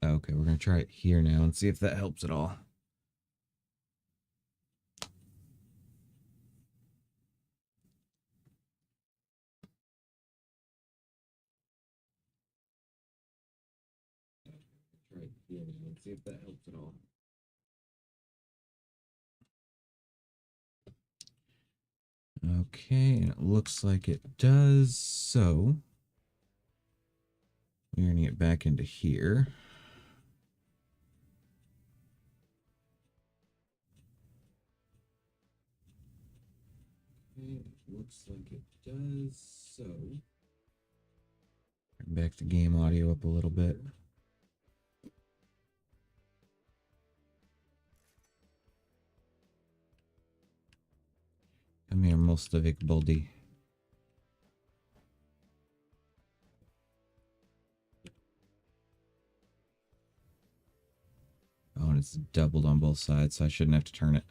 Okay, we're going to try it here now and see if that helps at all. Try it here now and see if that helps at all. Okay, and it looks like it does. So we're going to get back into here. Okay, it looks like it does. So turn back the game audio up a little bit. Come here, Mostovic Baldi. Oh, and it's doubled on both sides, so I shouldn't have to turn it.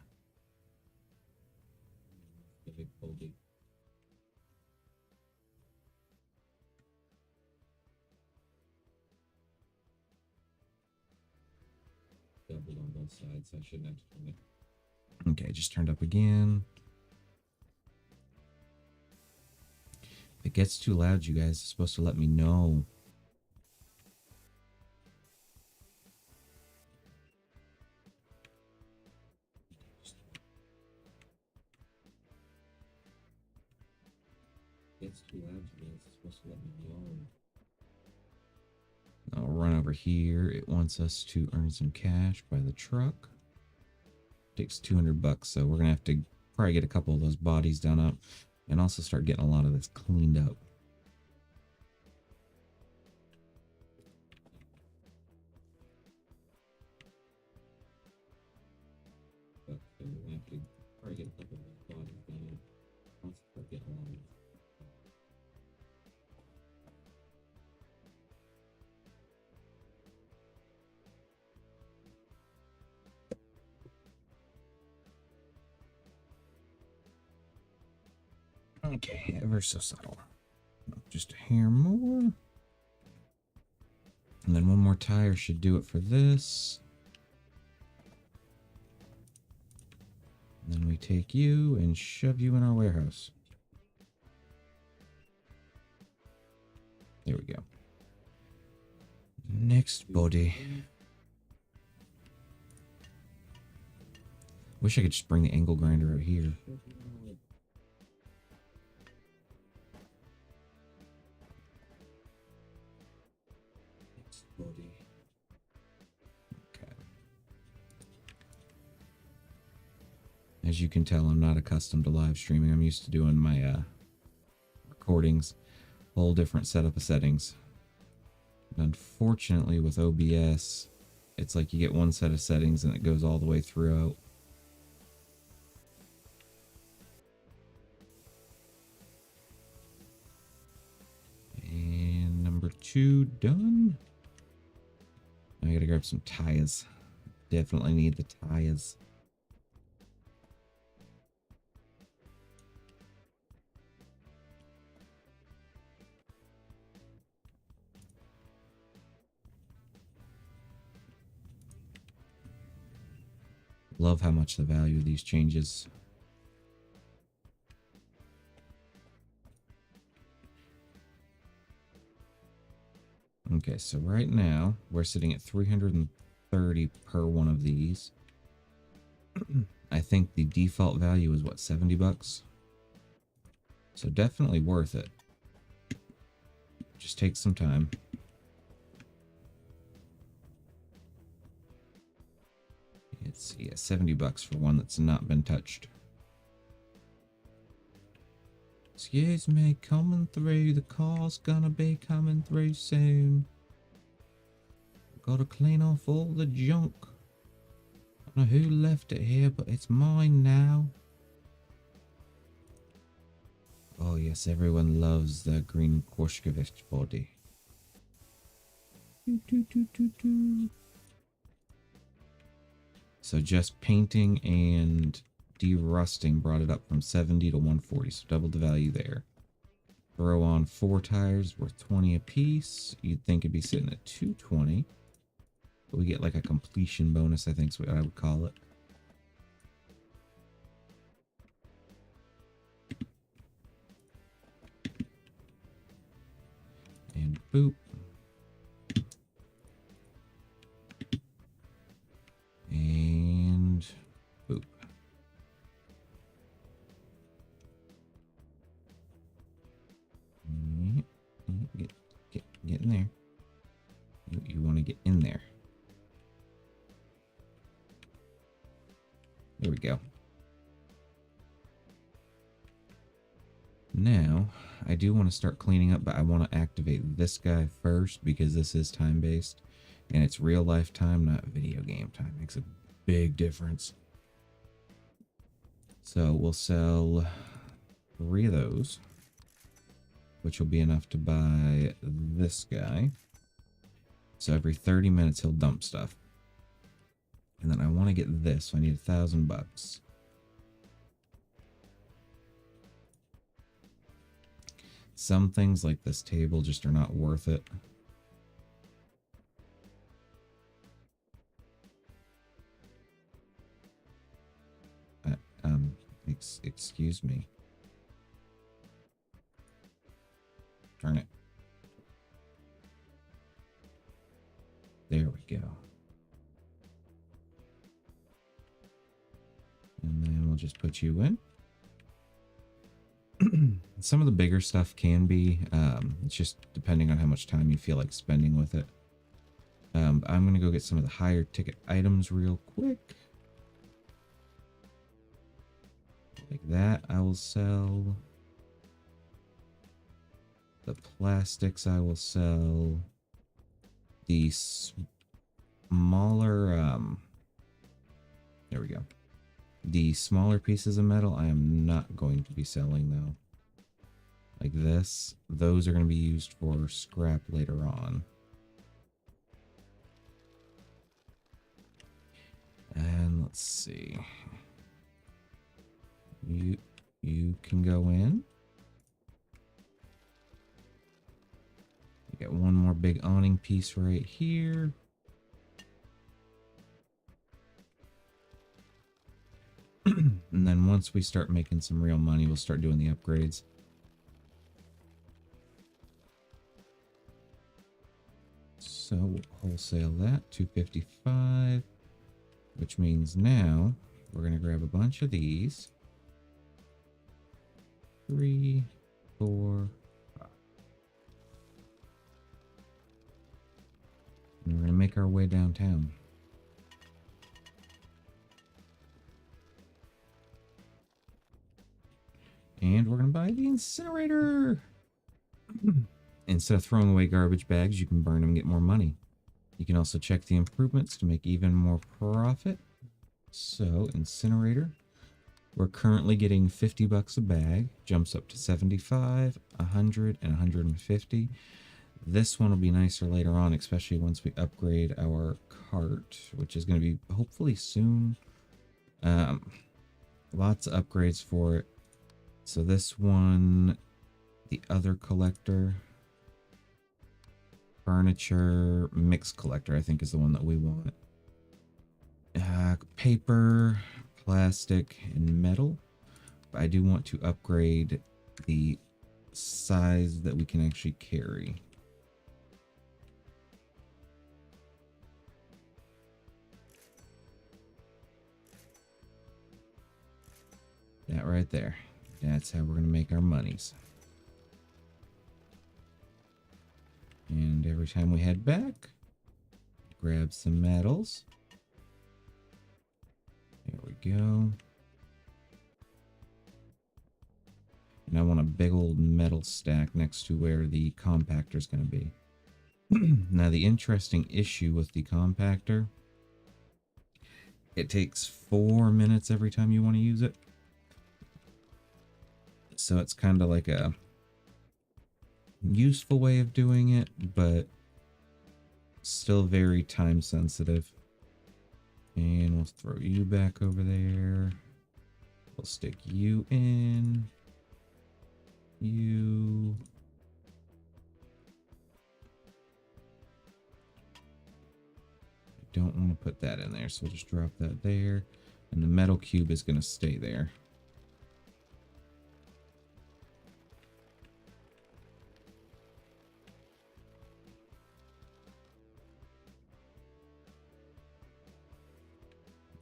Doubled on both sides, so I shouldn't have to turn it. Okay, just turned up again. If it gets too loud, you guys are supposed to let me know. Gets too loud, you guys are supposed to let me know. I'll run over here. It wants us to earn some cash by the truck. Takes 200 bucks, so we're gonna have to probably get a couple of those bodies done up and also start getting a lot of this cleaned up. But we're gonna have to probably get a couple of those bodies done up and also start getting a lot of this. Okay, ever so subtle. Just a hair more. And then one more tire should do it for this. And then we take you and shove you in our warehouse. There we go. Next body. Wish I could just bring the angle grinder out here. Body. Okay. As you can tell, I'm not accustomed to live streaming. I'm used to doing my recordings. Whole different setup of settings. And unfortunately, with OBS, it's like you get one set of settings and it goes all the way throughout. And number 2 done. I gotta grab some tires. Definitely need the tires. Love how much the value of these changes. Okay, so right now we're sitting at 330 per one of these. I think the default value is what, 70 bucks? So definitely worth it. Just take some time. Let's see, 70 bucks for one that's not been touched. Excuse me, coming through. The car's gonna be coming through soon. Gotta clean off all the junk. I don't know who left it here, but it's mine now. Oh yes, everyone loves the green Korshkovich body. So just painting and derusting brought it up from 70 to 140, so double the value there. Throw on 4 tires worth 20 a piece. You'd think it'd be sitting at 220. But we get like a completion bonus, I think is what I would call it. And boop. And boop. Get in there. You want to get in there. There we go. Now, I do want to start cleaning up, but I want to activate this guy first because this is time-based. And it's real life time, not video game time. Makes a big difference. So we'll sell 3 of those, which will be enough to buy this guy. So every 30 minutes he'll dump stuff. And then I want to get this, so I need $1,000. Some things like this table just are not worth it. Excuse me. Turn it. There we go. And then we'll just put you in. Some of the bigger stuff can be, it's just depending on how much time you feel like spending with it. I'm going to go get some of the higher ticket items real quick. Like that, I will sell. The plastics, I will sell. The smaller, there we go. The smaller pieces of metal, I am not going to be selling, though. Like this, those are going to be used for scrap later on. And let's see. You can go in. You got one more big awning piece right here. And then once we start making some real money, we'll start doing the upgrades. So we'll wholesale that, $255, which means now we're going to grab a bunch of these. 3, 4, 5. And we're going to make our way downtown. And we're going to buy the incinerator. Instead of throwing away garbage bags, you can burn them and get more money. You can also check the improvements to make even more profit. So, incinerator. We're currently getting $50 a bag. Jumps up to 75, 100, and 150. This one will be nicer later on, especially once we upgrade our cart, which is going to be hopefully soon. Lots of upgrades for it. So this one, the other collector, furniture mix collector, I think is the one that we want. Paper, plastic, and metal. But I do want to upgrade the size that we can actually carry. That right there. That's how we're going to make our monies. And every time we head back, grab some metals. There we go. And I want a big old metal stack next to where the compactor is going to be. Now, the interesting issue with the compactor, it takes 4 minutes every time you want to use it. So it's kind of like a useful way of doing it, but still very time sensitive. And we'll throw you back over there. We'll stick you in. You. don't want to put that in there, so we'll just drop that there. And the metal cube is going to stay there.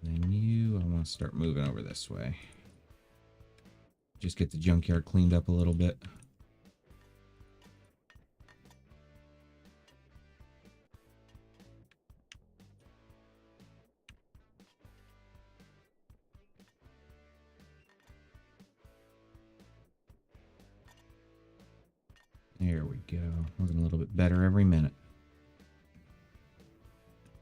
Then I want to start moving over this way. Just get the junkyard cleaned up a little bit. There we go. Looking a little bit better every minute.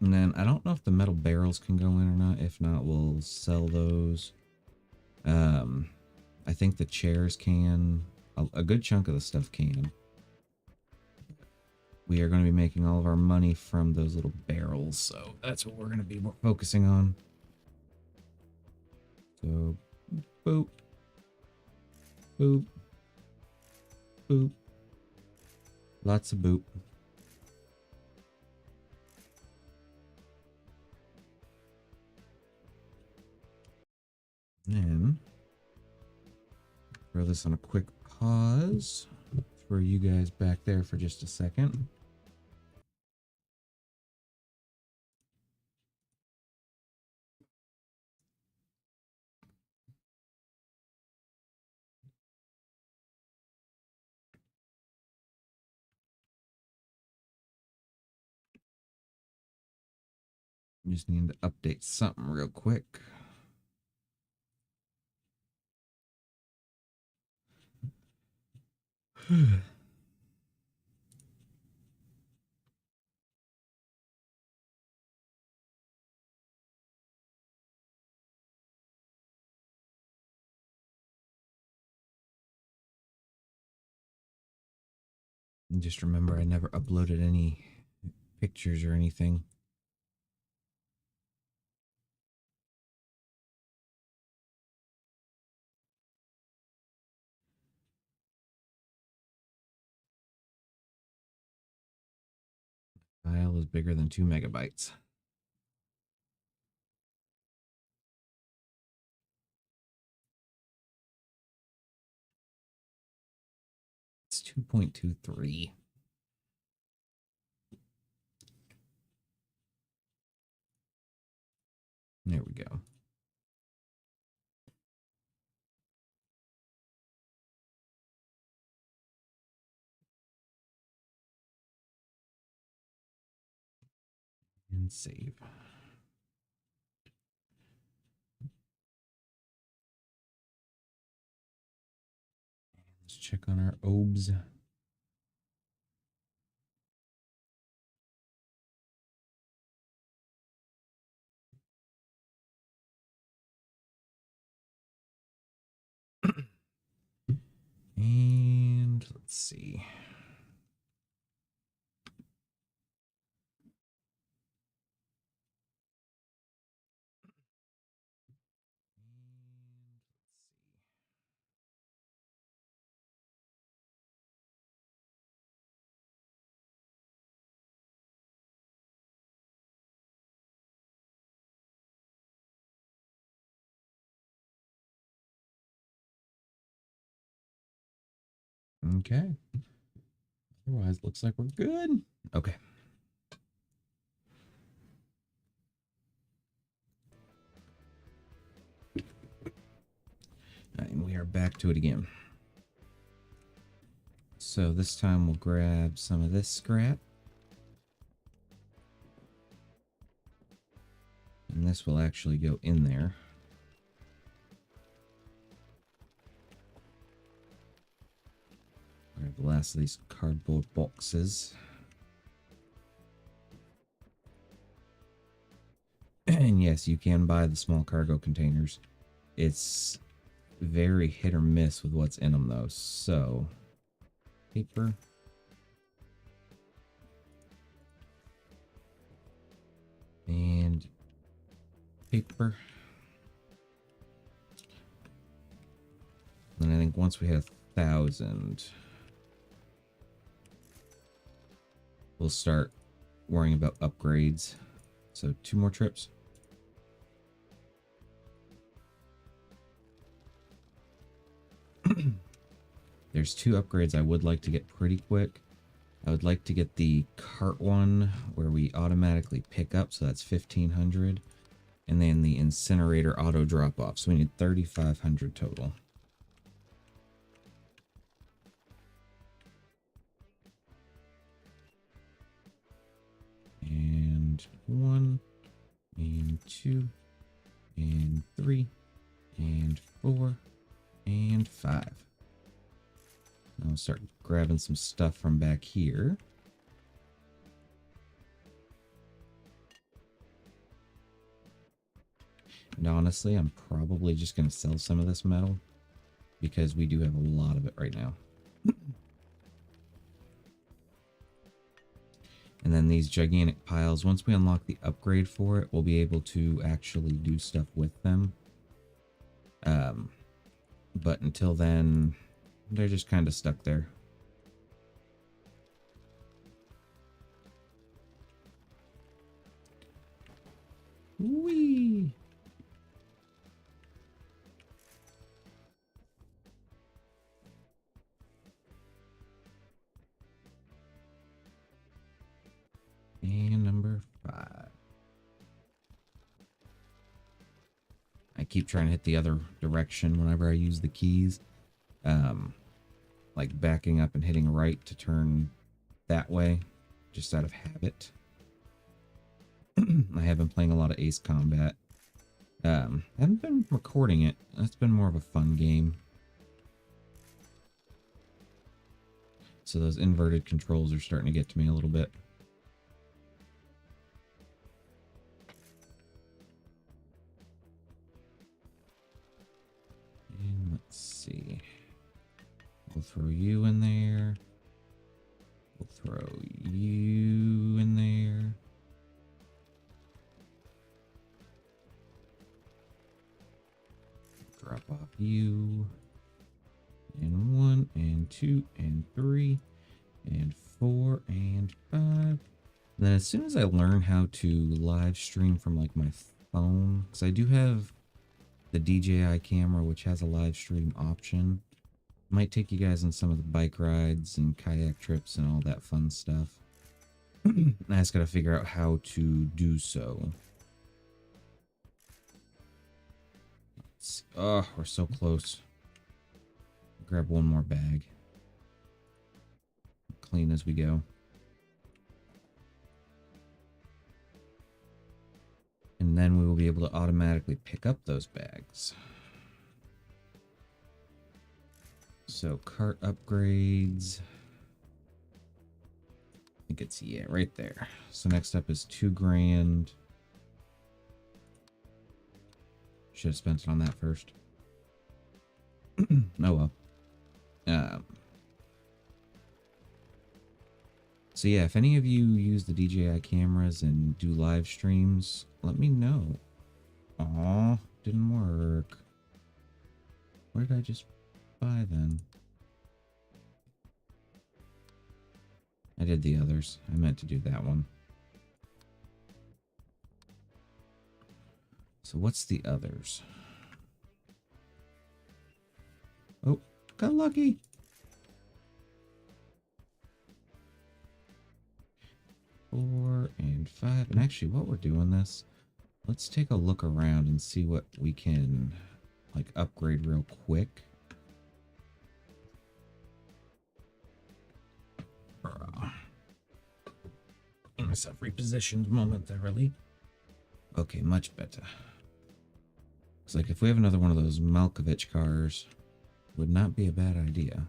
And then I don't know if the metal barrels can go in or not. If not, we'll sell those. I think the chairs can. A good chunk of the stuff can. We are going to be making all of our money from those little barrels, so that's what we're going to be focusing on. So, boop. Boop. Boop. Lots of boop. And throw this on a quick pause. Throw you guys back there for just a second. Just need to update something real quick. And just remember, I never uploaded any pictures or anything. File is bigger than 2 megabytes. It's 2.23. There we go. And save. Let's check on our obes. And let's see. Okay. Otherwise, looks like we're good. Okay. And we are back to it again. So this time we'll grab some of this scrap. And this will actually go in there. Grab the last of these cardboard boxes. And yes, you can buy the small cargo containers. It's very hit or miss with what's in them though. So, paper. And paper. And I think once we hit 1,000, we'll start worrying about upgrades. So 2 more trips. There's 2 upgrades I would like to get pretty quick. I would like to get the cart one where we automatically pick up, so that's 1500. And then the incinerator auto drop off, so we need 3500 total. And 1, and 2, and 3, and 4, and 5. I'll start grabbing some stuff from back here. And honestly, I'm probably just going to sell some of this metal because we do have a lot of it right now. And then these gigantic piles, once we unlock the upgrade for it, we'll be able to actually do stuff with them. But until then, they're just kind of stuck there. Whee! And number 5. I keep trying to hit the other direction whenever I use the keys. Like backing up and hitting right to turn that way, just out of habit. I have been playing a lot of Ace Combat. I haven't been recording it. That's been more of a fun game. So those inverted controls are starting to get to me a little bit. And let's see. We'll throw you in there. We'll throw you in there. Drop off you. And 1, and 2, and 3, and 4, and 5. And then as soon as I learn how to live stream from like my phone, because I do have the DJI camera, which has a live stream option. Might take you guys on some of the bike rides and kayak trips and all that fun stuff. I just gotta figure out how to do so. Oh, we're so close. Grab one more bag. Clean as we go. And then we will be able to automatically pick up those bags. So cart upgrades. I think it's, yeah, right there. So next up is 2 grand. Should have spent it on that first. Oh well. So yeah, if any of you use the DJI cameras and do live streams, let me know. Aw, didn't work. What did I just buy then? I did the others. I meant to do that one. So what's the others? Oh, got lucky. Four and 5. And actually, while we're doing this, let's take a look around and see what we can like upgrade real quick. Get myself repositioned momentarily. Okay, much better. It's like if we have another one of those Malkovich cars, would not be a bad idea.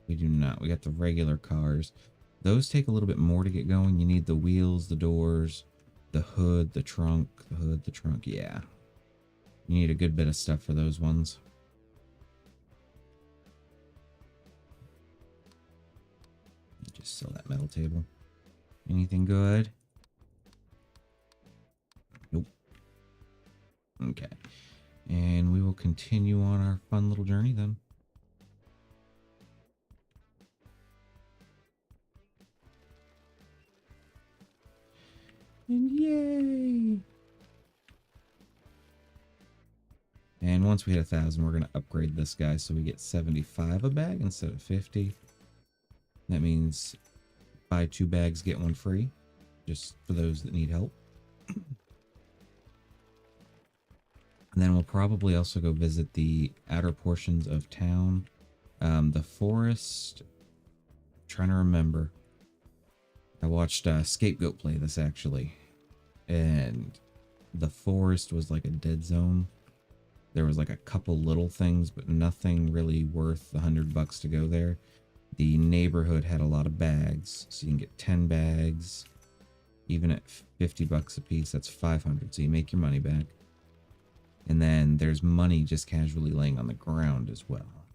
We do not. We got the regular cars. Those take a little bit more to get going. You need the wheels, the doors, the hood, the trunk, the hood, the trunk. Yeah. You need a good bit of stuff for those ones. Just sell that metal table. Anything good? Nope. Okay. And we will continue on our fun little journey then. And yay! And once we hit 1,000, we're going to upgrade this guy so we get 75 a bag instead of 50. That means buy 2 bags, get 1 free, just for those that need help. And then we'll probably also go visit the outer portions of town. The forest, I'm trying to remember. I watched Scapegoat play this actually. And the forest was like a dead zone. There was like a couple little things, but nothing really worth the $100 to go there. The neighborhood had a lot of bags, so you can get 10 bags. Even at $50 a piece, that's 500, so you make your money back. And then there's money just casually laying on the ground as well.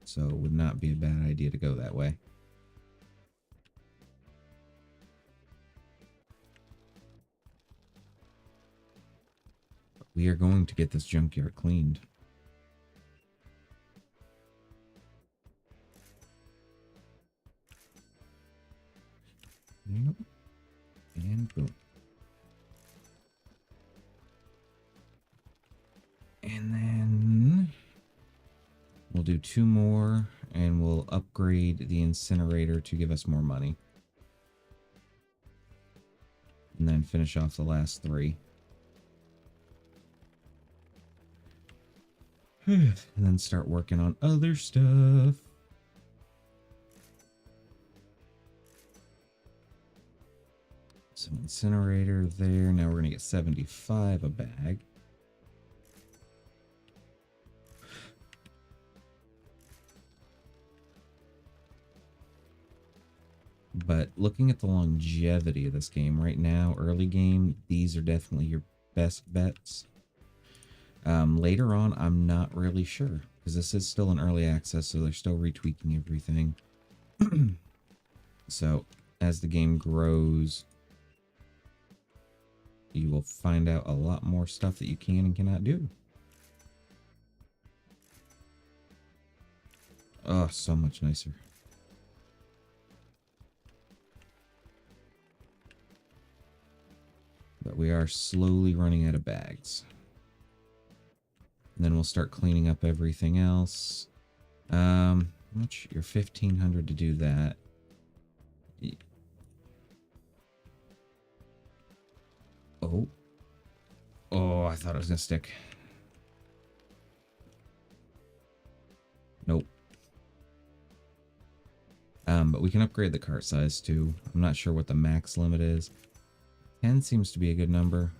So it would not be a bad idea to go that way. But we are going to get this junkyard cleaned. Yep. And boom. And then we'll do 2 more and we'll upgrade the incinerator to give us more money. And then finish off the last 3. And then start working on other stuff. So incinerator there. Now we're going to get 75 a bag. But looking at the longevity of this game right now, early game, these are definitely your best bets. Later on, I'm not really sure because this is still in early access, so they're still retweaking everything. So as the game grows, you will find out a lot more stuff that you can and cannot do. Oh, so much nicer. But we are slowly running out of bags. And then we'll start cleaning up everything else. How much? You're 1,500 to do that. Oh. Oh, I thought it was gonna stick. Nope. But we can upgrade the cart size too. I'm not sure what the max limit is. 10 seems to be a good number.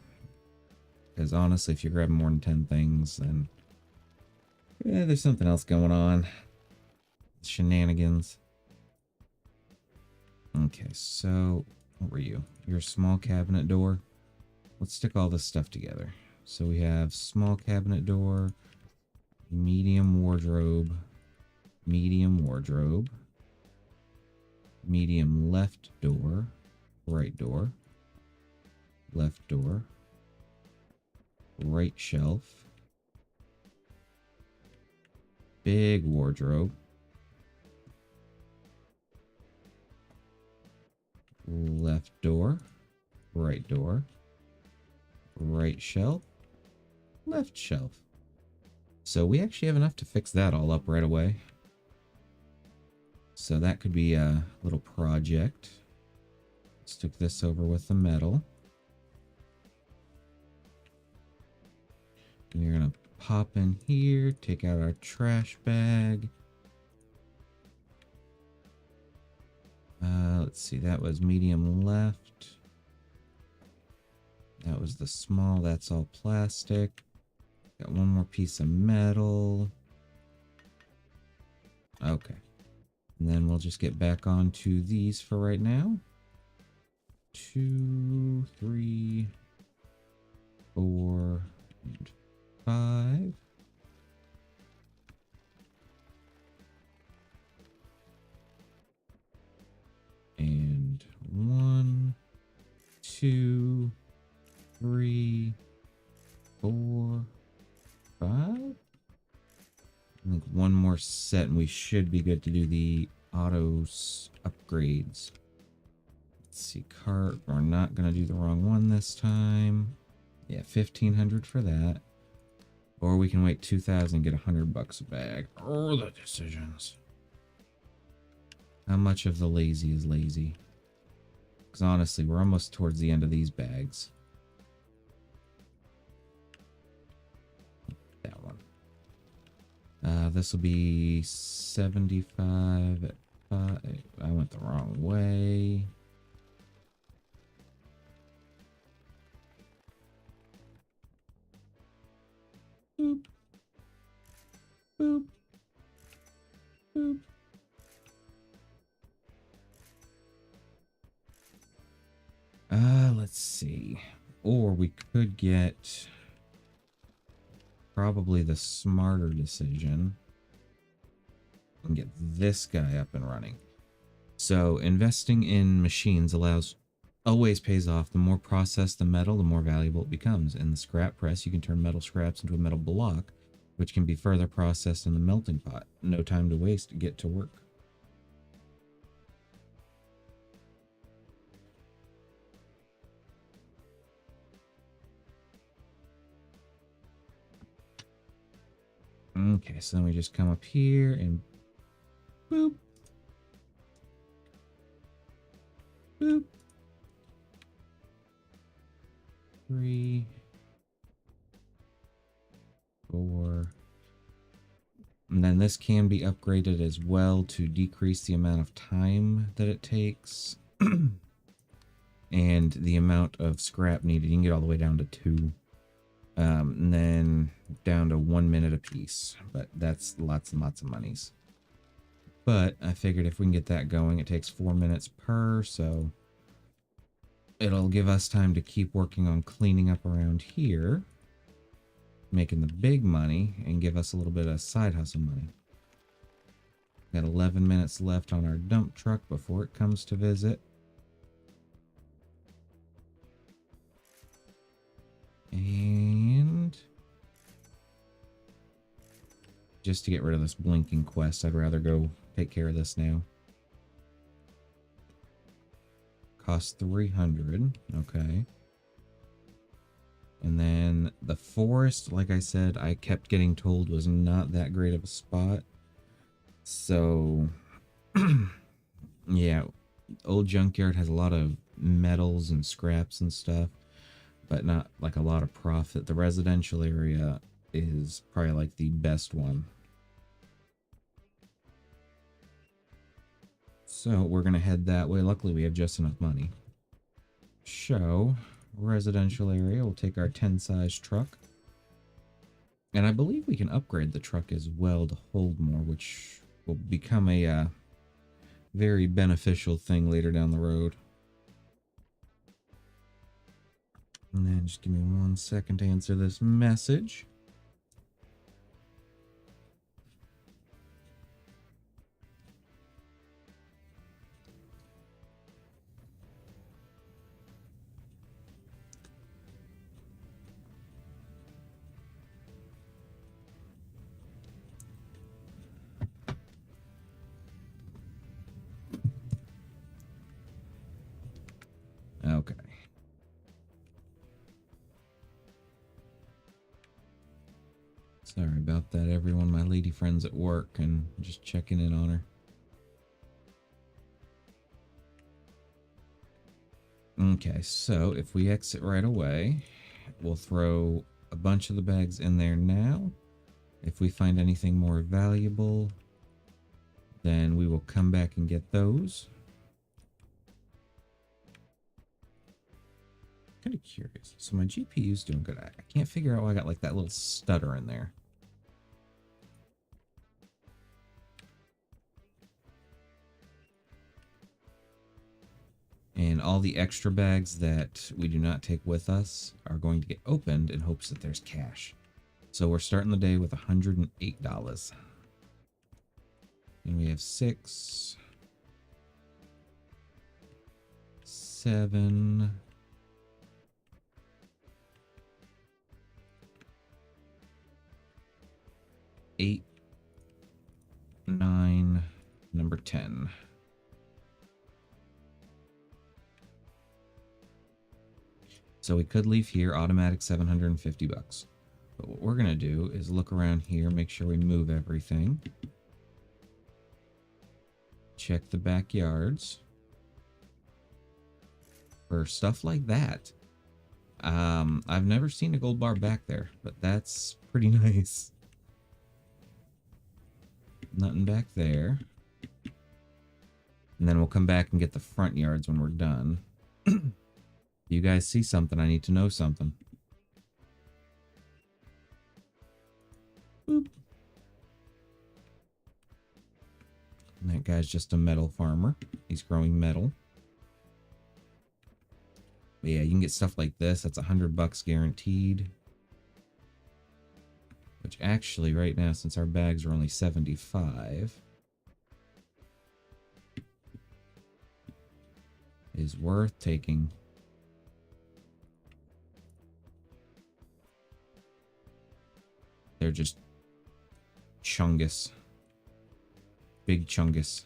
Because honestly, if you're grabbing more than 10 things, then there's something else going on. Shenanigans. Okay, so what were you? You're a small cabinet door. Let's stick all this stuff together. So we have small cabinet door, medium wardrobe, medium wardrobe, medium left door, right door, left door, right shelf, big wardrobe, left door, right shelf, left shelf. So we actually have enough to fix that all up right away. So that could be a little project. Let's stick this over with the metal. And you're gonna pop in here, take out our trash bag. Let's see, that was medium left. That was the small, that's all plastic. Got one more piece of metal. Okay. And then we'll just get back onto these for right now. 2, 3, 4, and 5. And 1, 2, 3, 4, 5. I think one more set and we should be good to do the auto upgrades. Let's see, cart. We're not going to do the wrong one this time. Yeah, 1,500 for that. Or we can wait 2,000 and get $100 a bag. Oh, the decisions. How much of the lazy is lazy? Because honestly, we're almost towards the end of these bags. That one. This will be 75 at 5. I went the wrong way. Boop. Boop. Boop. Let's see. Or we could get probably the smarter decision and get this guy up and running. So investing in machines always pays off. The more processed the metal, the more valuable it becomes. In the scrap press, you can turn metal scraps into a metal block, which can be further processed in the melting pot. No time to waste to get to work. Okay, so then we just come up here and boop. Boop. 3, 4. And then this can be upgraded as well to decrease the amount of time that it takes. And the amount of scrap needed. You can get all the way down to 2. And then down to 1 minute a piece. But that's lots and lots of monies. But I figured if we can get that going, it takes 4 minutes per, so it'll give us time to keep working on cleaning up around here, making the big money, and give us a little bit of side hustle money. Got 11 minutes left on our dump truck before it comes to visit. And just to get rid of this blinking quest, I'd rather go take care of this now. Cost 300. Okay. And then the forest, like I said, I kept getting told was not that great of a spot. So, yeah, old junkyard has a lot of metals and scraps and stuff, but not like a lot of profit. The residential area is probably like the best one. So we're going to head that way. Luckily, we have just enough money. Show residential area. We'll take our 10 size truck. And I believe we can upgrade the truck as well to hold more, which will become a very beneficial thing later down the road. And then just give me 1 second to answer this message. Okay. Sorry about that, everyone. My lady friend's at work and just checking in on her. Okay, so if we exit right away, we'll throw a bunch of the bags in there now. If we find anything more valuable, then we will come back and get those. Kind of curious. So my GPU's doing good. I can't figure out why I got like that little stutter in there. And all the extra bags that we do not take with us are going to get opened in hopes that there's cash. So we're starting the day with $108. And we have 6, 7, 8, 9, number 10. So we could leave here, automatic 750 bucks. But what we're going to do is look around here, make sure we move everything. Check the backyards for stuff like that. I've never seen a gold bar back there, but that's pretty nice. Nothing back there. And then we'll come back and get the front yards when we're done. You guys see something, I need to know something. Boop. And that guy's just a metal farmer. He's growing metal. But yeah, you can get stuff like this. That's $100 guaranteed. Which actually, right now, since our bags are only 75, is worth taking. They're just chungus. Big chungus.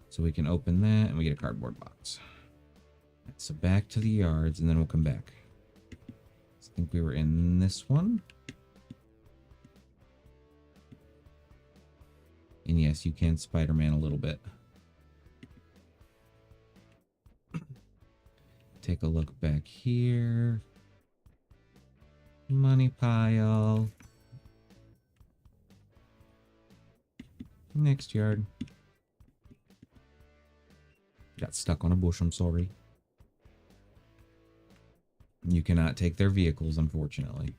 So we can open that and we get a cardboard box. So back to the yards and then we'll come back. I think we were in this one. And yes, you can Spider-Man a little bit. Take a look back here. Money pile. Next yard. Got stuck on a bush, I'm sorry. You cannot take their vehicles, unfortunately.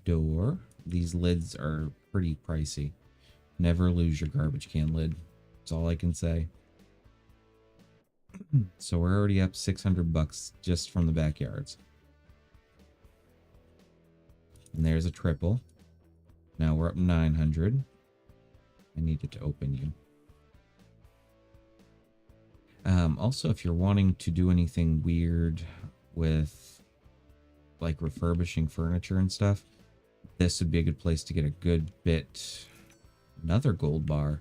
Door. These lids are pretty pricey. Never lose your garbage can lid. That's all I can say. So we're already up 600 bucks just from the backyards. And there's a triple. Now we're up 900. I needed to open you. Also, if you're wanting to do anything weird with like refurbishing furniture and stuff, this would be a good place to get a good bit. Another gold bar.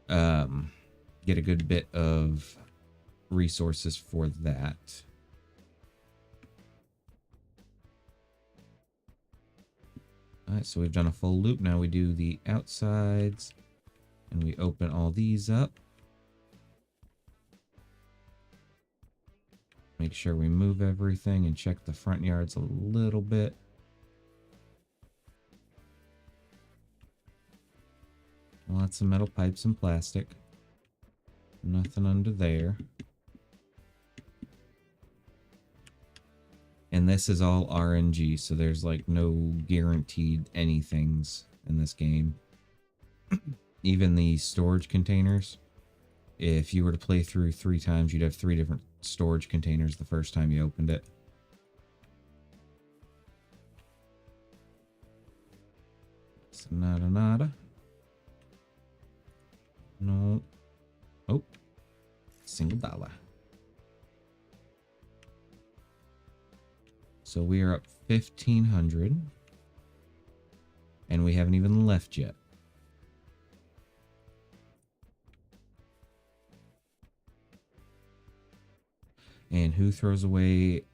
Get a good bit of resources for that. Alright, so we've done a full loop. Now we do the outsides. And we open all these up. Make sure we move everything and check the front yards a little bit. Lots of metal pipes and plastic. Nothing under there. And this is all RNG, so there's like no guaranteed anythings in this game. Even the storage containers. If you were to play through 3 times, you'd have 3 different storage containers the first time you opened it. So nada. No. Oh. Single dollar. So we are up 1,500. And we haven't even left yet. And who throws away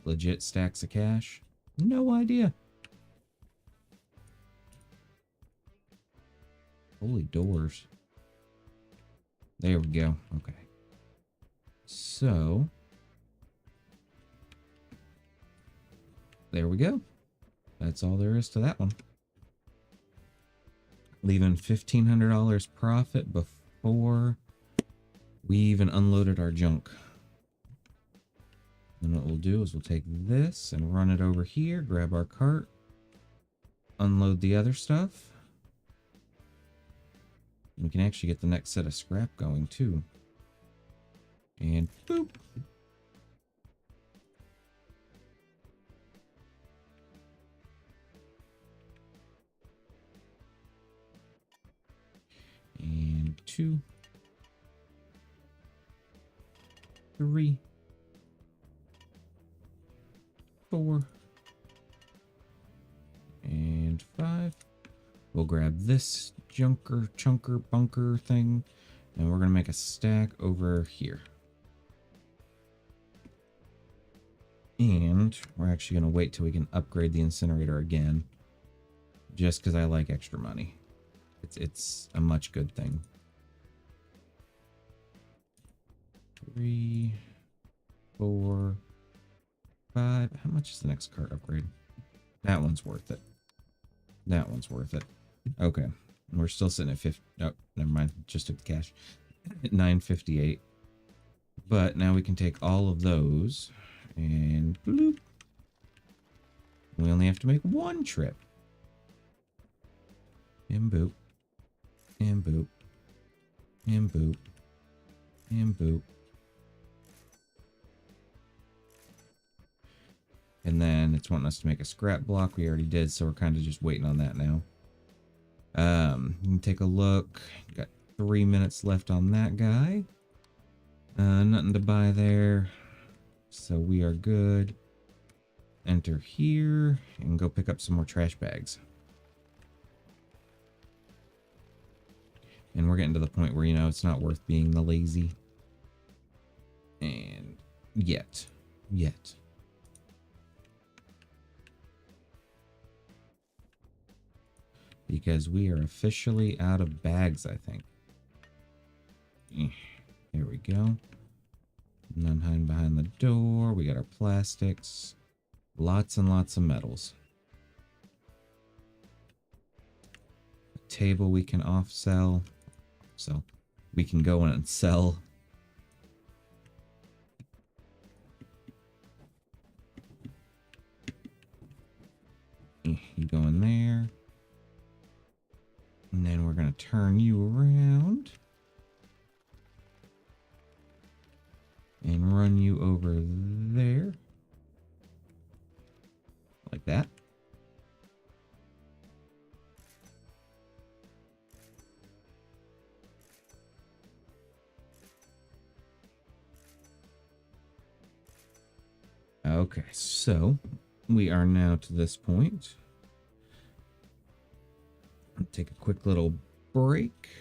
legit stacks of cash? No idea. Holy doors. There we go. Okay. So. There we go. That's all there is to that one. Leaving $1,500 profit before we even unloaded our junk. And what we'll do is we'll take this and run it over here, grab our cart, unload the other stuff. We can actually get the next set of scrap going too. And boop. And 2, 3, 4, and 5. We'll grab this chunker bunker thing, And we're going to make a stack over here. And we're actually going to wait till we can upgrade the incinerator again. Just because I like extra money. It's a much good thing. 3, 4, 5. How much is the next cart upgrade? That one's worth it. That one's worth it. Okay. We're still sitting at 50. Oh, never mind. Just took the cash. At 958. But now we can take all of those and bloop. We only have to make one trip. And boop. And boop. And boop. And boop. And then it's wanting us to make a scrap block. We already did, so we're kind of just waiting on that now. You can take a look. Got 3 minutes left on that guy. Nothing to buy there. So we are good. Enter here and go pick up some more trash bags. And we're getting to the point where, you know, it's not worth being the lazy. And yet. Because we are officially out of bags, I think. Here we go. None hiding behind the door. We got our plastics. Lots and lots of metals. A table we can off-sell. So we can go in and sell. You go in there. And then we're going to turn you around. And run you over there. Like that. Okay, so we are now to this point. Take a quick little break.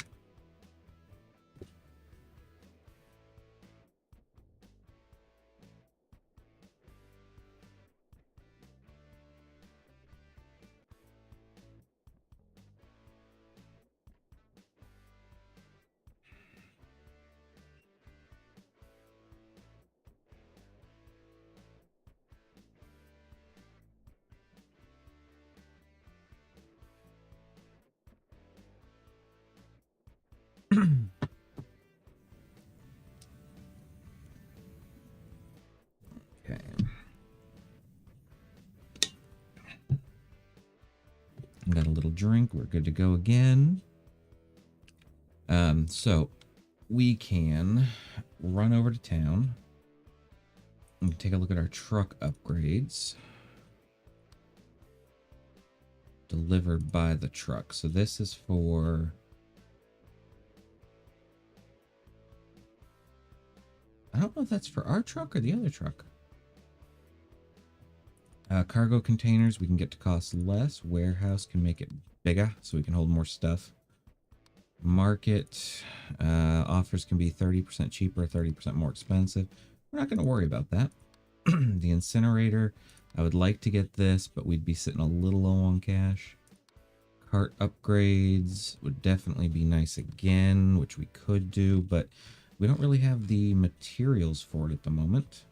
Okay. Got a little drink. We're good to go again. So we can run over to town and take a look at our truck upgrades delivered by the truck. So this is for I don't know if that's for our truck or the other truck. Cargo containers we can get to cost less. Warehouse can make it bigger so we can hold more stuff. Market offers can be 30% cheaper, 30% more expensive. We're not going to worry about that. The incinerator, I would like to get this, but we'd be sitting a little low on cash. Cart upgrades would definitely be nice again, which we could do, but we don't really have the materials for it at the moment.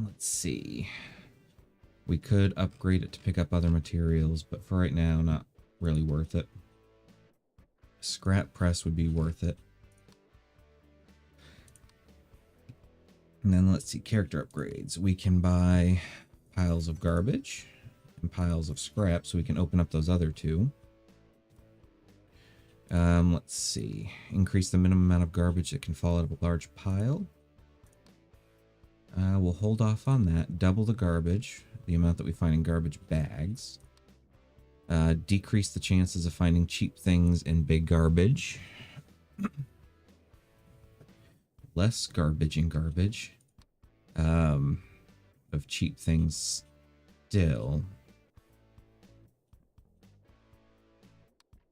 Let's see. We could upgrade it to pick up other materials, but for right now, not really worth it. Scrap press would be worth it. And then let's see, character upgrades. We can buy piles of garbage and piles of scrap, so we can open up those other two. Let's see. Increase the minimum amount of garbage that can fall out of a large pile. We'll hold off on that. Double the garbage, the amount that we find in garbage bags. Decrease the chances of finding cheap things in big garbage. Less garbage in garbage. Of cheap things still.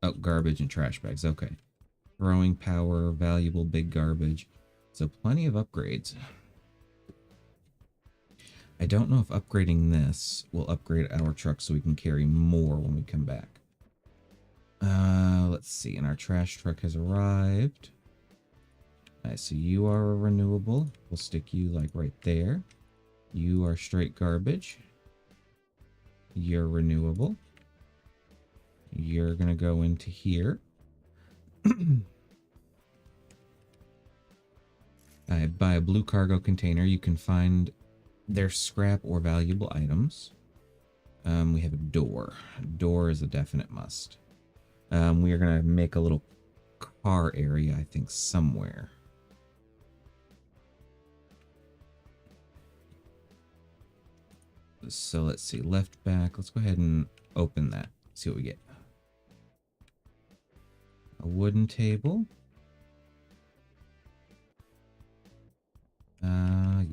Oh, garbage and trash bags. Okay. Throwing power, valuable big garbage. So plenty of upgrades. I don't know if upgrading this will upgrade our truck so we can carry more when we come back. Let's see. And our trash truck has arrived. Nice. So you are a renewable. We'll stick you like right there. You are straight garbage. You're renewable. You're going to go into here. I buy a blue cargo container. You can find their scrap or valuable items. We have a door. A door is a definite must. We are going to make a little car area, I think, somewhere. So let's see. Left back. Let's go ahead and open that. See what we get. A wooden table.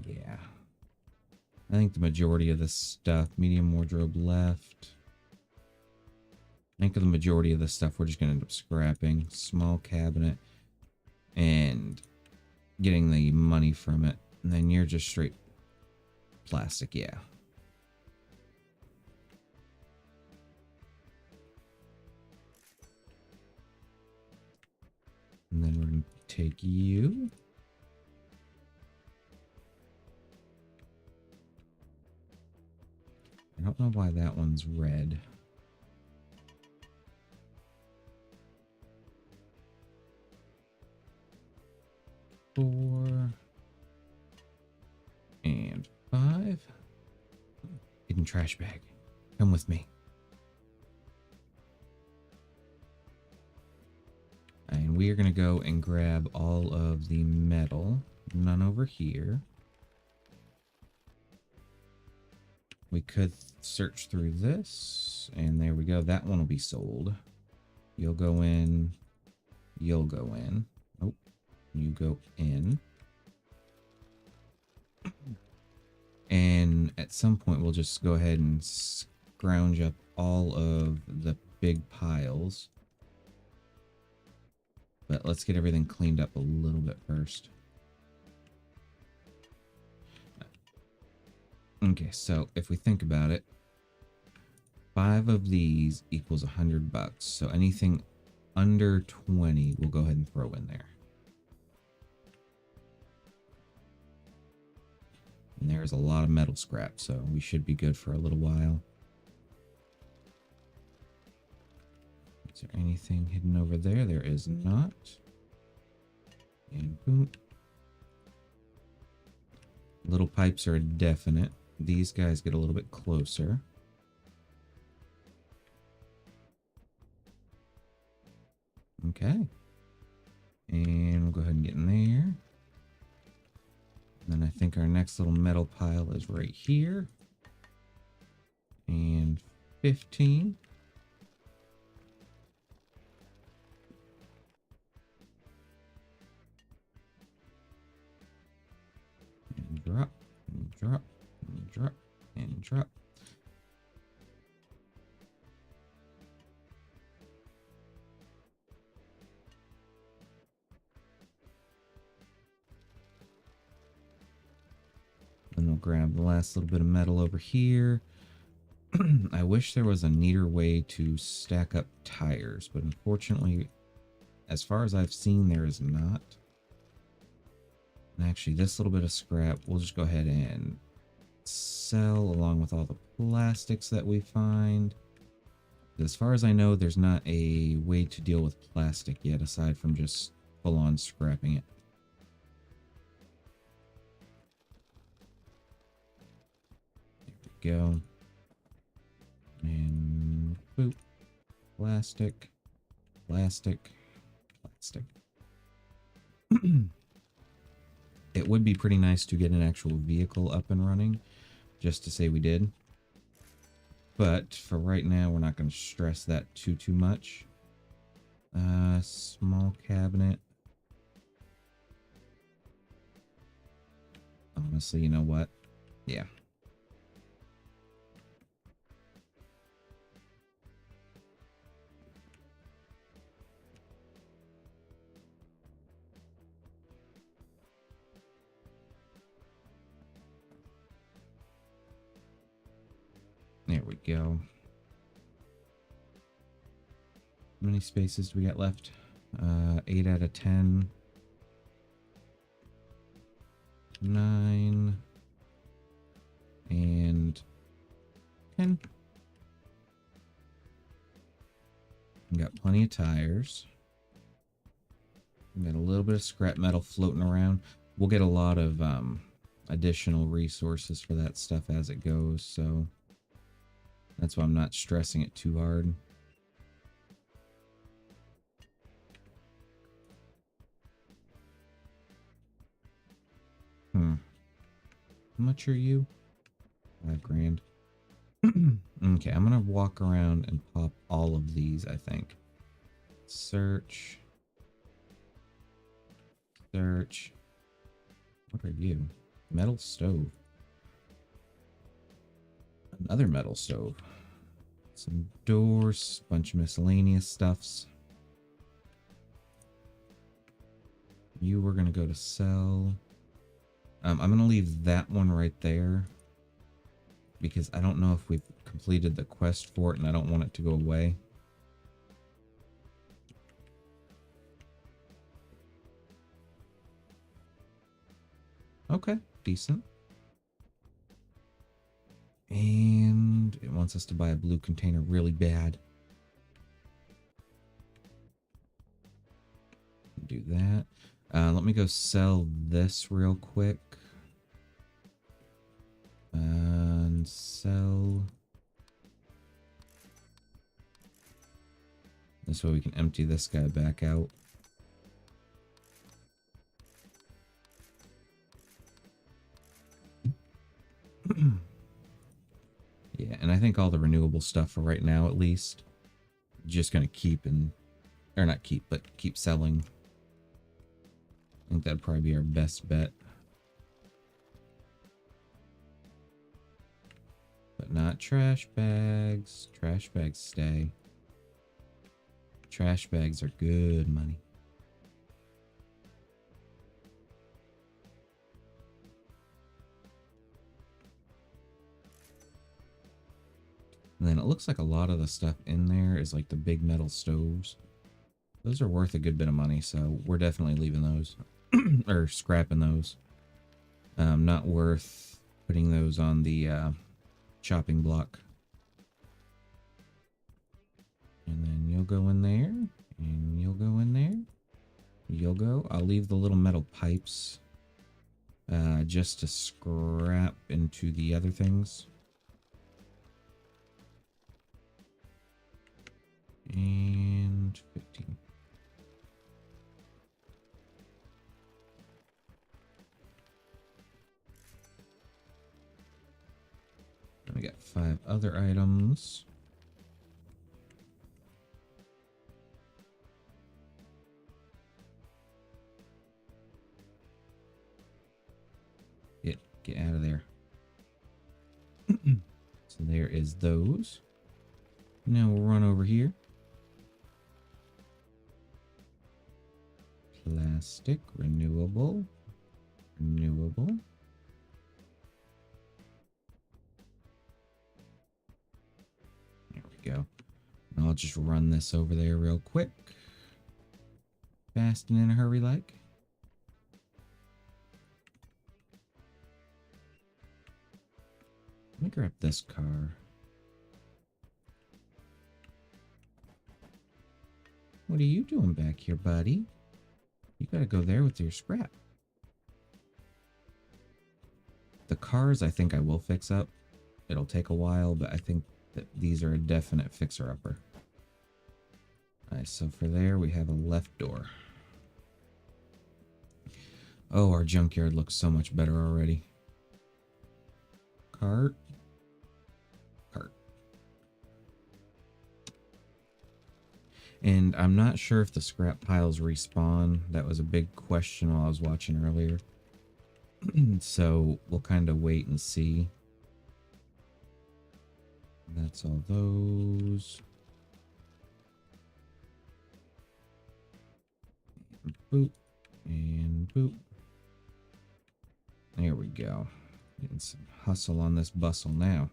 Yeah. I think the majority of this stuff, medium wardrobe left. I think the majority of this stuff we're just going to end up scrapping. Small cabinet. And getting the money from it. And then you're just straight plastic, yeah. And then we're going to take you. I don't know why that one's red. Four. And 5. Hidden trash bag. Come with me. And we are going to go and grab all of the metal. None over here. We could search through this. And there we go. That one will be sold. You'll go in. You'll go in. Oh, you go in. And at some point, we'll just go ahead and scrounge up all of the big piles. But let's get everything cleaned up a little bit first. Okay, so if we think about it, 5 of these equals $100. So anything under 20, we'll go ahead and throw in there. And there's a lot of metal scrap, so we should be good for a little while. Is there anything hidden over there? There is not. And boom. Little pipes are definite. These guys get a little bit closer. Okay. And we'll go ahead and get in there. And then I think our next little metal pile is right here. And 15. And drop, and drop, and drop, and drop. And we'll grab the last little bit of metal over here. I wish there was a neater way to stack up tires, but unfortunately, as far as I've seen, there is not. And actually, this little bit of scrap, we'll just go ahead and sell along with all the plastics that we find. As far as I know, there's not a way to deal with plastic yet, aside from just full-on scrapping it. There we go. And boop. Plastic. Plastic. Plastic. It would be pretty nice to get an actual vehicle up and running, just to say we did. But for right now, we're not going to stress that too much. Small cabinet. Honestly, you know what? Yeah. go. How many spaces do we got left? 8 out of 10. 9. And 10. We got plenty of tires. We got a little bit of scrap metal floating around. We'll get a lot of additional resources for that stuff as it goes, so that's why I'm not stressing it too hard. How much are you? 5 grand. Okay, I'm gonna walk around and pop all of these, I think. Search. Search. What are you? Metal stove. Another metal stove. Some doors, bunch of miscellaneous stuffs. You were gonna go to sell. I'm gonna leave that one right there because I don't know if we've completed the quest for it and I don't want it to go away. Okay, decent. And it wants us to buy a blue container really bad. Do that. Let me go sell this real quick. And sell. This way we can empty this guy back out. Yeah, and I think all the renewable stuff for right now, at least, just gonna keep and, or not keep, but keep selling. I think that'd probably be our best bet. But not trash bags. Trash bags stay. Trash bags are good money. And then it looks like a lot of the stuff in there is like the big metal stoves. Those are worth a good bit of money, so we're definitely leaving those. Or scrapping those. Not worth putting those on the chopping block. And then you'll go in there. And you'll go in there. You'll go. I'll leave the little metal pipes. Just to scrap into the other things. And 15. We got 5 other items. Get out of there. So there is those. Now we'll run over here. Plastic, renewable, renewable. There we go. And I'll just run this over there real quick. Fast and in a hurry like. Let me grab this car. What are you doing back here, buddy? You gotta go there with your scrap. The cars, I think I will fix up. It'll take a while, but I think that these are a definite fixer-upper. Alright, so for there, we have a left door. Oh, our junkyard looks so much better already. Cart. Cart. And I'm not sure if the scrap piles respawn. That was a big question while I was watching earlier. So we'll kind of wait and see. That's all those. And boop. And boop. There we go. Getting some hustle on this bustle now.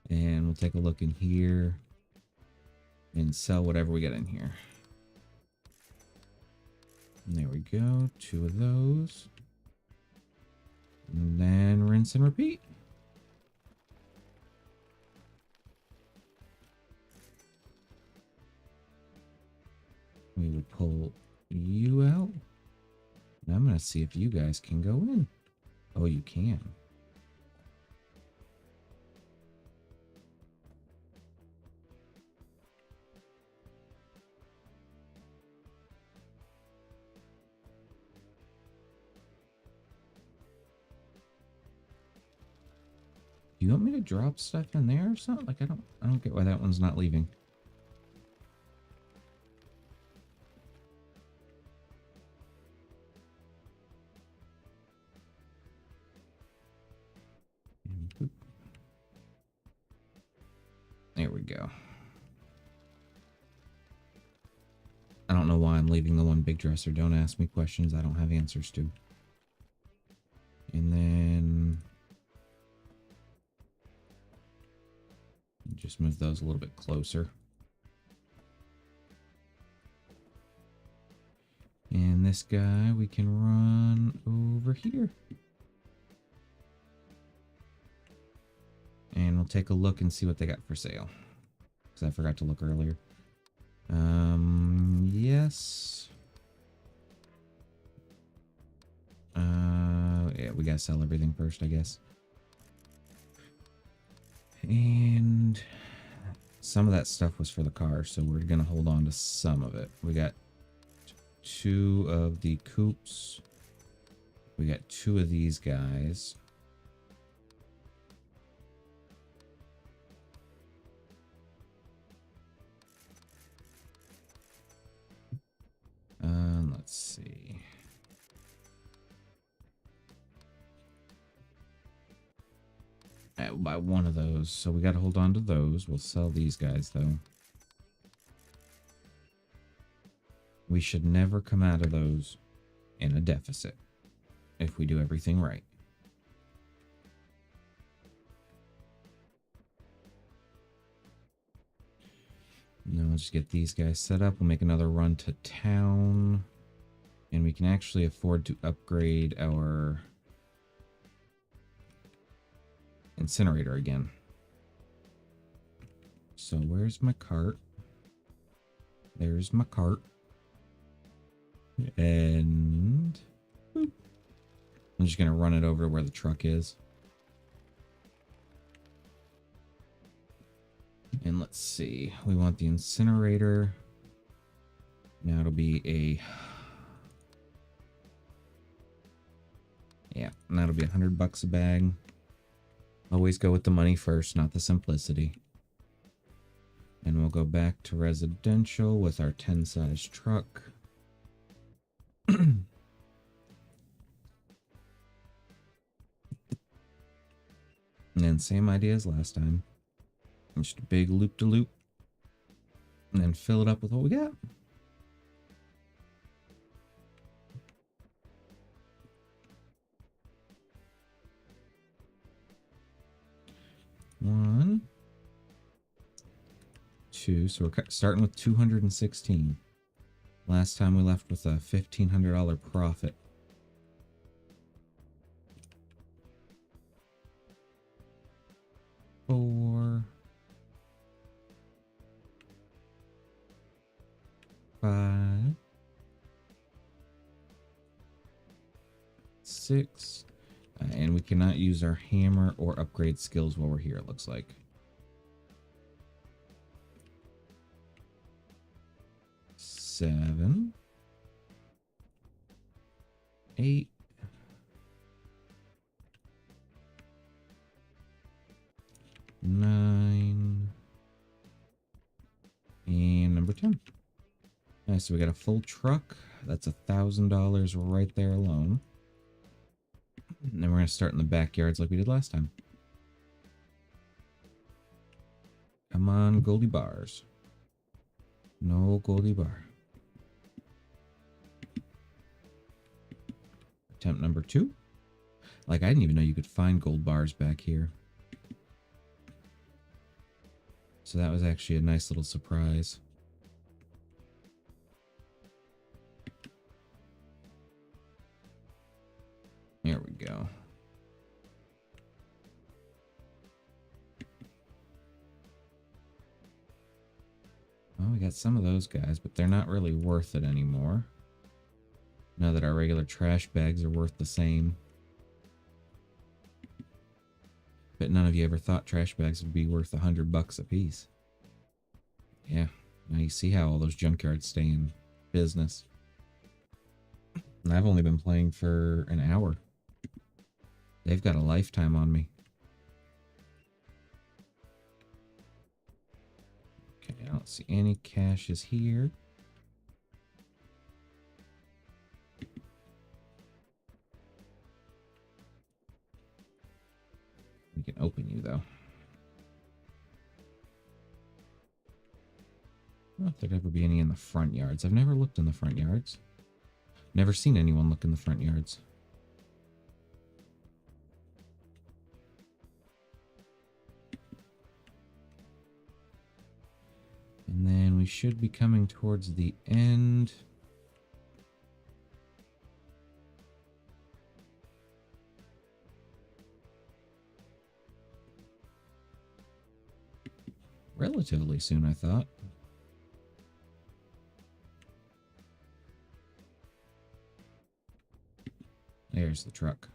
And we'll take a look in here and sell whatever we get in here. And there we go. 2 of those. And then rinse and repeat. We will pull you out. And I'm going to see if you guys can go in. Oh, you can. Do you want me to drop stuff in there or something? Like I don't get why that one's not leaving. There we go. I don't know why I'm leaving the one big dresser. Don't ask me questions I don't have answers to. And then just move those a little bit closer. And this guy we can run over here. And we'll take a look and see what they got for sale. Because I forgot to look earlier. Yes. Yeah, we gotta sell everything first, I guess. And some of that stuff was for the car, so we're gonna hold on to some of it. We got 2 of the coupes. We got 2 of these guys. Let's see. We'll buy 1 of those, so we got to hold on to those. We'll sell these guys, though. We should never come out of those in a deficit if we do everything right. Now we'll just get these guys set up. We'll make another run to town. And we can actually afford to upgrade our incinerator again. So where's my cart? There's my cart. And boop. I'm just going to run it over to where the truck is. And let's see. We want the incinerator. Now it'll be a... Yeah, and that'll be $100 a bag. Always go with the money first, not the simplicity. And we'll go back to residential with our 10 size truck. And then same idea as last time. Just a big loop-de-loop. And then fill it up with what we got. One, 2. So we're starting with 216. Last time we left with a $1,500 profit. Four, 5, 6. And we cannot use our hammer or upgrade skills while we're here, it looks like. 7, 8, 9, and number 10. Nice, so we got a full truck. That's $1,000 right there alone. And then we're going to start in the backyards like we did last time. Come on, Goldie bars. No Goldie bar. Attempt number 2. Like, I didn't even know you could find gold bars back here. So that was actually a nice little surprise. There we go. Well, we got some of those guys, but they're not really worth it anymore. Now that our regular trash bags are worth the same. But none of you ever thought trash bags would be worth $100 a piece. Yeah, now you see how all those junkyards stay in business. And I've only been playing for an hour. They've got a lifetime on me. Okay, I don't see any caches here. We can open you, though. I don't know if there'd ever be any in the front yards. I've never looked in the front yards. Never seen anyone look in the front yards. And then we should be coming towards the end. Relatively soon, I thought. There's the truck.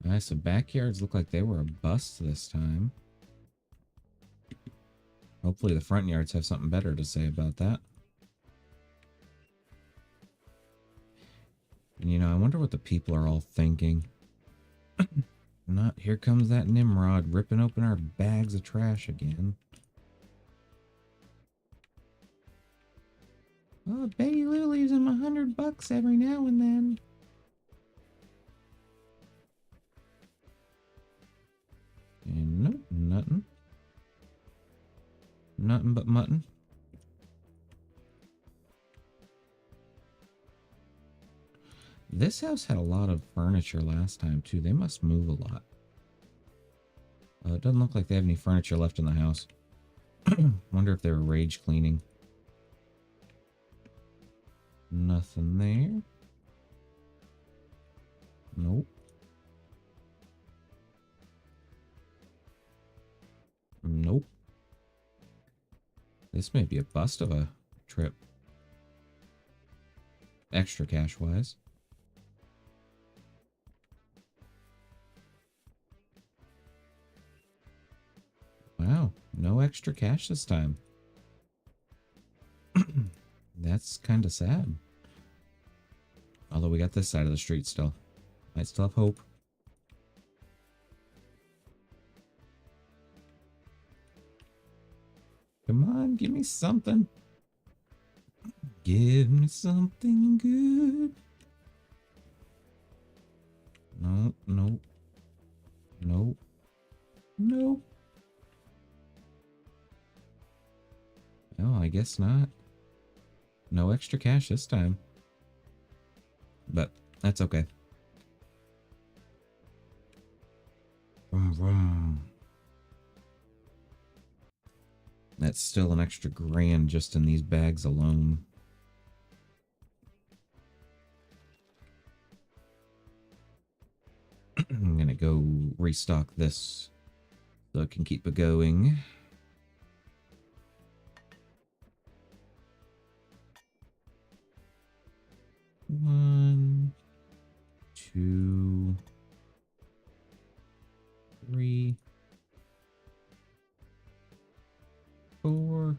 Nice, so backyards look like they were a bust this time. Hopefully the front yards have something better to say about that. And you know, I wonder what the people are all thinking. Not, here comes that Nimrod ripping open our bags of trash again. Oh, Betty Lou leaves him $100 every now and then. And nope, nothing. Nothing but mutton. This house had a lot of furniture last time, too. They must move a lot. It doesn't look like they have any furniture left in the house. Wonder if they were rage cleaning. Nothing there. Nope. Nope. This may be a bust of a trip. Extra cash-wise. Wow, no extra cash this time. That's kind of sad. Although we got this side of the street still. Might still have hope. Come on, give me something. Give me something good. Nope, nope. Nope. Nope. Oh, I guess not. No extra cash this time. But that's okay. Vroom, vroom. That's still an extra grand just in these bags alone. I'm gonna go restock this so I can keep it going. One, two, three, 4,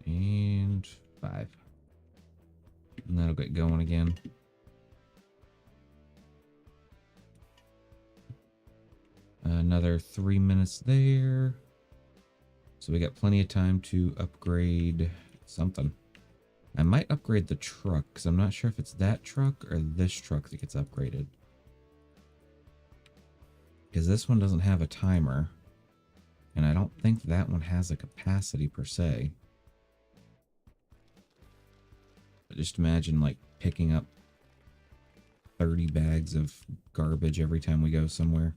and 5. And that'll get going again. Another 3 minutes there. So we got plenty of time to upgrade something. I might upgrade the truck, because I'm not sure if it's that truck or this truck that gets upgraded. Because this one doesn't have a timer. And I don't think that one has a capacity per se. But just imagine like picking up 30 bags of garbage every time we go somewhere.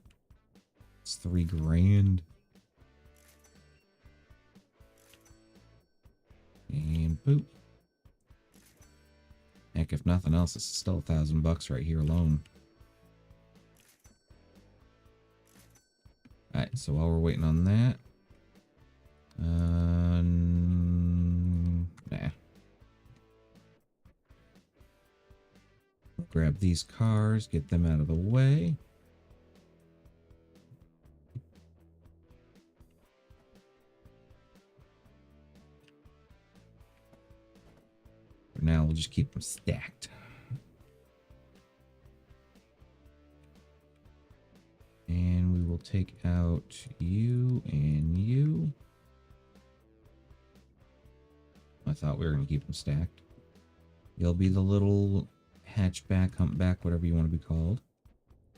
It's $3 grand. And boop. Heck, if nothing else, it's still $1,000 right here alone. Alright, so while we're waiting on that... nah. Grab these cars, get them out of the way. For now, we'll just keep them stacked. And we will take out you and you. I thought we were going to keep them stacked. You'll be the little hatchback, humpback, whatever you want to be called.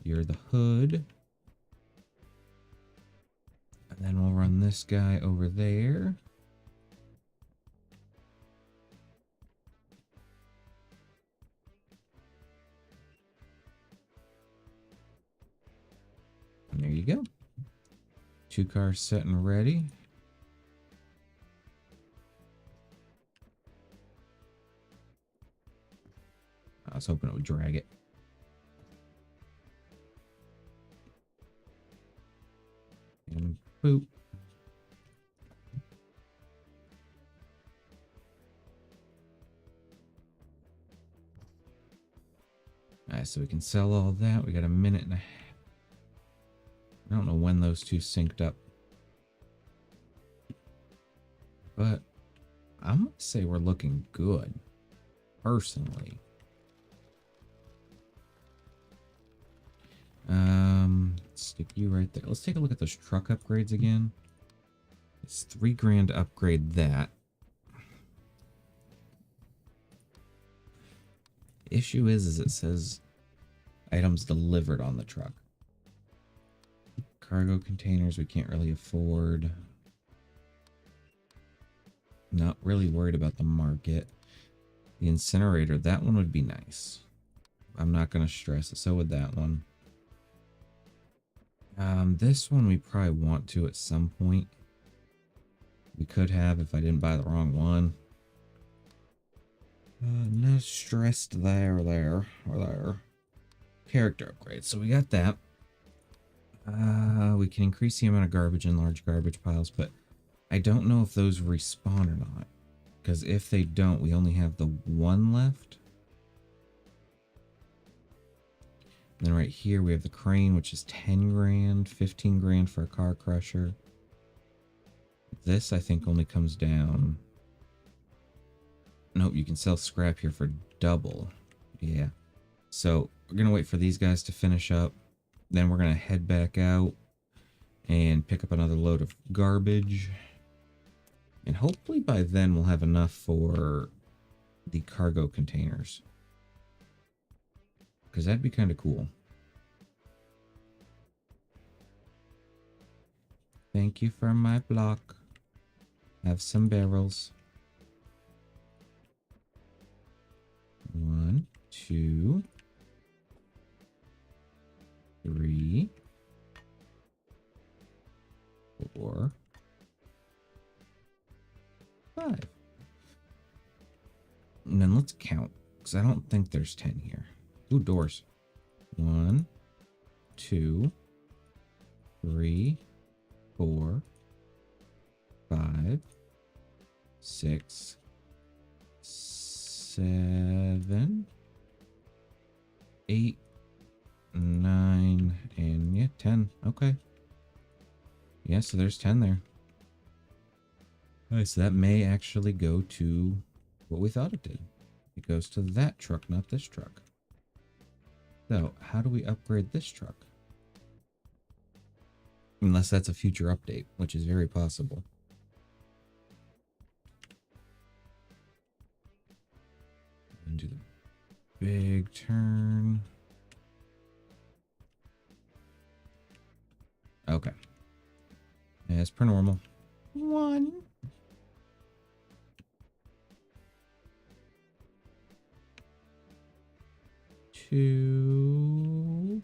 You're the hood. And then we'll run this guy over there. And there you go. 2 cars set and ready. I was hoping it would drag it. And boop. Alright, so we can sell all that. We got a minute and a half. I don't know when those two synced up. But I'm going to say we're looking good. Personally. Stick you right there. Let's take a look at those truck upgrades again. It's $3,000 to upgrade that. The issue is it says items delivered on the truck. Cargo containers we can't really afford. Not really worried about the market. The incinerator, that one would be nice. I'm not going to stress it. So would that one. This one we probably want to at some point. We could have if I didn't buy the wrong one. No stressed there. Character upgrade. So we got that. We can increase the amount of garbage in large garbage piles, but I don't know if those respawn or not. Because if they don't, we only have the one left. And then right here we have the crane, which is $10,000, $15,000 for a car crusher. This I think only comes down. Nope, you can sell scrap here for double. Yeah. So we're gonna wait for these guys to finish up. Then we're gonna head back out and pick up another load of garbage. And hopefully by then we'll have enough for the cargo containers. Because that'd be kind of cool. Thank you for my block. Have some barrels. 1, 2, 3, 4, 5. And then let's count, because I don't think there's 10 here. Ooh, doors. 1, 2, 3, 4, 5, 6, 7, 8, 9, and yeah, 10. Okay. Yeah, so there's 10 there. Alright, so that may actually go to what we thought it did. It goes to that truck, not this truck. So, how do we upgrade this truck? Unless that's a future update, which is very possible. And do the big turn. Okay. As per normal. 1. 2.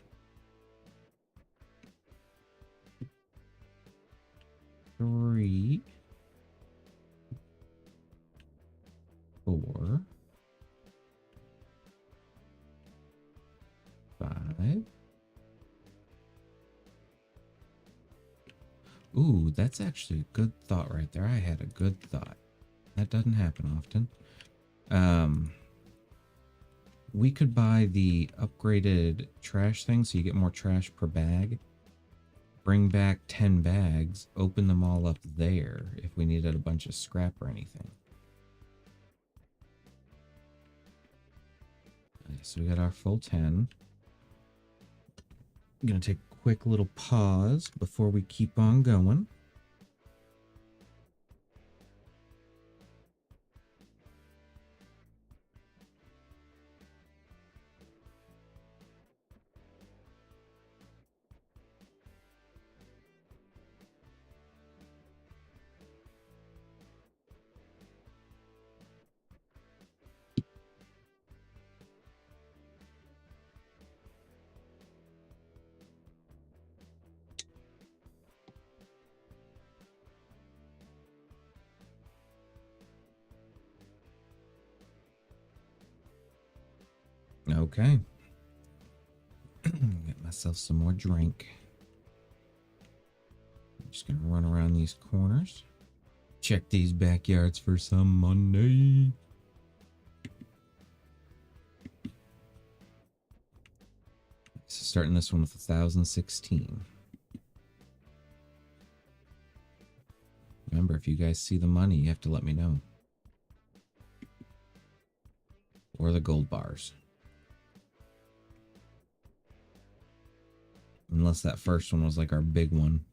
3. 4, 5. Ooh, that's actually a good thought right there. I had a good thought. That doesn't happen often. We could buy the upgraded trash thing so you get more trash per bag. Bring back 10 bags, open them all up there if we needed a bunch of scrap or anything. Okay, so we got our full 10. I'm going to take a quick little pause before we keep on going. Okay. Get myself some more drink. I'm just gonna run around these corners. Check these backyards for some money. So starting this one with 1,016. Remember, if you guys see the money, you have to let me know. Or the gold bars. Unless that first one was like our big one.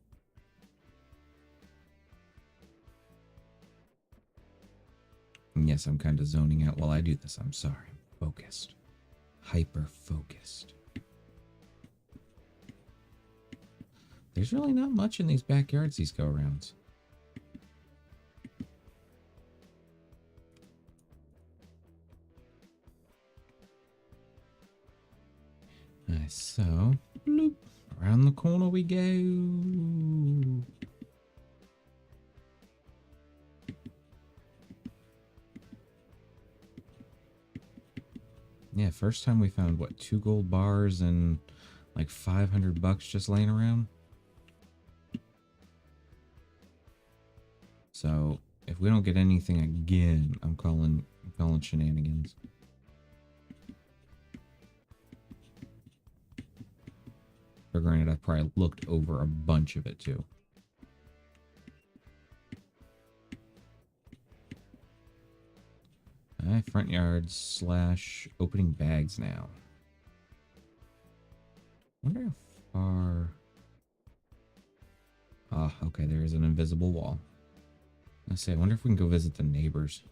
And yes, I'm kind of zoning out while I do this. I'm sorry. I'm focused. Hyper focused. There's really not much in these backyards, these go-arounds. Nice, so, bloop, around the corner we go. Yeah, first time we found, what, 2 gold bars and like $500 just laying around? So, if we don't get anything again, I'm calling shenanigans. For granted, I probably looked over a bunch of it too. Alright, front yards / opening bags now. Wonder how far... Ah, okay, there is an invisible wall. Let's see, I wonder if we can go visit the neighbors.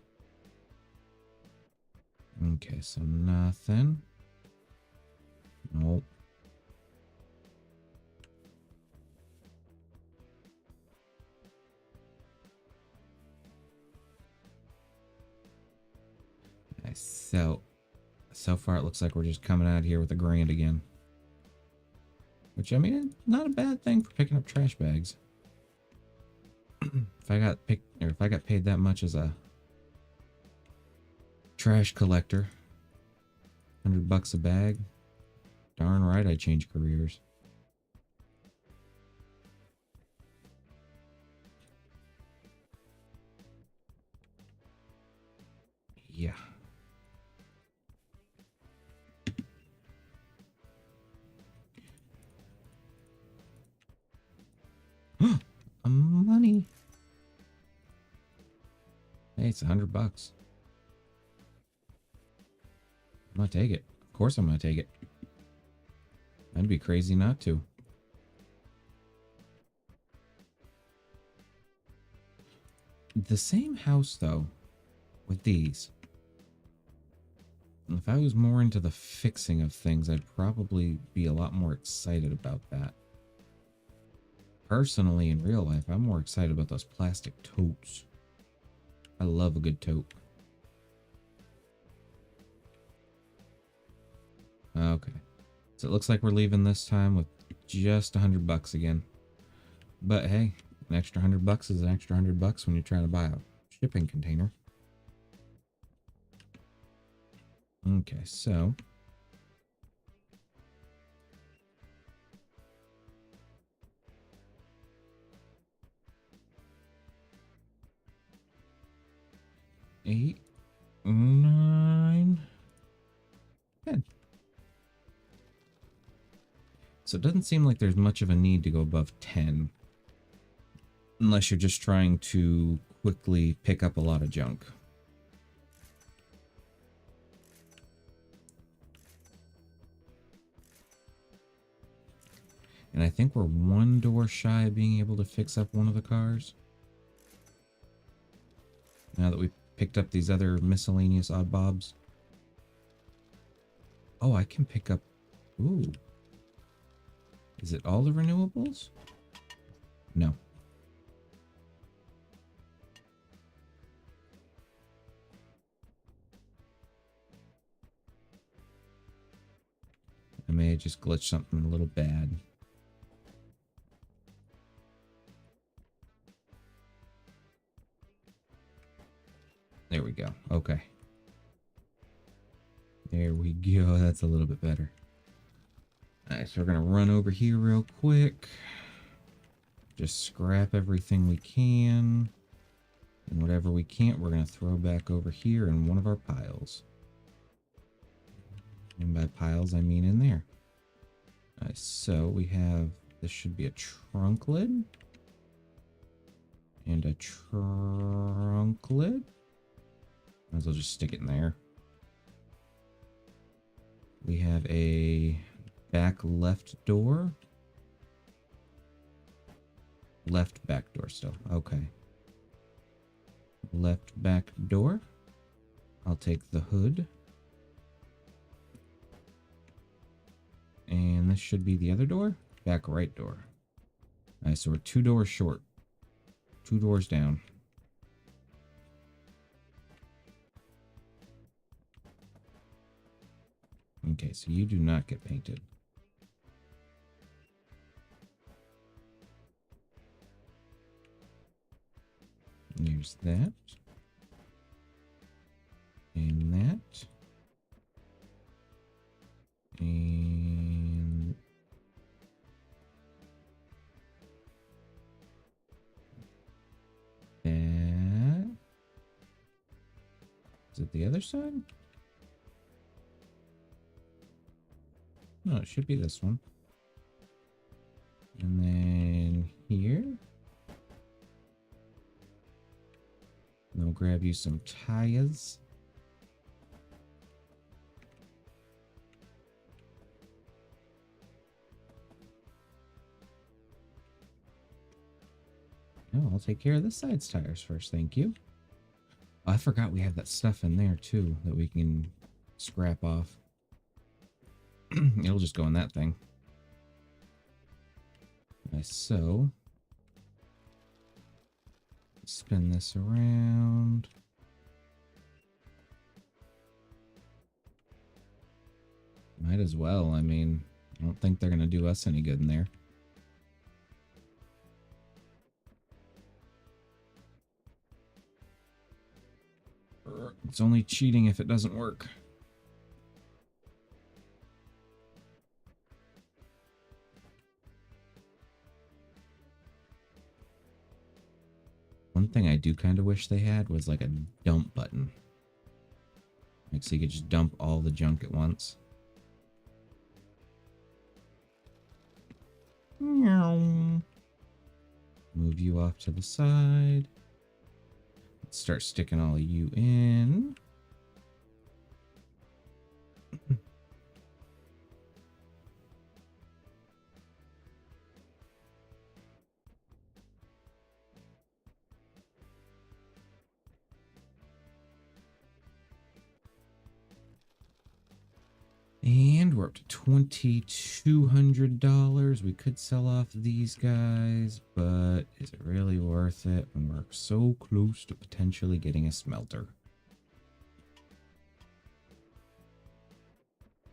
Okay, so nothing. Nope. Nice. So far it looks like we're just coming out here with $1,000 again. Which, I mean, not a bad thing for picking up trash bags. If I got paid that much as a trash collector, $100 a bag, darn right I'd change careers. Yeah. Money. Hey, it's $100. I'm gonna take it. Of course I'm gonna take it. I'd be crazy not to. The same house, though, with these. If I was more into the fixing of things, I'd probably be a lot more excited about that. Personally, in real life, I'm more excited about those plastic totes. I love a good tote. Okay. So it looks like we're leaving this time with just $100 again. But hey, an extra $100 is an extra $100 when you're trying to buy a shipping container. Okay, so eight, 9, 10. So it doesn't seem like there's much of a need to go above 10. Unless you're just trying to quickly pick up a lot of junk. And I think we're one door shy of being able to fix up one of the cars. Now that we've picked up these other miscellaneous odd bobs. Oh, I can pick up... Ooh. Is it all the renewables? No. I may have just glitched something a little bad. There we go. Okay. There we go. That's a little bit better. Alright, so we're going to run over here real quick. Just scrap everything we can. And whatever we can't, we're going to throw back over here in one of our piles. And by piles, I mean in there. Alright, so we have... This should be a trunk lid. And a trunk lid. Might as well just stick it in there. We have a back left door. Left back door still. Okay. Left back door. I'll take the hood. And this should be the other door. Back right door. Alright, so we're 2 doors short. 2 doors down. Okay, so you do not get painted. There's that. And that. And... that. Is it the other side? No, it should be this one. And then here. And I'll grab you some tires. No, I'll take care of this side's tires first, thank you. Oh, I forgot we have that stuff in there too that we can scrap off. It'll just go in that thing. Nice, so spin this around. Might as well. I mean, I don't think they're gonna do us any good in there. It's only cheating if it doesn't work. One thing I do kind of wish they had was like a dump button. Like so you could just dump all the junk at once. Move you off to the side. Let's start sticking all of you in. And we're up to $2,200. We could sell off these guys, but is it really worth it when we're so close to potentially getting a smelter?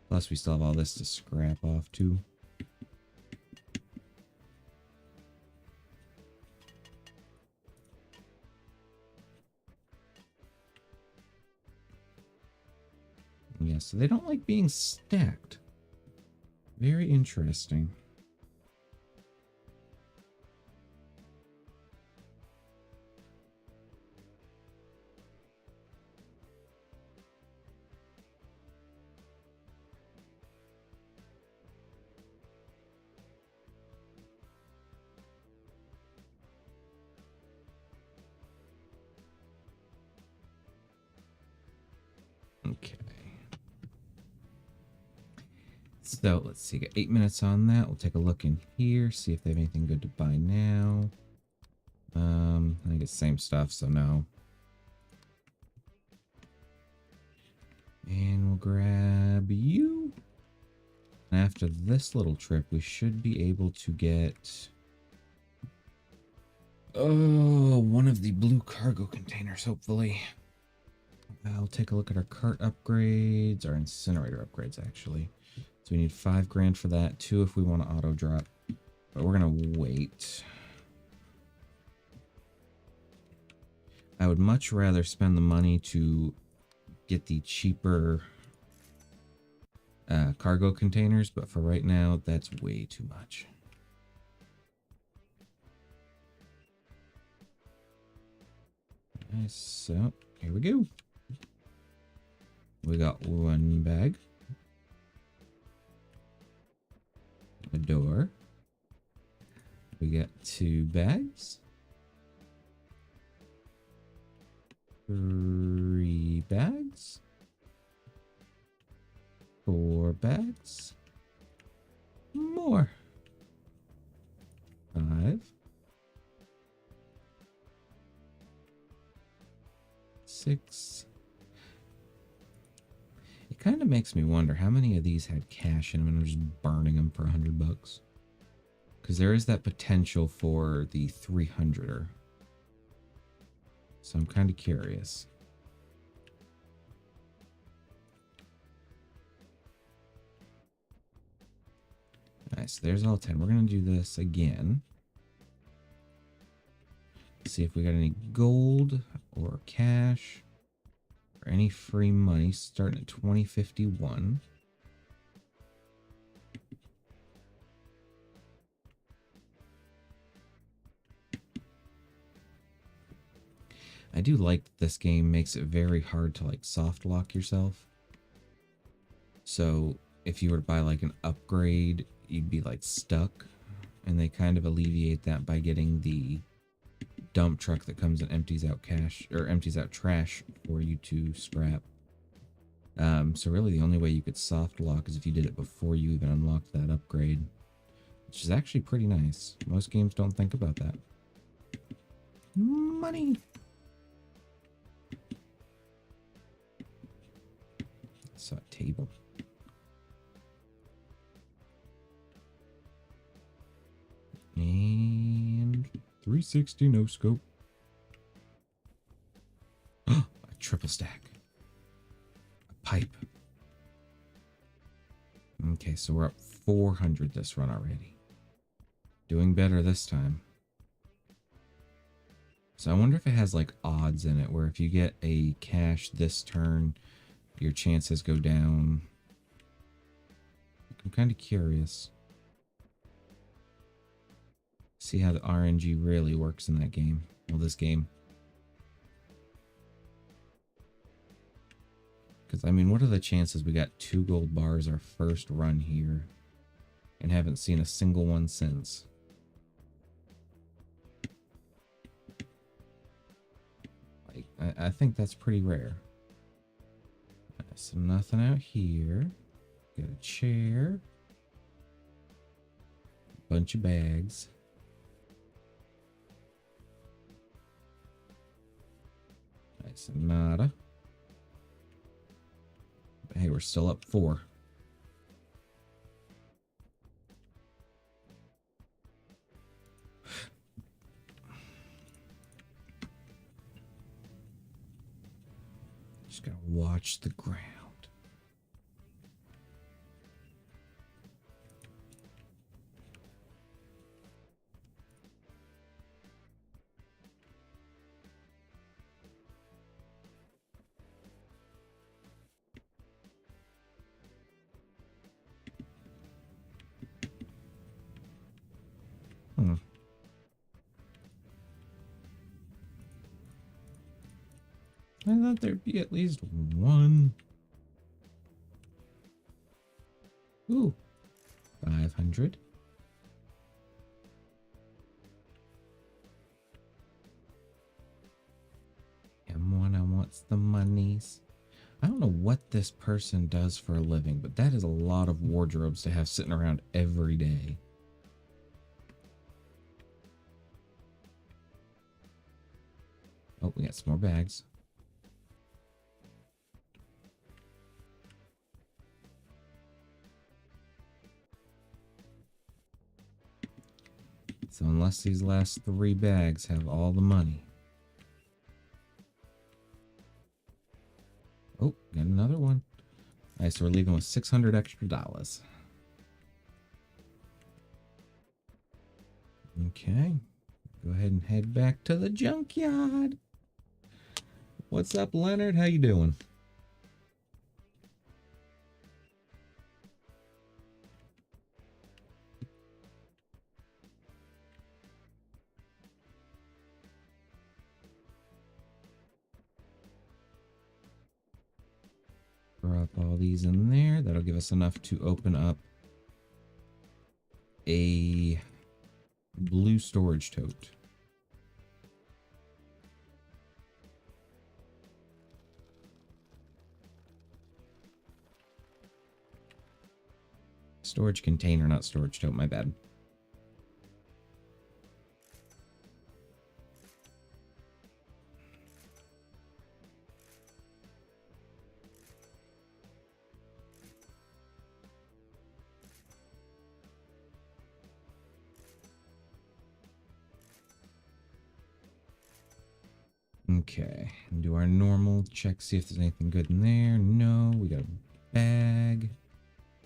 Plus, we still have all this to scrap off too. Yeah, so they don't like being stacked. Very interesting. Okay. So let's see, got 8 minutes on that. We'll take a look in here, see if they have anything good to buy now. I think it's the same stuff, so no. And we'll grab you. And after this little trip, we should be able to get... Oh, one of the blue cargo containers, hopefully. I'll take a look at our cart upgrades, our incinerator upgrades, actually. So we need 5 grand for that, 2 if we want to auto drop. But we're going to wait. I would much rather spend the money to get the cheaper cargo containers, but for right now, that's way too much. Nice. So, here we go. We got 1 bag. A door. We got 2 bags. 3 bags. 4 bags. More. 5. 6. It kind of makes me wonder how many of these had cash in them and I'm just burning them for $100. Because there is that potential for the 300er. So I'm kind of curious. Nice, there's all 10. We're going to do this again. See if we got any gold or cash or any free money starting at 2051. I do like that this game makes it very hard to like soft lock yourself. So if you were to buy like an upgrade, you'd be like stuck, and they kind of alleviate that by getting the dump truck that comes and empties out cash or empties out trash for you to scrap. So really the only way you could soft lock is if you did it before you even unlocked that upgrade, which is actually pretty nice. Most games don't think about that. Money. Saw a table. And 360 no scope. A triple stack. A pipe. Okay, so we're up 400 this run already. Doing better this time. So I wonder if it has like odds in it, where if you get a cash this turn, your chances go down. I'm kind of curious. See how the RNG really works in that game. Well, this game. Because, I mean, what are the chances we got 2 gold bars our first run here and haven't seen a single one since? Like, I think that's pretty rare. So nothing out here. Got a chair. Bunch of bags. Nice, nada. But hey, we're still up 4. Just gotta watch the ground. I thought there'd be at least one. Ooh, 500. M1, I wants the monies. I don't know what this person does for a living, but that is a lot of wardrobes to have sitting around every day. Oh, we got some more bags. So unless these last 3 bags have all the money. Oh, got another one. All right, so we're leaving with $600 extra. Okay. Go ahead and head back to the junkyard. What's up, Leonard? How you doing? Drop all these in there. That'll give us enough to open up a blue storage tote. Storage container, not storage tote, my bad. Okay, do our normal check, see if there's anything good in there. No, we got a bag.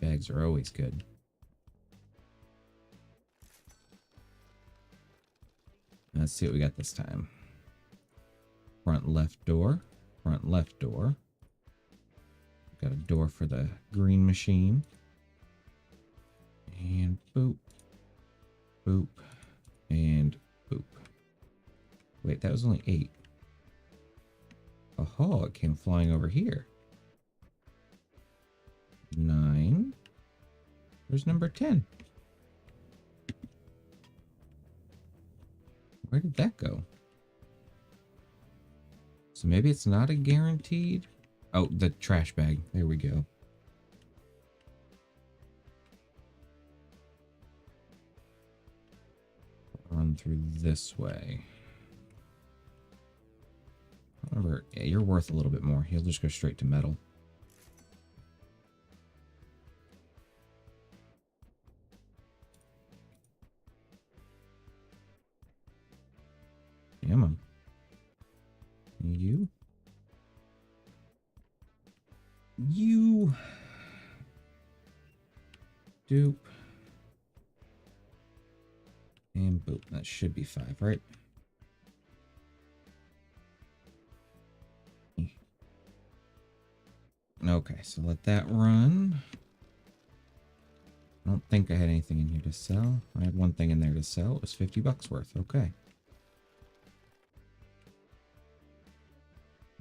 Bags are always good. Let's see what we got this time. Front left door. Front left door. Got a door for the green machine. And boop. Boop. And boop. Wait, that was only 8. Oh, it came flying over here. 9. Where's number 10? Where did that go? So maybe it's not a guaranteed. Oh, the trash bag. There we go. Run through this way. Remember, yeah, you're worth a little bit more. He'll just go straight to metal. Come on. You. You. Doop. And boop. That should be 5, right? Okay, so let that run. I don't think I had anything in here to sell. I had one thing in there to sell. It was $50 worth. Okay.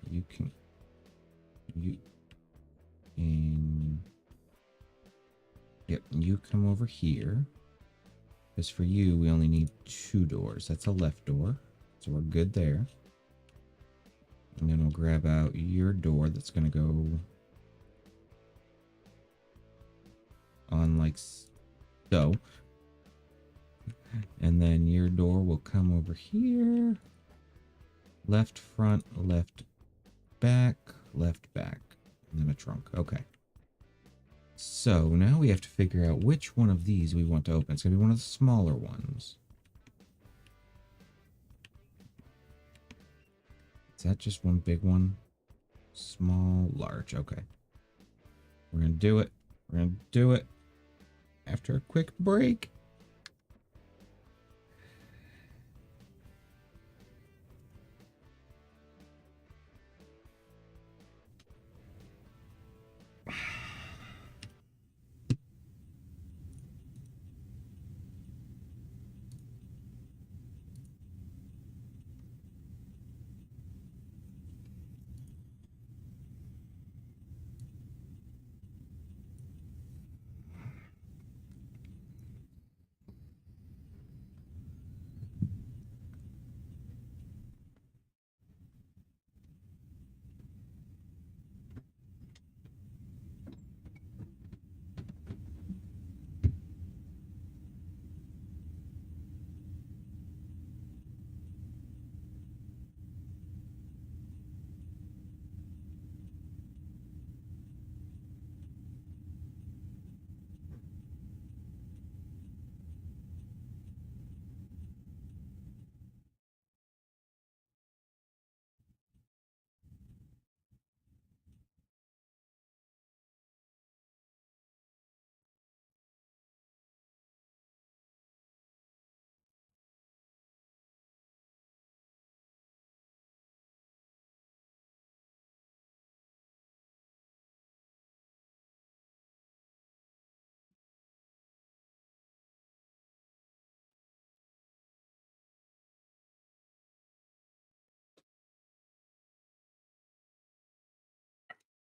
You can... You... And... Yep, you come over here. Because for you, we only need 2 doors. That's a left door. So we're good there. And then we'll grab out your door that's going to go... on like so. And then your door will come over here. Left front, left back, left back. And then a trunk. Okay. So now we have to figure out which one of these we want to open. It's going to be one of the smaller ones. Is that just one big one? Small, large. Okay. We're going to do it. We're going to do it. After a quick break.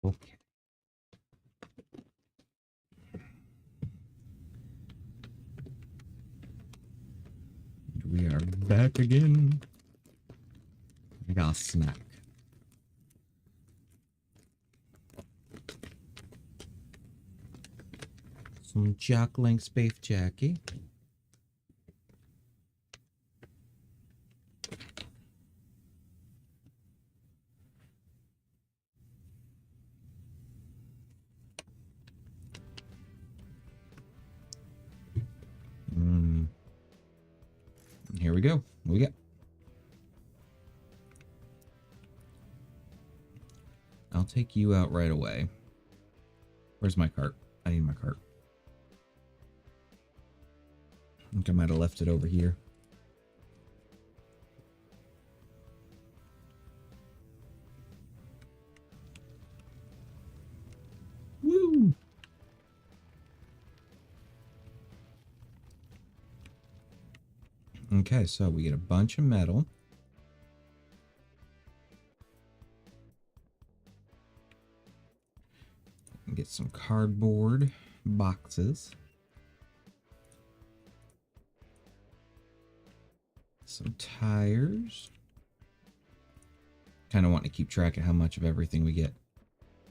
Okay. We are back again. I got a snack. Some Jack Link's beef jerky. Here we go. We got. I'll take you out right away. Where's my cart? I need my cart. I think I might have left it over here. Woo! Okay, so we get a bunch of metal. Get some cardboard boxes. Some tires. Kind of want to keep track of how much of everything we get.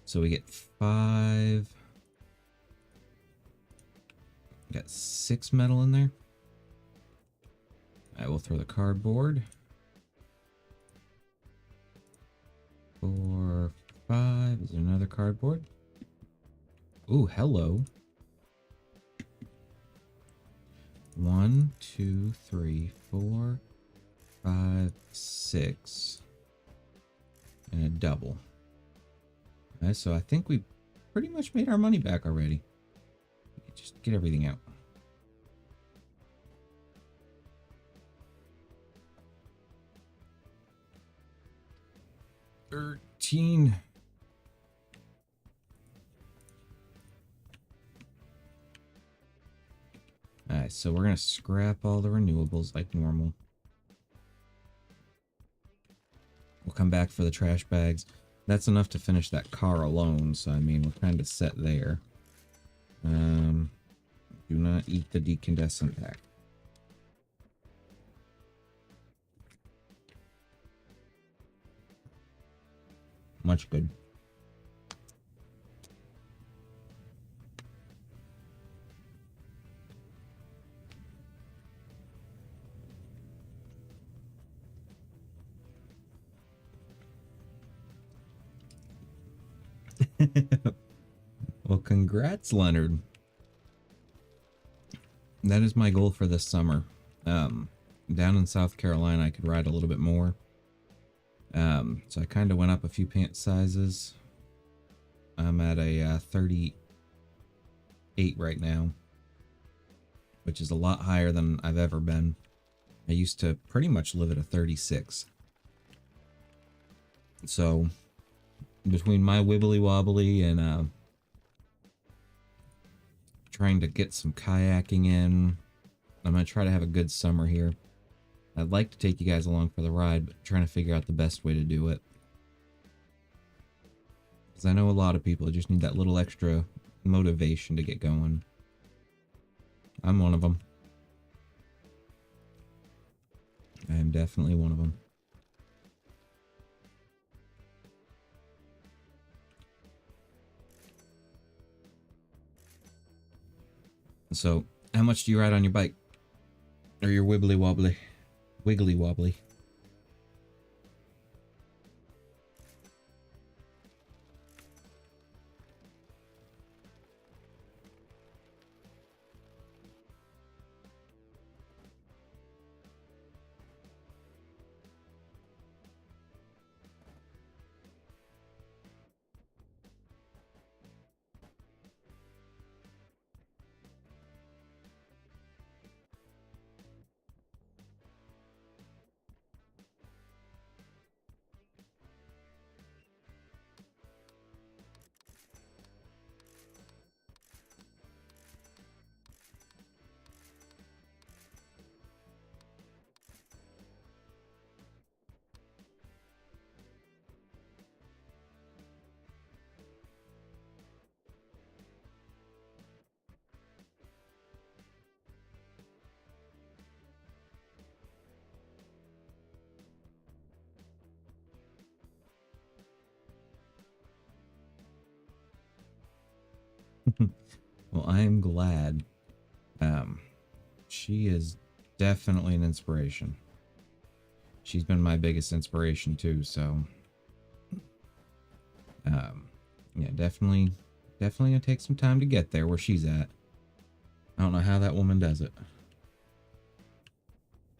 So we get 5. Got 6 metal in there. I will throw the cardboard. 4, 5. Is there another cardboard? Ooh, hello. 1, 2, 3, 4, 5, 6. And a double. Okay, so I think we pretty much made our money back already. Just get everything out. $13. Alright, so we're gonna scrap all the renewables like normal. We'll come back for the trash bags. That's enough to finish that car alone, so I mean, we're kind of set there. Do not eat the decandescent pack. Much good. Well, congrats, Leonard. That is my goal for this summer. Down in South Carolina, I could ride a little bit more. So I kind of went up a few pant sizes. I'm at a 38 right now, which is a lot higher than I've ever been. I used to pretty much live at a 36. So between my wibbly wobbly and trying to get some kayaking in, I'm going to try to have a good summer here. I'd like to take you guys along for the ride, but trying to figure out the best way to do it. Because I know a lot of people just need that little extra motivation to get going. I'm one of them. I am definitely one of them. So, how much do you ride on your bike? Or your wibbly wobbly? Wiggly wobbly? Well, I am glad. Um, she is definitely an inspiration. She's been my biggest inspiration too, so um, yeah, definitely gonna take some time to get there where she's at. I don't know how that woman does it.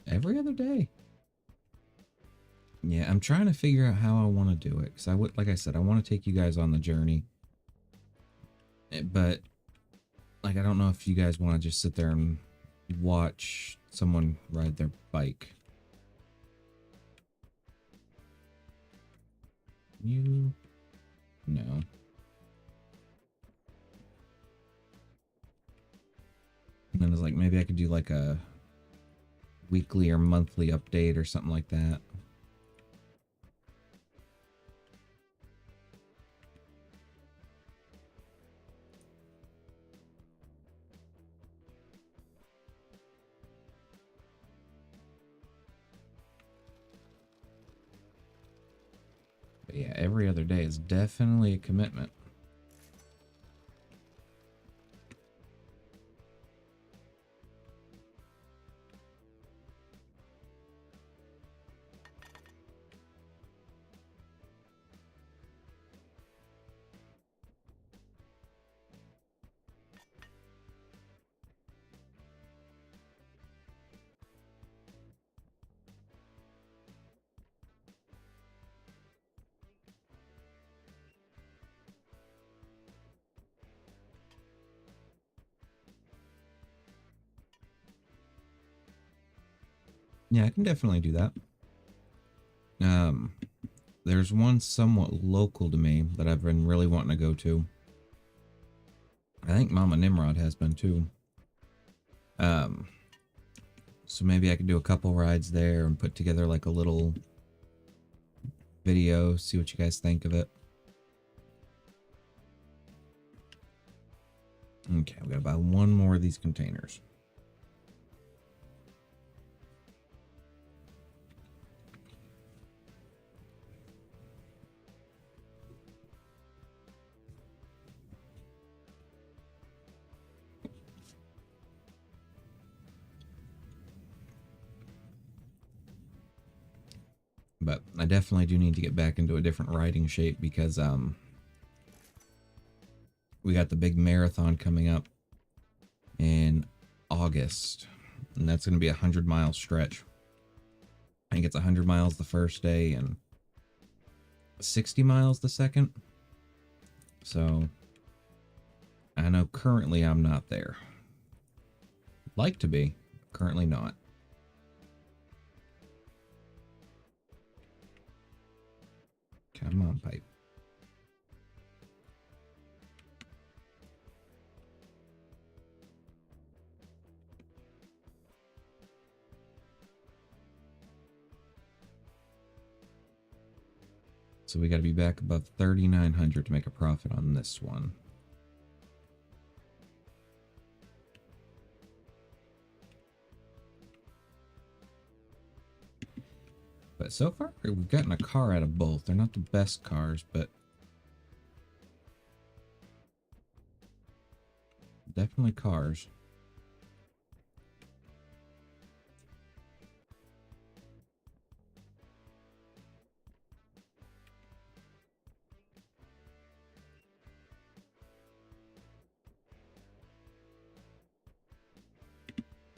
Every other day. Yeah, I'm trying to figure out how I want to do it, because I would, like I said, I want to take you guys on the journey, but like I don't know if you guys want to just sit there and watch someone ride their bike. You no. And then it's like maybe I could do like a weekly or monthly update or something like that. But yeah, every other day is definitely a commitment. Yeah, I can definitely do that. Um, there's one somewhat local to me that I've been really wanting to go to. I think Mama Nimrod has been too. Um, so maybe I could do a couple rides there and put together like a little video, see what you guys think of it. Okay, we gotta buy one more of these containers. But I definitely do need to get back into a different riding shape because we got the big marathon coming up in August, and that's going to be 100-mile stretch. I think it's 100 miles the first day and 60 miles the second. So I know currently I'm not there. Like to be, currently not. Come on, pipe. So we got to be back above 3,900 to make a profit on this one. But so far, we've gotten a car out of both. They're not the best cars, but definitely cars.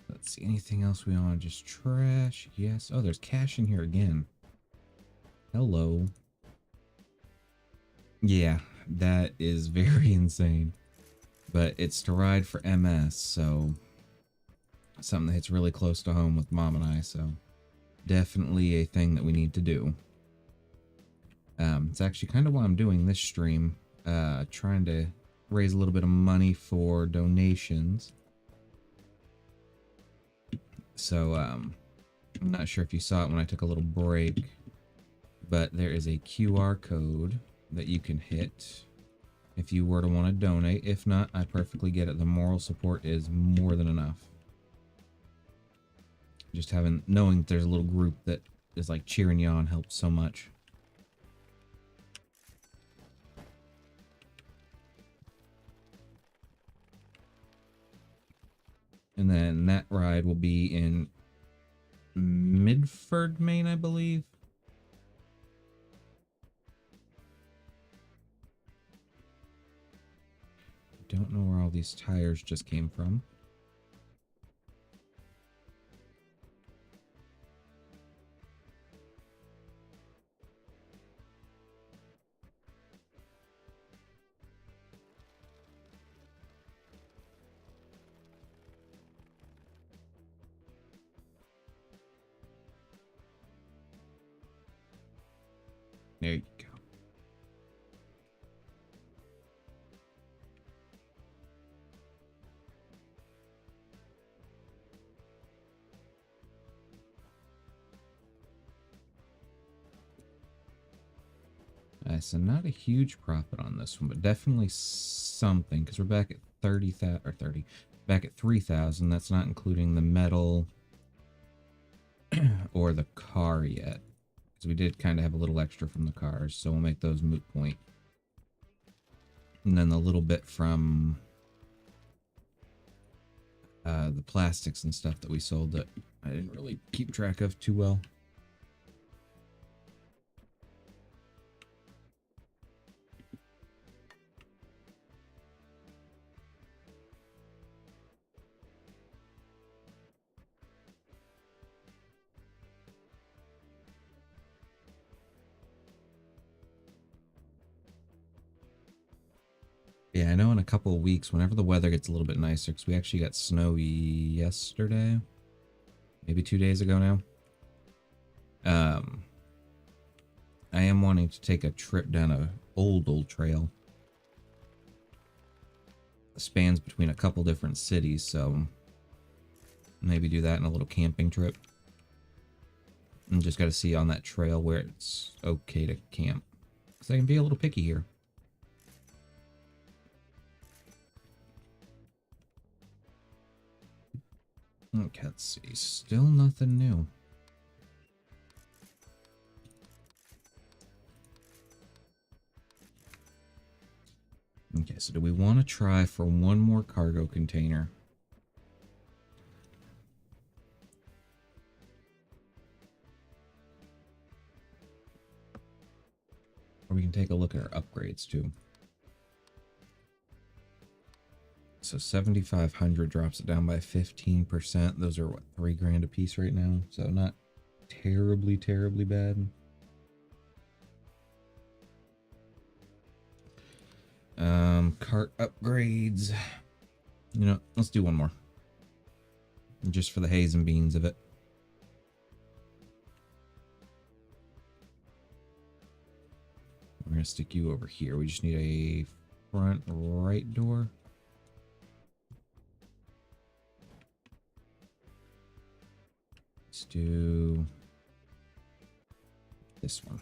Let's see, anything else we want? Just trash? Yes. Oh, there's cash in here again. Hello. Yeah, that is very insane. But it's to ride for MS, so something that hits really close to home with Mom and I, so definitely a thing that we need to do. It's actually kind of why I'm doing this stream, trying to raise a little bit of money for donations. So, I'm not sure if you saw it when I took a little break, but there is a QR code that you can hit if you were to want to donate. If not, I perfectly get it. The moral support is more than enough. Just knowing that there's a little group that is like cheering you on helps so much. And then that ride will be in Midford, Maine, I believe. Don't know where all these tires just came from. There you go. So not a huge profit on this one, but definitely something, because we're back at 30,000 or 30, back at 3,000. That's not including the metal or the car yet, because we did kind of have a little extra from the cars, so we'll make those moot point. And then the little bit from the plastics and stuff that we sold that I didn't really keep track of too well. Yeah, I know in a couple of weeks, whenever the weather gets a little bit nicer, because we actually got snow yesterday, maybe 2 days ago now. I am wanting to take a trip down a old trail. It spans between a couple different cities, so maybe do that in a little camping trip. And just got to see on that trail where it's okay to camp, because I can be a little picky here. Okay, let's see. Still nothing new. Okay, so do we want to try for one more cargo container? Or we can take a look at our upgrades too. So 7,500 drops it down by 15%. Those are what, 3 grand a piece right now? So not terribly bad. Cart upgrades. You know, let's do one more. Just for the haze and beans of it. We're gonna stick you over here. We just need a front right door. Let's do this one.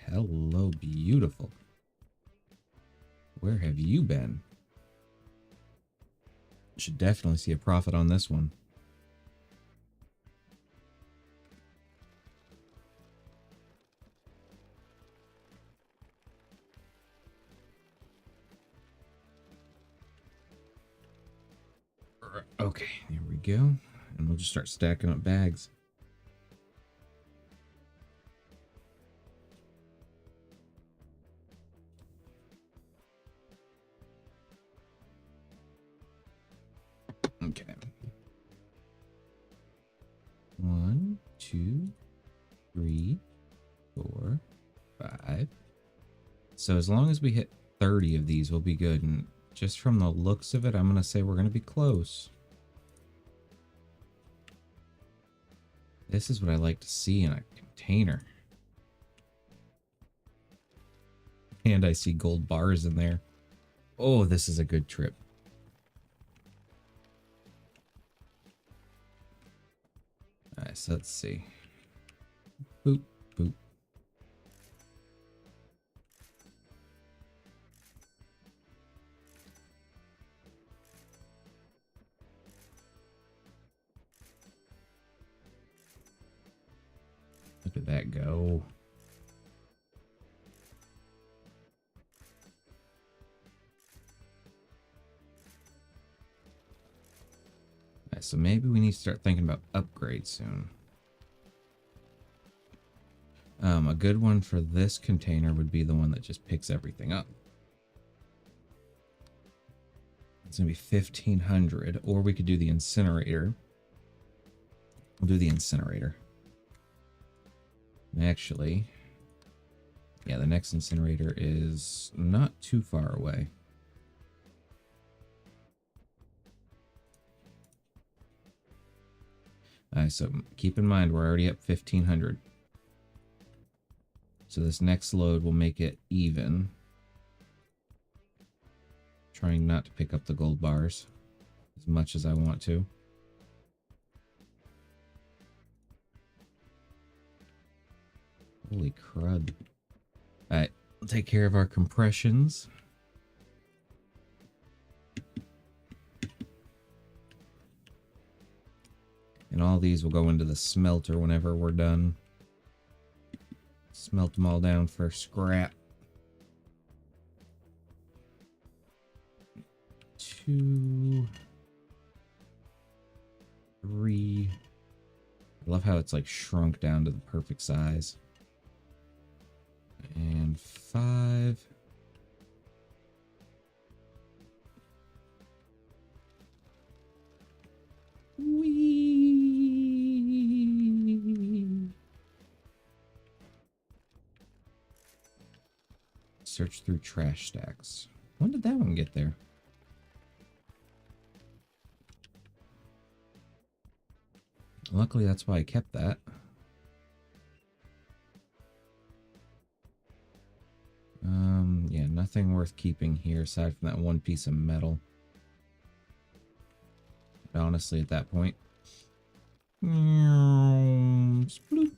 Hello, beautiful. Where have you been? Should definitely see a profit on this one. Okay, there we go. And we'll just start stacking up bags. Okay. 1, 2, 3, 4, 5. So as long as we hit 30 of these, we'll be good. And just from the looks of it, I'm going to say we're going to be close. This is what I like to see in a container. And I see gold bars in there. Oh, this is a good trip. Alright, so let's see. Boop, boop. Look at that go. So maybe we need to start thinking about upgrades soon. A good one for this container would be the one that just picks everything up. It's going to be 1,500, or we could do the incinerator. We'll do the incinerator. Actually, yeah, the next incinerator is not too far away. So keep in mind, we're already up 1,500. So this next load will make it even. Trying not to pick up the gold bars as much as I want to. Holy crud. Alright, we'll take care of our compressions. And all these will go into the smelter whenever we're done. Smelt them all down for scrap. 2, 3. I love how it's like shrunk down to the perfect size. And 5. Whee! Search through trash stacks. When did that one get there? Luckily, that's why I kept that. Yeah, nothing worth keeping here aside from that one piece of metal. Honestly, at that point. Sploop.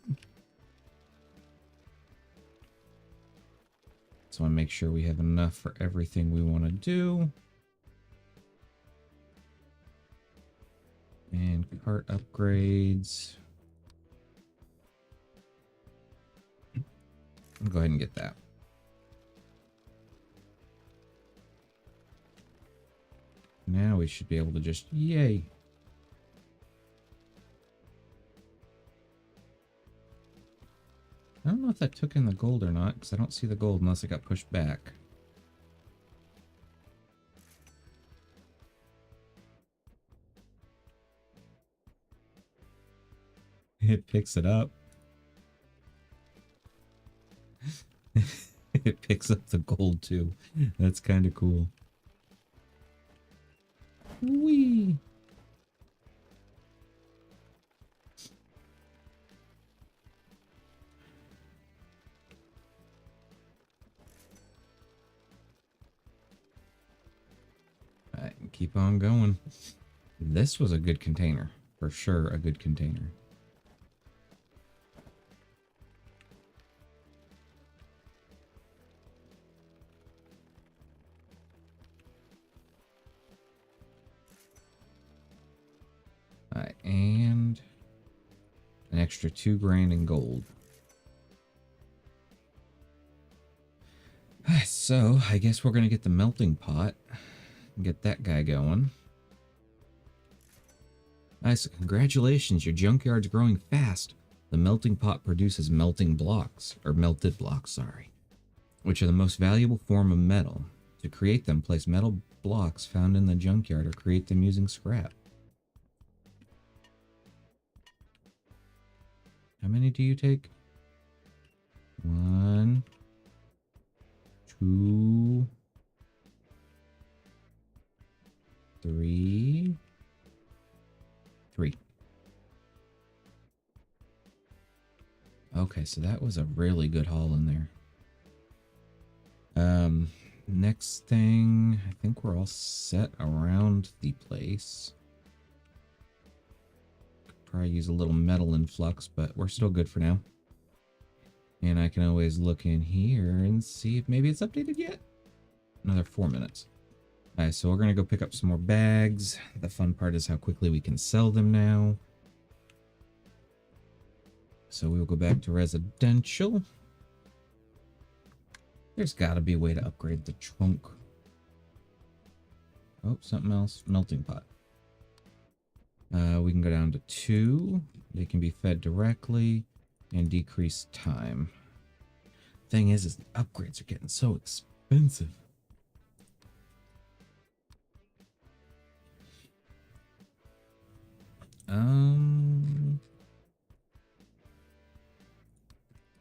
So I make sure we have enough for everything we want to do. And cart upgrades. I'll go ahead and get that. Now we should be able to just, yay. I don't know if that took in the gold or not, because I don't see the gold unless it got pushed back. It picks it up. It picks up the gold too. That's kind of cool. Whee! Alright, keep on going. This was a good container. For sure, a good container. And an extra 2 grand in gold. So, I guess we're going to get the melting pot and get that guy going. Nice, congratulations, your junkyard's growing fast. The melting pot produces melting blocks, or melted blocks, sorry, which are the most valuable form of metal. To create them, place metal blocks found in the junkyard or create them using scrap. How many do you take? 1, 2, 3. Okay, so that was a really good haul in there. Next thing, I think we're all set around the place. Could probably use a little metal influx, but we're still good for now. And I can always look in here and see if maybe it's updated yet. Another 4 minutes. Alright, so we're going to go pick up some more bags. The fun part is how quickly we can sell them now. So we'll go back to residential. There's got to be a way to upgrade the trunk. Oh, something else. Melting pot. We can go down to 2. They can be fed directly and decrease time. Thing is upgrades are getting so expensive.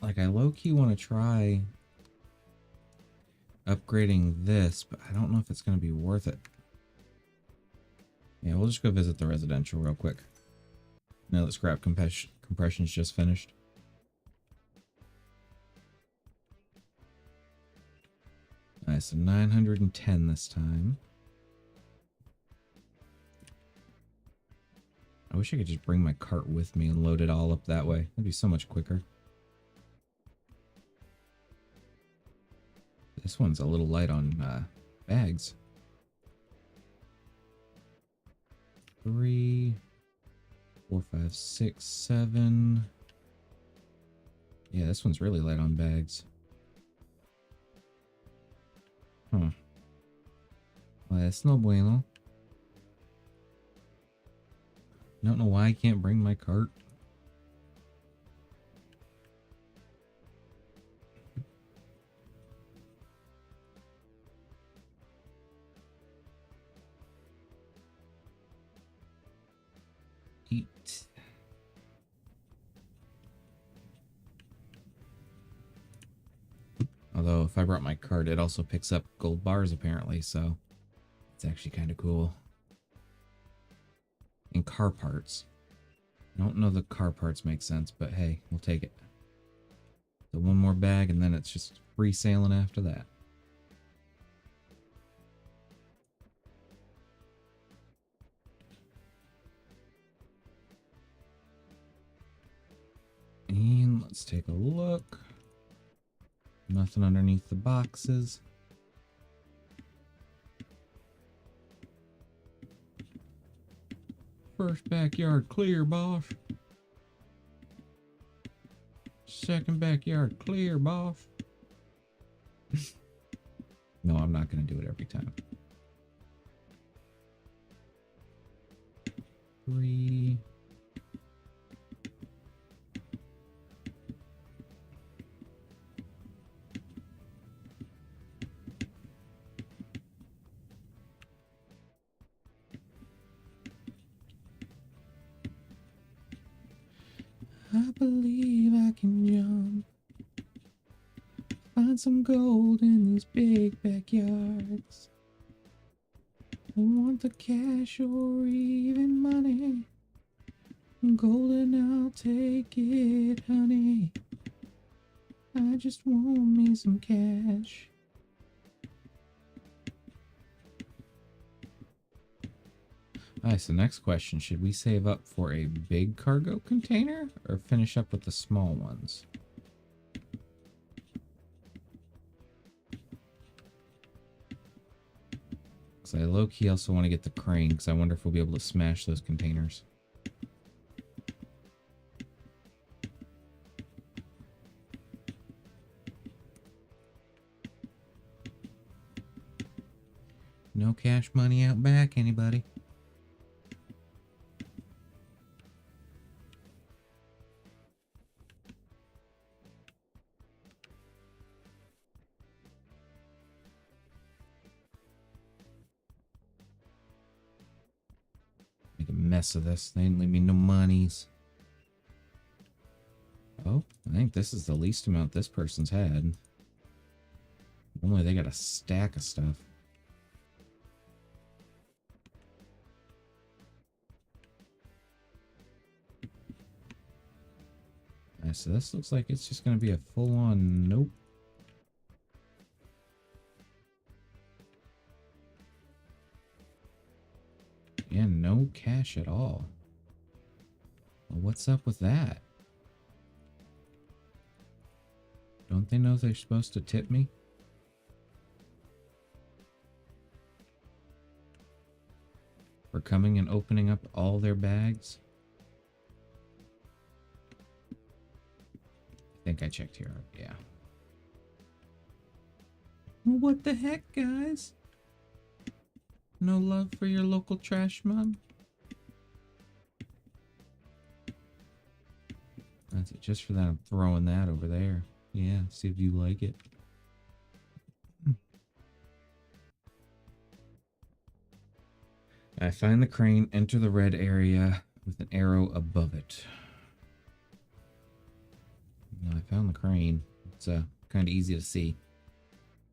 Like I low-key want to try upgrading this, but I don't know if it's going to be worth it. Yeah, we'll just go visit the residential real quick. Now that scrap compression's just finished. Alright, so 910 this time. I wish I could just bring my cart with me and load it all up that way. That'd be so much quicker. This one's a little light on bags. 3, 4, 5, 6, 7. Yeah, this one's really light on bags. Huh. Well, that's no bueno. Don't know why I can't bring my cart. Eat. Although, if I brought my cart, it also picks up gold bars, apparently, so it's actually kind of cool. And car parts. I don't know the car parts make sense, but hey, we'll take it. So one more bag, and then it's just free sailing after that. And let's take a look. Nothing underneath the boxes. First backyard clear, boss. Second backyard clear, boss. No, I'm not going to do it every time. 3. I believe I can jump. Find some gold in these big backyards. I want the cash or even money. Gold and I'll take it, honey. I just want me some cash. Alright, so next question. Should we save up for a big cargo container or finish up with the small ones? Because I low-key also want to get the crane, because I wonder if we'll be able to smash those containers. No cash money out back, anybody? Make a mess of this. They didn't leave me no monies. Oh, I think this is the least amount this person's had. Only they got a stack of stuff. Alright, so this looks like it's just going to be a full-on nope. Yeah, no cash at all. Well, what's up with that? Don't they know they're supposed to tip me? For coming and opening up all their bags? I think I checked here. Yeah. Well, what the heck, guys? No love for your local trash man? That's it. Just for that, I'm throwing that over there. Yeah, see if you like it. I find the crane, enter the red area with an arrow above it. Now I found the crane. It's kind of easy to see.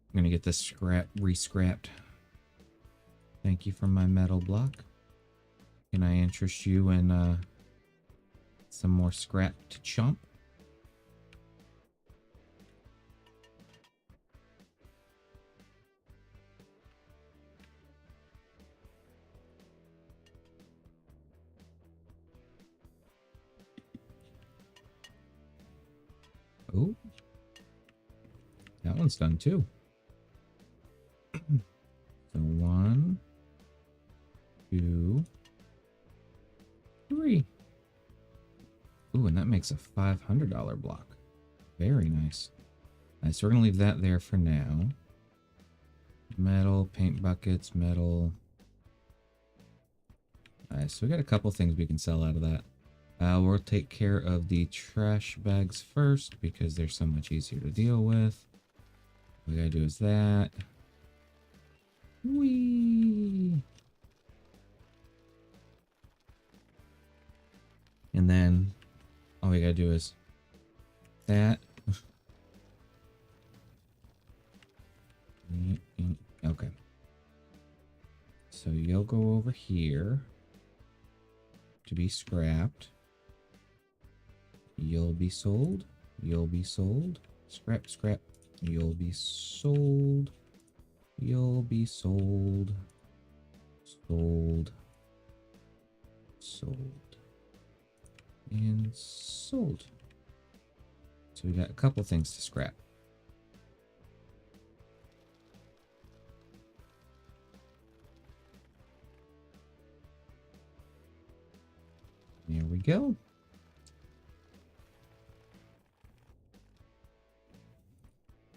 I'm going to get this re-scrapped. Thank you for my metal block. Can I interest you in some more scrap to chomp? Oh, that one's done too. So 1, 2, 3. Ooh, and that makes a $500 block. Very nice. Alright, so we're gonna leave that there for now. Metal, paint buckets, metal. Alright, so we got a couple things we can sell out of that. We'll take care of the trash bags first because they're so much easier to deal with. What we gotta do is that. Whee! And then all we gotta do is that. Okay. So you'll go over here to be scrapped. You'll be sold. You'll be sold. Scrap, scrap. You'll be sold. You'll be sold. Sold. Sold. And sold. So we got a couple things to scrap. There we go.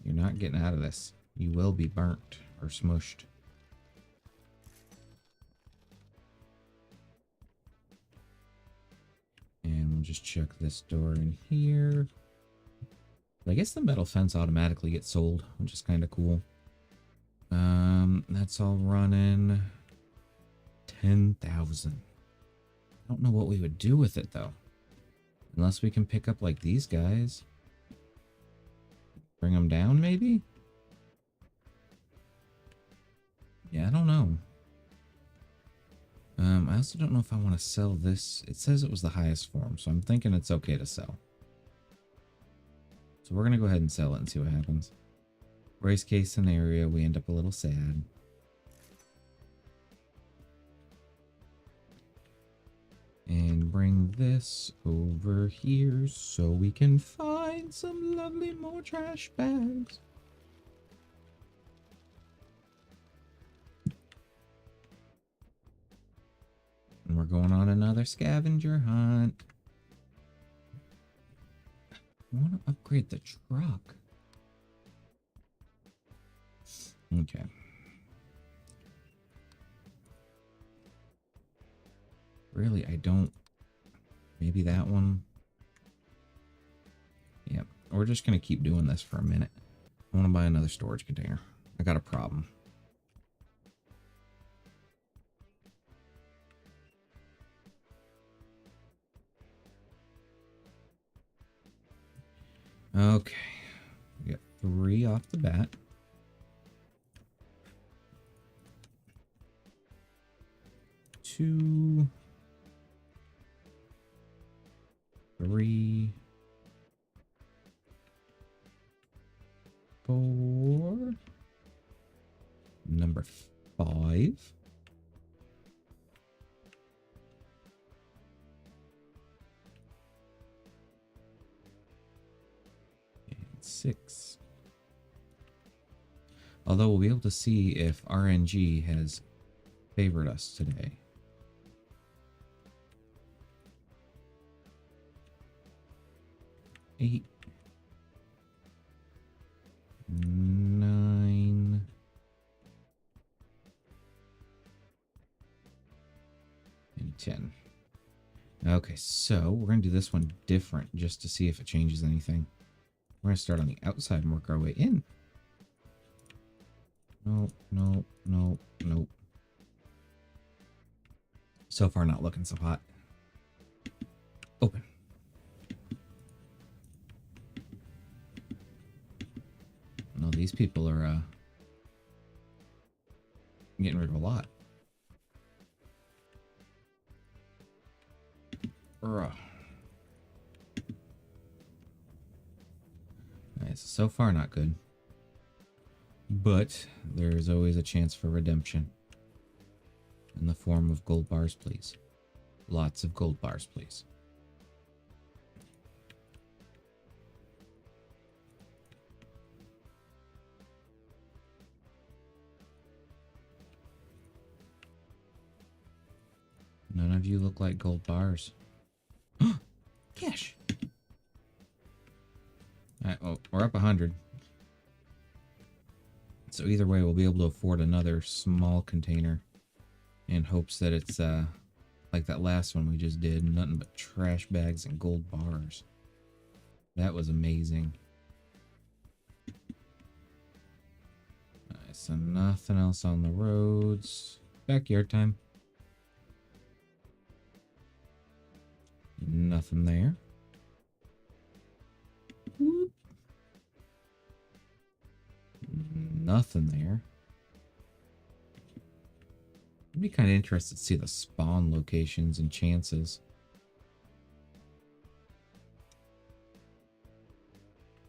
You're not getting out of this. You will be burnt or smushed. And we'll just check this door in here. I guess the metal fence automatically gets sold, which is kind of cool. That's all running 10,000. I don't know what we would do with it though. Unless we can pick up like these guys. Bring them down maybe? Yeah, I don't know. I also don't know if I want to sell this. It says it was the highest form, so I'm thinking it's okay to sell. So we're going to go ahead and sell it and see what happens. Worst case scenario, we end up a little sad. And bring this over here so we can find some lovely more trash bags. And we're going on another scavenger hunt. I want to upgrade the truck. Okay. Really, I don't... Maybe that one? Yep. We're just going to keep doing this for a minute. I want to buy another storage container. I got a problem. Okay. We got 3 off the bat. Two... 3, 4, number 5, and 6. Although we'll be able to see if RNG has favored us today. 8, 9, and 10. Okay, so we're going to do this one different just to see if it changes anything. We're going to start on the outside and work our way in. Nope, nope, nope, nope. So far, not looking so hot. Open. No, these people are getting rid of a lot. Alright, so far not good. But there's always a chance for redemption. In the form of gold bars, please. Lots of gold bars, please. None of you look like gold bars. Cash! Alright, well, we're up 100. So either way, we'll be able to afford another small container. In hopes that it's, like that last one we just did. Nothing but trash bags and gold bars. That was amazing. Alright, so nothing else on the roads. Backyard time. Nothing there. Whoop. Nothing there. I'd be kind of interested to see the spawn locations and chances.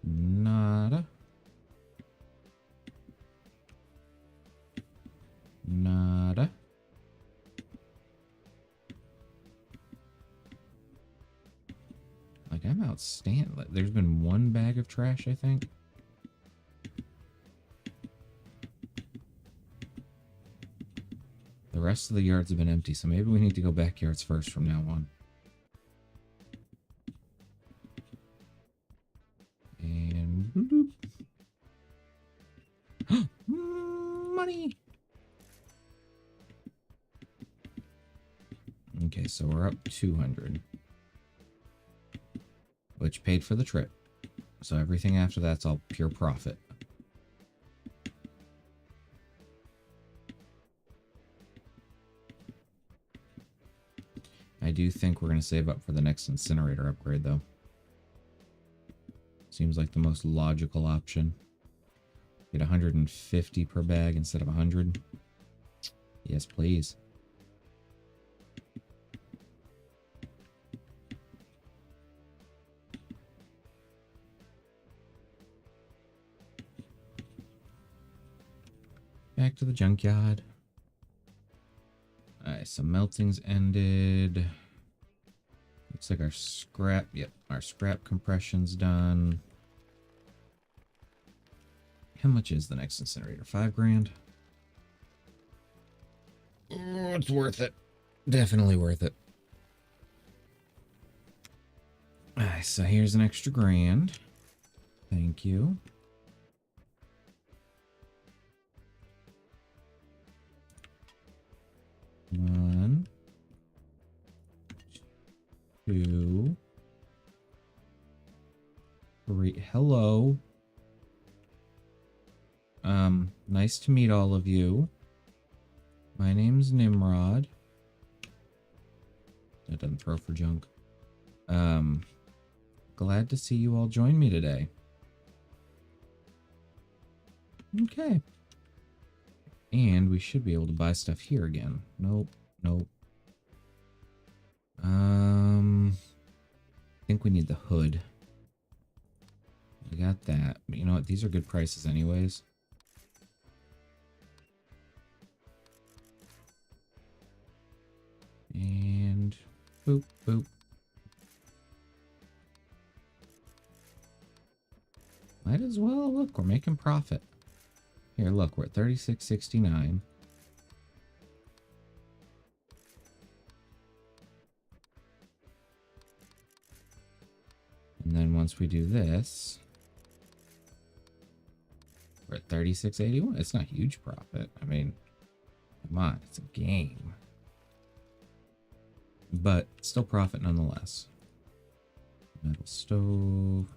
Nada. Nada. Like, I'm outstanding. Like, there's been one bag of trash, I think. The rest of the yards have been empty, so maybe we need to go backyards first from now on. And bloop, bloop. Money. Okay, so we're up 200, which paid for the trip. So everything after that's all pure profit. I do think we're going to save up for the next incinerator upgrade, though. Seems like the most logical option. Get 150 per bag instead of 100. Yes, please. Back to the junkyard. Alright, so melting's ended. Looks like our scrap, yep, our scrap compression's done. How much is the next incinerator? 5 grand? Oh, it's worth it. Definitely worth it. Alright, so here's an extra grand. Thank you. One, two, three. Hello. Nice to meet all of you. My name's Nimrod. That doesn't throw for junk. Glad to see you all join me today. Okay. And we should be able to buy stuff here again. Nope. Nope. I think we need the hood. We got that. But you know what? These are good prices anyways. And boop, boop. Might as well. Look, we're making profit. Here, look, we're at 36.69. And then once we do this, we're at 36.81. It's not huge profit. I mean, come on, it's a game. but still profit nonetheless. Metal stove,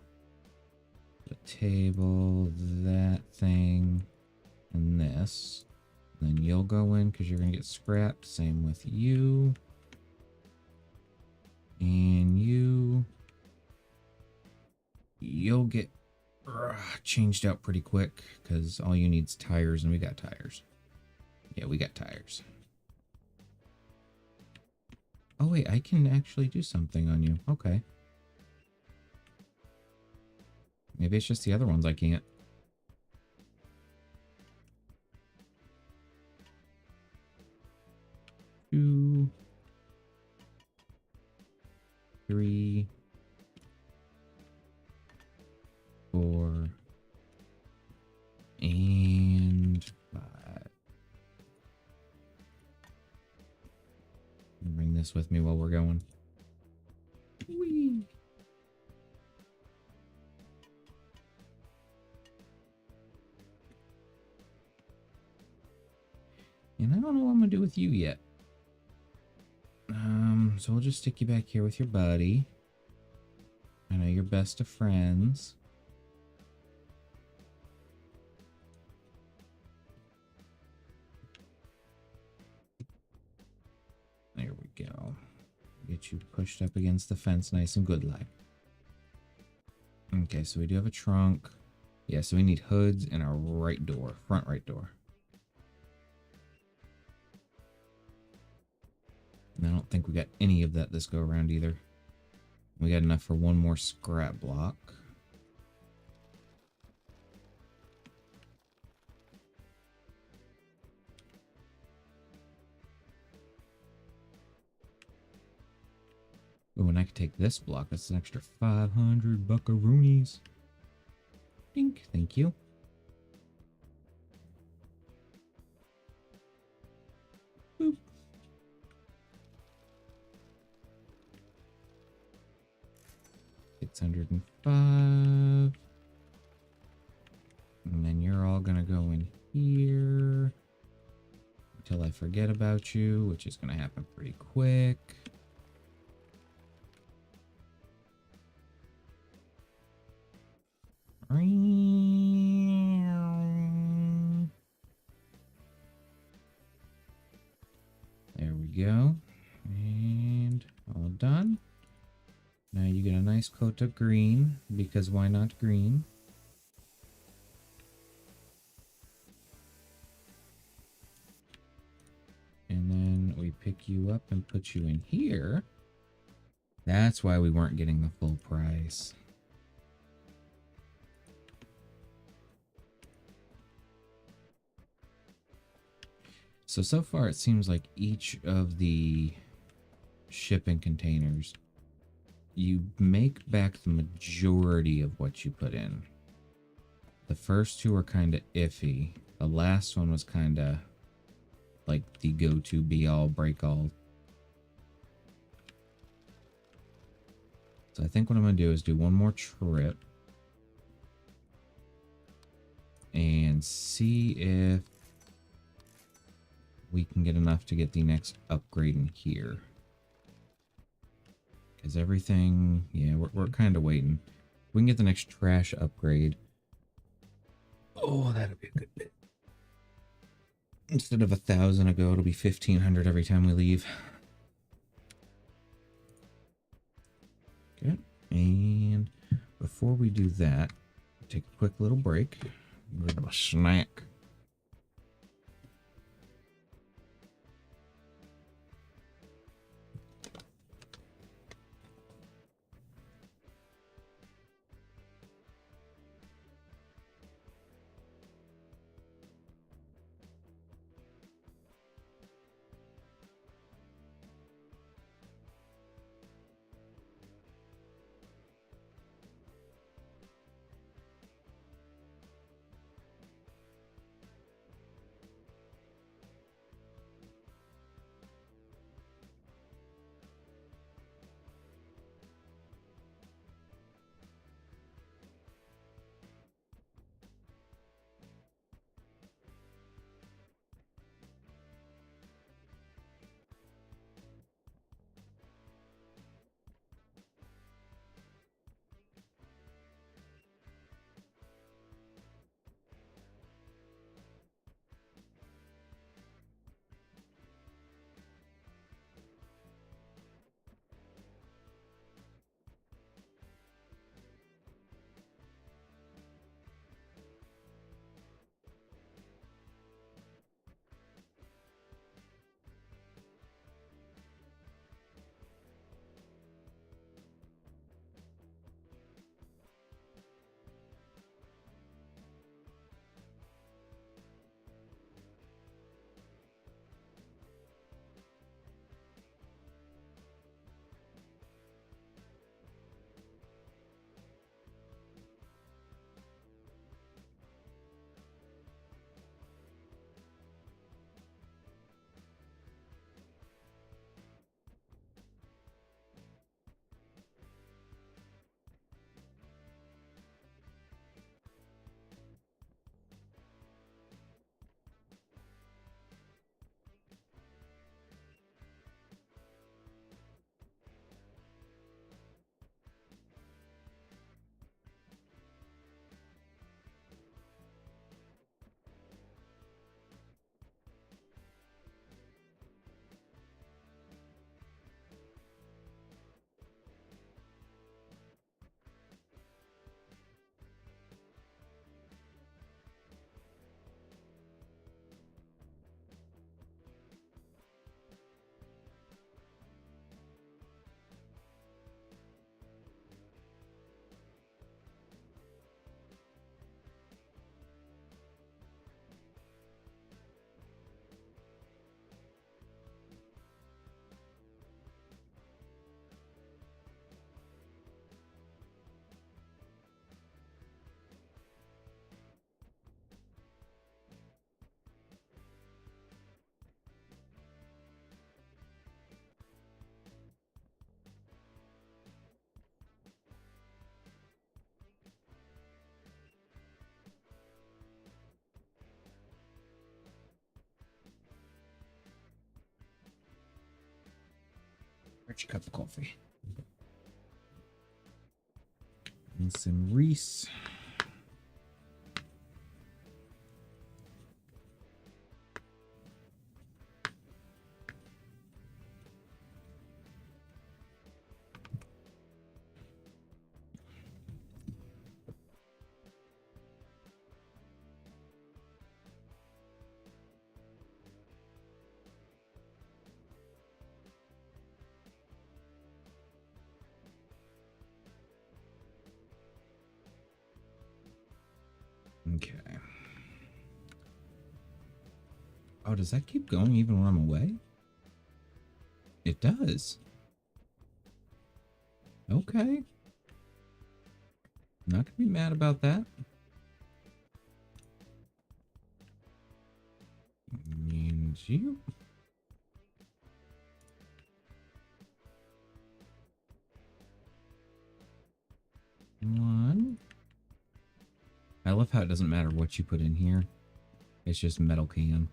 the table, that thing, and this. Then you'll go in because you're going to get scrapped. Same with you. And you'll get changed out pretty quick because all you need is tires, and we got tires. Yeah, we got tires. Oh, wait, I can actually do something on you. Okay. Maybe it's just the other ones I can't. Two, three, 4, and 5. Bring this with me while we're going. Whee! And I don't know what I'm gonna do with you yet. So we'll just stick you back here with your buddy. I know you're best of friends. There we go. Get you pushed up against the fence nice and good like. Okay, so we do have a trunk. Yeah, so we need hoods and a right door, front right door. And I don't think we got any of that this go around either. We got enough for one more scrap block. Oh, and I could take this block. That's an extra 500 buckaroonies. Dink, thank you. Boop. $605. And then you're all gonna go in here until I forget about you, which is gonna happen pretty quick. There we go. And all done. Now you get a nice coat of green, because why not green? And then we pick you up and put you in here. That's why we weren't getting the full price. So far it seems like each of the shipping containers, you make back the majority of what you put in. The first two are kind of iffy. The last one was kind of like the go-to be-all, break-all. So I think what I'm going to do is do one more trip and see if we can get enough to get the next upgrade in here. Because everything, yeah, we're kind of waiting. We can get the next trash upgrade. Oh, that'll be a good bit. Instead of 1,000 ago, it'll be 1,500 every time we leave. Okay, and before we do that, take a quick little break. Grab a snack. Got your cup of coffee. And some Reese. Okay. Oh, does that keep going even when I'm away? It does. Okay. Not gonna be mad about that. And you. One. I love how it doesn't matter what you put in here. It's just metal can.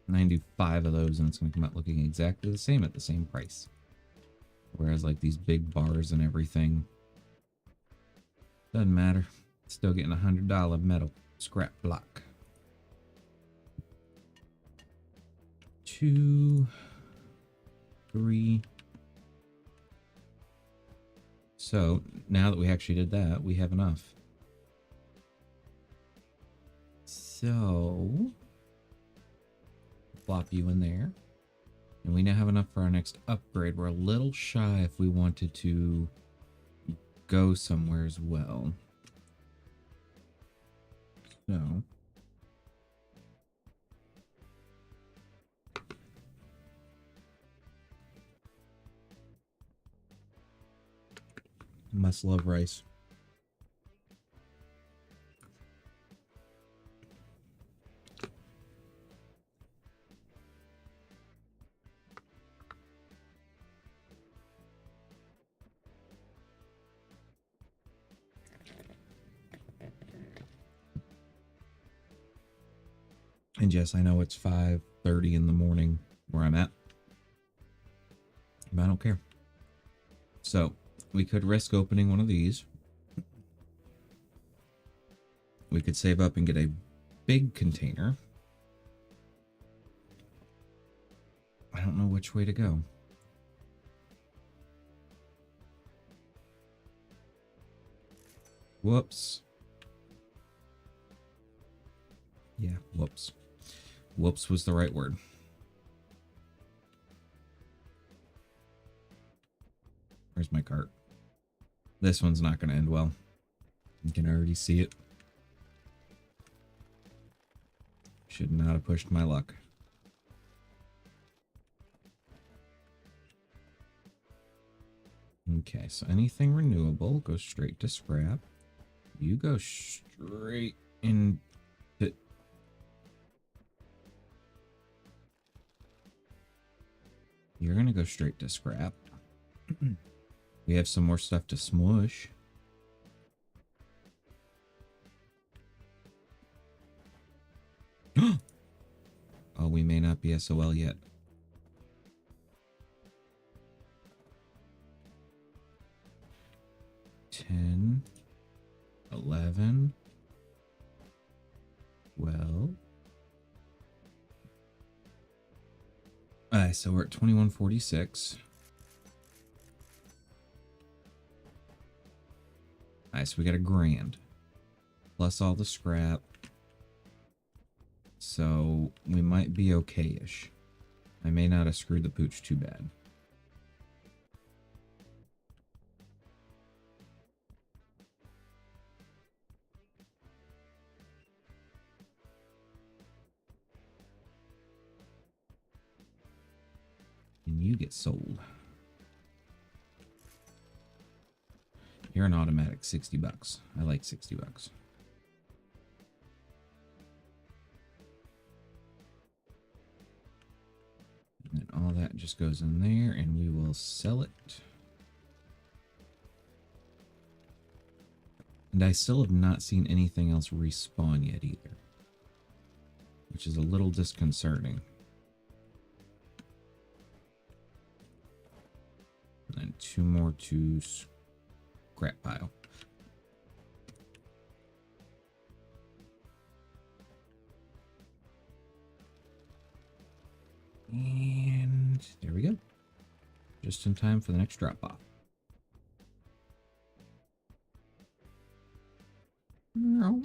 95 of those and it's going to come out looking exactly the same at the same price. Whereas like these big bars and everything, doesn't matter. Still getting $100 metal scrap block. 2, 3. So now that we actually did that, we have enough. So plop you in there. And we now have enough for our next upgrade. We're a little shy if we wanted to go somewhere as well. So must love rice. And yes, I know it's 5:30 in the morning where I'm at, but I don't care. So we could risk opening one of these. We could save up and get a big container. I don't know which way to go. Whoops. Yeah, whoops. Whoops was the right word. Where's my cart? This one's not going to end well. You can already see it. Should not have pushed my luck. Okay, so anything renewable goes straight to scrap. You go straight into... You're going to go straight to scrap. We have some more stuff to smush. Oh, we may not be SOL yet. $10, $11, $12. Alright, so we're at 2146. Alright, so we got $1,000 plus all the scrap. So we might be okay-ish. I may not have screwed the pooch too bad. And you get sold. You're an automatic $60. I like $60. And then all that just goes in there and we will sell it. And I still have not seen anything else respawn yet either, which is a little disconcerting. 2 more to scrap pile. And there we go. Just in time for the next drop off. No.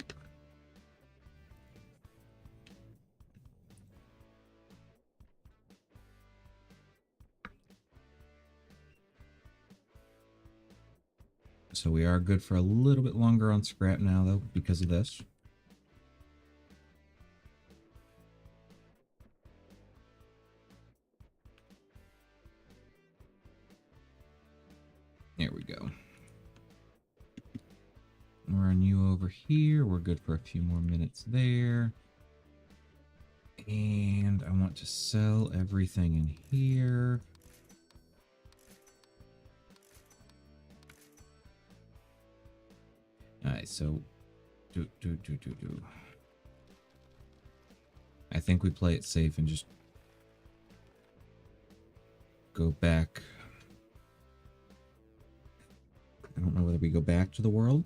So we are good for a little bit longer on scrap now, though, because of this. There we go. Run you over here. We're good for a few more minutes there. And I want to sell everything in here. Alright, so do. I think we play it safe and just go back. I don't know whether we go back to the world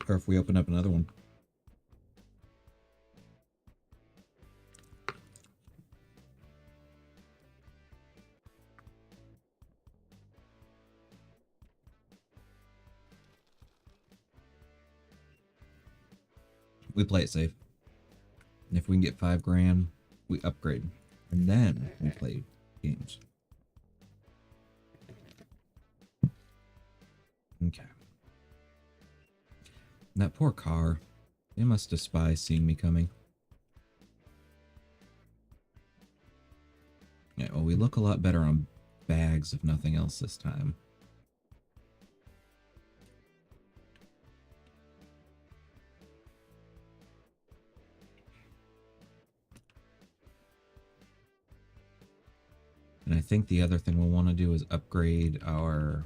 or if we open up another one. We play it safe. And if we can get 5 grand, we upgrade. And then we play games. Okay. That poor car. They must despise seeing me coming. Yeah, well, we look a lot better on bags, if nothing else, this time. And I think the other thing we'll want to do is upgrade our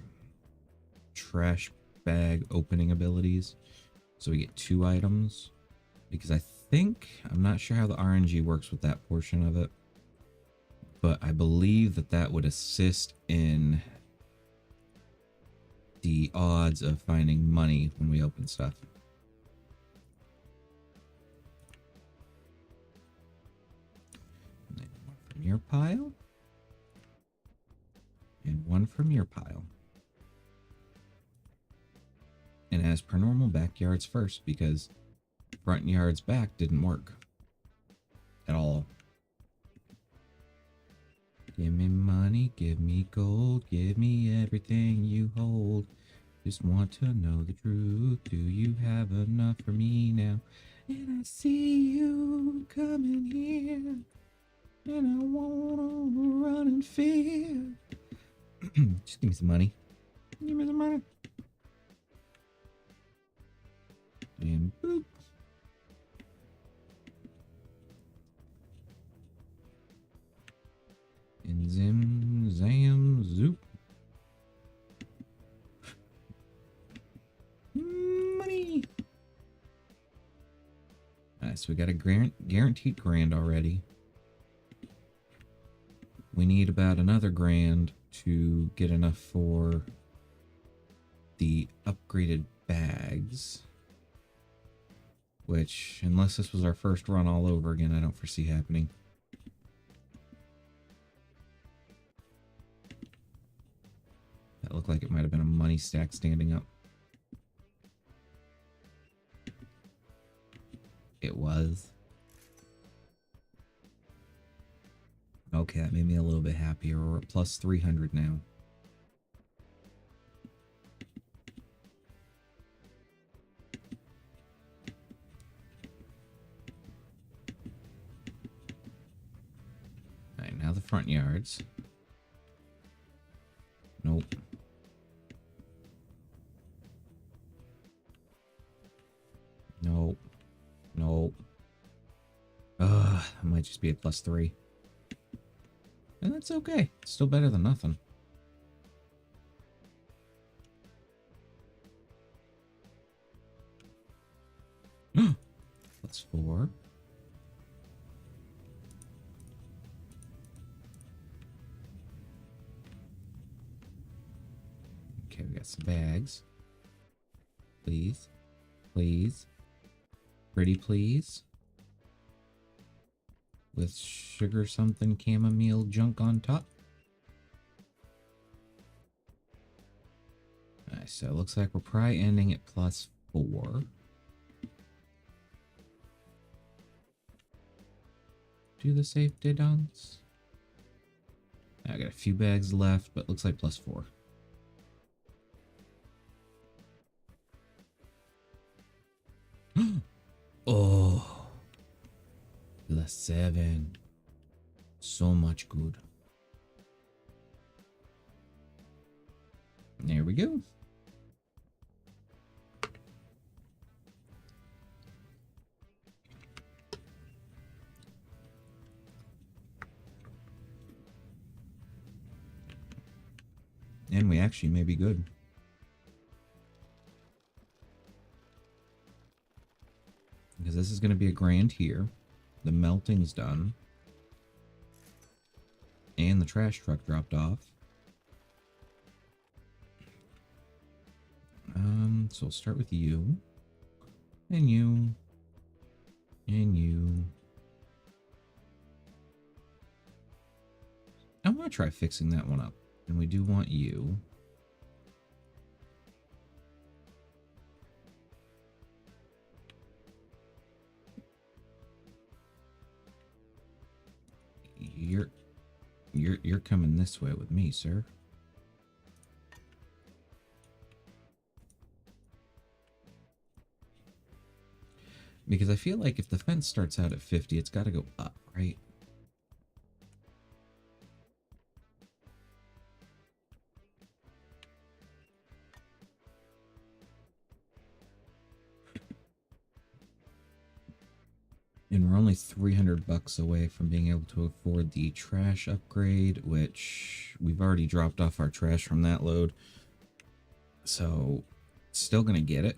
trash bag opening abilities. So we get 2 items. Because I think, I'm not sure how the RNG works with that portion of it. But I believe that that would assist in the odds of finding money when we open stuff. And then 1 from your pile. And 1 from your pile. And as per normal, backyards first, because front yards back didn't work at all. Give me money, give me gold, give me everything you hold. Just want to know the truth. Do you have enough for me now? And I see you coming here, and I wanna run in fear. Just give me some money. Give me some money. And boop. And zim, zam, zoop. Money. Alright, so we got a guaranteed grand already. We need about another grand to get enough for the upgraded bags. Which, unless this was our first run all over again, I don't foresee happening. That looked like it might have been a money stack standing up. It was. Okay, that made me a little bit happier. We're at plus 300 now. Alright, now the front yards. Nope. Nope. Nope. Ugh, that might just be a plus 3. And that's okay. It's still better than nothing. Plus 4. got some bags. Please. Please. Pretty please. With sugar something chamomile junk on top. Nice. So it looks like we're probably ending at +4. Do the safety dunks. I got a few bags left, but looks like +4. Oh, +7. So much good. There we go. And we actually may be good. Because this is going to be a grand here. The melting's done. And the trash truck dropped off. So we'll start with you. And you. And you. I want to try fixing that one up. And we do want you. You're coming this way with me, sir. Because I feel like if the fence starts out at 50, it's got to go up, right? And we're only 300 bucks away from being able to afford the trash upgrade, which we've already dropped off our trash from that load. So, still gonna get it,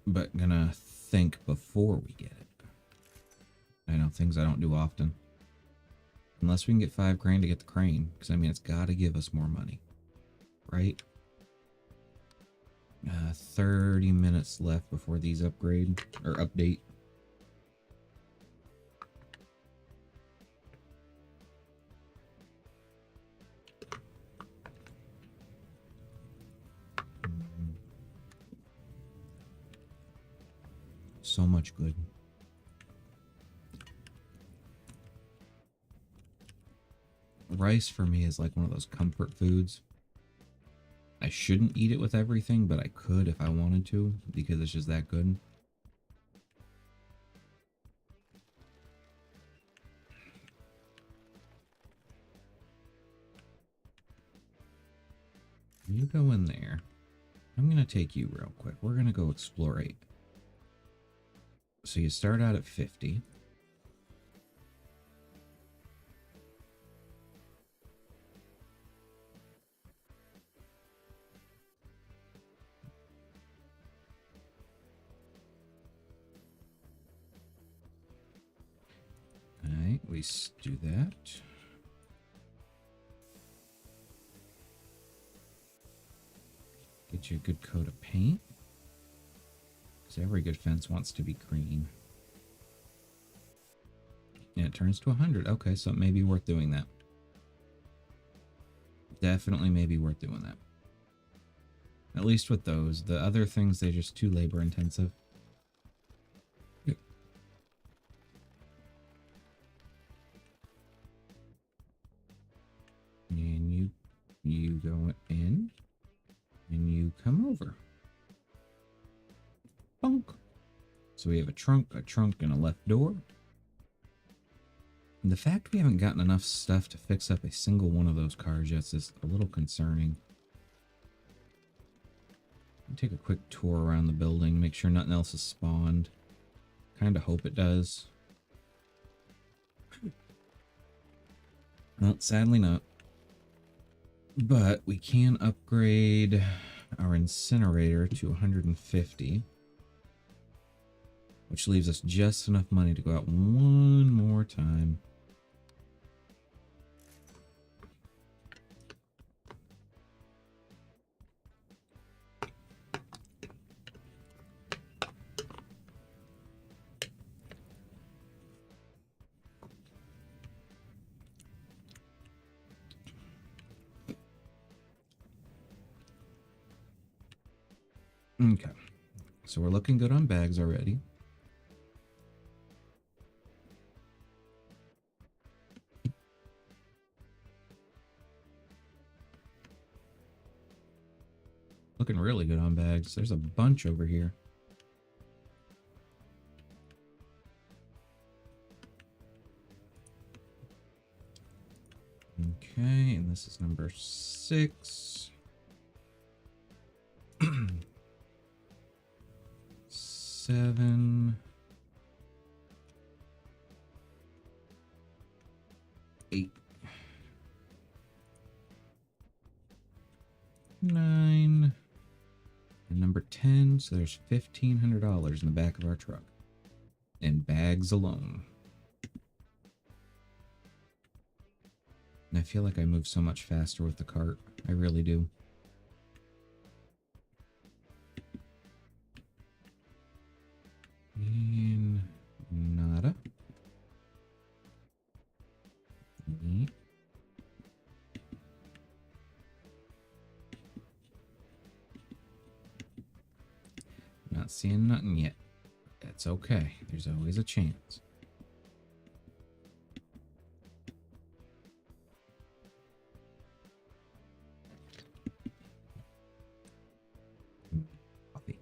but gonna think before we get it. I know, things I don't do often. Unless we can get 5 grand to get the crane, because I mean, it's gotta give us more money, right? 30 minutes left before these upgrade, or update. So much good. Rice for me is like one of those comfort foods. I shouldn't eat it with everything, but I could if I wanted to, because it's just that good. You go in there. I'm going to take you real quick. We're going to go explore 8. So you start out at 50. Alright, we do that. Get you a good coat of paint. Because every good fence wants to be green. And it turns to 100. Okay, so it may be worth doing that. Definitely may be worth doing that. At least with those. The other things, they're just too labor intensive. And you go in. And you come over. Bonk. So we have a trunk, and a left door. And the fact we haven't gotten enough stuff to fix up a single one of those cars yet is a little concerning. Take a quick tour around the building, make sure nothing else is spawned. Kinda hope it does. Well, sadly not. But we can upgrade our incinerator to 150. Which leaves us just enough money to go out one more time. Okay. So we're looking good on bags already. Looking really good on bags. There's a bunch over here. Okay, and this is number 6. 7. 8. 9. And number 10. So there's $1,500 in the back of our truck. In bags alone. And I feel like I move so much faster with the cart. I really do. And nada. Neat. Not seeing nothing yet. That's okay. There's always a chance. Coffee.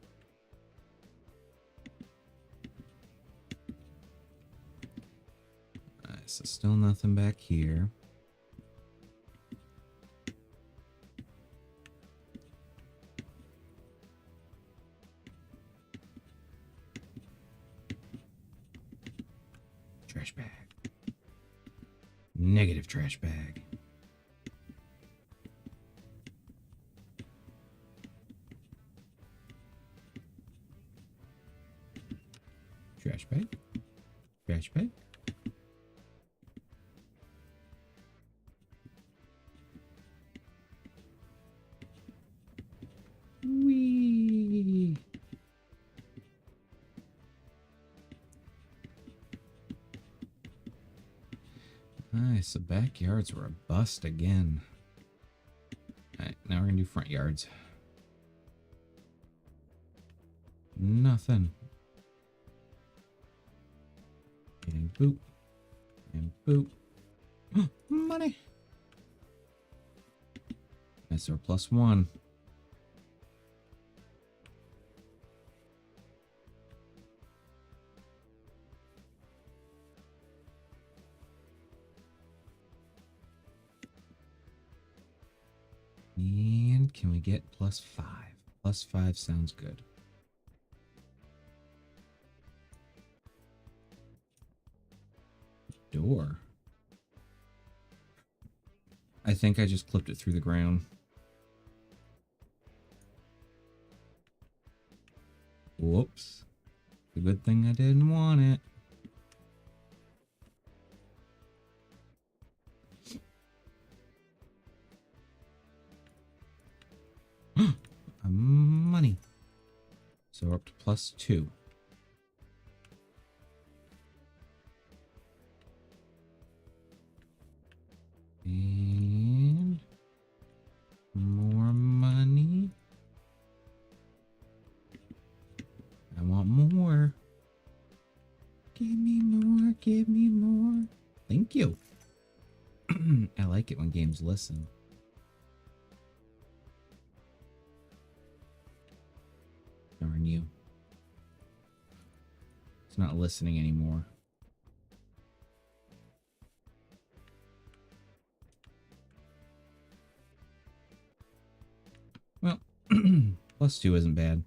So still nothing back here. Trash bag. Negative trash bag. Trash bag. Trash bag. Whee! Nice, the backyards were a bust again. Alright, now we're gonna do front yards. Nothing. And boop. And boop. Money! Nice, our +1. And can we get +5? +5 sounds good. Door. I think I just clipped it through the ground. Whoops. It's a good thing I didn't want it. Money. So we're up to +2. And more money. I want more. Give me more, give me more. Thank you. I like it when games listen. Darn you. It's not listening anymore. Well, +2 isn't bad.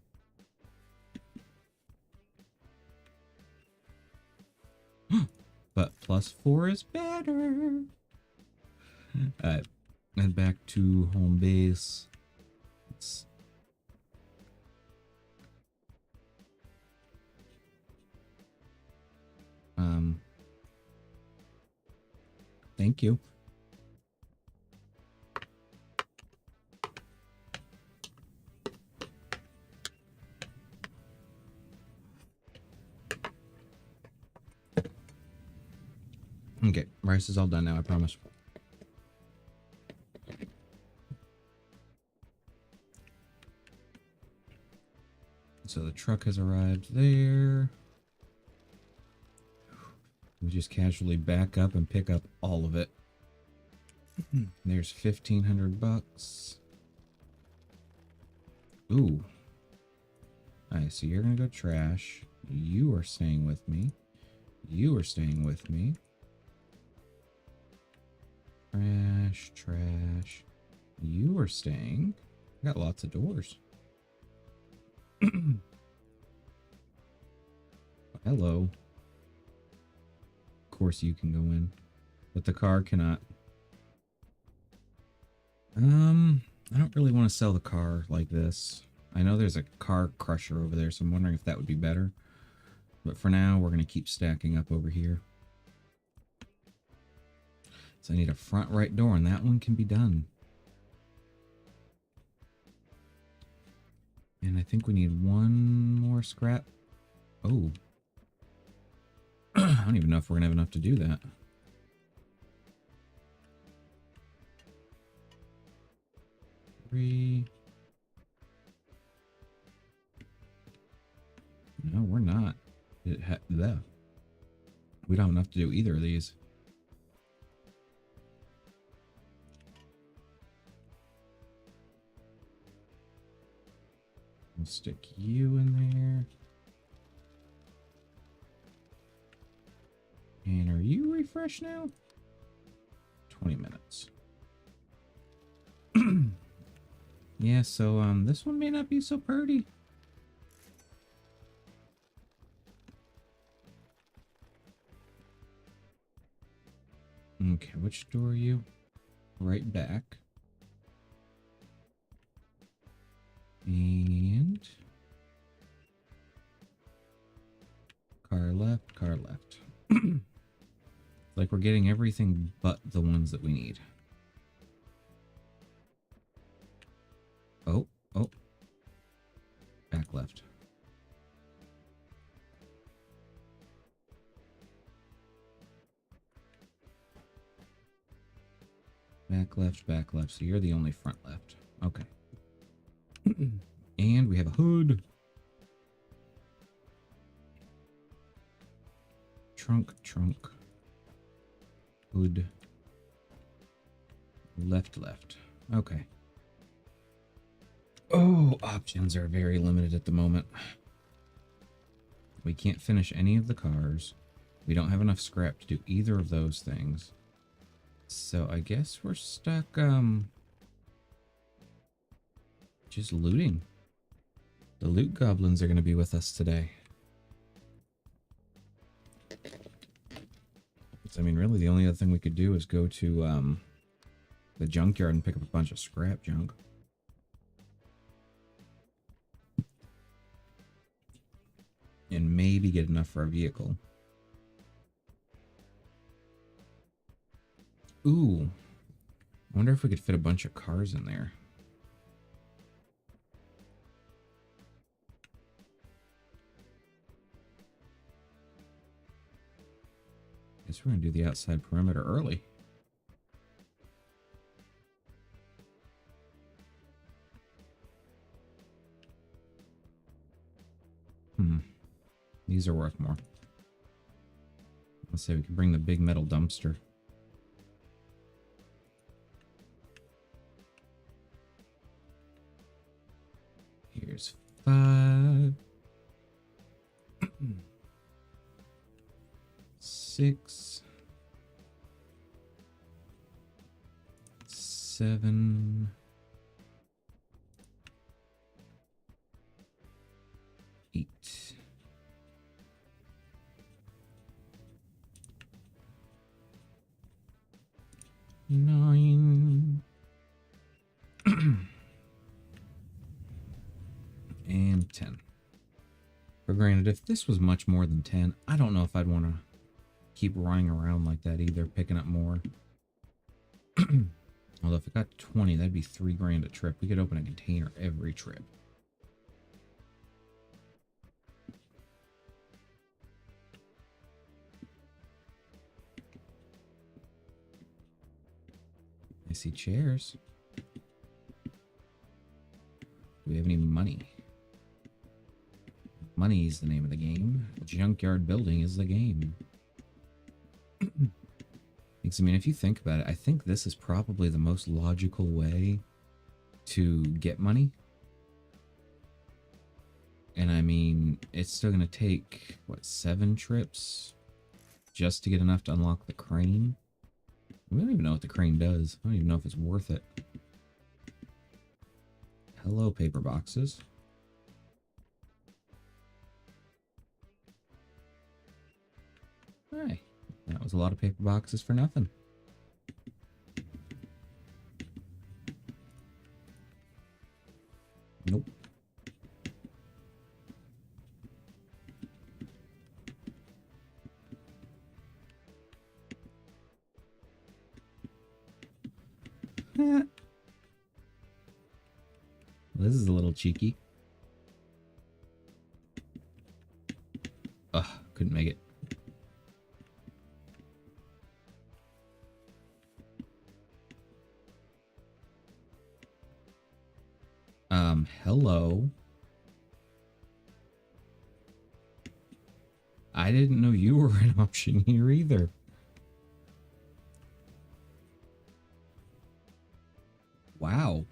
But +4 is better. Alright, and back to home base. Let's thank you. Okay, rice is all done now, I promise. So the truck has arrived there. We just casually back up and pick up all of it. There's 1,500 bucks. Ooh. Alright, so you're gonna go trash. You are staying with me. You are staying with me. Trash, trash. You are staying. I got lots of doors. Hello. Of course you can go in, but the car cannot. I don't really want to sell the car like this. I know there's a car crusher over there, so I'm wondering if that would be better. But for now, we're going to keep stacking up over here. So I need a front right door, and that one can be done. And I think we need one more scrap. Oh. I don't even know if we're going to have enough to do that. Three. No, we're not. We don't have enough to do either of these. We'll stick you in there. And are you refreshed now? 20 minutes. Yeah, so this one may not be so pretty. Okay, which door are you? Right back. And car left, car left. Like we're getting everything but the ones that we need. Oh, oh. Back left. Back left, back left. So you're the only front left. Okay. And we have a hood. Trunk, trunk. Hood. Left, left. Okay. Oh, options are very limited at the moment. We can't finish any of the cars. We don't have enough scrap to do either of those things. So I guess we're stuck, just looting. The loot goblins are going to be with us today. So, I mean, really, the only other thing we could do is go to, the junkyard and pick up a bunch of scrap junk. And maybe get enough for our vehicle. Ooh. I wonder if we could fit a bunch of cars in there. Guess we're going to do the outside perimeter early. These are worth more. Let's say we can bring the big metal dumpster. Here's 5. 6. 7. 8. 9. And 10. For granted, if this was much more than 10, I don't know if I'd want to keep running around like that either, picking up more. Although if it got 20, that'd be $3 grand a trip. We could open a container every trip. I see chairs. Do we have any money? money is the name of the game. Junkyard building is the game. Because, I mean, if you think about it, I think this is probably the most logical way to get money. And I mean, it's still going to take, what, 7 trips just to get enough to unlock the crane? We don't even know what the crane does. I don't even know if it's worth it. Hello, paper boxes. Hi. That was a lot of paper boxes for nothing. Nope. This is a little cheeky. Ugh, couldn't make it. Hello. I didn't know you were an option here either. Wow.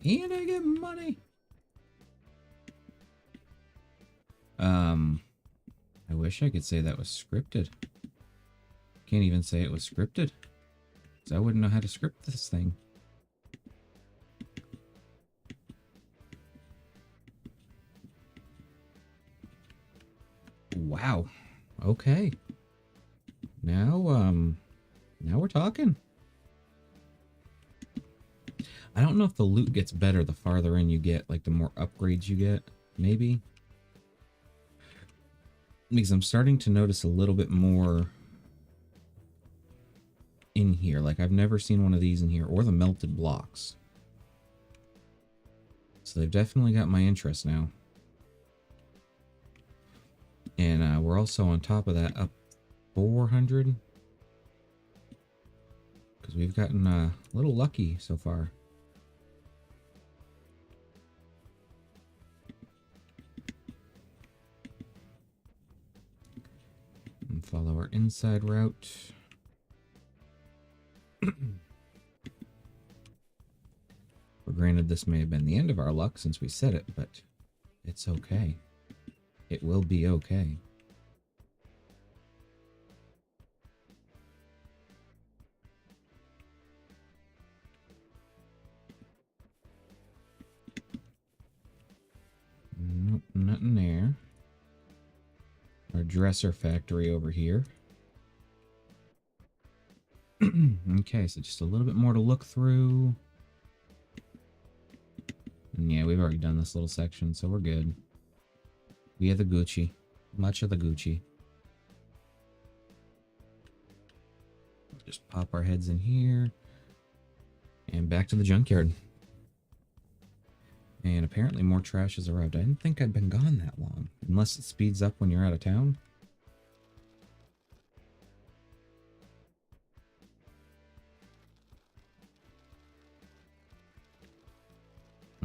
And I get money. I wish I could say that was scripted. Can't even say it was scripted. Because I wouldn't know how to script this thing. Wow. Okay. Now, now we're talking. I don't know if the loot gets better the farther in you get, like the more upgrades you get, maybe. Because I'm starting to notice a little bit more in here. Like, I've never seen one of these in here, or the melted blocks. So they've definitely got my interest now. And we're also on top of that up 400. Because we've gotten a little lucky so far. And follow our inside route. For granted, this may have been the end of our luck since we said it, but it's okay. It will be okay. Nope, nothing there. Our dresser factory over here. Okay, so just a little bit more to look through. And yeah, we've already done this little section, so we're good. We have the Gucci. Much of the Gucci. Just pop our heads in here. And back to the junkyard. And apparently more trash has arrived. I didn't think I'd been gone that long. Unless it speeds up when you're out of town.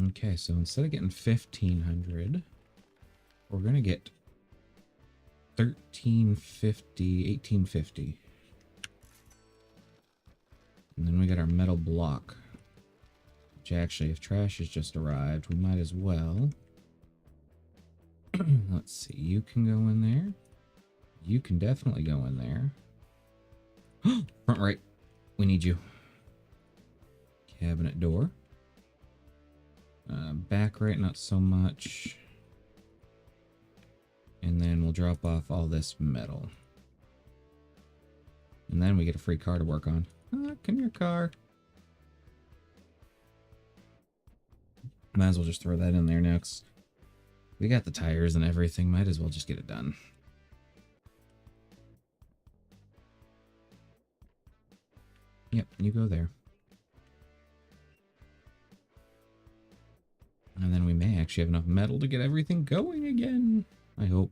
Okay, so instead of getting 1,500, we're going to get 1,350, 1,850. And then we got our metal block. Which actually, if trash has just arrived, we might as well. Let's see, you can go in there. You can definitely go in there. Front right, we need you. Cabinet door. Back right, not so much. And then we'll drop off all this metal. And then we get a free car to work on. Come here, car. Might as well just throw that in there now, 'cause we got the tires and everything. Might as well just get it done. Yep, you go there. And then we may actually have enough metal to get everything going again. I hope.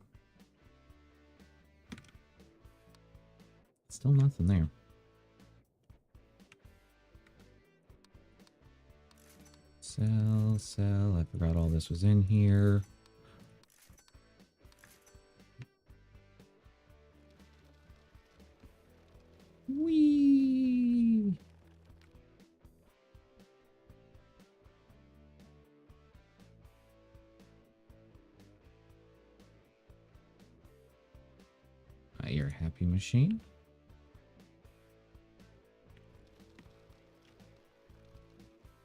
Still nothing there. Sell, sell. I forgot all this was in here. Whee! Your happy machine.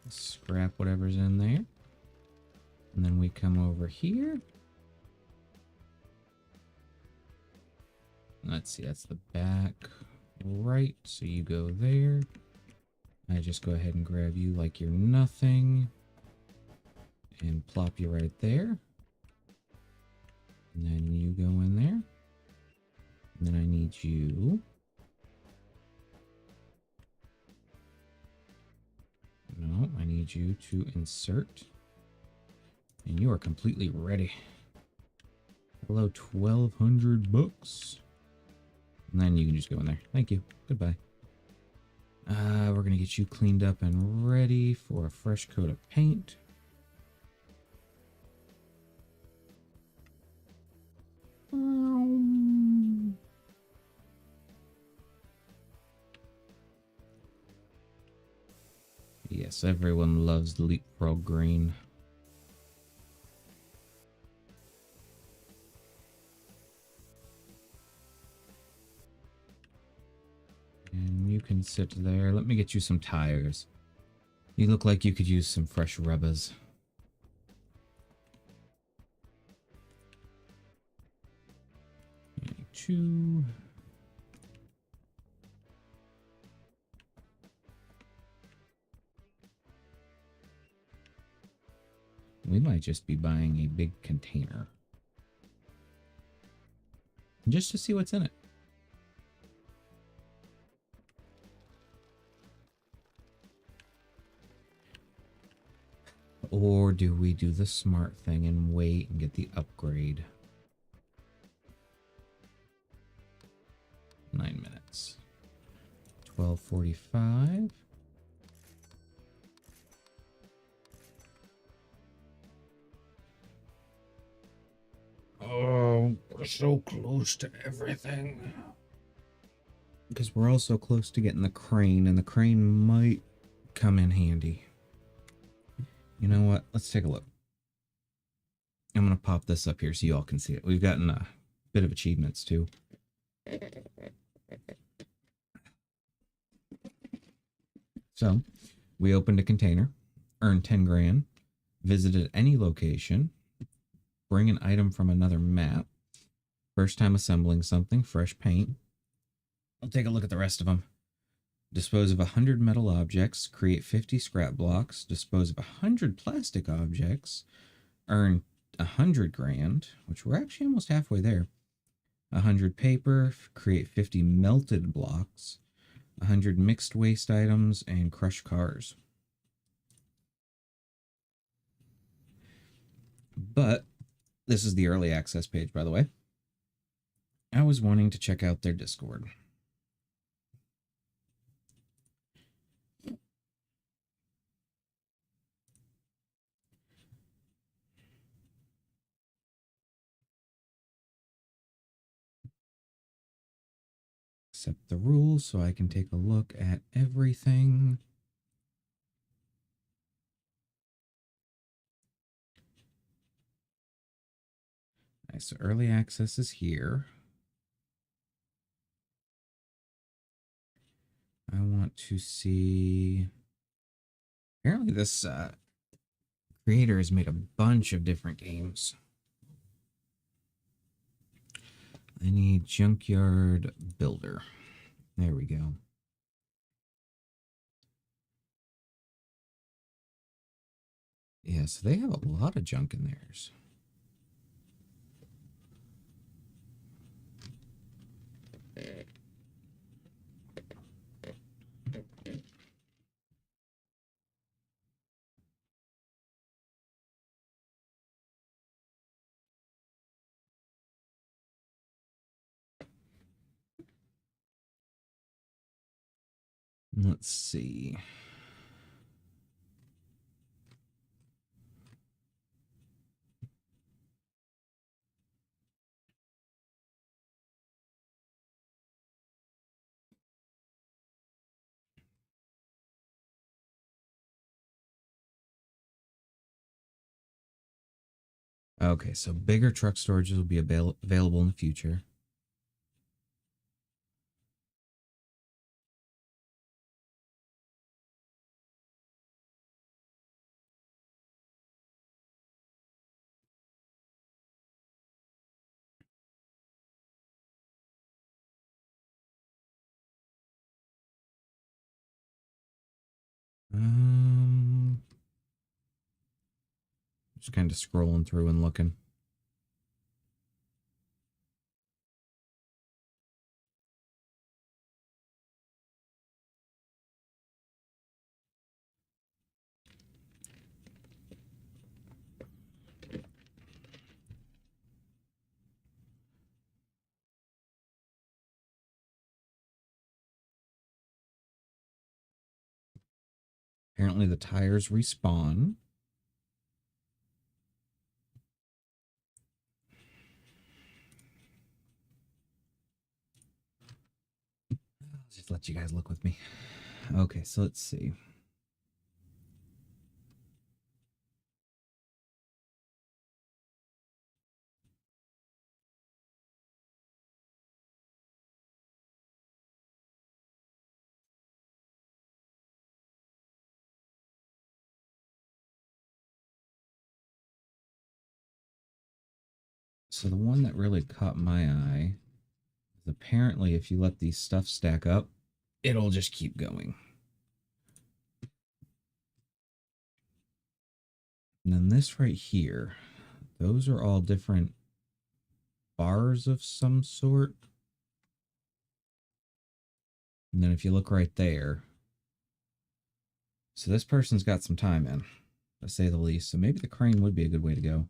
Scrap whatever's in there. And then we come over here. Let's see, that's the back right. So you go there. I just go ahead and grab you like you're nothing. And plop you right there. And then you go in there. And then I need you. No, I need you to insert. And you are completely ready. Hello, 1,200 bucks. And then you can just go in there. Thank you. Goodbye. We're going to get you cleaned up and ready for a fresh coat of paint. Yes, everyone loves the leapfrog green. And you can sit there. Let me get you some tires. You look like you could use some fresh rubbers. Two. We might just be buying a big container. Just to see what's in it. Or do we do the smart thing and wait and get the upgrade? 9 minutes. 12:45. Oh, we're so close to everything. Because we're also close to getting the crane, and the crane might come in handy. You know what? Let's take a look. I'm going to pop this up here so you all can see it. We've gotten a bit of achievements, too. So, we opened a container, earned 10 grand, visited any location, bring an item from another map, first time assembling something, fresh paint. I'll take a look at the rest of them. Dispose of 100 metal objects, create 50 scrap blocks, dispose of 100 plastic objects, earn 100 grand, which we're actually almost halfway there. 100 paper, create 50 melted blocks, 100 mixed waste items, and crush cars. But this is the early access page, by the way. I was wanting to check out their Discord. Accept the rules so I can take a look at everything. Nice, so early access is here. I want to see... Apparently this creator has made a bunch of different games. I need Junkyard Builder. There we go. Yeah, so they have a lot of junk in theirs. Let's see. Okay, so bigger truck storages will be available in the future. Um, just kind of scrolling through and looking. Apparently the tires respawn. I'll just let you guys look with me. Okay, so let's see. So the one that really caught my eye is apparently if you let these stuff stack up, it'll just keep going. And then this right here, those are all different bars of some sort. And then if you look right there, so this person's got some time in, to say the least. So maybe the crane would be a good way to go.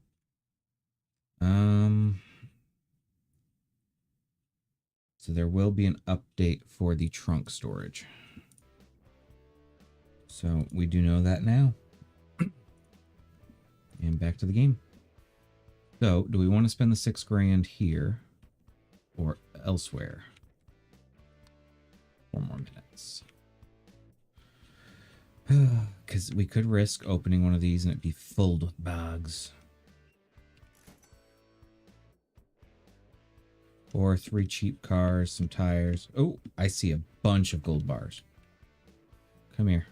So there will be an update for the trunk storage. So we do know that now. And back to the game. So do we want to spend the $6,000 here or elsewhere? 4 more minutes. Because we could risk opening one of these and it be filled with bugs. Or 3 cheap cars, some tires. Oh, I see a bunch of gold bars. Come here.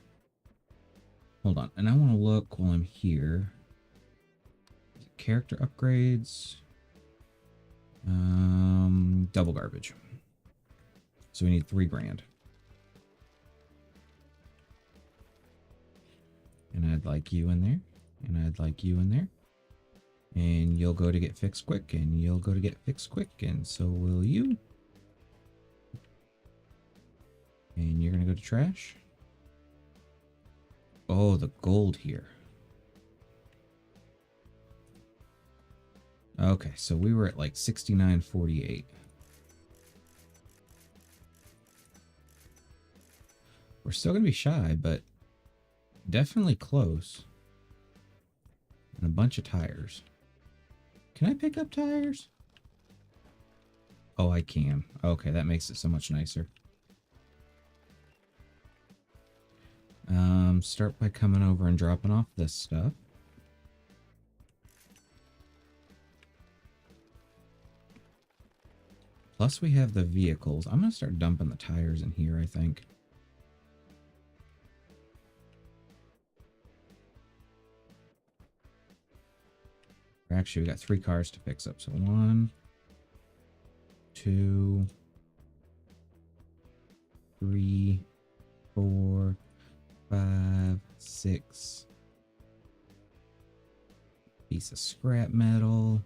Hold on. And I want to look while I'm here. Character upgrades. Double garbage. So we need $3,000. And I'd like you in there. And I'd like you in there. And you'll go to get fixed quick. And you'll go to get fixed quick. And so will you. And you're going to go to trash. Oh, the gold here. Okay, so we were at like 69.48. We're still going to be shy, but definitely close. And a bunch of tires. Can I pick up tires? Oh, I can. Okay, that makes it so much nicer. Start by coming over and dropping off this stuff. Plus we have the vehicles. I'm going to start dumping the tires in here, I think. Actually, we got 3 cars to fix up. So 1, 2, 3, 4, 5, 6. Piece of scrap metal.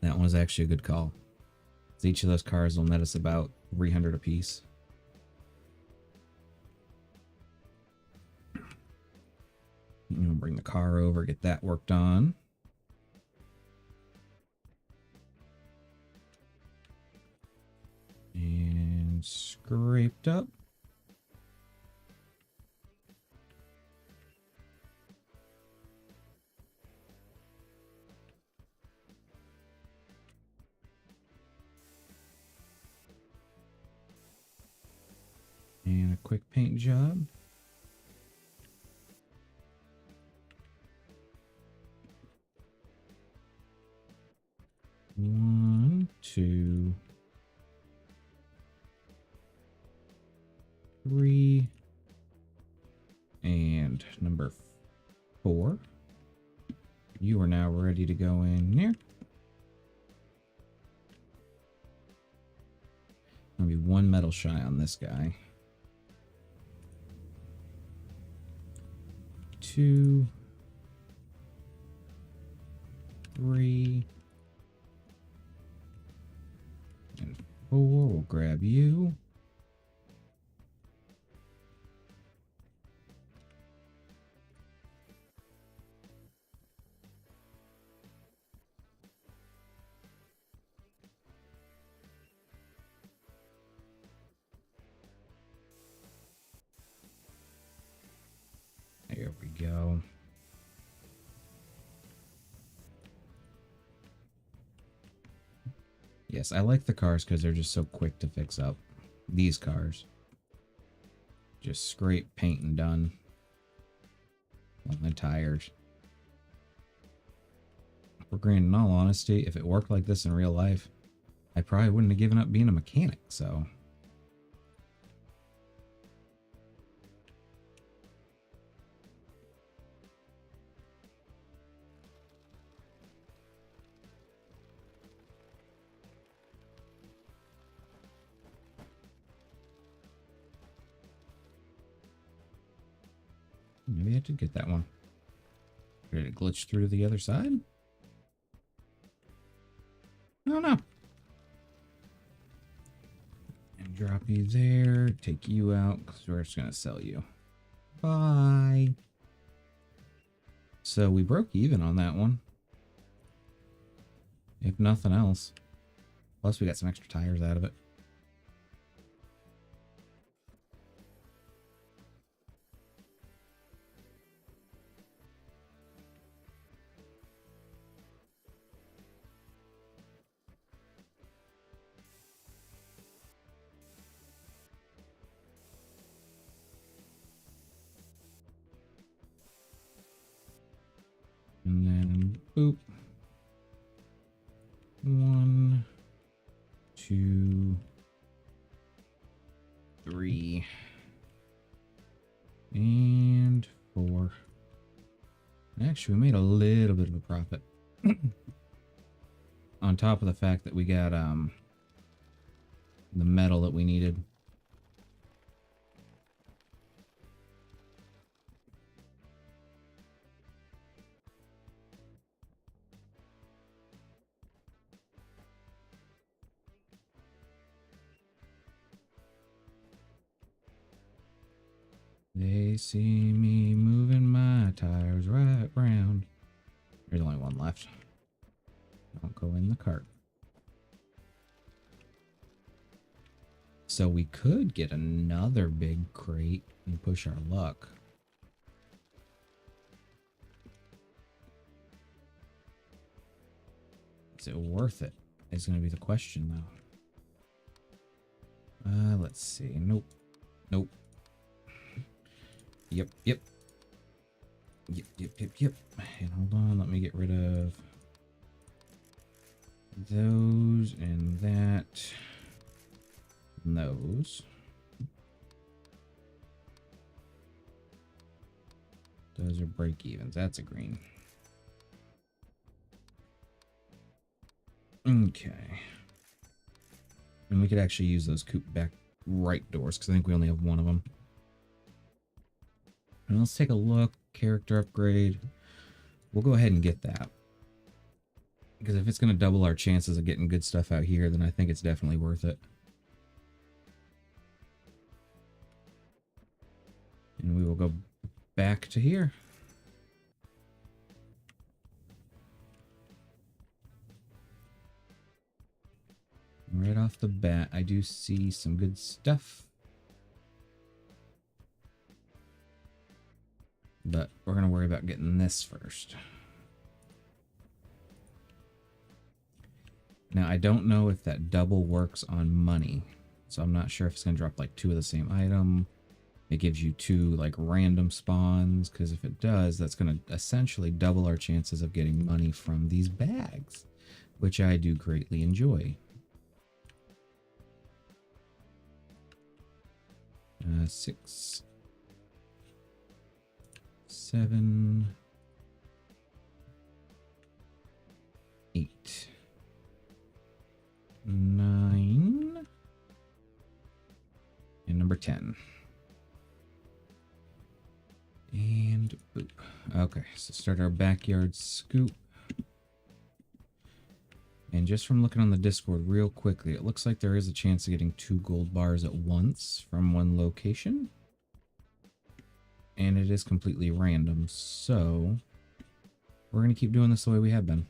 That one was actually a good call. Each of those cars will net us about 300 apiece. You know, bring the car over, get that worked on. And scraped up. And a quick paint job. 2, 3, and number 4. You are now ready to go in here. Gonna be 1 metal shy on this guy. 2, 3, and 4. We'll grab you. There we go. Yes, I like the cars because they're just so quick to fix up. These cars. Just scrape, paint, and done. On the tires. For granted, in all honesty, if it worked like this in real life, I probably wouldn't have given up being a mechanic, so... Maybe I did get that one. Did it glitch through to the other side? I don't know. And drop you there. Take you out because we're just going to sell you. Bye. So we broke even on that one. If nothing else. Plus we got some extra tires out of it. And then boop. 1, 2, 3, and 4. Actually, we made a little bit of a profit. On top of the fact that we got the metal that we needed. They see me moving my tires right round. There's only one left. Don't go in the cart. So we could get another big crate and push our luck. Is it worth it? Is going to be the question, though. Let's see. Nope. Nope. Yep. Yep. And hold on, let me get rid of those and that. And those. Those are break evens. That's a green. Okay. And we could actually use those coupe back right doors because I think we only have one of them. And let's take a look. Character upgrade. We'll go ahead and get that. Because if it's going to double our chances of getting good stuff out here, then I think it's definitely worth it. And we will go back to here. Right off the bat, I do see some good stuff. But we're going to worry about getting this first. Now, I don't know if that double works on money. So I'm not sure if it's going to drop like 2 of the same item. It gives you 2 like random spawns. Because if it does, that's going to essentially double our chances of getting money from these bags. Which I do greatly enjoy. 6, 7, 8, 9, and number 10. And boop. Okay, so start our backyard scoop. And just from looking on the Discord real quickly, it looks like there is a chance of getting 2 gold bars at once from one location. And it is completely random, so we're going to keep doing this the way we have been.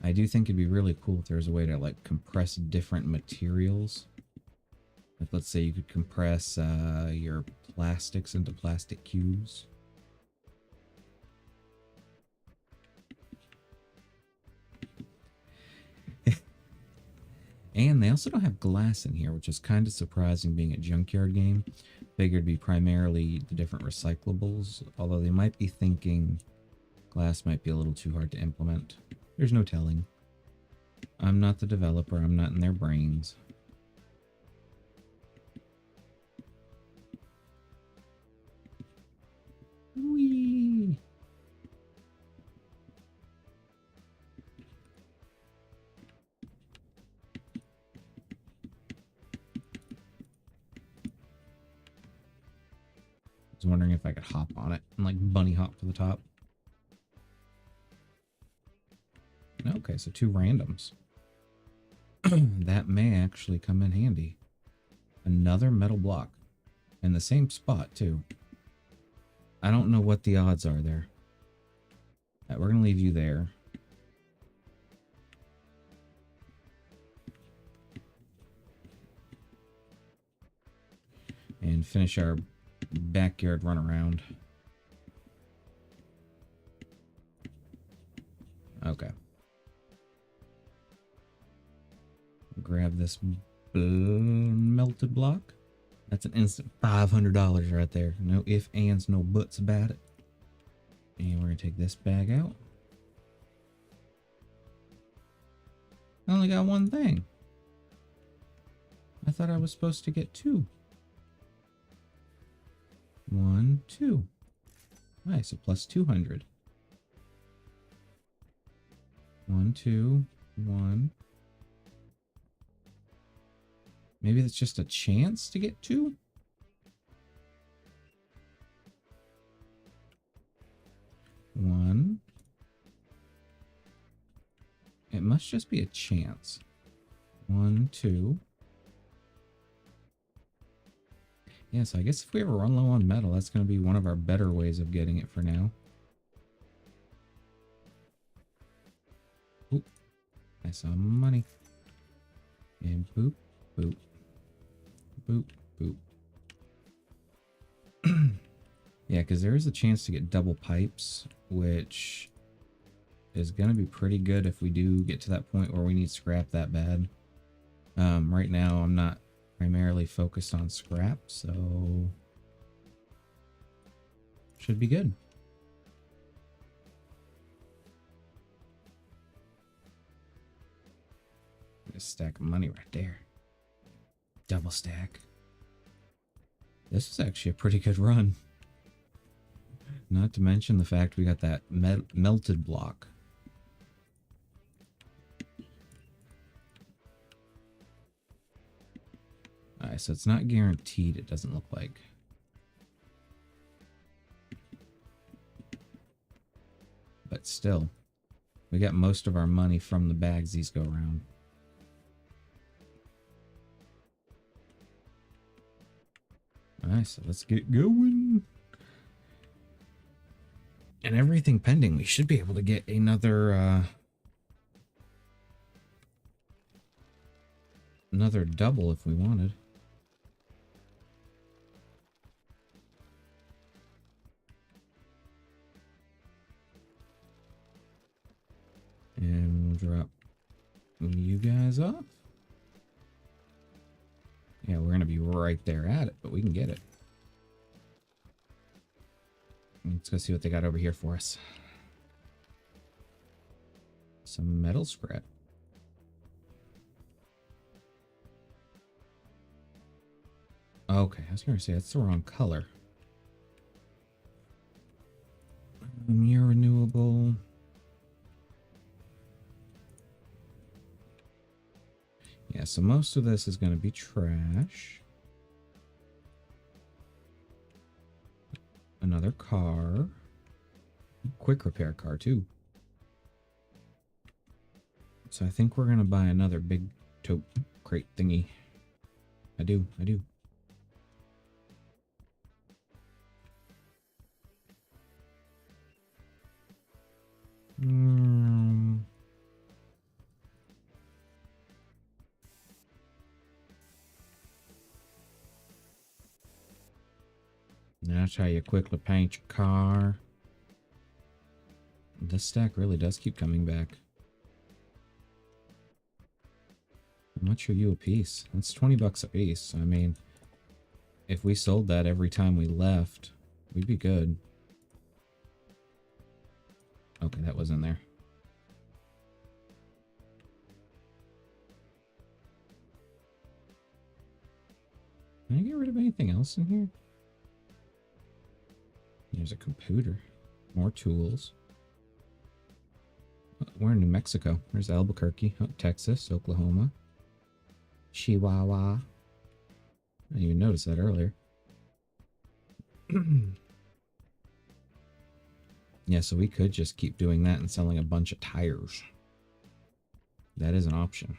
I do think it'd be really cool if there's a way to like compress different materials. Like let's say you could compress your plastics into plastic cubes. And they also don't have glass in here, which is kind of surprising being a junkyard game. Figured it'd be primarily the different recyclables, although they might be thinking glass might be a little too hard to implement. There's no telling. I'm not the developer, I'm not in their brains. Whee! I was wondering if I could hop on it and like bunny hop to the top. Okay, so 2 randoms. That may actually come in handy. Another metal block. In the same spot, too. I don't know what the odds are there. Right, we're going to leave you there. And finish our backyard run around. Okay. Grab this melted block. That's an instant $500 right there. No ifs, ands, no buts about it. And we're going to take this bag out. I only got 1 thing. I thought I was supposed to get 2. 1, 2. Nice, so plus 200. 1, 2, 1. Maybe that's just a chance to get 2? One. It must just be a chance. 1, 2. Yeah, so I guess if we ever run low on metal, that's going to be one of our better ways of getting it for now. Oop. I saw money. And boop, boop. Boop, boop. Yeah, because there is a chance to get double pipes, which is going to be pretty good if we do get to that point where we need scrap that bad. Right now, I'm not primarily focused on scrap, so should be good. A stack of money right there. Double stack. This is actually a pretty good run. Not to mention the fact we got that melted block. Alright, so it's not guaranteed, it doesn't look like. But still, we got most of our money from the bags these go around. Alright, so let's get going. And everything pending, we should be able to get another another double if we wanted. And we'll drop you guys off. Yeah, we're going to be right there at it, but we can get it. Let's go see what they got over here for us. Some metal scrap. Okay, I was going to say that's the wrong color. You're renewable. Yeah, so most of this is going to be trash. Another car. Quick repair car, too. So I think we're going to buy another big tote crate thingy. I do. That's how you quickly paint your car. This stack really does keep coming back. How much are you a piece? That's 20 bucks a piece. I mean, if we sold that every time we left, we'd be good. Okay, that was in there. Can I get rid of anything else in here? There's a computer. More tools. We're in New Mexico. There's Albuquerque, Texas, Oklahoma. Chihuahua. I didn't even notice that earlier. Yeah, so we could just keep doing that and selling a bunch of tires. That is an option.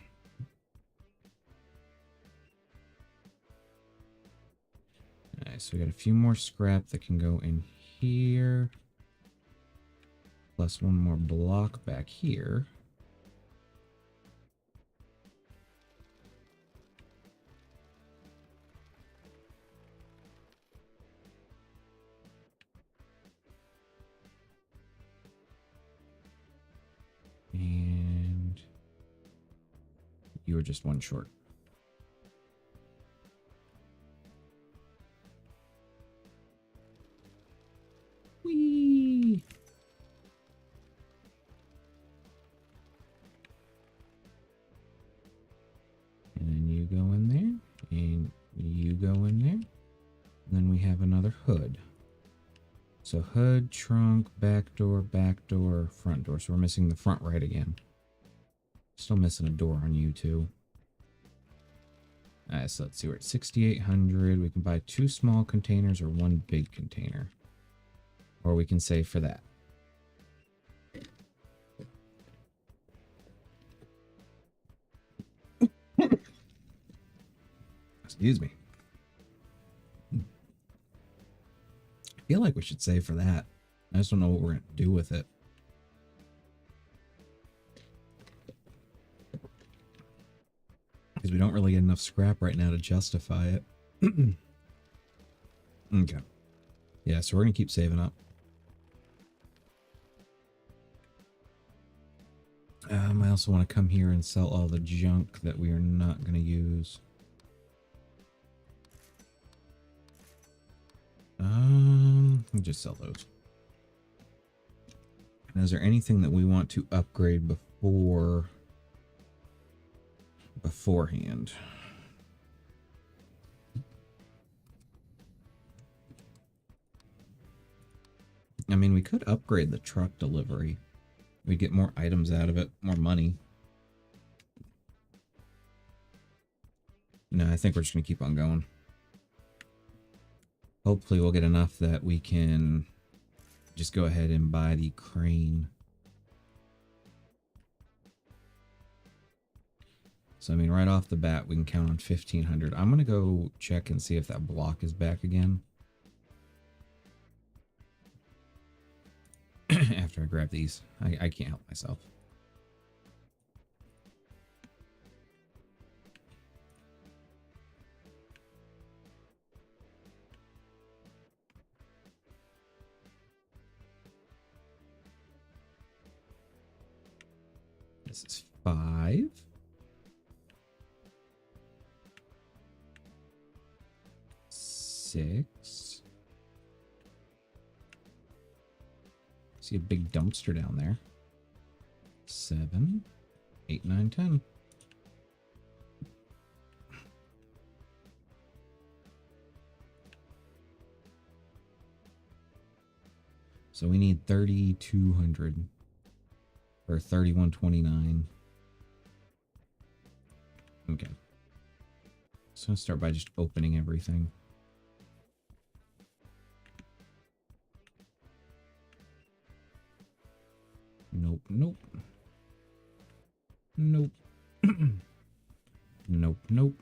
Alright, so we got a few more scrap that can go in here. Plus one more block back here. And you were just one short. Whee! And then you go in there, and you go in there. And then we have another hood. So hood, trunk, back door, front door. So we're missing the front right again. Still missing a door on you too. Alright, so let's see, we're at 6,800. We can buy 2 small containers or 1 big container. Or we can save for that. Excuse me. I feel like we should save for that. I just don't know what we're going to do with it. Because we don't really get enough scrap right now to justify it. Okay. Yeah, so we're going to keep saving up. I also want to come here and sell all the junk that we are not going to use. We'll just sell those. And is there anything that we want to upgrade beforehand? I mean, we could upgrade the truck delivery. We'd get more items out of it, more money. No, I think we're just going to keep on going. Hopefully we'll get enough that we can just go ahead and buy the crane. So, I mean, right off the bat, we can count on 1,500. I'm going to go check and see if that block is back again. After I grab these. I can't help myself. This is 5. 6. See a big dumpster down there. 7, 8, 9, 10. So we need 3,200 or 3,129. Okay. So I'll start by just opening everything. Nope, nope. Nope. Nope, nope.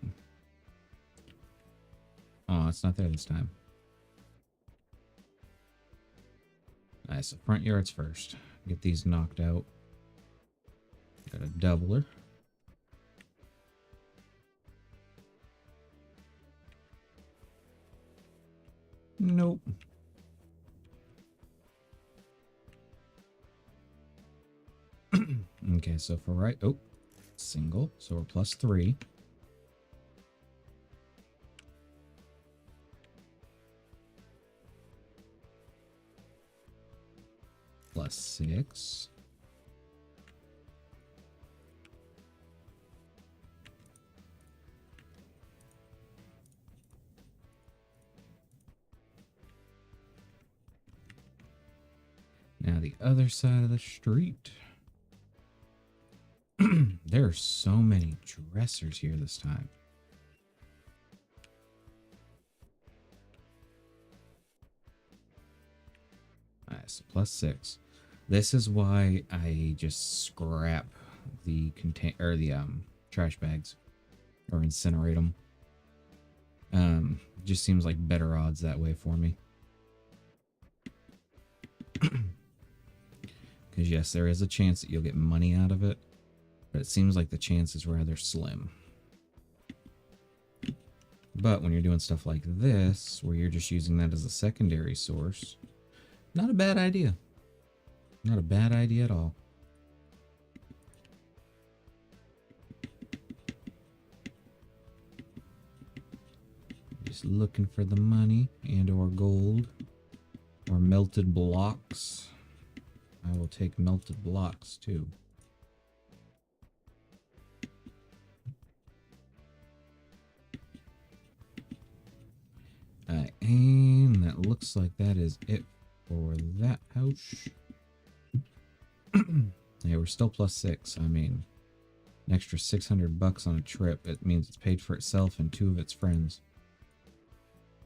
Oh, it's not there this time. Nice. So front yards first. Get these knocked out. Got a doubler. Nope. Okay, so for right... Oh, single. So we're +3. +6. Now the other side of the street. There are so many dressers here this time. Nice, +6. This is why I just scrap the trash bags or incinerate them. Just seems like better odds that way for me. Because yes, there is a chance that you'll get money out of it, but it seems like the chance is rather slim. But when you're doing stuff like this, where you're just using that as a secondary source, not a bad idea. Not a bad idea at all. Just looking for the money and or gold or melted blocks. I will take melted blocks too. And that looks like that is it for that house. Yeah, we're still +6. I mean, an extra 600 bucks on a trip. It means it's paid for itself and 2 of its friends.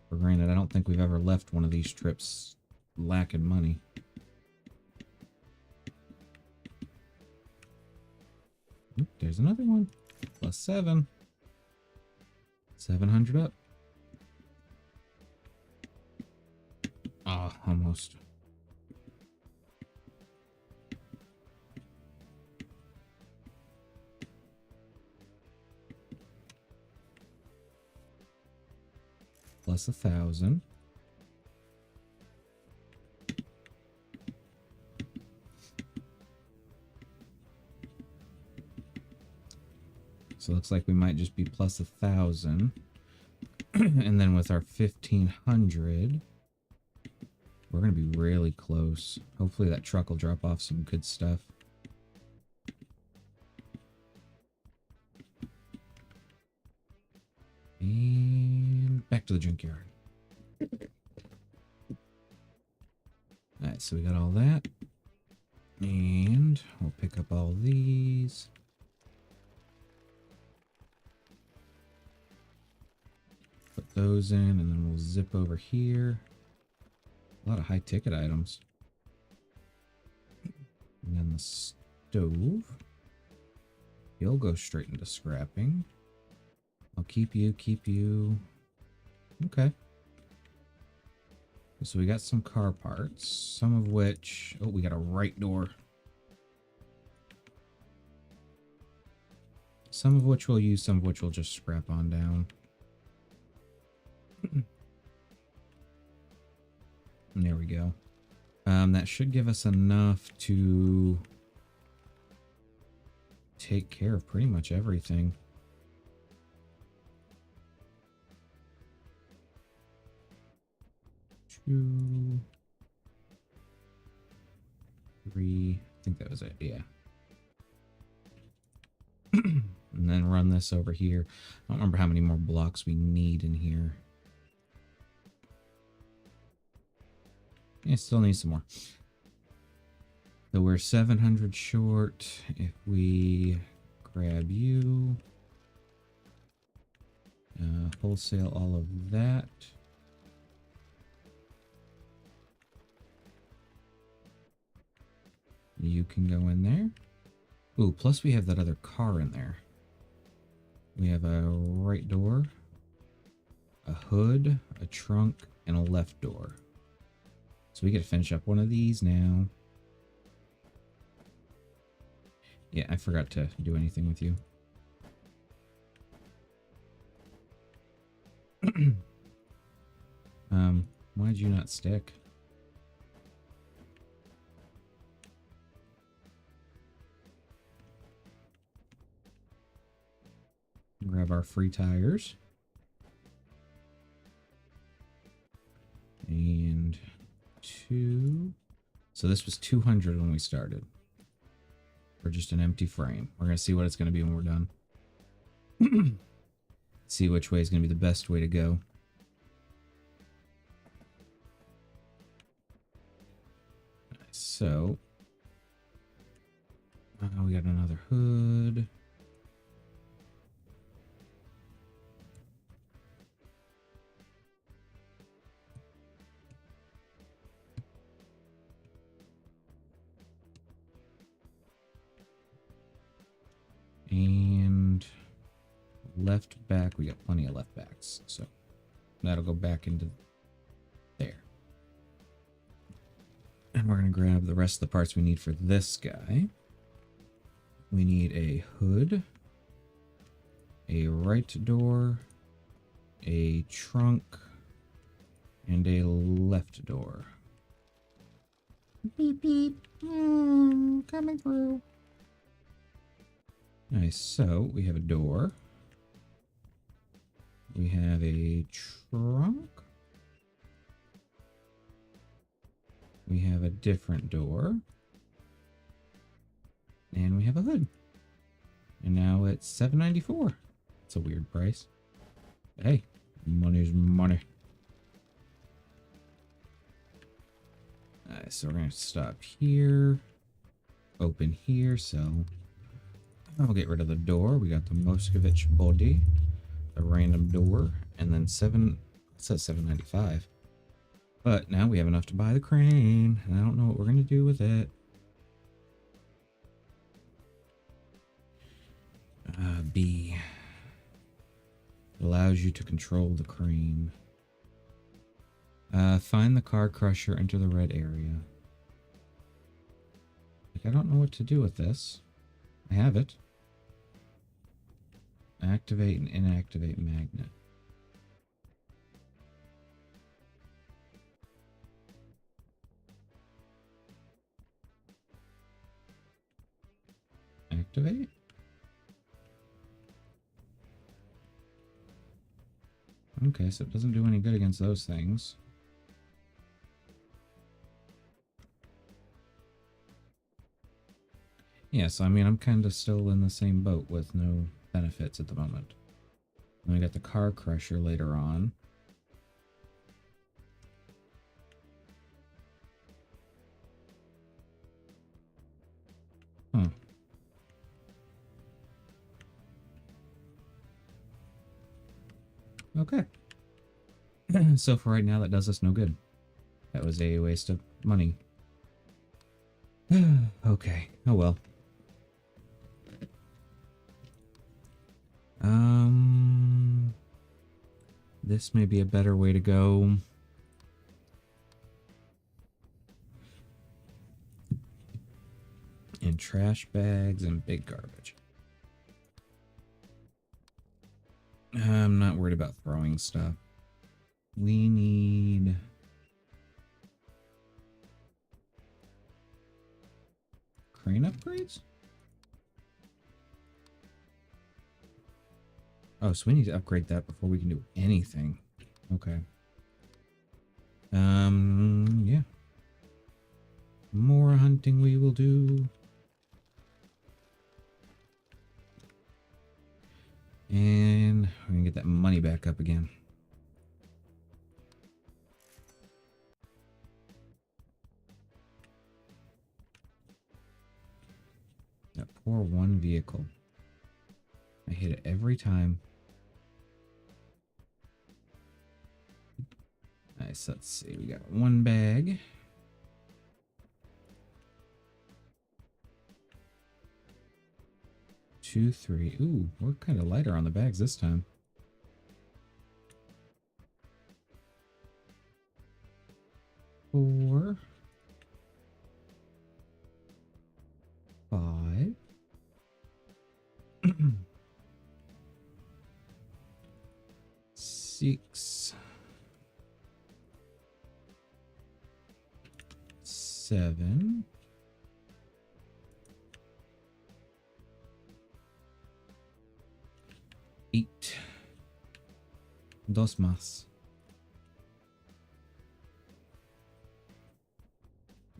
For granted, I don't think we've ever left one of these trips lacking money. Oop, there's another one. +7. 700 up. Ah, oh, almost. +1,000. So it looks like we might just be +1,000. And then with our 1,500, we're going to be really close. Hopefully that truck will drop off some good stuff. And back to the junkyard. Alright, so we got all that. And we'll pick up all these. Put those in, and then we'll zip over here. A lot of high ticket items. And then the stove. You'll go straight into scrapping. I'll keep you, keep you. Okay. So we got some car parts, some of which... Oh, we got a right door. Some of which we'll use, some of which we'll just scrap on down. And there we go. That should give us enough to take care of pretty much everything. 2, 3, I think that was it, yeah. And then run this over here. I don't remember how many more blocks we need in here. Yeah, still need some more. So we're 700 short. If we grab you, wholesale all of that. You can go in there. Ooh, plus we have that other car in there. We have a right door, a hood, a trunk, and a left door. So we get to finish up one of these now. Yeah, I forgot to do anything with you. Why did you not stick? Grab our free tires. And 2. So this was 200 when we started. For just an empty frame. We're going to see what it's going to be when we're done. See which way is going to be the best way to go. So, we got another hood. And left back, we got plenty of left backs. So, that'll go back into there. And we're going to grab the rest of the parts we need for this guy. We need a hood, a right door, a trunk, and a left door. Beep, beep. Coming through. Nice. So, we have a door. We have a trunk. We have a different door. And we have a hood. And now it's $7.94. It's a weird price. Hey, money's money. Alright, so we're going to stop here. Open here, so I'll get rid of the door. We got the Moscovich body. The random door. And then it says $7.95. But now we have enough to buy the crane. And I don't know what we're going to do with it. B. It allows you to control the crane. Find the car crusher, enter the red area. Like, I don't know what to do with this. I have it. Activate and inactivate magnet. Activate? Okay, so it doesn't do any good against those things. Yeah, so I mean, I'm kind of still in the same boat with no benefits at the moment. And we got the car crusher later on. Huh. Okay. So for right now, that does us no good. That was a waste of money. Okay. Oh well. This may be a better way to go. And trash bags and big garbage. I'm not worried about throwing stuff. We need... crane upgrades? Oh, so we need to upgrade that before we can do anything. Okay. Yeah. More hunting we will do. And we're gonna get that money back up again. That poor one vehicle. I hit it every time. Nice, let's see. We got one bag. Two, three. Ooh, we're kind of lighter on the bags this time. Four. Five. Six. Seven. 8. Dos más.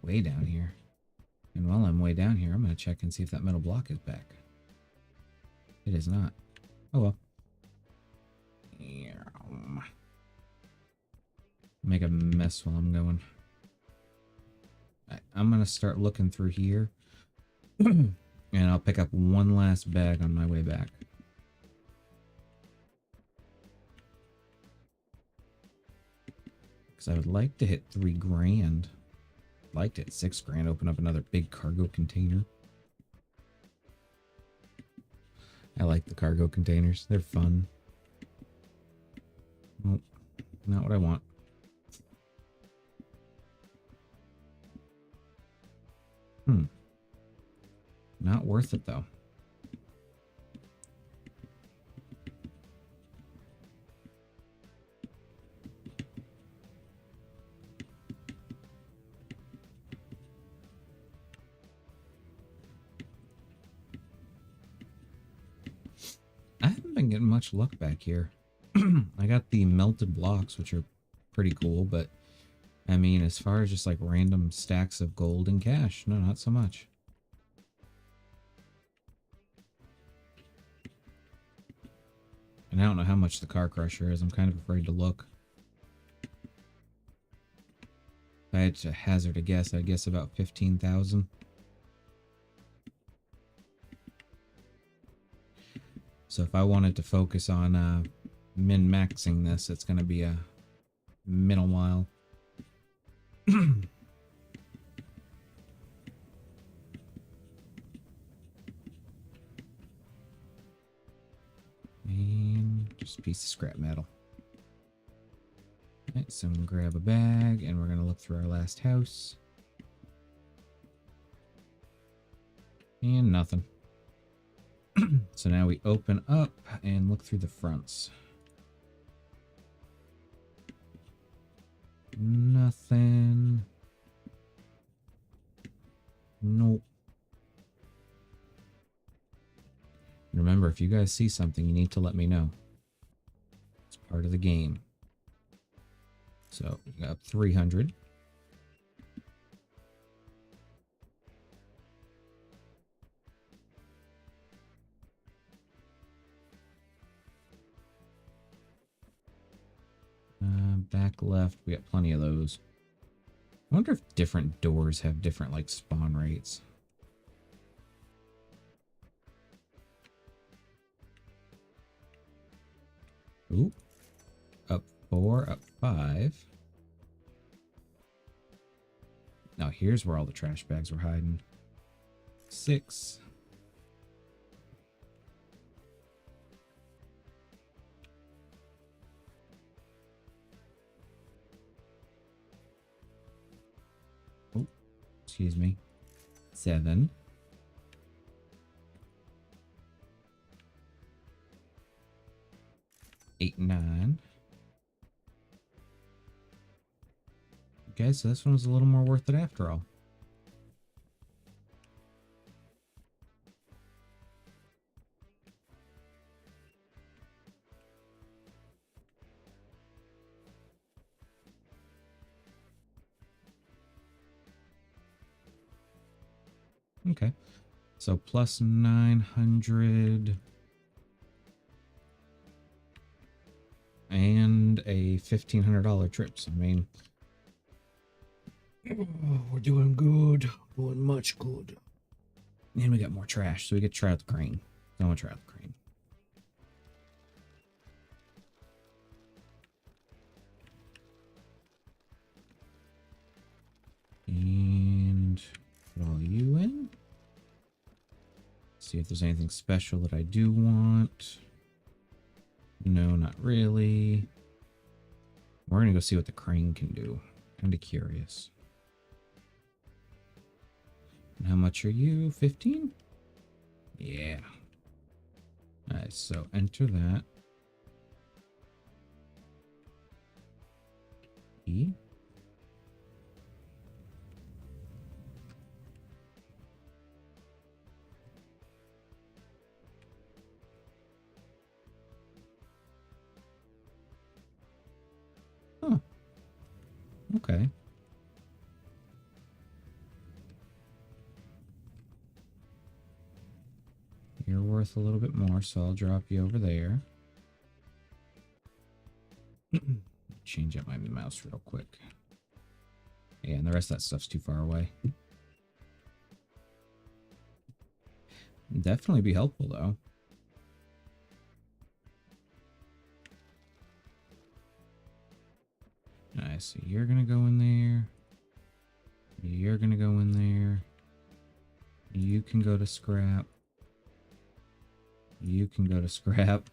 Way down here. And while I'm way down here, I'm going to check and see if that metal block is back. It is not. Oh well. Make a mess while I'm going. I'm going to start looking through here. And I'll pick up one last bag on my way back. Because I would like to hit 3 grand. I'd like to hit 6 grand, open up another big cargo container. I like the cargo containers. They're fun. Nope, not what I want. Not worth it, though. I haven't been getting much luck back here. I got the melted blocks, which are pretty cool, but I mean, as far as just like random stacks of gold and cash, no, not so much. And I don't know how much the car crusher is. I'm kind of afraid to look. If I had to hazard a guess, I'd guess about 15,000. So if I wanted to focus on min-maxing this, it's going to be a middle while. And just a piece of scrap metal. Alright, so I'm going to grab a bag, and we're going to look through our last house. And nothing. So now we open up and look through the fronts. Nothing. Nope. Remember, if you guys see something, you need to let me know. It's part of the game. So, we got 300. Back left, we got plenty of those. I wonder if different doors have different, like, spawn rates. Ooh. Up 4, up 5. Now here's where all the trash bags were hiding. 6. Oh, excuse me. 7. 8, 9. Okay, so this one was a little more worth it after all. Okay, so plus 900 and a $1,500 trip. So, I mean, oh, we're doing good, doing much good. And we got more trash, so we get to try out the crane. I want to try out the crane. And put all you in. See if there's anything special that I do want. No, not really. We're gonna go see what the crane can do. Kind of curious. And how much are you? 15? Yeah. Nice. So enter that. E. Huh. Okay. You're worth a little bit more, so I'll drop you over there. Change up my mouse real quick. Yeah, and the rest of that stuff's too far away. Definitely be helpful, though. Nice. So you're going to go in there. You're going to go in there. You can go to scrap. You can go to scrap.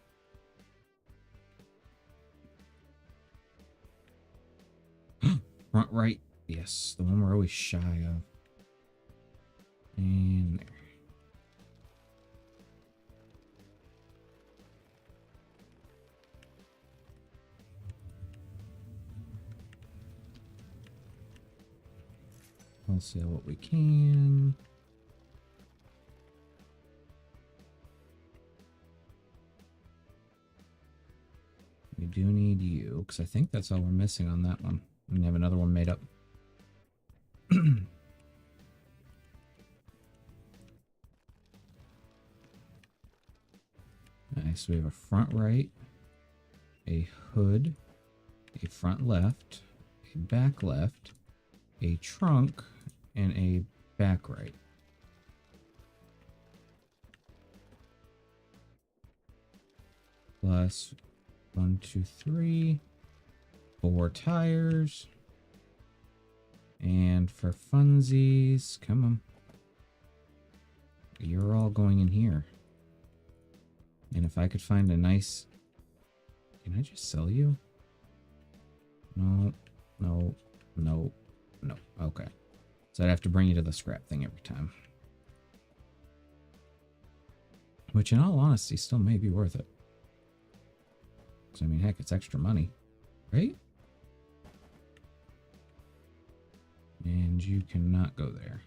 Front right. Yes, the one we're always shy of. And there. Wholesale what we can. We do need you, because I think that's all we're missing on that one. We have another one made up. Nice. So we have a front right, a hood, a front left, a back left, a trunk, and a back right. Plus 1, 2, 3, 4 tires. And for funsies, come on. You're all going in here. And if I could find a nice... Can I just sell you? No, no, no, no. Okay. So I'd have to bring you to the scrap thing every time. Which, in all honesty, still may be worth it. Because, I mean, heck, it's extra money. Right? And you cannot go there.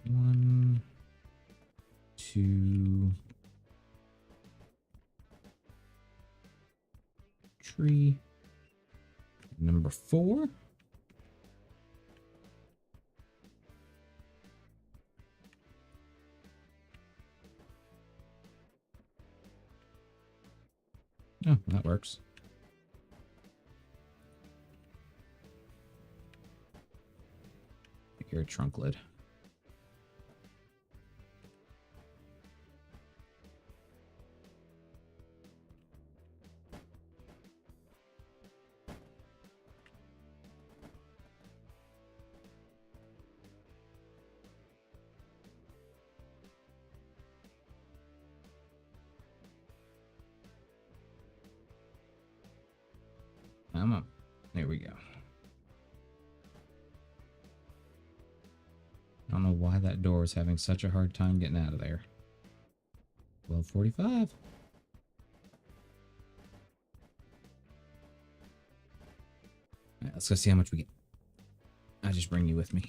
One, two, tree. Number 4. Oh, that works. You're a trunk lid. Come on. There we go. I don't know why that door is having such a hard time getting out of there. 12:45. All right, let's go see how much we get. I'll just bring you with me.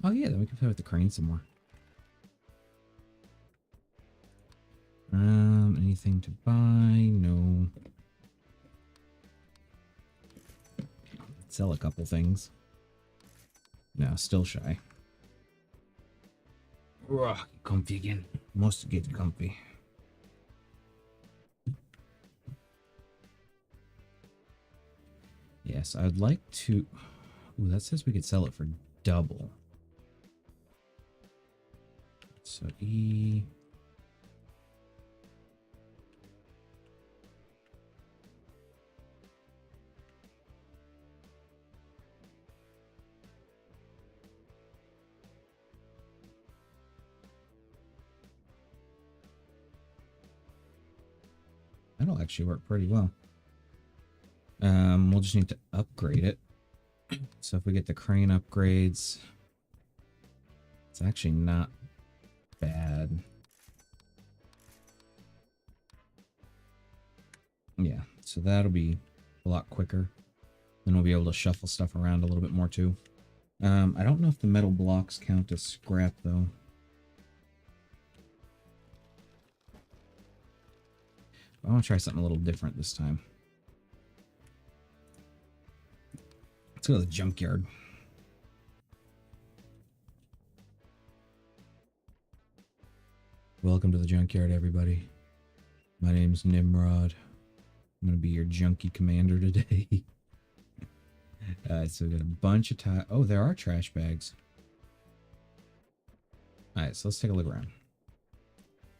Oh yeah, then we can play with the crane some more. Anything to buy? No. Sell a couple things. No, still shy. Ugh, comfy again. Must get comfy. Yes, I'd like to... Ooh, that says we could sell it for double. So E... That'll actually work pretty well. We'll just need to upgrade it. So if we get the crane upgrades, it's actually not bad. Yeah, so that'll be a lot quicker. Then we'll be able to shuffle stuff around a little bit more too. I don't know if the metal blocks count as scrap though. I want to try something a little different this time. Let's go to the junkyard. Welcome to the junkyard, everybody. My name's Nimrod. I'm going to be your junkie commander today. Alright, so we got a bunch of tires. Oh, there are trash bags. Alright, so let's take a look around.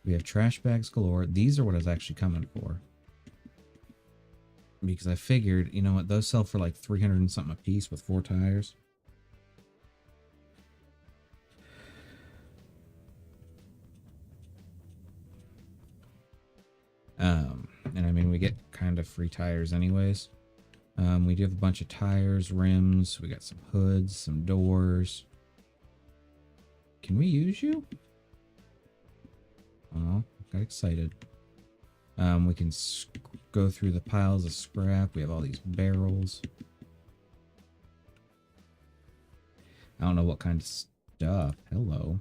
We have trash bags galore. These are what I was actually coming for. Because I figured, you know what, those sell for like 300 and something a piece with 4 tires. And I mean, we get kind of free tires anyways. We do have a bunch of tires, rims. We got some hoods, some doors. Can we use you? Oh, got excited. We can go through the piles of scrap. We have all these barrels. I don't know what kind of stuff. Hello.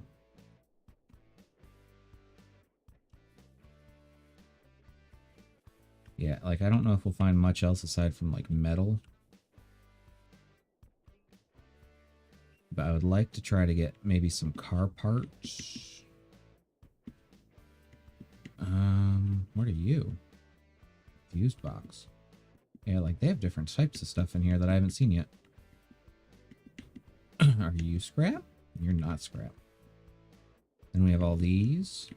Yeah, like, I don't know if we'll find much else aside from, like, metal. But I would like to try to get maybe some car parts. What are you? Fuse box. Yeah, like, they have different types of stuff in here that I haven't seen yet. Are you scrap? You're not scrap. Then we have all these.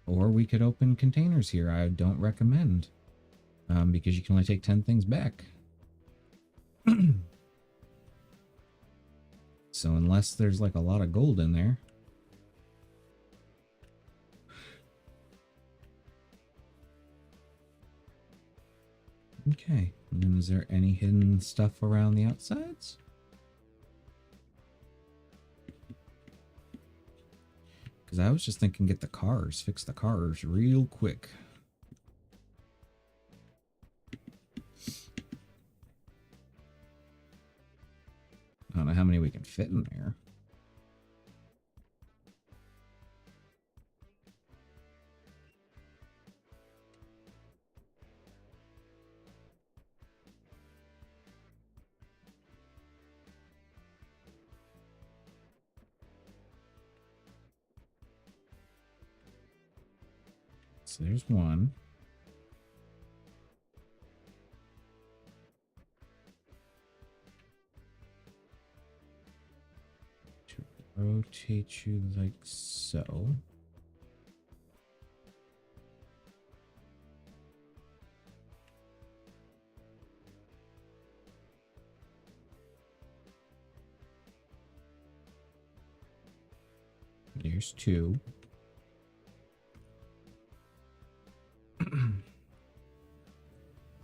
Or we could open containers here. I don't recommend. Because you can only take 10 things back. So unless there's like a lot of gold in there. Okay. And then is there any hidden stuff around the outsides? Because I was just thinking get the cars, fix the cars real quick. I don't know how many we can fit in there. So there's one. To rotate you like so. There's 2.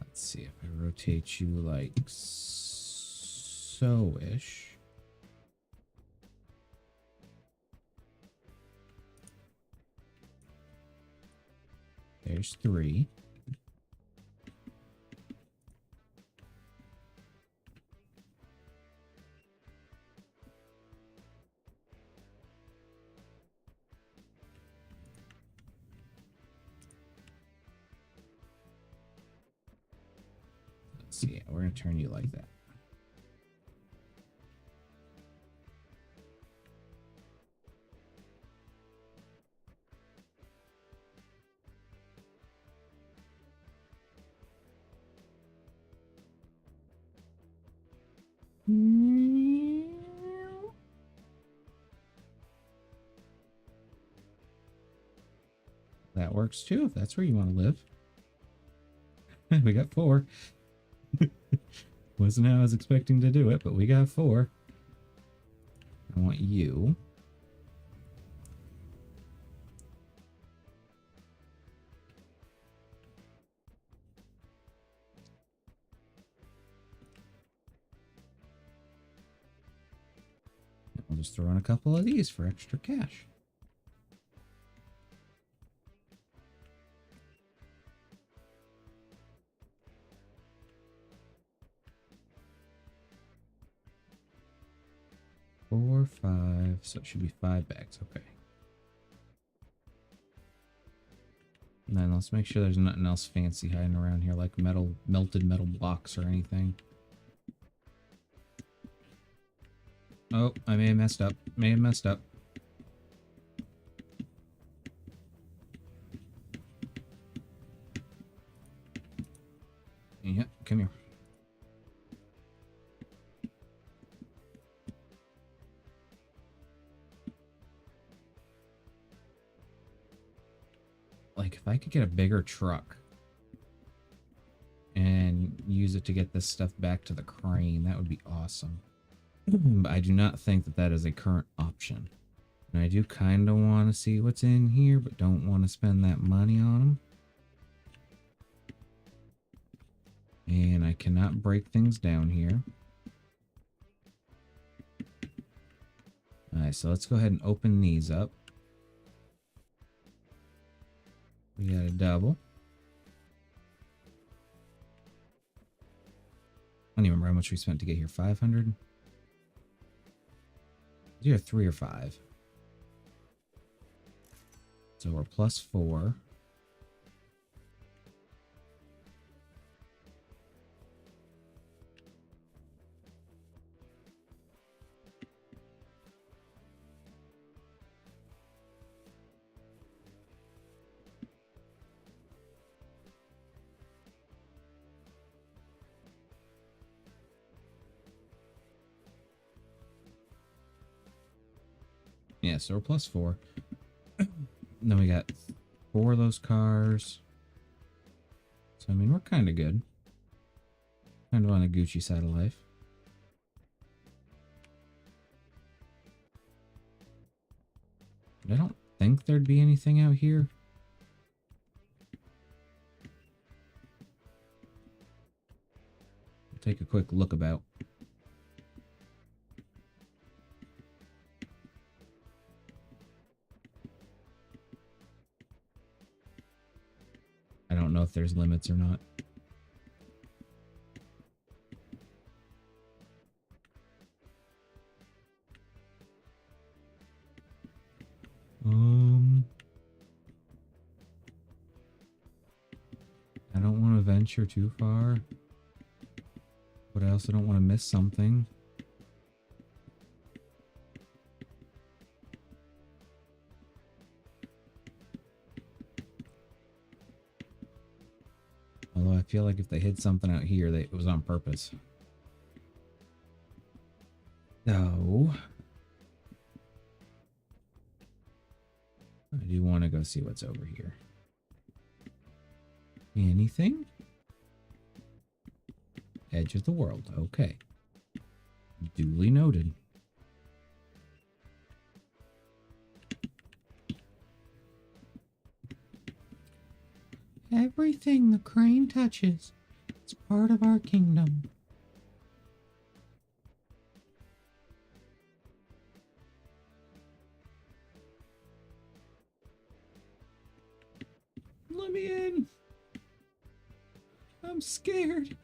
Let's see if I rotate you like so-ish. There's 3. Let's see, we're going to turn you like that. That works too, if that's where you want to live. We got 4. Wasn't how I was expecting to do it, but we got 4. I want you. I'll just throw in a couple of these for extra cash. Four, 5, so it should be 5 bags. Okay. And then let's make sure there's nothing else fancy hiding around here, like melted metal blocks or anything. Oh, I may have messed up. Yeah, come here. Like, if I could get a bigger truck and use it to get this stuff back to the crane, that would be awesome. But I do not think that that is a current option. And I do kind of want to see what's in here, but don't want to spend that money on them. And I cannot break things down here. Alright, so let's go ahead and open these up. We got a double. I don't even remember how much we spent to get here. 500? Is either 3 or 5. So we're plus 4. Yeah, so we're plus 4. Then we got 4 of those cars. So, I mean, we're kind of good. Kind of on the Gucci side of life. But I don't think there'd be anything out here. We'll take a quick look about. I don't know if there's limits or not. I don't want to venture too far, but I also don't want to miss something. Although I feel like if they hid something out here, it was on purpose. So, I do want to go see what's over here. Anything? Edge of the world. Okay. Duly noted. Everything the crane touches is part of our kingdom. Let me in. I'm scared.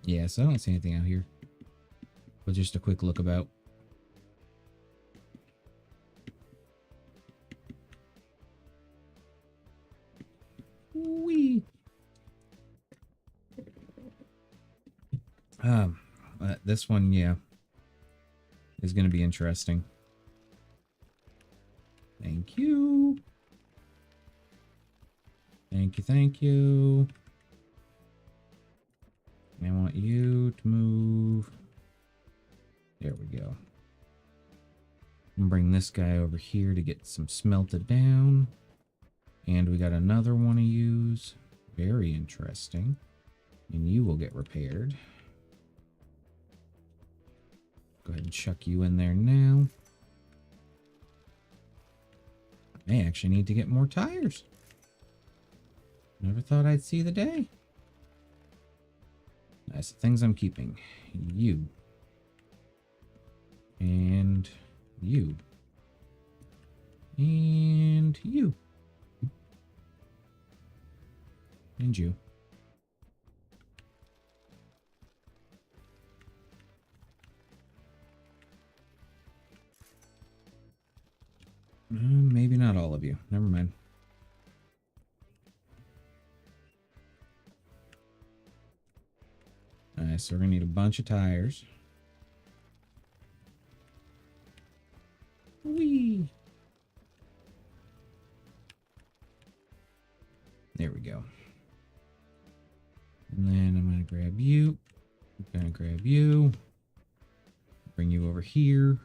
Yeah, so I don't see anything out here. But just a quick look about. Wee. This one, yeah, is going to be interesting. Thank you. Thank you, thank you. I want you to move. There we go. And bring this guy over here to get some smelted down. And we got another one to use. Very interesting. And you will get repaired. Go ahead and chuck you in there now. I may actually need to get more tires. Never thought I'd see the day. That's the things I'm keeping. You. And you. And you. And you. Maybe not all of you. Never mind. Alright, so we're gonna need a bunch of tires. Whee! There we go. And then I'm gonna grab you. I'm gonna grab you. Bring you over here.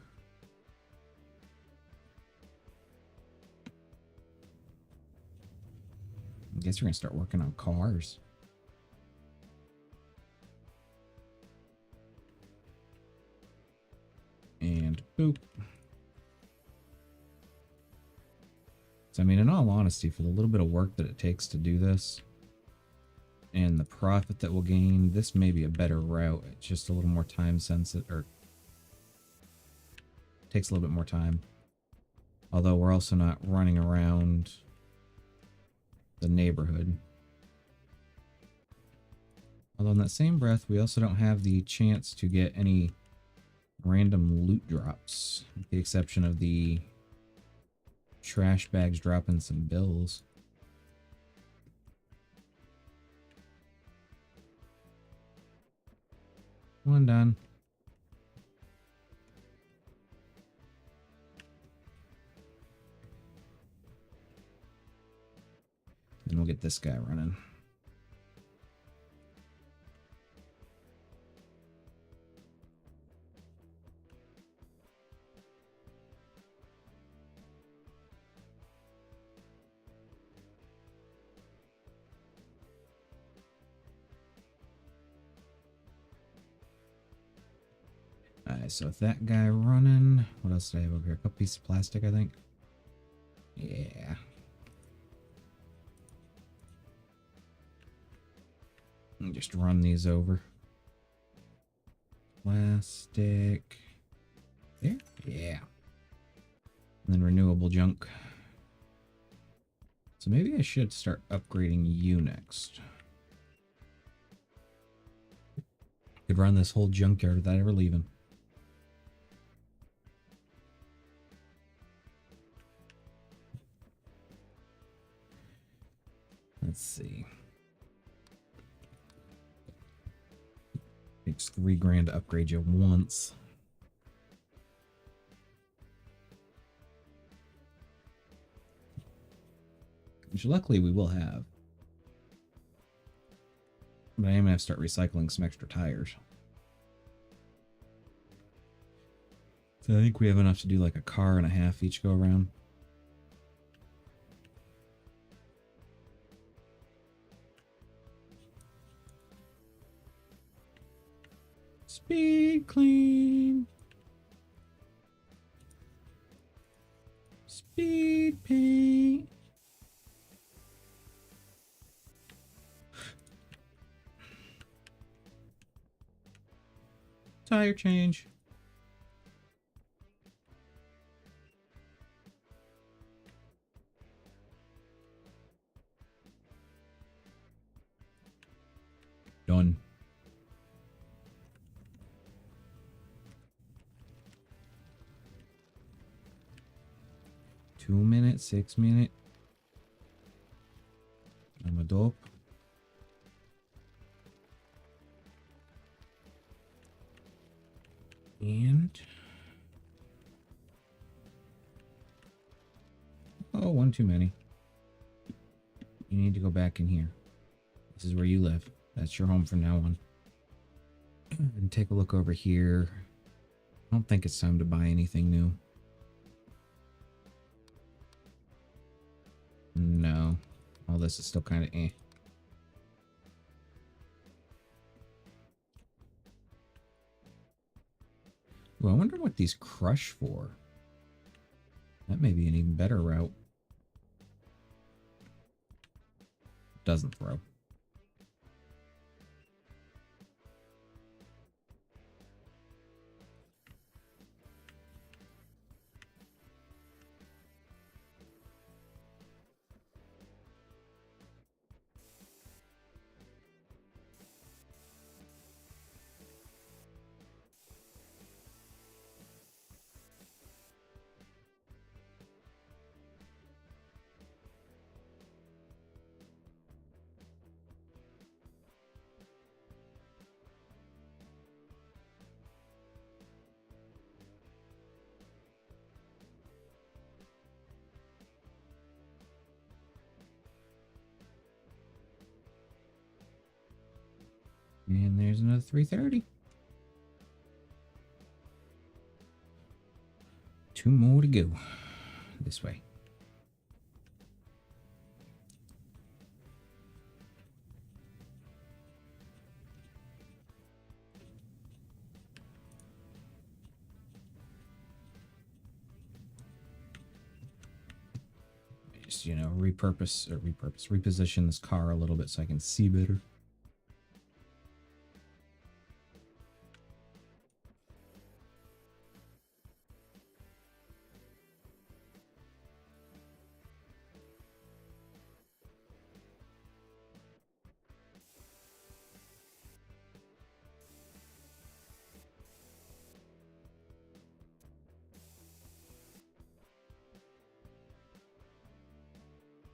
I guess we're gonna start working on cars. And boop. So, I mean, in all honesty, for the little bit of work that it takes to do this and the profit that we'll gain, this may be a better route. It's just a little more time sensitive, or takes a little bit more time. Although we're also not running around the neighborhood. Although in that same breath, we also don't have the chance to get any random loot drops, with the exception of the trash bags dropping some bills. One done. Then we'll get this guy running. Alright, so with that guy running, what else did I have over here? A couple pieces of plastic, I think. Yeah. And just run these over. Plastic. There? Yeah. And then renewable junk. So maybe I should start upgrading you next. Could run this whole junkyard without ever leaving. Let's see. Takes $3,000 to upgrade you once. Which luckily we will have. But I am going to have to start recycling some extra tires. So I think we have enough to do like a car and a half each go around. Speed clean. Speed paint. Tire change. Done. Two minute, 6 minute. I'm a dope. And oh, one too many. You need to go back in here. This is where you live. That's your home from now on. And take a look over here. I don't think it's time to buy anything new. No. All this is still kind of eh. Ooh, I wonder what these crush for. That may be an even better route. Doesn't throw. And there's another 330. 2 more to go. This way. Just, you know, reposition this car a little bit so I can see better.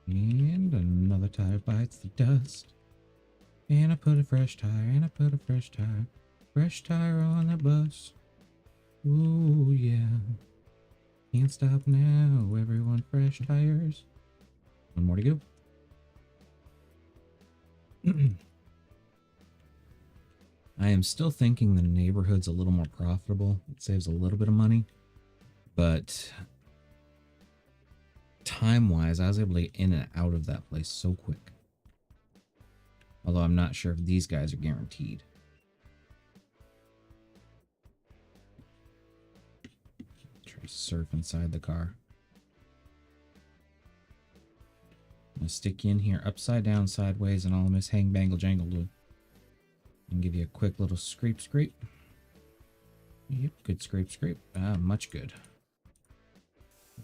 And another tire bites the dust. And I put a fresh tire, and I put a fresh tire. Fresh tire on the bus. Ooh, yeah. Can't stop now, everyone. Fresh tires. One more to go. I am still thinking the neighborhood's a little more profitable. It saves a little bit of money. But time-wise, I was able to get in and out of that place so quick. Although I'm not sure if these guys are guaranteed. Try to surf inside the car. I'm going to stick you in here upside down, sideways, and all Miss Hang Bangle Jangle do. And give you a quick little scrape. Yep, good scrape. Ah, much good.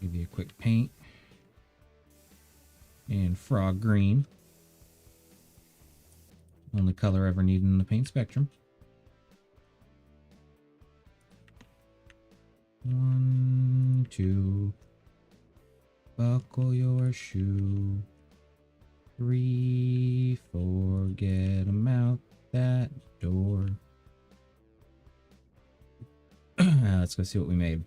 Give you a quick paint. And frog green. Only color ever needed in the paint spectrum. 1, 2. Buckle your shoe. 3, 4. Get 'em out that door. Let's go see what we made.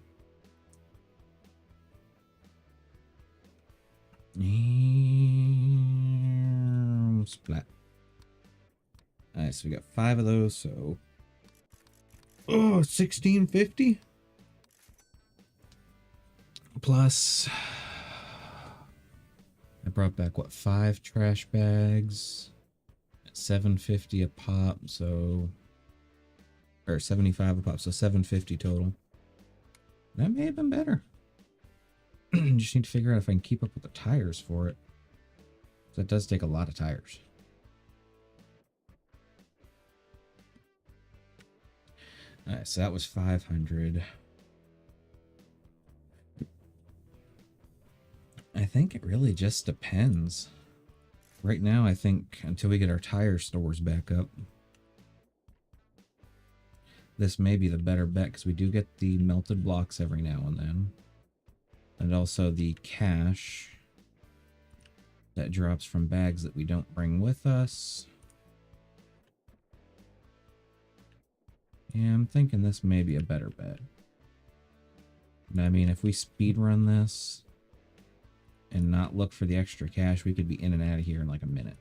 Splat. Alright, so we got 5 of those, so... Oh, $16.50? Plus... I brought back, what, 5 trash bags? $7.50 a pop, so... Or $75 a pop, so $7.50 total. That may have been better. Just need to figure out if I can keep up with the tires for it. That does take a lot of tires. Alright, so that was 500. I think it really just depends. Right now, I think until we get our tire stores back up, this may be the better bet because we do get the melted blocks every now and then. And also the cash that drops from bags that we don't bring with us. Yeah, I'm thinking this may be a better bet. I mean, if we speed run this and not look for the extra cash, we could be in and out of here in like a minute.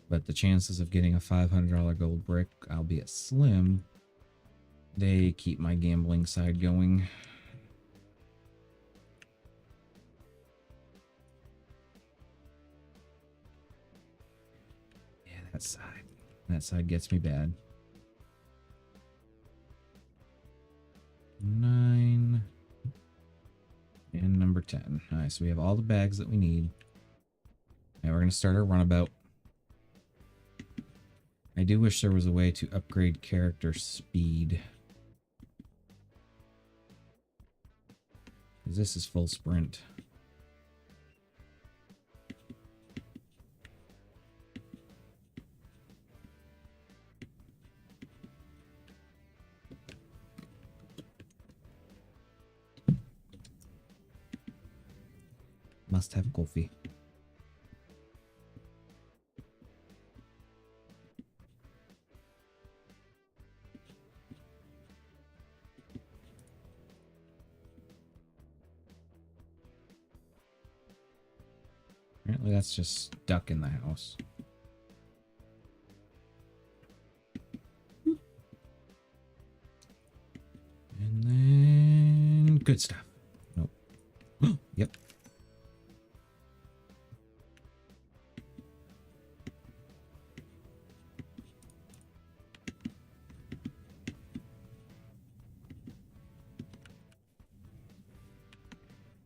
But the chances of getting a $500 gold brick, albeit slim, they keep my gambling side going. That side. That side gets me bad. 9. And number 10. Alright, so we have all the bags that we need. Now we're going to start our runabout. I do wish there was a way to upgrade character speed. Because this is full sprint. Must have coffee. Apparently that's just stuck in the house. And then good stuff. Nope. Yep.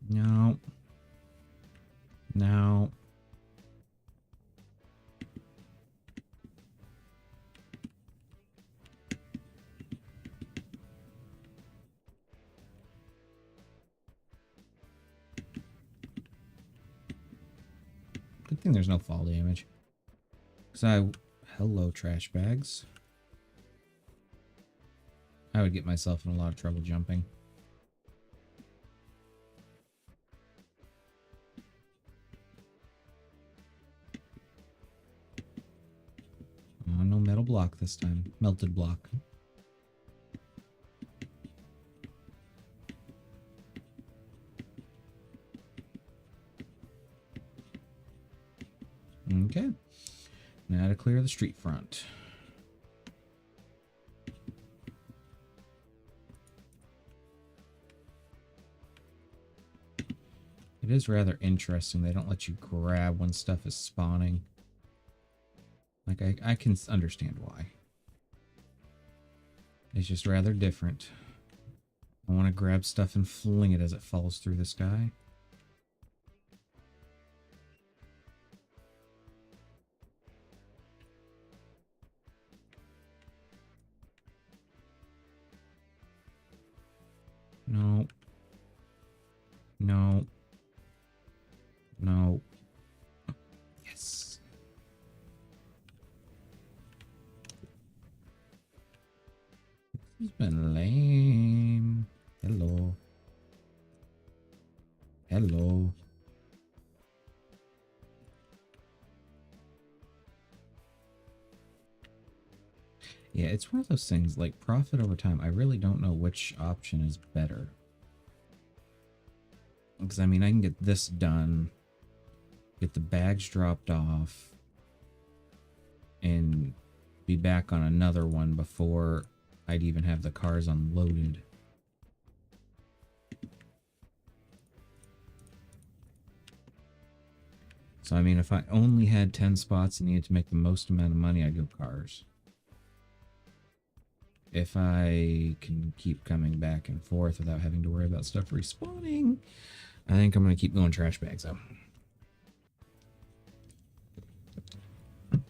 No. No. Good thing there's no fall damage. Hello, trash bags. I would get myself in a lot of trouble jumping. Oh, no metal block this time. Melted block. Okay. Now to clear the street front. It is rather interesting. They don't let you grab when stuff is spawning. Like, I can understand why. It's just rather different. I want to grab stuff and fling it as it falls through the sky. No. No. No. Yes. This has been lame. Hello. Hello. Yeah, it's one of those things, like profit over time. I really don't know which option is better. Because, I mean, I can get this done, get the bags dropped off, and be back on another one before I'd even have the cars unloaded. So, I mean, if I only had 10 spots and needed to make the most amount of money, I'd go cars. If I can keep coming back and forth without having to worry about stuff respawning, I think I'm going to keep going trash bags, though.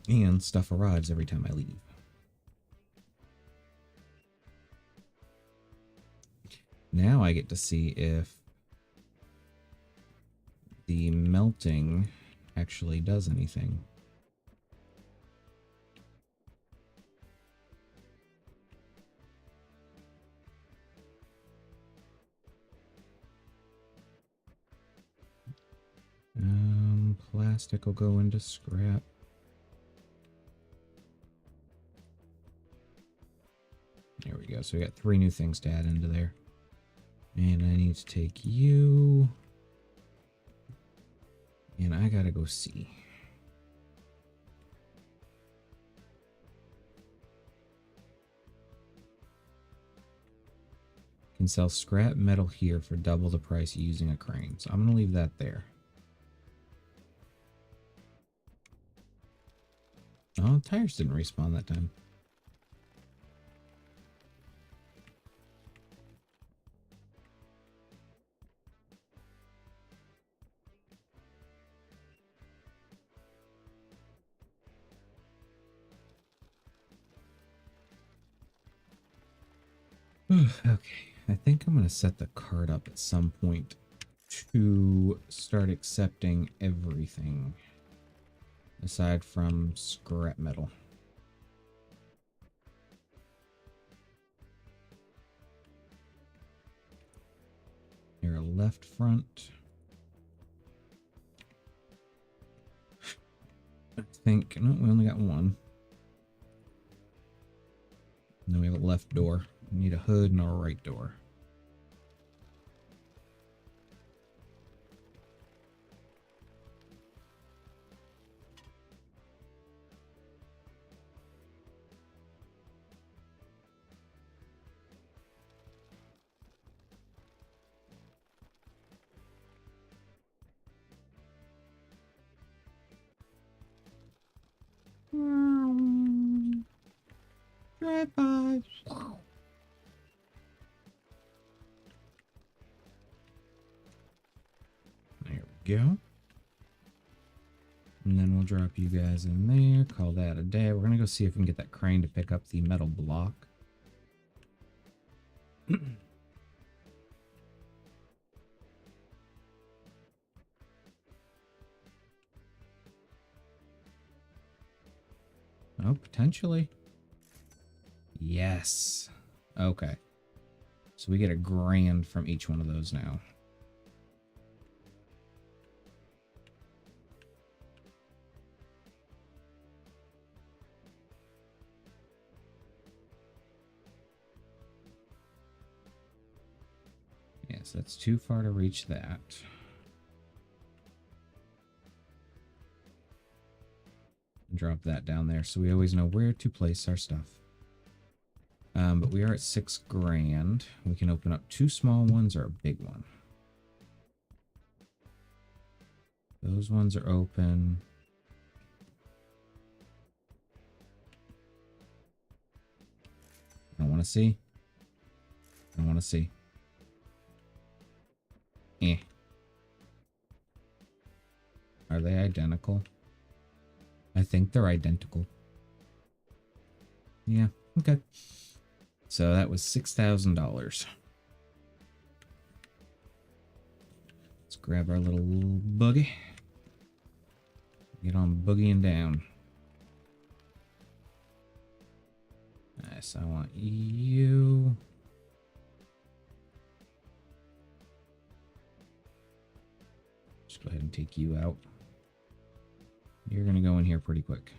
And stuff arrives every time I leave. Now I get to see if the melting actually does anything. Plastic will go into scrap. There we go. So we got 3 new things to add into there. And I need to take you. And I gotta go see. Can sell scrap metal here for double the price using a crane. So I'm gonna leave that there. Oh, tires didn't respawn that time. Okay, I think I'm going to set the card up at some point to start accepting everything aside from scrap metal. Here, left front. I think, no, we only got one. And then we have a left door. We need a hood and a right door. Drive by. There we go. And then we'll drop you guys in there. Call that a day. We're going to go see if we can get that crane to pick up the metal block. Oh, potentially. Yes. Okay. So we get $1,000 from each one of those now. Yes, that's too far to reach that. Drop that down there so we always know where to place our stuff. But we are at $6,000. We can open up 2 small ones or a big one. Those ones are open. I don't want to see. I don't want to see. Eh. Are they identical? I think they're identical. Yeah, okay. So that was $6,000. Let's grab our little buggy. Get on boogieing down. Nice, I want you. Just go ahead and take you out. You're gonna go in here pretty quick.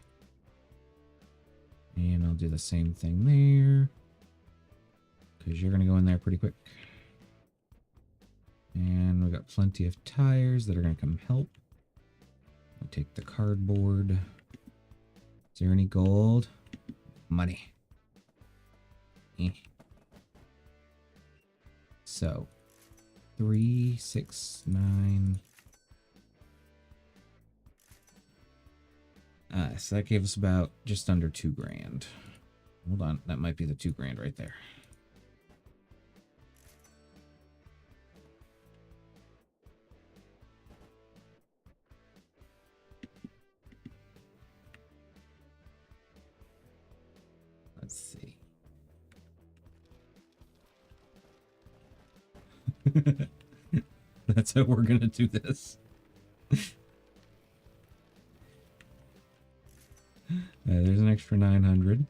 And I'll do the same thing there. Because you're gonna go in there pretty quick. And we got plenty of tires that are gonna come help. I'll take the cardboard. Is there any gold? Money. Eh. So 3, 6, 9. So that gave us about just under $2,000. Hold on, that might be the $2,000 right there. Let's see. That's how we're gonna do this. There's an extra 900.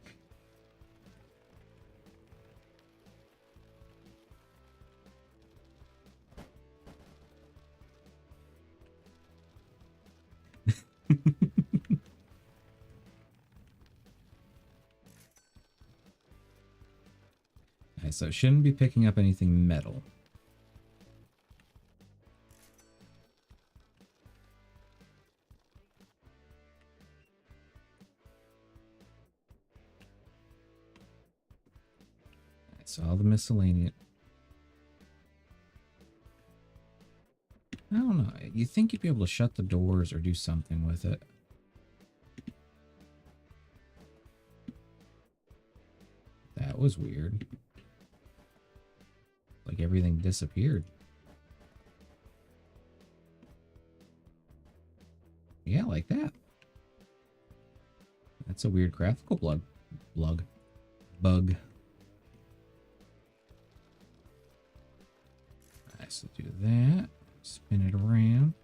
Okay, so it shouldn't be picking up anything metal. So all the miscellaneous. I don't know. You think you'd be able to shut the doors or do something with it. That was weird. Like everything disappeared. Yeah, like that. That's a weird graphical bug. Alright, so do that. Spin it around.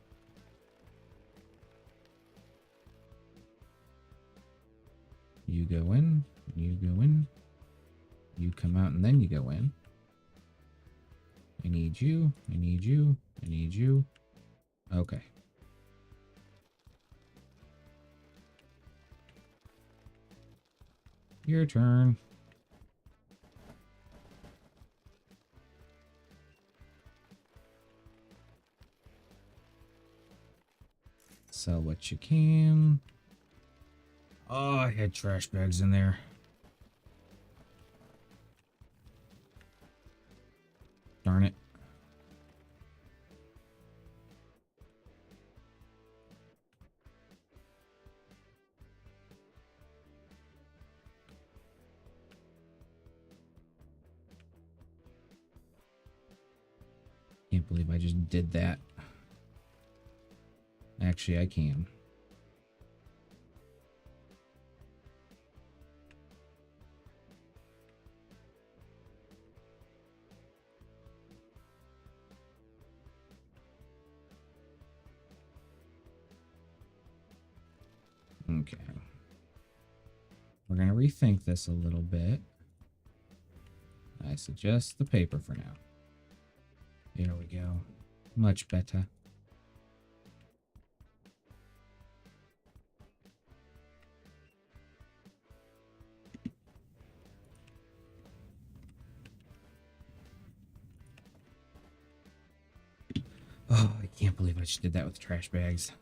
You go in. You go in. You come out and then you go in. I need you. I need you. I need you. Okay. Your turn. Sell what you can. Oh, I had trash bags in there. Darn it. Can't believe I just did that. Actually, I can. Okay. We're going to rethink this a little bit. I suggest the paper for now. There we go. Much better. Oh, I can't believe I just did that with trash bags.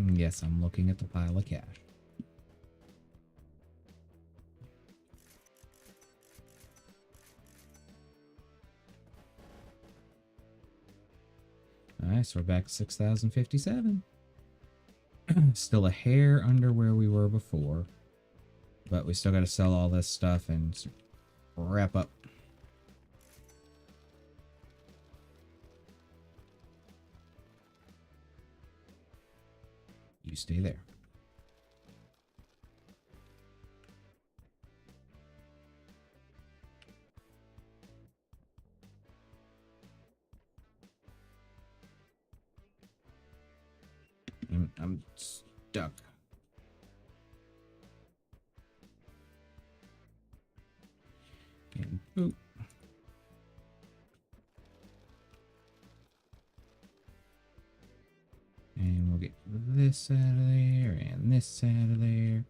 Yes, I'm looking at the pile of cash. Alright, so we're back to 6,057. Still a hair under where we were before. But we still got to sell all this stuff and wrap up. You stay there. I'm stuck. And boop. And we'll get this out of there and this out of there.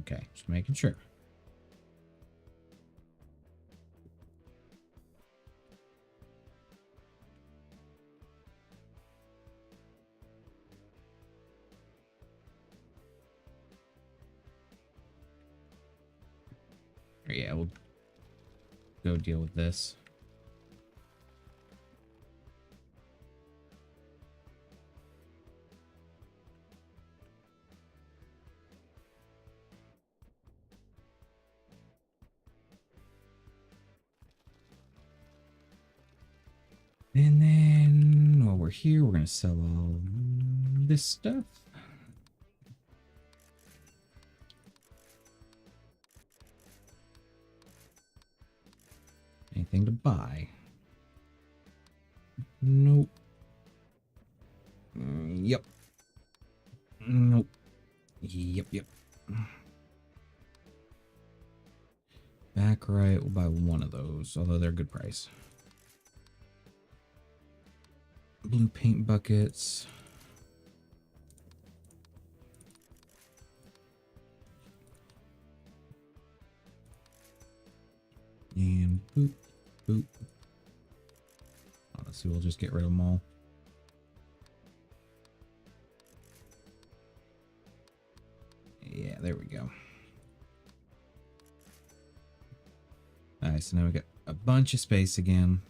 Okay, just making sure. Yeah, we'll go deal with this. And then while we're here, we're going to sell all this stuff. Anything to buy? Nope. Yep. Nope. Yep. Back right, we'll buy one of those, although they're a good price. Blue paint buckets. And boop, boop. Honestly, we'll just get rid of them all. Yeah, there we go. Alright, so now we got a bunch of space again.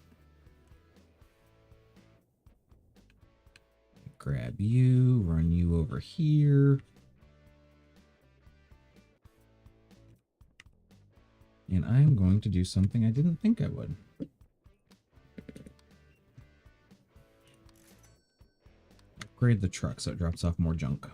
Grab you, run you over here. And I'm going to do something I didn't think I would. Upgrade the truck so it drops off more junk.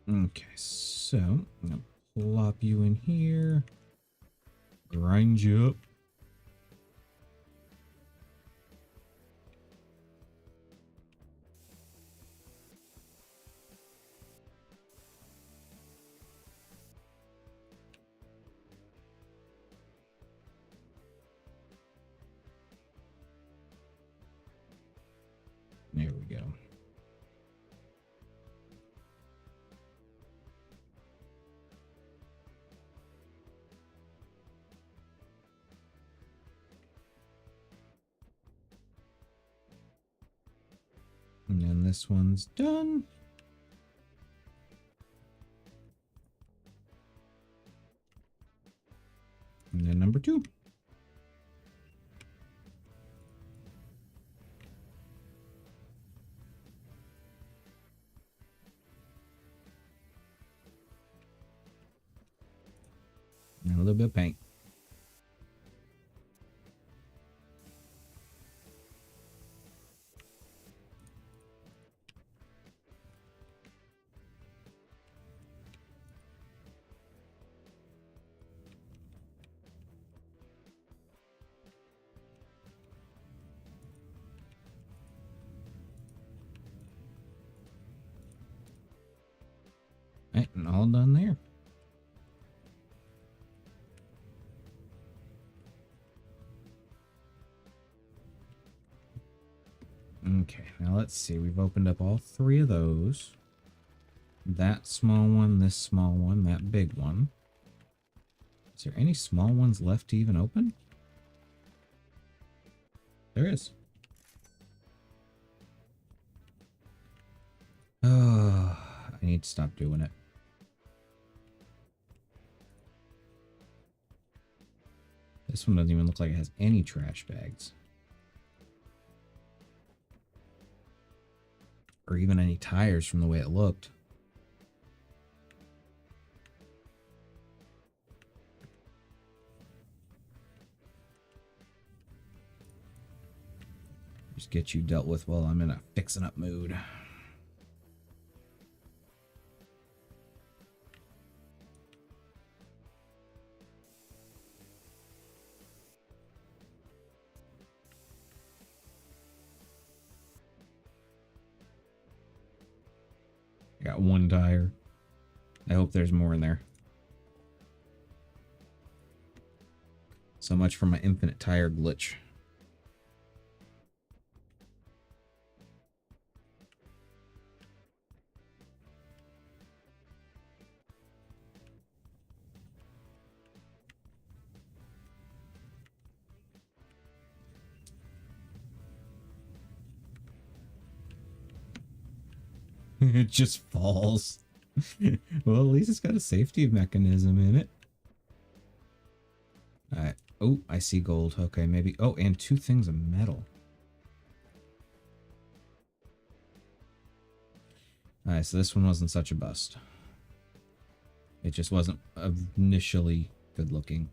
Okay, so I'm gonna plop you in here, grind you up. There we go. And then this one's done. And then number 2. And a little bit of paint. Right, and all done there. Okay, now let's see. We've opened up all 3 of those. That small one, this small one, that big one. Is there any small ones left to even open? There is. Oh, I need to stop doing it. This one doesn't even look like it has any trash bags. Or even any tires from the way it looked. Just get you dealt with while I'm in a fixing up mood. Got 1 tire. I hope there's more in there. So much for my infinite tire glitch. It just falls. Well, at least it's got a safety mechanism in it. Alright. Oh, I see gold. Okay, maybe. Oh, and 2 things of metal. Alright, so this one wasn't such a bust. It just wasn't initially good looking.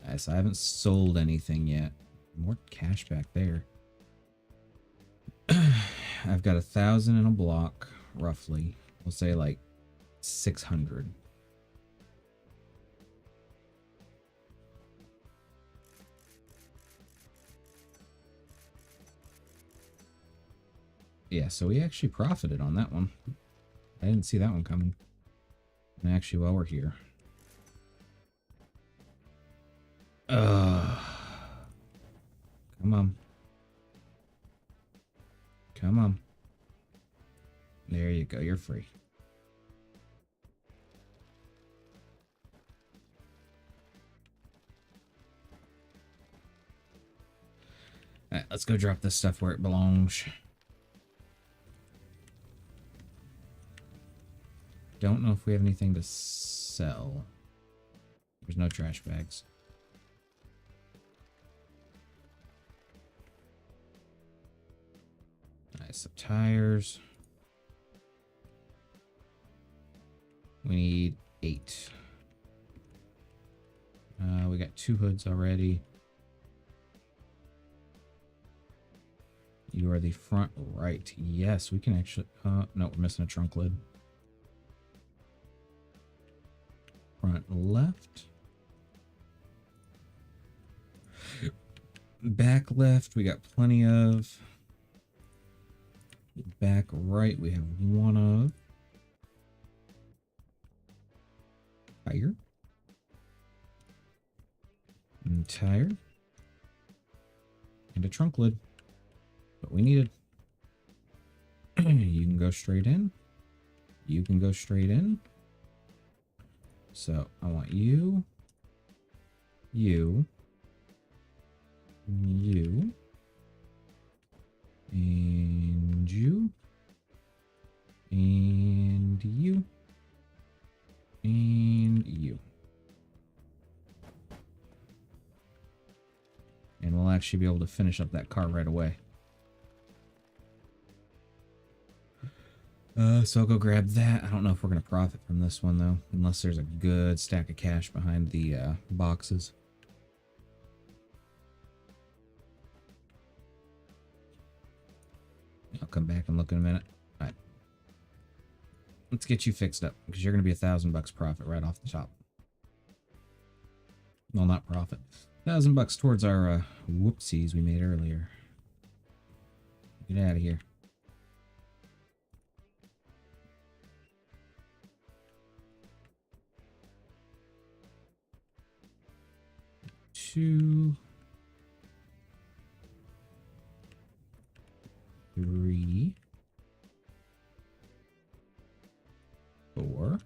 Alright, so I haven't sold anything yet. More cash back there. I've got 1,000 in a block, roughly. We'll say like 600. Yeah, so we actually profited on that one. I didn't see that one coming. And actually, while we're here. Come on. Come on. There you go. You're free. Alright, let's go drop this stuff where it belongs. Don't know if we have anything to sell. There's no trash bags. Nice, some tires. We need 8. We got 2 hoods already. You are the front right. Yes, we can actually... no, we're missing a trunk lid. Front left. Back left, we got plenty of. Back right, we have 1 of. Tire. And tire. And a trunk lid. What we needed. You can go straight in. You can go straight in. So I want you, you, you, and you, and you, and you. And we'll actually be able to finish up that car right away. So I'll go grab that. I don't know if we're going to profit from this one, though. Unless there's a good stack of cash behind the boxes. I'll come back and look in a minute. All right. Let's get you fixed up, because you're going to be $1,000 profit right off the top. Well, not profit. $1,000 towards our whoopsies we made earlier. Get out of here. Two, 3, 4,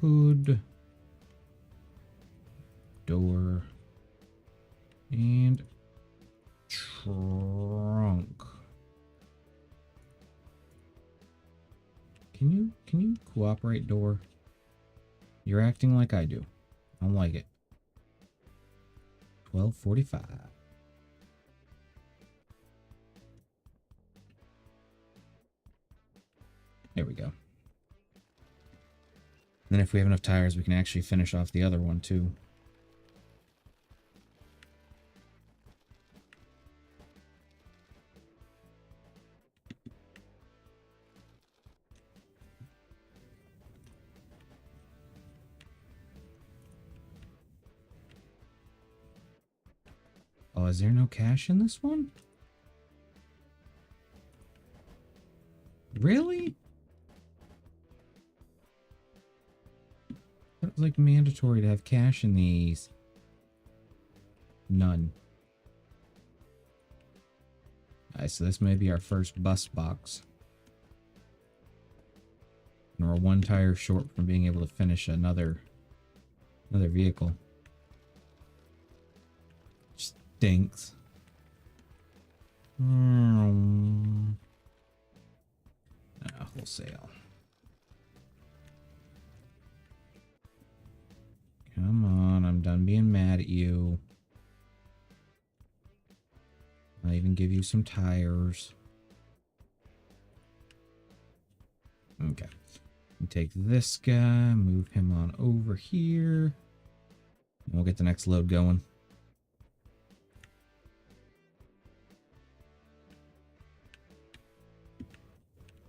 'Hood, door, and trunk. Can you cooperate, door? You're acting like I do. I don't like it. 12:45. There we go. Then if we have enough tires, we can actually finish off the other one too. Oh, is there no cash in this one? Really? That was like mandatory to have cash in these. None. Alright, so this may be our first bus box. And we're 1 tire short from being able to finish another vehicle. Stinks. Wholesale. Come on, I'm done being mad at you. I'll even give you some tires. Okay. Take this guy, move him on over here. And we'll get the next load going.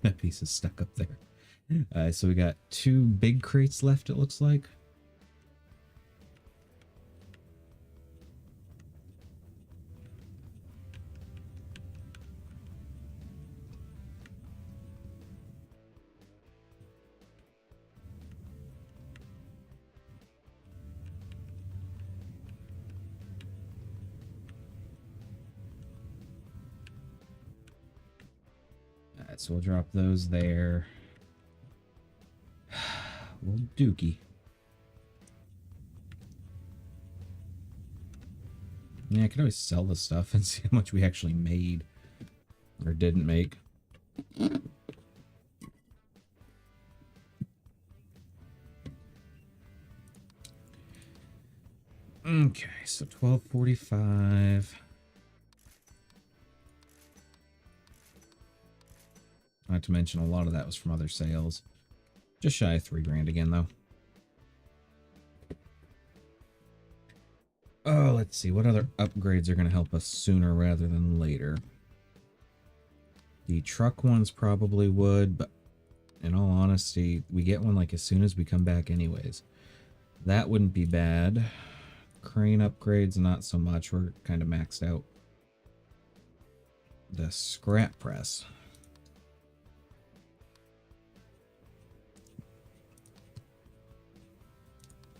That piece is stuck up there. So we got 2 big crates left, it looks like. so we'll drop those there. Little dookie. Yeah, I could always sell the stuff and see how much we actually made. Or didn't make. Okay, so 1245. Not to mention a lot of that was from other sales. Just shy of 3 grand again, though. Oh, let's see. What other upgrades are going to help us sooner rather than later? The truck ones probably would, but in all honesty, we get one like as soon as we come back anyways. That wouldn't be bad. Crane upgrades, not so much. We're kind of maxed out. The scrap press.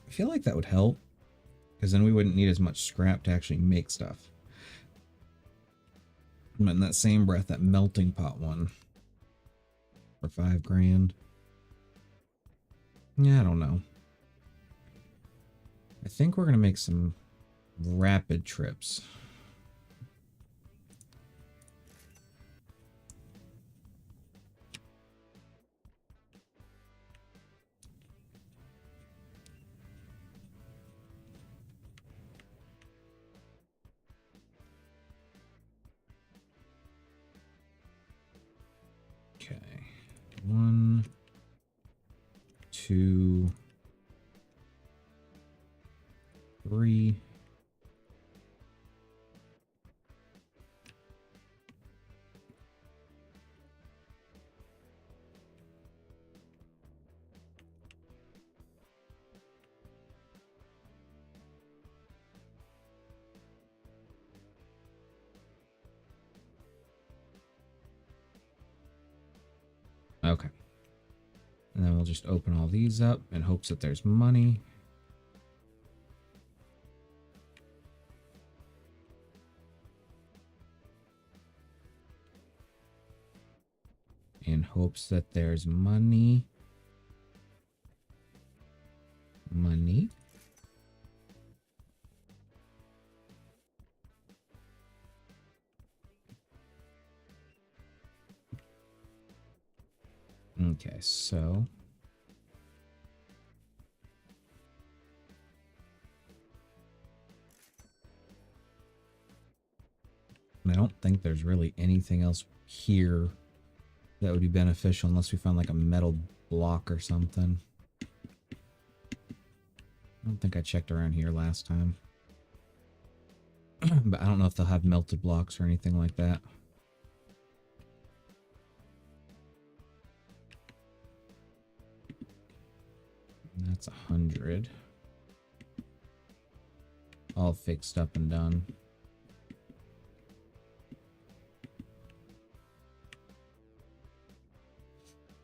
I feel like that would help, because then we wouldn't need as much scrap to actually make stuff. But in that same breath, that melting pot one for 5 grand. Yeah, I don't know. I think we're going to make some rapid trips. Okay. 1, 2, 3. Okay. And then we'll just open all these up in hopes that there's money. In hopes that there's money. Money. Okay, so I don't think there's really anything else here that would be beneficial unless we found like a metal block or something. I don't think I checked around here last time. But I don't know if they'll have melted blocks or anything like that. That's 100. All fixed up and done.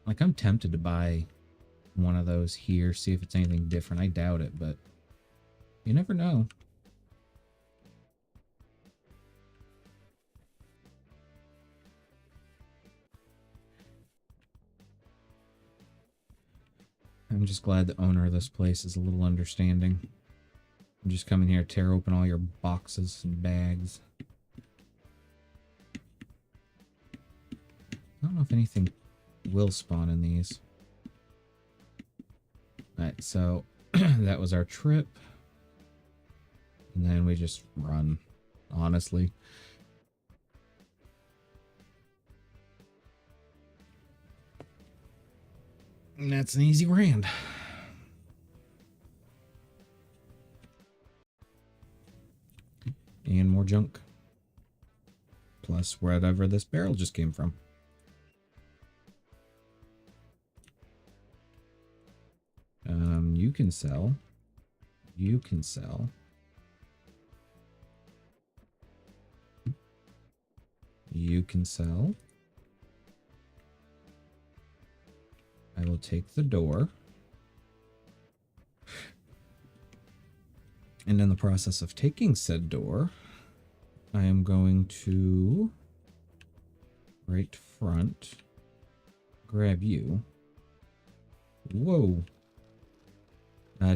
Like, I'm tempted to buy one of those here, see if it's anything different. I doubt it, but you never know. I'm just glad the owner of this place is a little understanding. I'm just coming here to tear open all your boxes and bags. I don't know if anything will spawn in these. Alright, so that was our trip. And then we just run, honestly. And that's an easy grand. And more junk. Plus wherever this barrel just came from. You can sell. You can sell. You can sell. I will take the door. And in the process of taking said door, I am going to right front grab you. Whoa.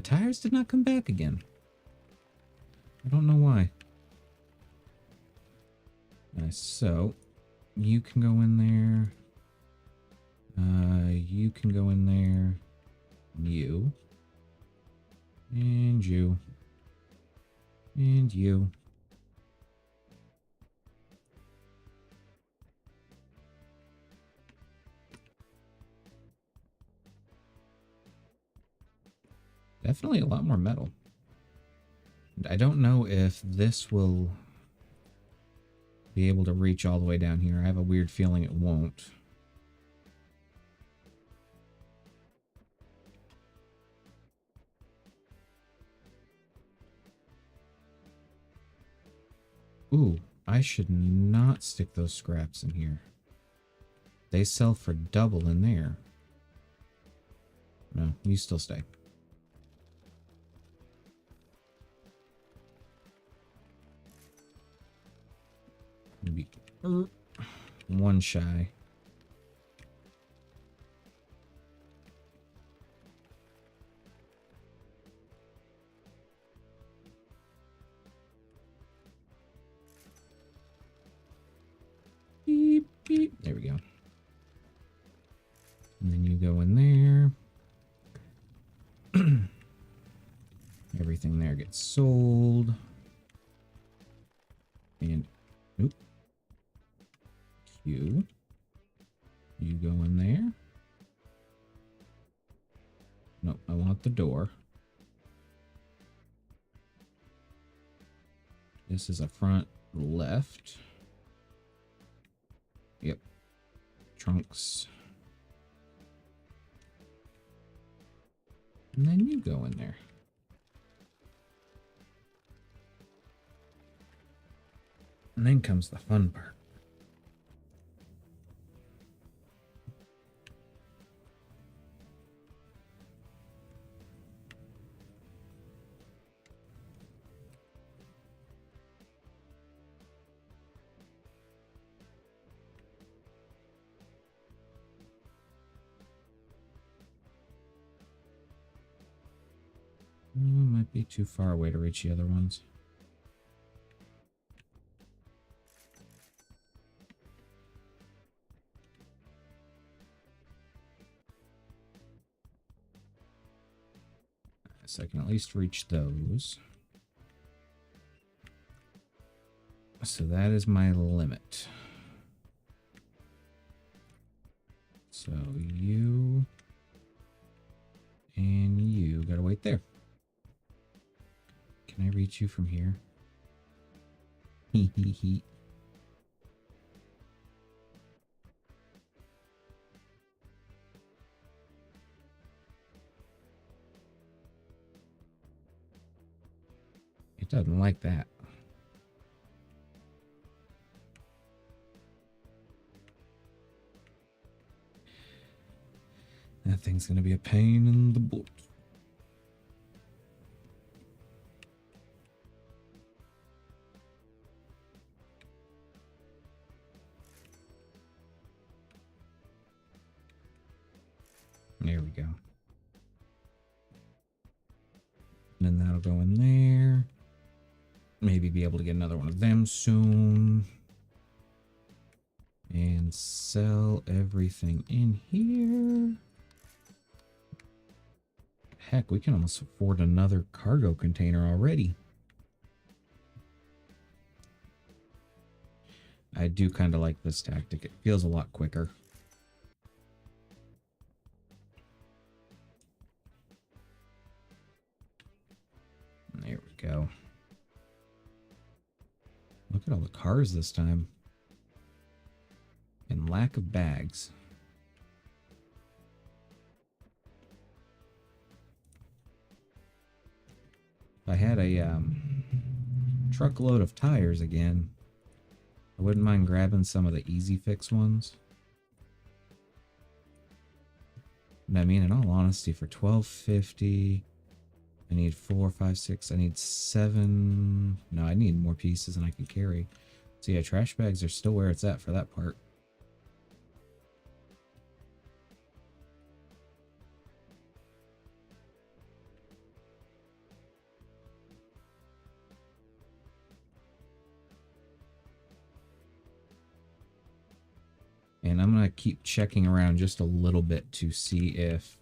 Tires did not come back again. I don't know why. So, you can go in there. You can go in there. You. And you. And you. Definitely a lot more metal. I don't know if this will be able to reach all the way down here. I have a weird feeling it won't. Ooh, I should not stick those scraps in here. They sell for double in there. No, you still stay. Maybe one shy. Beep, beep. There we go. And then you go in there. Everything there gets sold. And, oop. Q. You go in there. Nope, I want the door. This is a front left. Yep. Trunks. And then you go in there. And then comes the fun part. Might be too far away to reach the other ones. So I can at least reach those. So that is my limit. So you and you gotta wait there. Can I reach you from here? Hee hee hee. It doesn't like that. That thing's gonna be a pain in the butt. There we go. And then that'll go in there. Maybe be able to get another one of them soon. And sell everything in here. Heck, we can almost afford another cargo container already. I do kind of like this tactic. It feels a lot quicker. There we go. Look at all the cars this time. And lack of bags. If I had a truckload of tires again, I wouldn't mind grabbing some of the easy fix ones. And I mean, in all honesty, for $12.50, I need 4, 5, 6. I need 7. No, I need more pieces than I can carry. So yeah, trash bags are still where it's at for that part. And I'm going to keep checking around just a little bit to see if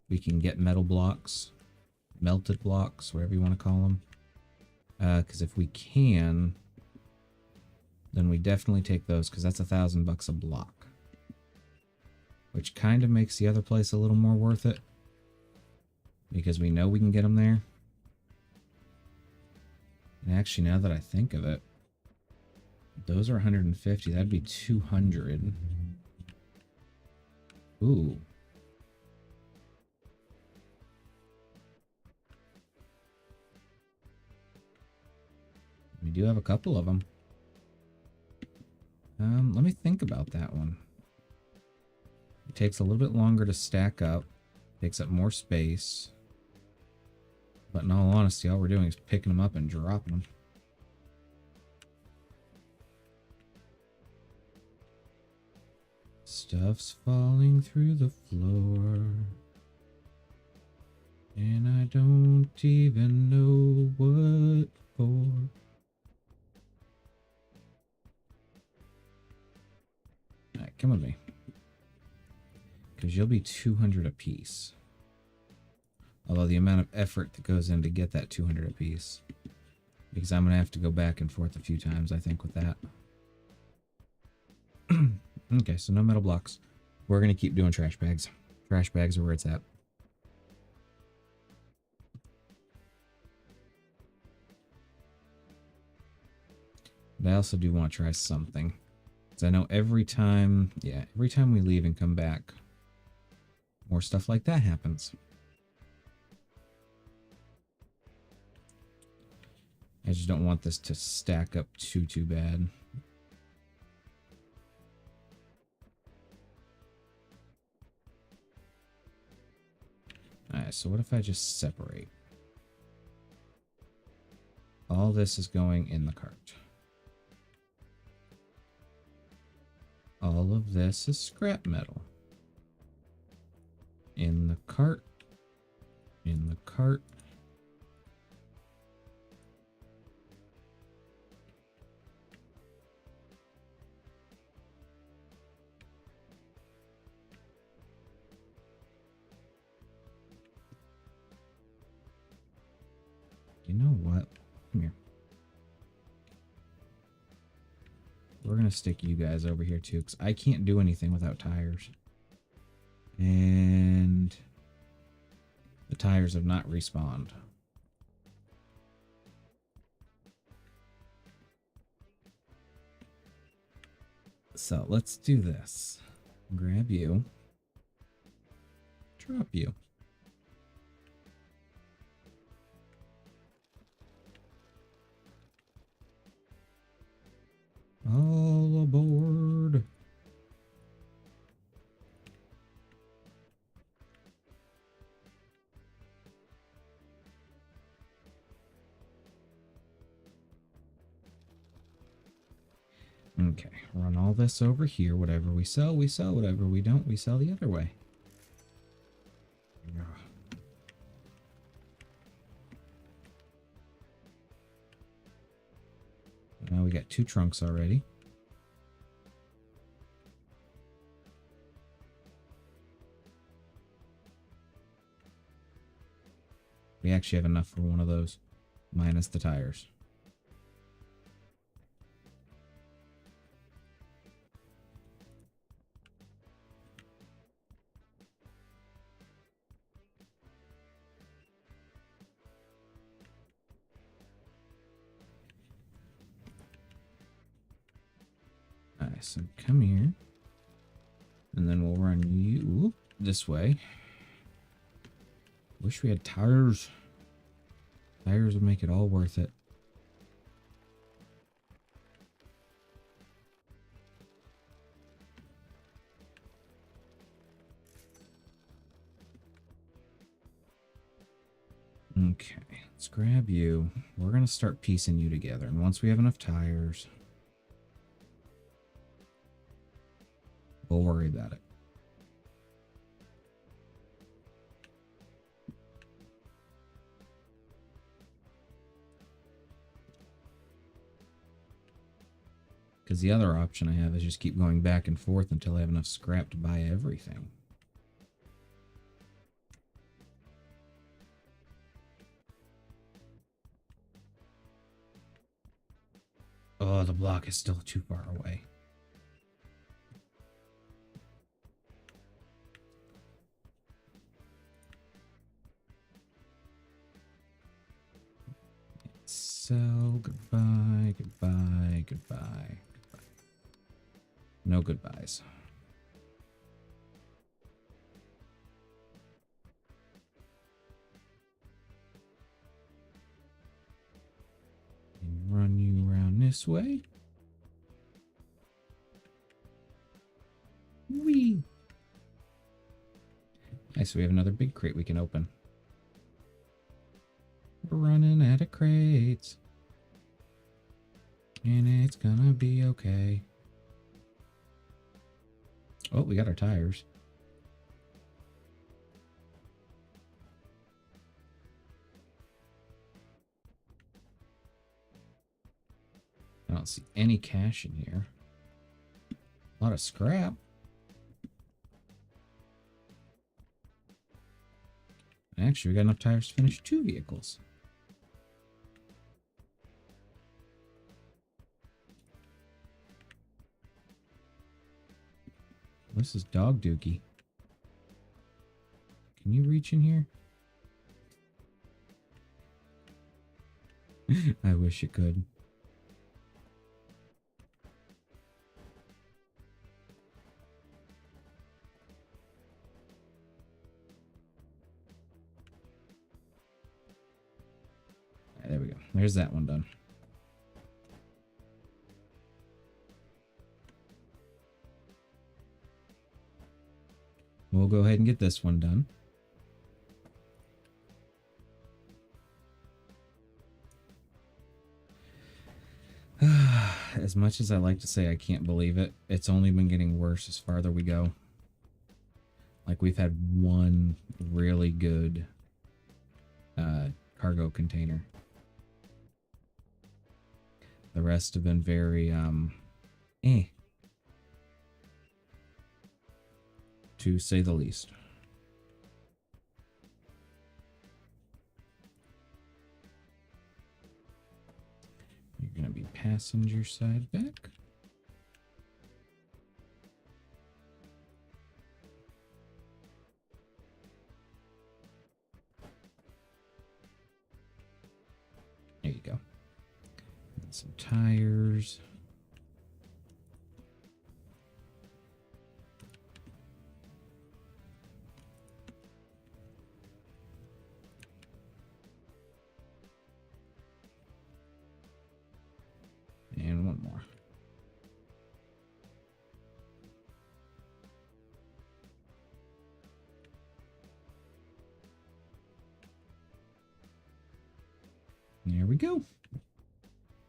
we can get metal blocks, melted blocks, whatever you want to call them. Because if we can, then we definitely take those, because that's $1,000 a block. Which kind of makes the other place a little more worth it, because we know we can get them there. And actually, now that I think of it, those are 150. That'd be 200. Ooh. We do have a couple of them. Let me think about that one. It takes a little bit longer to stack up. Takes up more space. But in all honesty, all we're doing is picking them up and dropping them. Stuff's falling through the floor. And I don't even know what for. Alright, come with me. Because you'll be 200 apiece. Although the amount of effort that goes in to get that 200 apiece. Because I'm going to have to go back and forth a few times, I think, with that. Okay, so no metal blocks. We're going to keep doing trash bags. Trash bags are where it's at. But I also do want to try something. Because I know every time we leave and come back, more stuff like that happens. I just don't want this to stack up too bad. Alright, so what if I just separate? All this is going in the cart. All of this is scrap metal. In the cart. In the cart. You know what? Come here. We're going to stick you guys over here too, because I can't do anything without tires. And the tires have not respawned. So let's do this. Grab you. Drop you. All aboard. Okay, run all this over here. Whatever we sell, we sell. Whatever we don't, we sell the other way. Now we got 2 trunks already. We actually have enough for one of those, minus the tires. Alright, so come here. And then we'll run you this way. Wish we had tires. Tires would make it all worth it. Okay, let's grab you. We're going to start piecing you together. And once we have enough tires, we'll worry about it. Because the other option I have is just keep going back and forth until I have enough scrap to buy everything. Oh, the block is still too far away. So, goodbye, goodbye, goodbye, goodbye. No goodbyes. And run you around this way. Whee! Nice, so we have another big crate we can open. We're running out of crates. And it's gonna be okay. Oh, we got our tires. I don't see any cash in here. A lot of scrap. Actually, we got enough tires to finish 2 vehicles. This is Dog Dookie. Can you reach in here? I wish it could. Right, there we go. There's that one done. We'll go ahead and get this one done. As much as I like to say I can't believe it, it's only been getting worse as farther we go. Like, we've had one really good cargo container. The rest have been very, to say the least. You're going to be passenger side back. There you go. And some tires. And one more. There we go.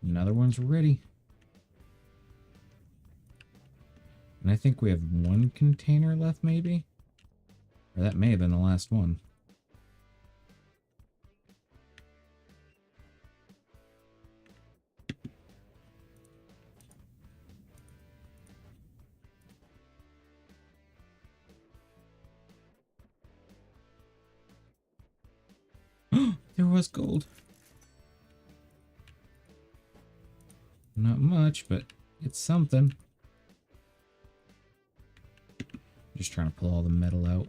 Another one's ready. And I think we have one container left, maybe? Or that may have been the last one. There was gold. Not much, but it's something. Just trying to pull all the metal out.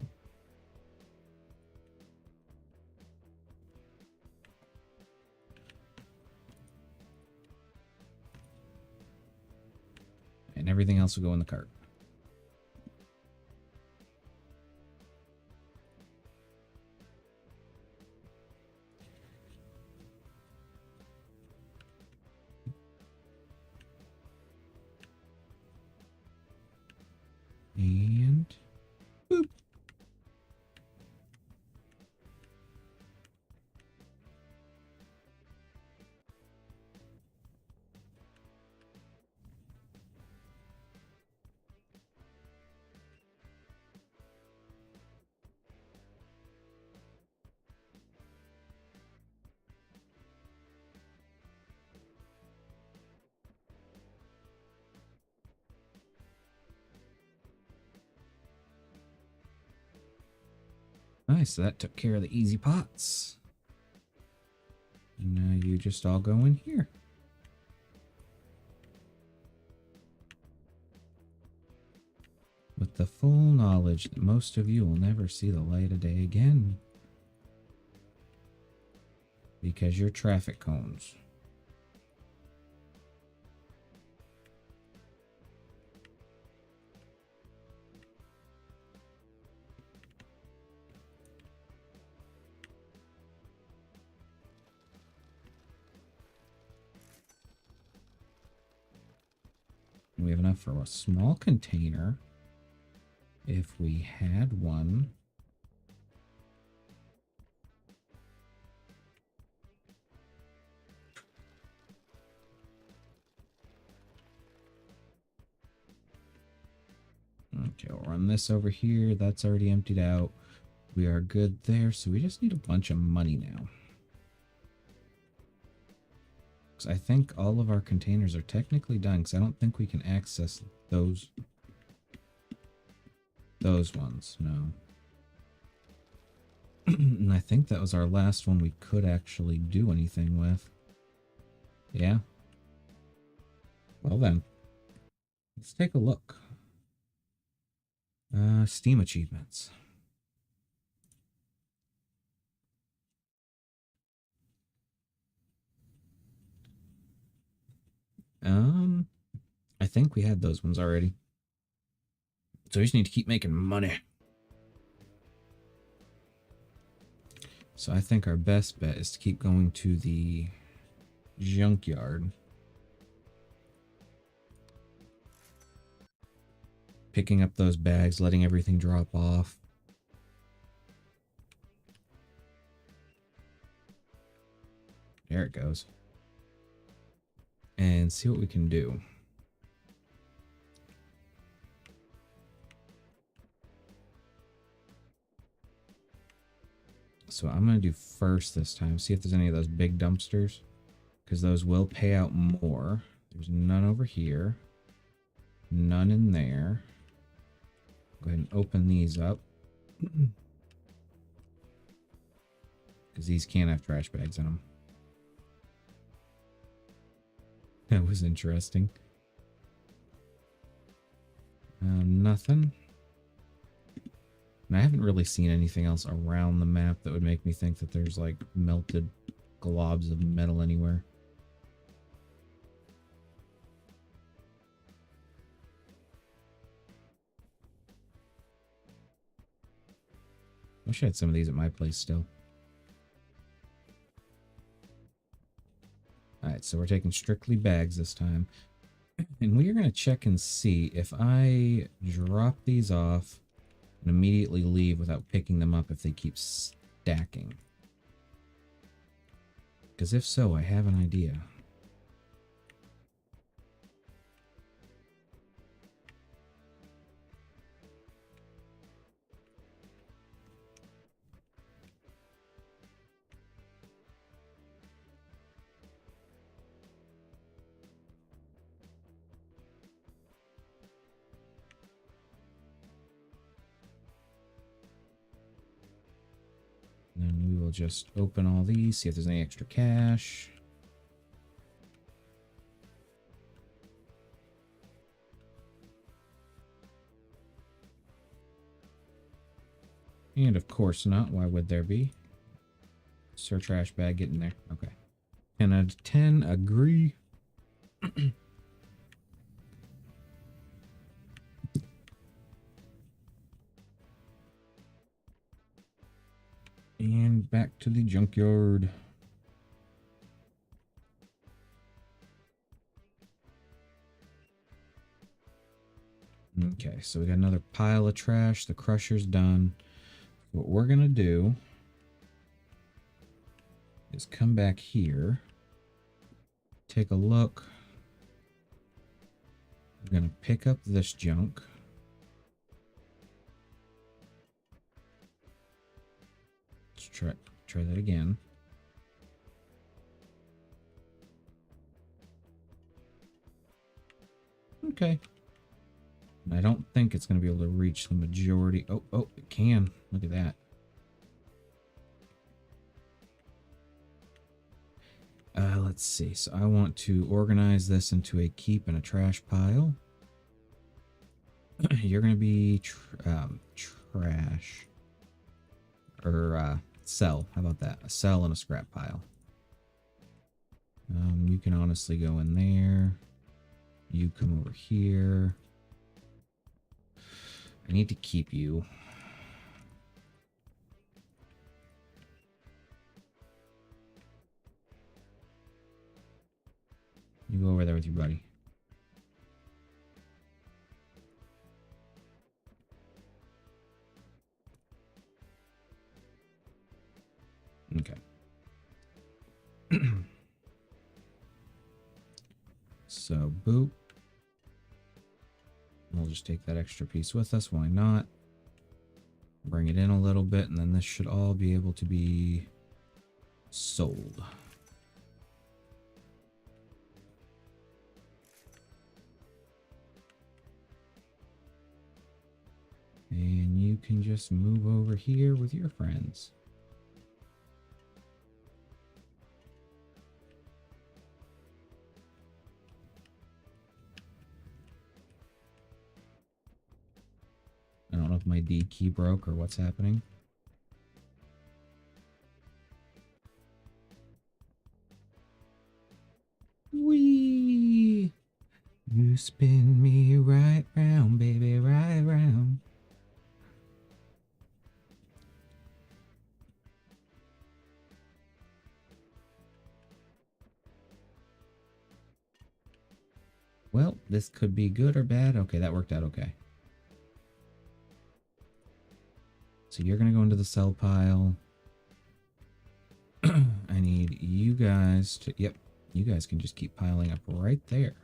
And everything else will go in the cart. And boop. Nice, so that took care of the easy pots. And now you just all go in here. With the full knowledge that most of you will never see the light of day again. Because you're traffic cones. We have enough for a small container. If we had one. Okay, we'll run this over here. That's already emptied out. We are good there, so we just need a bunch of money now. Because I think all of our containers are technically done, because I don't think we can access those ones, no. And I think that was our last one we could actually do anything with. Yeah. Well then, let's take a look. Steam achievements. I think we had those ones already. So we just need to keep making money. So I think our best bet is to keep going to the junkyard. Picking up those bags, letting everything drop off. There it goes. And see what we can do. So I'm going to do first this time. See if there's any of those big dumpsters. Because those will pay out more. There's none over here. None in there. Go ahead and open these up. Because these can't have trash bags in them. That was interesting. Nothing. And I haven't really seen anything else around the map that would make me think that there's like melted globs of metal anywhere. Wish I had some of these at my place still. Alright, so we're taking strictly bags this time. And we are going to check and see if I drop these off and immediately leave without picking them up if they keep stacking. Because if so, I have an idea. And then we will just open all these, see if there's any extra cash. And of course not. Why would there be? Sir Trash Bag, get in there. Okay. 10 out of 10. Agree. And back to the junkyard. Okay, so we got another pile of trash. The crusher's done. What we're going to do is come back here. Take a look. We're going to pick up this junk. Let's try that again. Okay. I don't think it's going to be able to reach the majority. Oh, it can. Look at that. let's see. So I want to organize this into a keep and a trash pile. You're going to be trash. Or sell. How about that? A sell and a scrap pile. You can honestly go in there. You come over here. I need to keep you. You go over there with your buddy. Okay. So, boop. We'll just take that extra piece with us. Why not? Bring it in a little bit, and then this should all be able to be sold. And you can just move over here with your friends. I don't know if my D key broke or what's happening. Wee! You spin me right round, baby, right round. Well, this could be good or bad. Okay, that worked out okay. So you're going to go into the sell pile. I need you guys to... Yep, you guys can just keep piling up right there.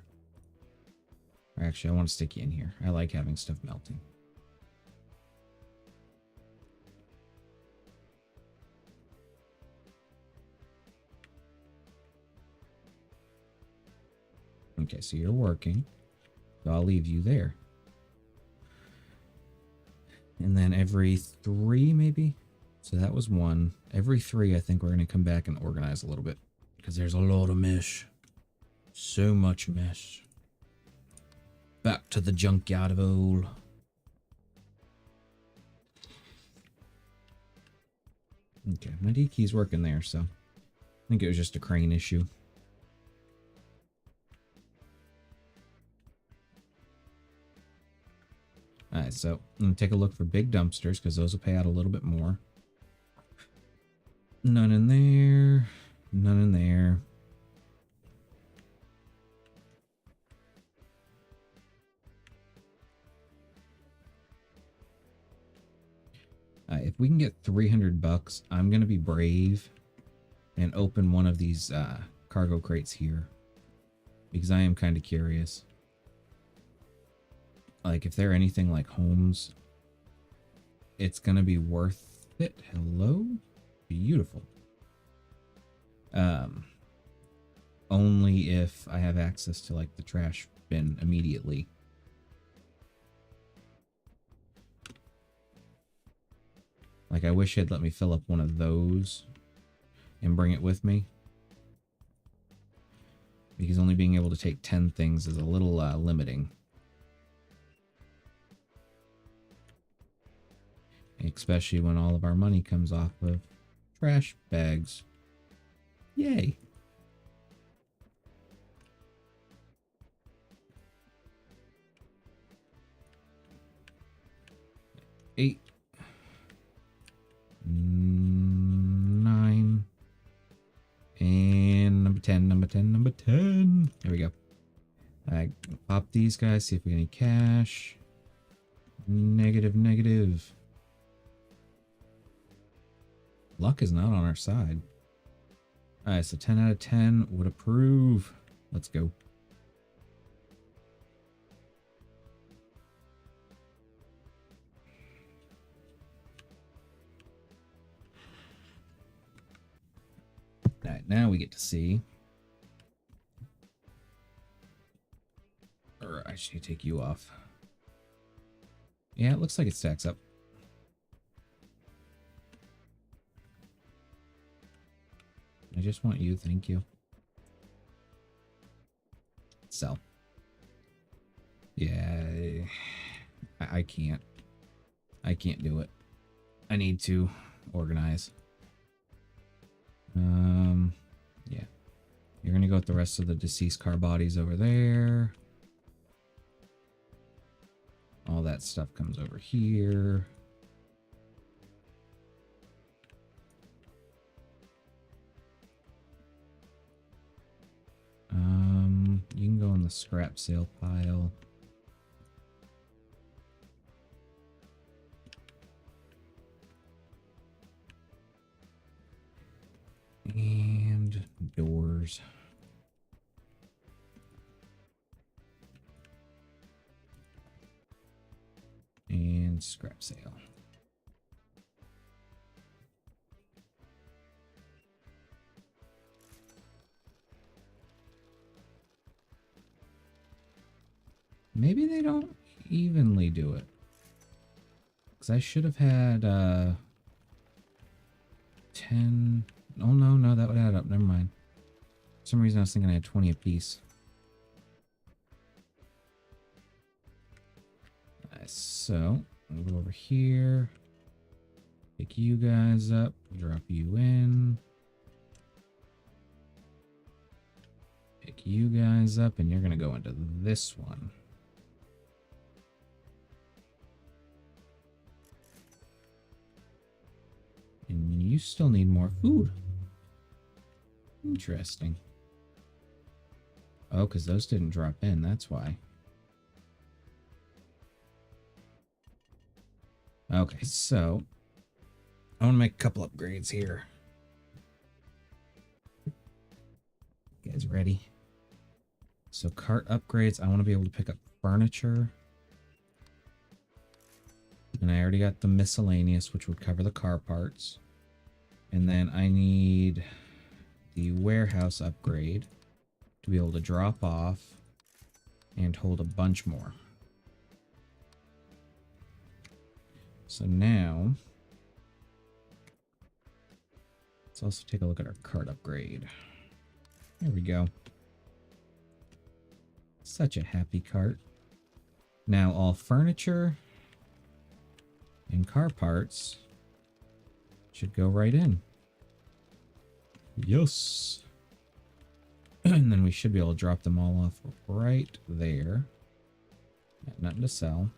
Or actually, I want to stick you in here. I like having stuff melting. Okay, so you're working. So I'll leave you there. And then every 3, maybe? So that was 1. Every 3, I think we're going to come back and organize a little bit. Because there's a lot of mesh. So much mesh. Back to the junkyard of old. Okay, my D key's working there, so... I think it was just a crane issue. Alright, so I'm going to take a look for big dumpsters, because those will pay out a little bit more. None in there. None in there. If we can get 300 bucks, I'm going to be brave and open one of these cargo crates here. Because I am kind of curious. Like, if they're anything like homes, it's going to be worth it. Hello? Beautiful. Only if I have access to, like, the trash bin immediately. Like, I wish he'd let me fill up one of those and bring it with me. Because only being able to take 10 things is a little limiting. Especially when all of our money comes off of trash bags. Yay! Eight. 9. And number 10, number 10, number 10. There we go. I pop these guys, see if we get any cash. Negative, negative. Luck is not on our side. Alright, so 10 out of 10 would approve. Let's go. Alright, now we get to see. Or I should take you off. Yeah, it looks like it stacks up. I just want you, thank you. I can't. I can't do it. I need to organize. Yeah. You're gonna go with the rest of the deceased car bodies over there. All that stuff comes over here. You can go in the scrap sale pile. And doors. And scrap sale. Maybe they don't evenly do it. Because I should have had 10. Oh, no, that would add up. Never mind. For some reason I was thinking I had 20 apiece. So, I'll go over here. Pick you guys up. Drop you in. Pick you guys up, and you're going to go into this one. And you still need more food. Interesting. Oh, because those didn't drop in. That's why. Okay, so I want to make a couple upgrades here. You guys ready? So cart upgrades. I want to be able to pick up furniture. And I already got the miscellaneous, which would cover the car parts. And then I need the warehouse upgrade to be able to drop off and hold a bunch more. So now, let's also take a look at our cart upgrade. There we go. Such a happy cart. Now all furniture and car parts should go right in. Yes. And then we should be able to drop them all off right there. Nothing to sell.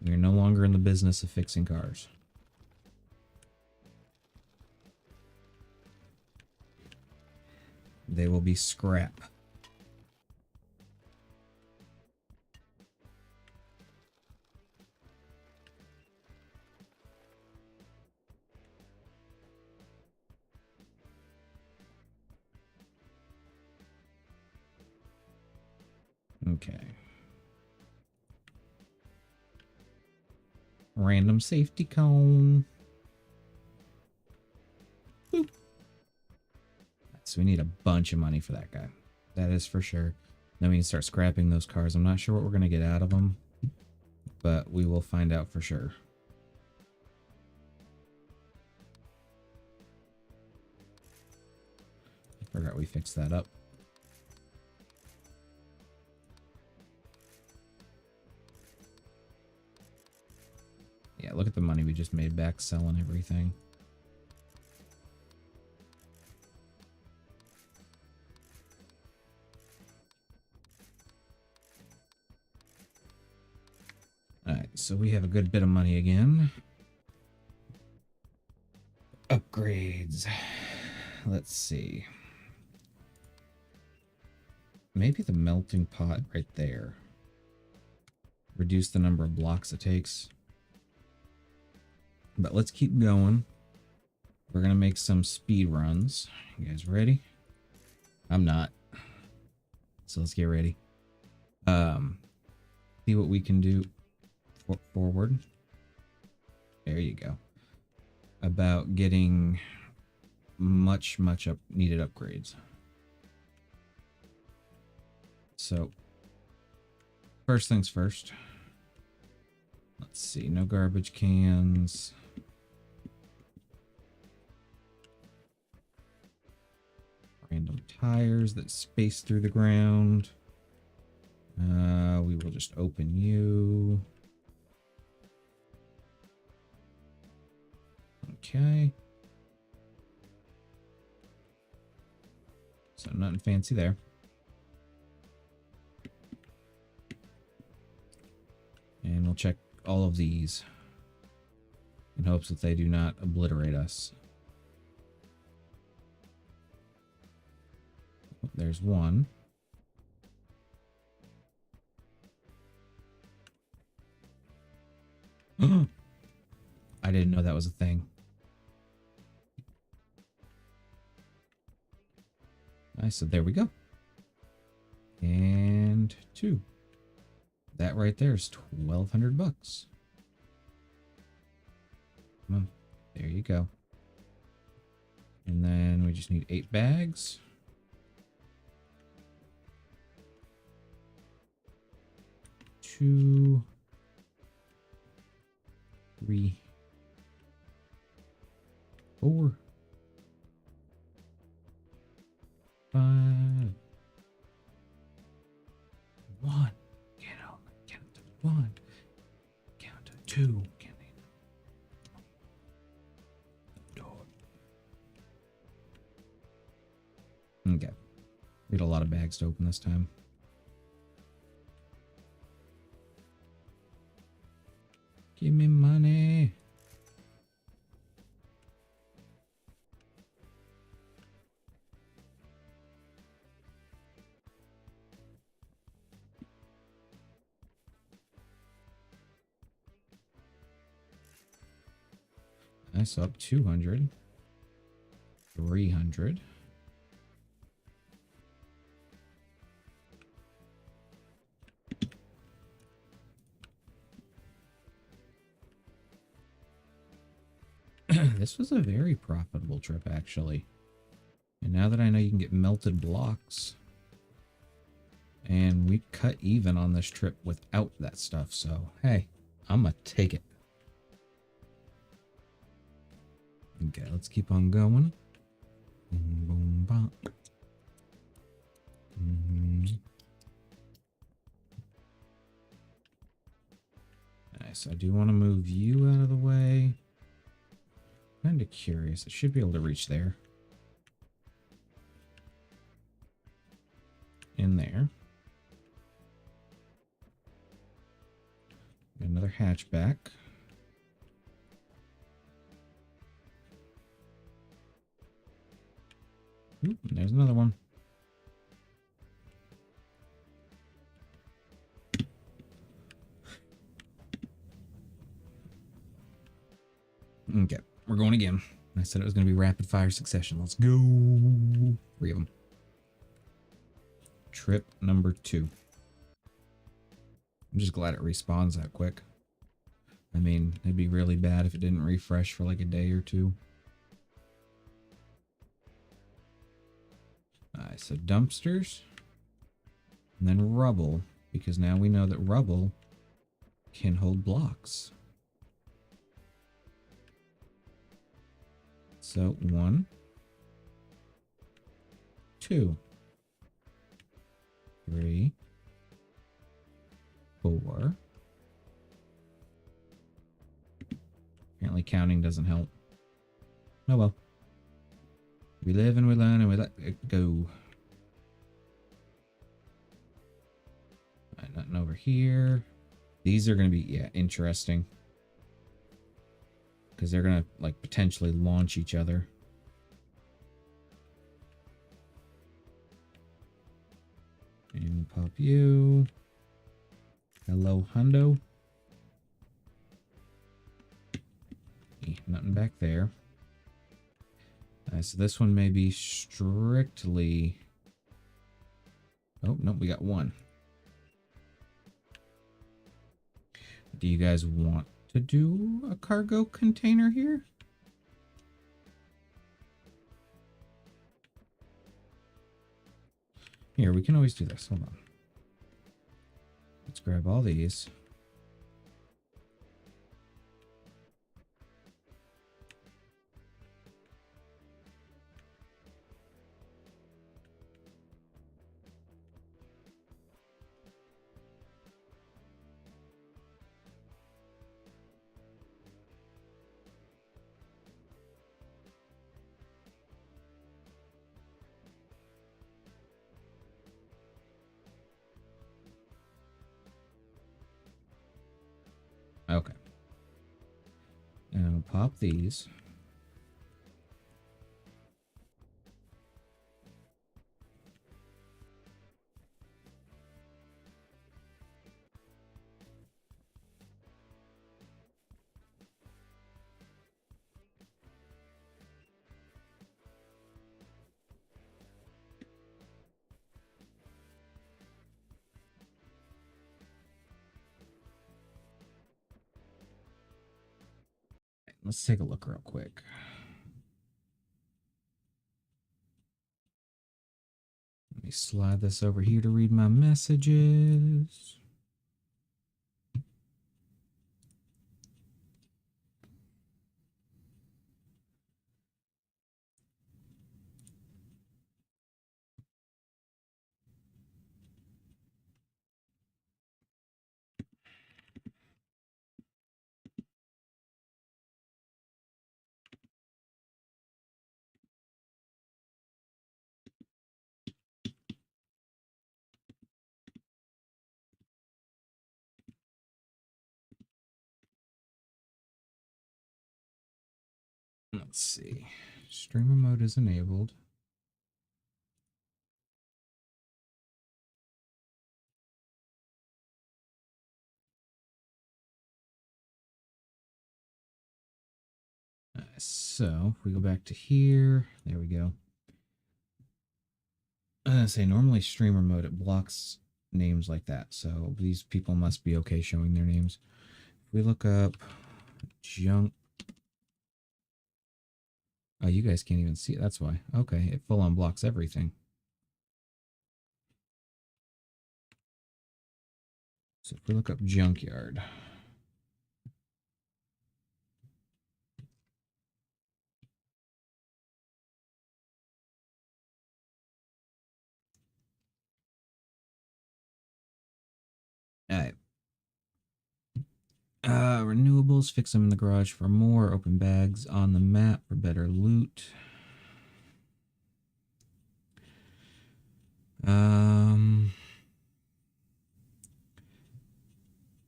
We're no longer in the business of fixing cars. They will be scrap. Okay. Random safety cone. Boop. So we need a bunch of money for that guy. That is for sure. Then we can start scrapping those cars. I'm not sure what we're going to get out of them, but we will find out for sure. I forgot we fixed that up. Yeah, look at the money we just made back selling everything. Alright, so we have a good bit of money again. Upgrades. Let's see. Maybe the melting pot right there. Reduce the number of blocks it takes. But let's keep going. We're going to make some speed runs. You guys ready? I'm not. So let's get ready. See what we can do forward. There you go. About getting much needed upgrades. So first things first. Let's see. No garbage cans. Random tires that space through the ground. We will just open you. Okay. So nothing fancy there. And we'll check all of these in hopes that they do not obliterate us. Oh, there's one. I didn't know that was a thing. Nice, so there we go. And 2. That right there is 1,200 bucks. Come on, there you go. And then we just need 8 bags. Two, 3, 4, 5, 1. Count to 1. Count to 2. Okay. We had a lot of bags to open this time. Give me money. Nice, up 200. 300. This was a very profitable trip, actually. And now that I know you can get melted blocks, and we cut even on this trip without that stuff, so hey, I'm gonna take it. Okay, let's keep on going. Boom, boom, bop. Nice, I do want to move you out of the way. Kind of curious. It should be able to reach there. In there. Another hatchback. Oop, and there's another one. Okay. We're going again. I said it was going to be rapid fire succession. Let's go. 3 of them. Trip number 2. I'm just glad it respawns that quick. I mean, it'd be really bad if it didn't refresh for like a day or 2. Alright, so dumpsters. And then rubble. Because now we know that rubble can hold blocks. So 1, 2, 3, 4. Apparently counting doesn't help. Oh well. We live and we learn and we let it go. Alright, nothing over here. These are going to be, yeah, interesting. Because they're going to, like, potentially launch each other. And pop you. Hello, hundo. Nothing back there. So this one may be strictly... Oh, no, we got 1. Do you guys want to do a cargo container here? Here, we can always do this. Hold on. Let's grab all these. Okay. And I'll pop these. Let's take a look real quick. Let me slide this over here to read my messages. Let's see. Streamer mode is enabled. So if we go back to here, there we go. I was gonna say normally streamer mode it blocks names like that, so these people must be okay showing their names. If we look up junk, oh, you guys can't even see it. That's why. Okay, it full on blocks everything. So if we look up junkyard. All right. Renewables, fix them in the garage for more. Open bags on the map for better loot.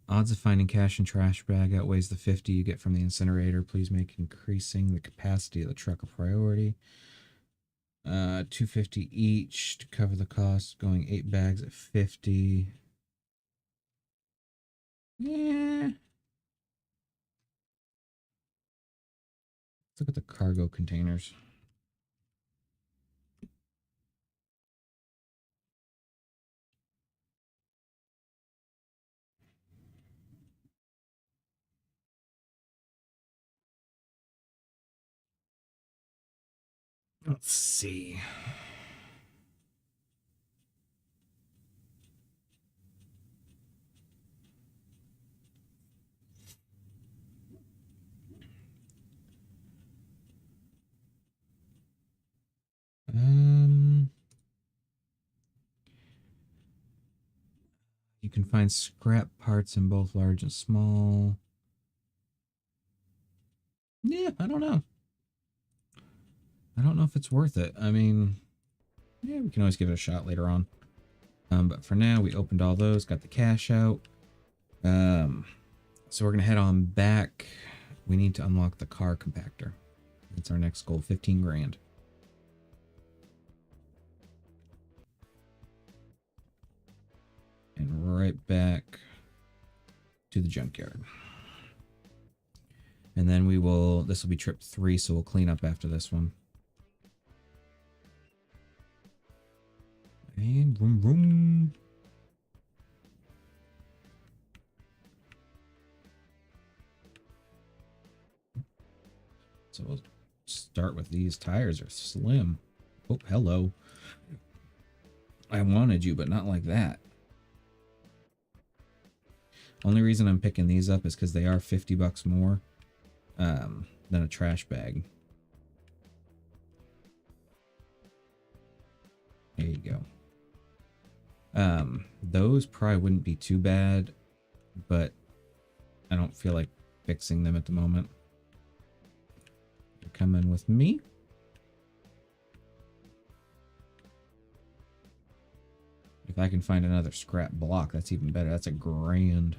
Odds of finding cash in trash bag outweighs the 50 you get from the incinerator. Please make increasing the capacity of the truck a priority. 250 each to cover the cost. Going 8 bags at 50. Yeah. Let's look at the cargo containers. Let's see. You can find scrap parts in both large and small. Yeah, I don't know. I don't know if it's worth it. I mean, yeah, we can always give it a shot later on. But for now, we opened all those, got the cash out. So we're gonna head on back. We need to unlock the car compactor. That's our next goal, 15 grand. And right back to the junkyard. And then we will, this will be trip 3, so we'll clean up after this one. And vroom vroom. So we'll start with these. Tires are slim. Oh, hello. I wanted you, but not like that. Only reason I'm picking these up is because they are 50 bucks more than a trash bag. There you go. Those probably wouldn't be too bad, but I don't feel like fixing them at the moment. You're coming with me. If I can find another scrap block, that's even better. That's $1,000.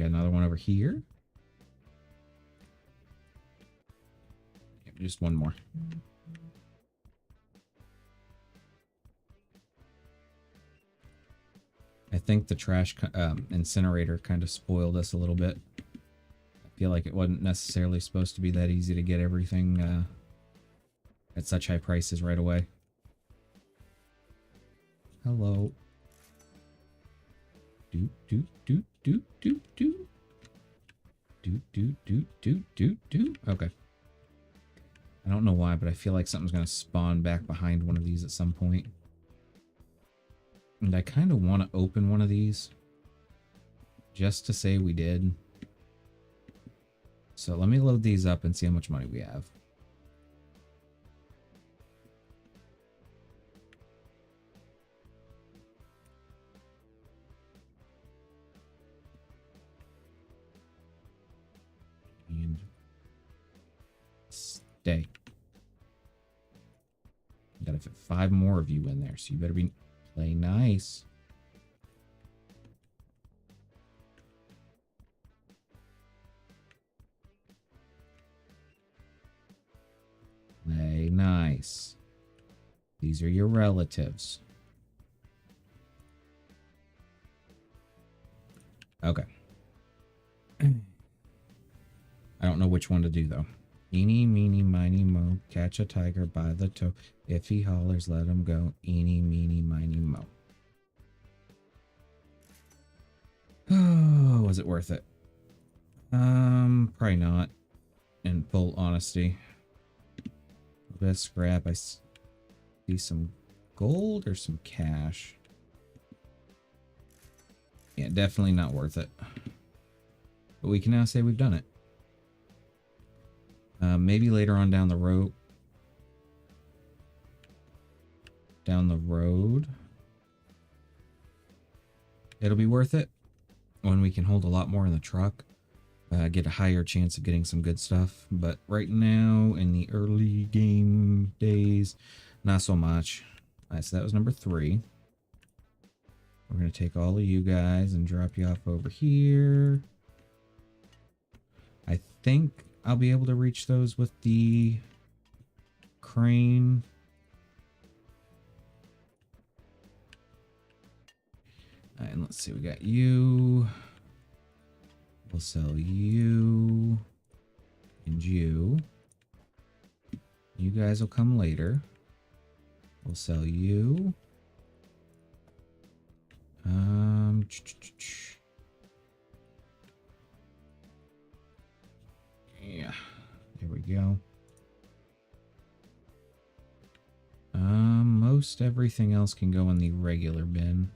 got another one over here. Just one more. I think the trash incinerator kind of spoiled us a little bit. I feel like it wasn't necessarily supposed to be that easy to get everything at such high prices right away. Hello. Do do do do do do. Do do do do do do. Okay. I don't know why, but I feel like something's gonna spawn back behind one of these at some point. And I kind of want to open one of these just to say we did. So let me load these up and see how much money we have. And stay. Gotta fit 5 more of you in there, so you better play nice. Play nice. These are your relatives. Okay. I don't know which one to do, though. Eeny, meeny, miny, mo. Catch a tiger by the toe. If he hollers, let him go. Eeny, meeny, miny, mo. Oh, was it worth it? Probably not. In full honesty. A bit of scrap. I see some gold or some cash. Yeah, definitely not worth it. But we can now say we've done it. Maybe later on down the road. It'll be worth it when we can hold a lot more in the truck. Get a higher chance of getting some good stuff. But right now, in the early game days, not so much. Alright, so that was number 3. We're going to take all of you guys and drop you off over here. I think I'll be able to reach those with the crane. And let's see, we got you. We'll sell you. And you. You guys will come later. We'll sell you. Yeah, there we go. Most everything else can go in the regular bin.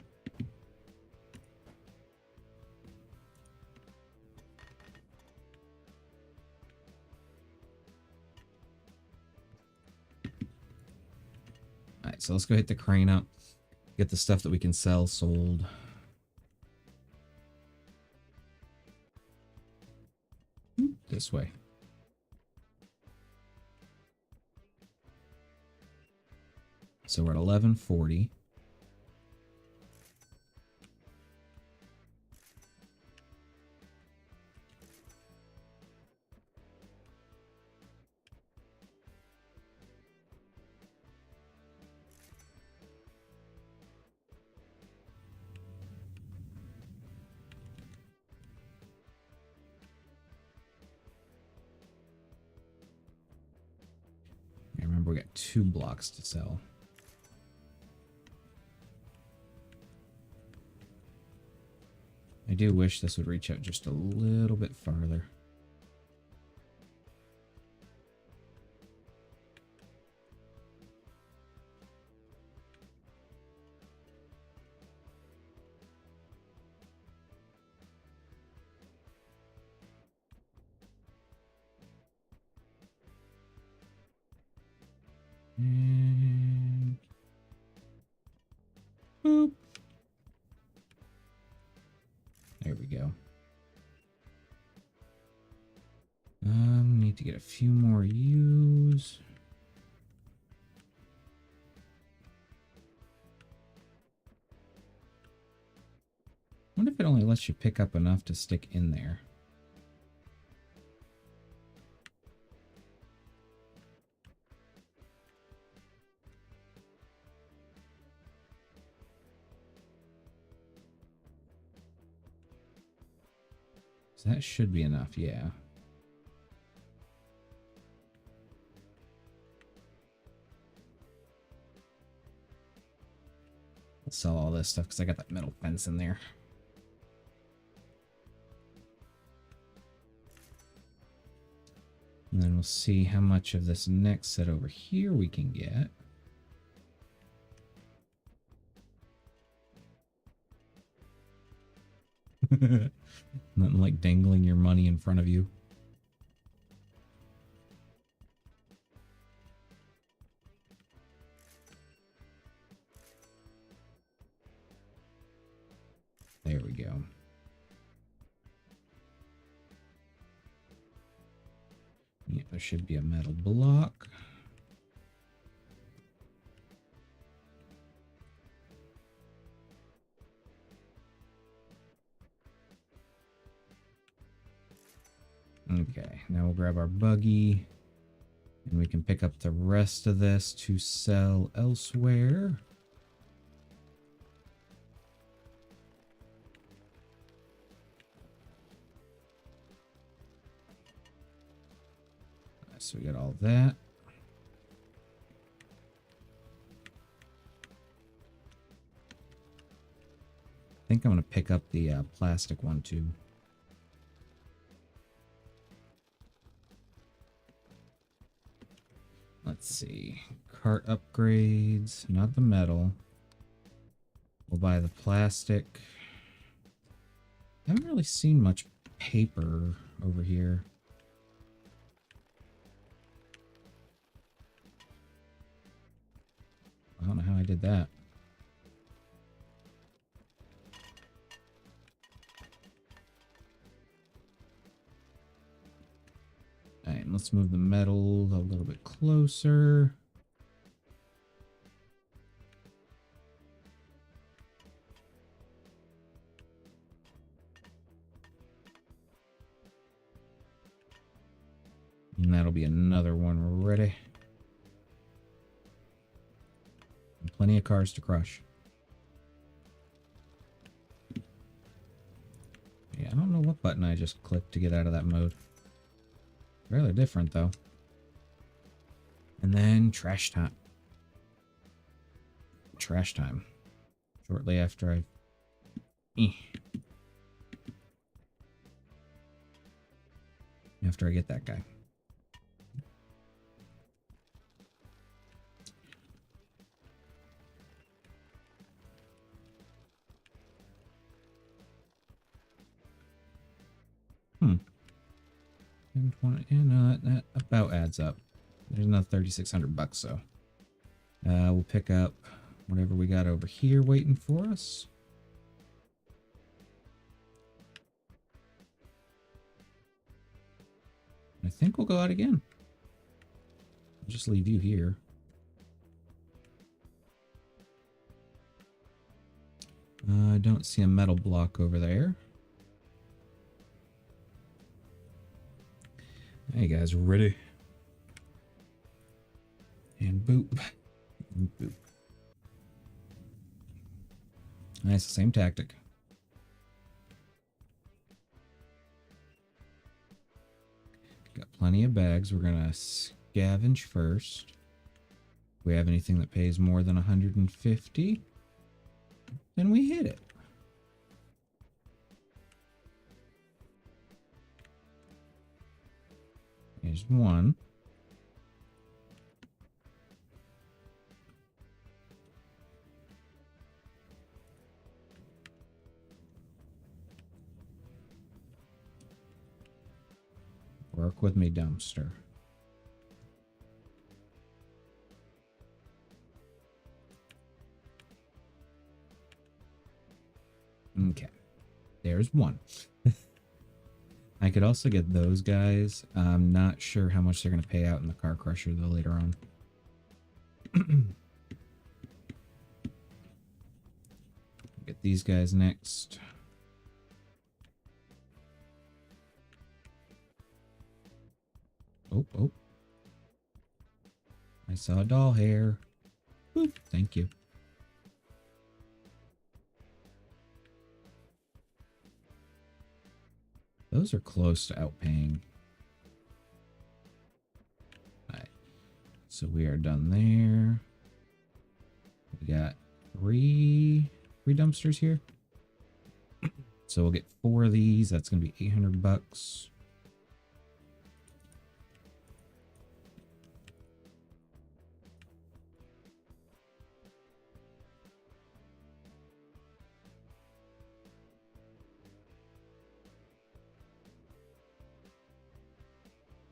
Alright, so let's go hit the crane up. Get the stuff that we can sell sold. This way. So we're at 1140. Remember, we got 2 blocks to sell. I do wish this would reach out just a little bit farther. And boop. There we go. Need to get a few more U's. Wonder if it only lets you pick up enough to stick in there. So that should be enough, yeah. I'll sell all this stuff because I got that metal fence in there. And then we'll see how much of this next set over here we can get. Nothing like dangling your money in front of you. There we go. Yeah, there should be a metal block. Okay, now we'll grab our buggy. And we can pick up the rest of this to sell elsewhere. So we got all that. I think I'm going to pick up the plastic one too. Let's see. Cart upgrades, not the metal. We'll buy the plastic. I haven't really seen much paper over here. I don't know how I did that. Alright, let's move the metal a little bit closer. And that'll be another one ready. And plenty of cars to crush. Yeah, I don't know what button I just clicked to get out of that mode. Rather different, though. And then trash time. Trash time. Shortly after after I get that guy. And that about adds up. There's another 3,600 bucks, so we'll pick up whatever we got over here waiting for us. I think we'll go out again. I'll just leave you here. I don't see a metal block over there. Hey guys, ready? And boop. And boop. Nice, same tactic. Got plenty of bags. We're gonna scavenge first. If we have anything that pays more than 150, then we hit it. Here's one. Work with me, dumpster. Okay. There's one. I could also get those guys. I'm not sure how much they're going to pay out in the car crusher, though, later on. Get these guys next. I saw doll hair. Boop, thank you. Those are close to outpaying. Alright. So we are done there. We got three dumpsters here. So we'll get 4 of these. That's going to be 800 bucks.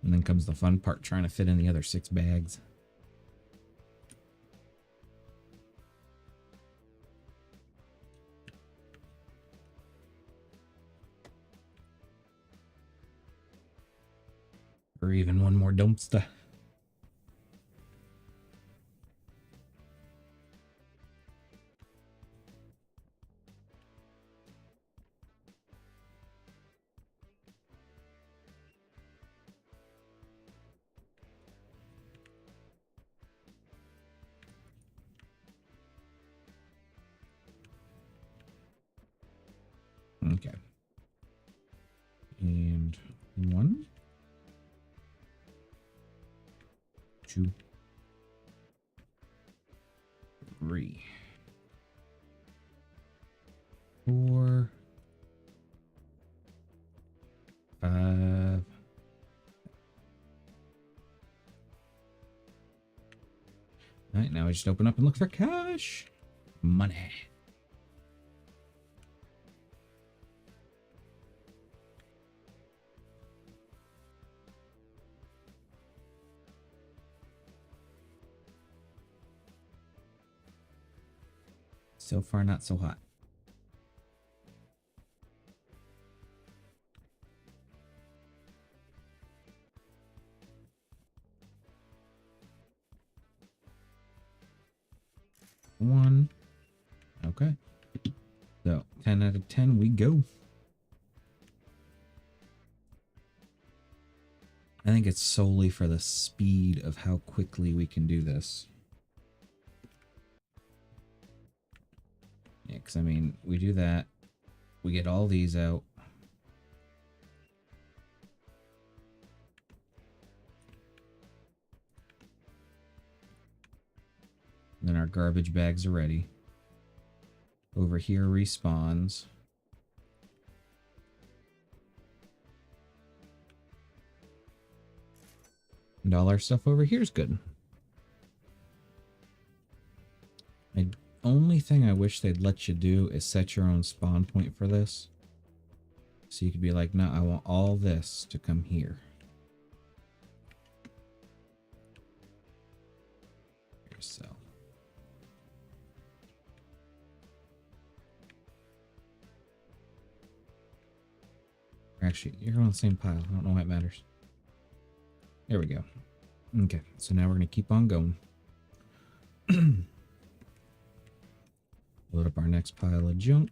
And then comes the fun part, trying to fit in the other 6 bags. Or even one more dumpster. Okay. And 1, 2, 3, 4, 5. All right, now we just open up and look for cash. Money. So far, not so hot. One. Okay. So 10 out of 10, we go. I think it's solely for the speed of how quickly we can do this. Yeah, because I mean, we do that. We get all these out. Then our garbage bags are ready. Over here respawns. And all our stuff over here is good. The only thing I wish they'd let you do is set your own spawn point for this. So you could be like, no, I want all this to come here. So. Actually, you're on the same pile. I don't know why it matters. There we go. Okay, so now we're going to keep on going. Load up our next pile of junk.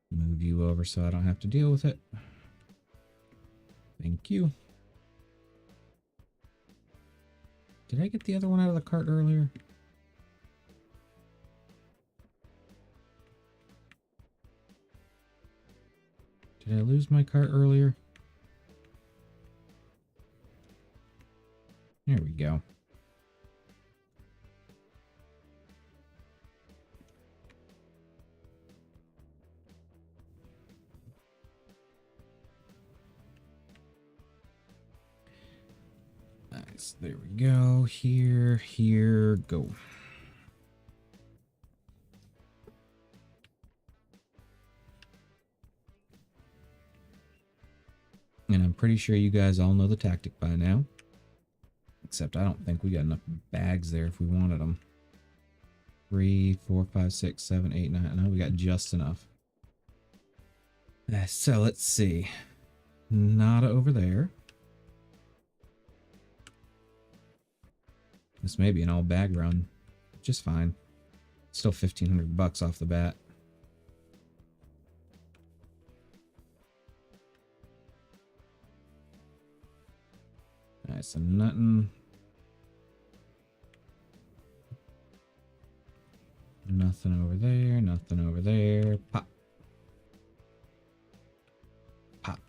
Move you over so I don't have to deal with it. Thank you. Did I get the other one out of the cart earlier? Did I lose my cart earlier? There we go. Nice. There we go. Here, go. And I'm pretty sure you guys all know the tactic by now. Except I don't think we got enough bags there if we wanted them. 3, 4, 5, 6, 7, 8, 9. No, we got just enough. So let's see. Nada over there. This may be an all bag run. Just fine. Still 1,500 bucks off the bat. so nothing. Nothing over there. Nothing over there. Pop. Pop.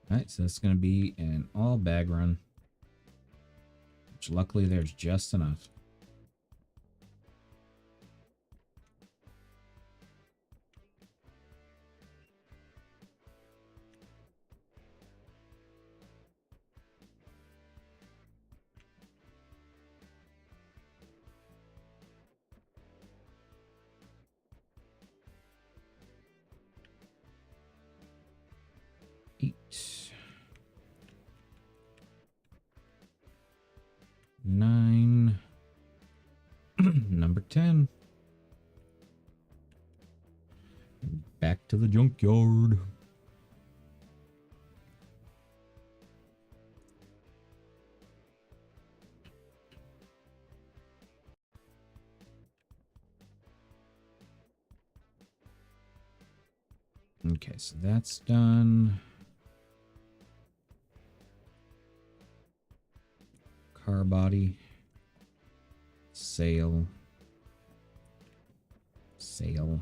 Alright, so it's going to be an all bag run. Which luckily there's just enough. Eight. 9. Number 10. Back to the junkyard. Okay, so that's done. Car body. Sail. Sail.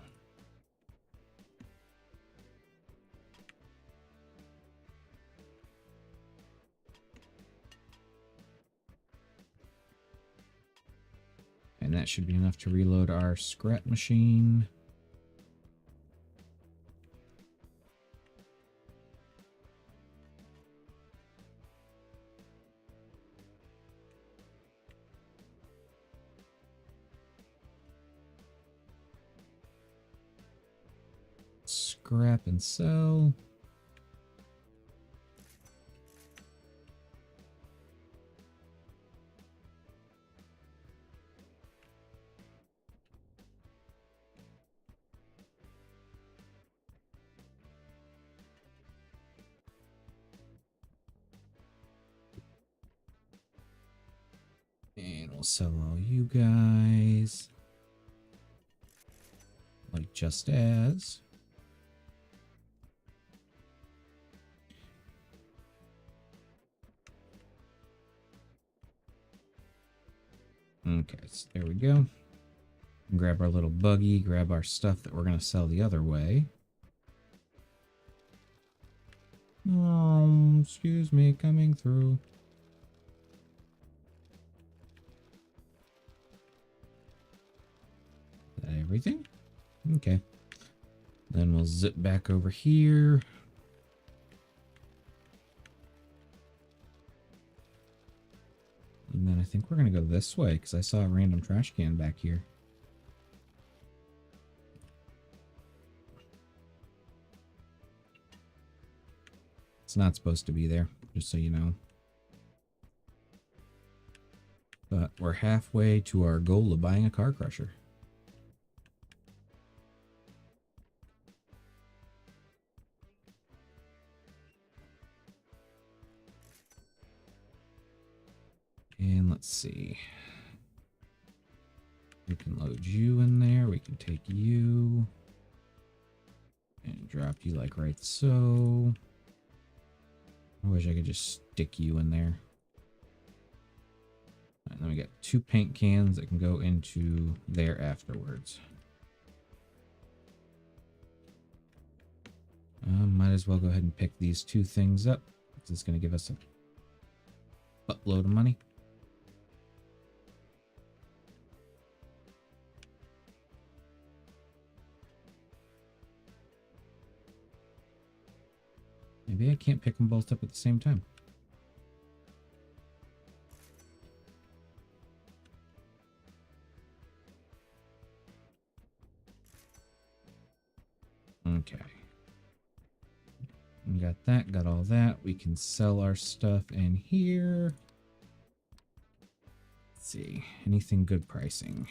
And that should be enough to reload our scrap machine. Scrap and sell. And we'll sell all you guys. Like just as. Okay, so there we go. Grab our little buggy, grab our stuff that we're going to sell the other way. Oh, excuse me, coming through. Is that everything? Okay. Then we'll zip back over here. And then I think we're going to go this way because I saw a random trash can back here. It's not supposed to be there, just so you know. But we're halfway to our goal of buying a car crusher. And let's see. We can load you in there. We can take you and drop you like right so. I wish I could just stick you in there. And then we got 2 paint cans that can go into there afterwards. Might as well go ahead and pick these 2 things up. This is going to give us a buttload of money. Maybe I can't pick them both up at the same time. Okay. Got that, got all that. We can sell our stuff in here. Let's see, anything good pricing?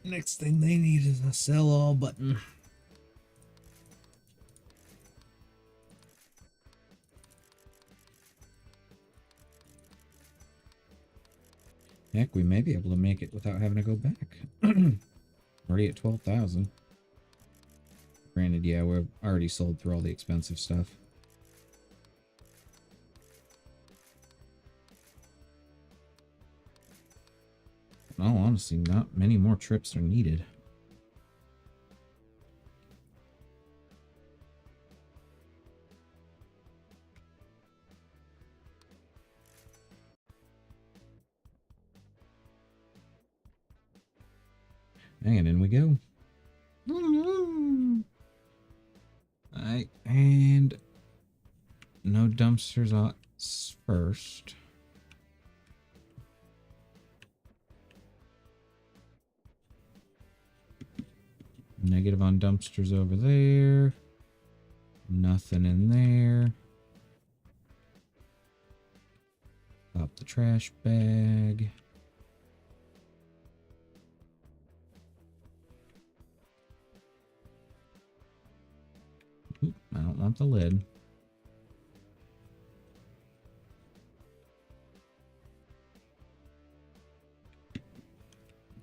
Next thing they need is a sell all button. Heck, we may be able to make it without having to go back. Already at 12,000. Granted, yeah, we've already sold through all the expensive stuff. In all honesty, not many more trips are needed. And in we go. Alright, and no dumpsters on first. Negative on dumpsters over there. Nothing in there. Pop the trash bag. Oop, I don't want the lid.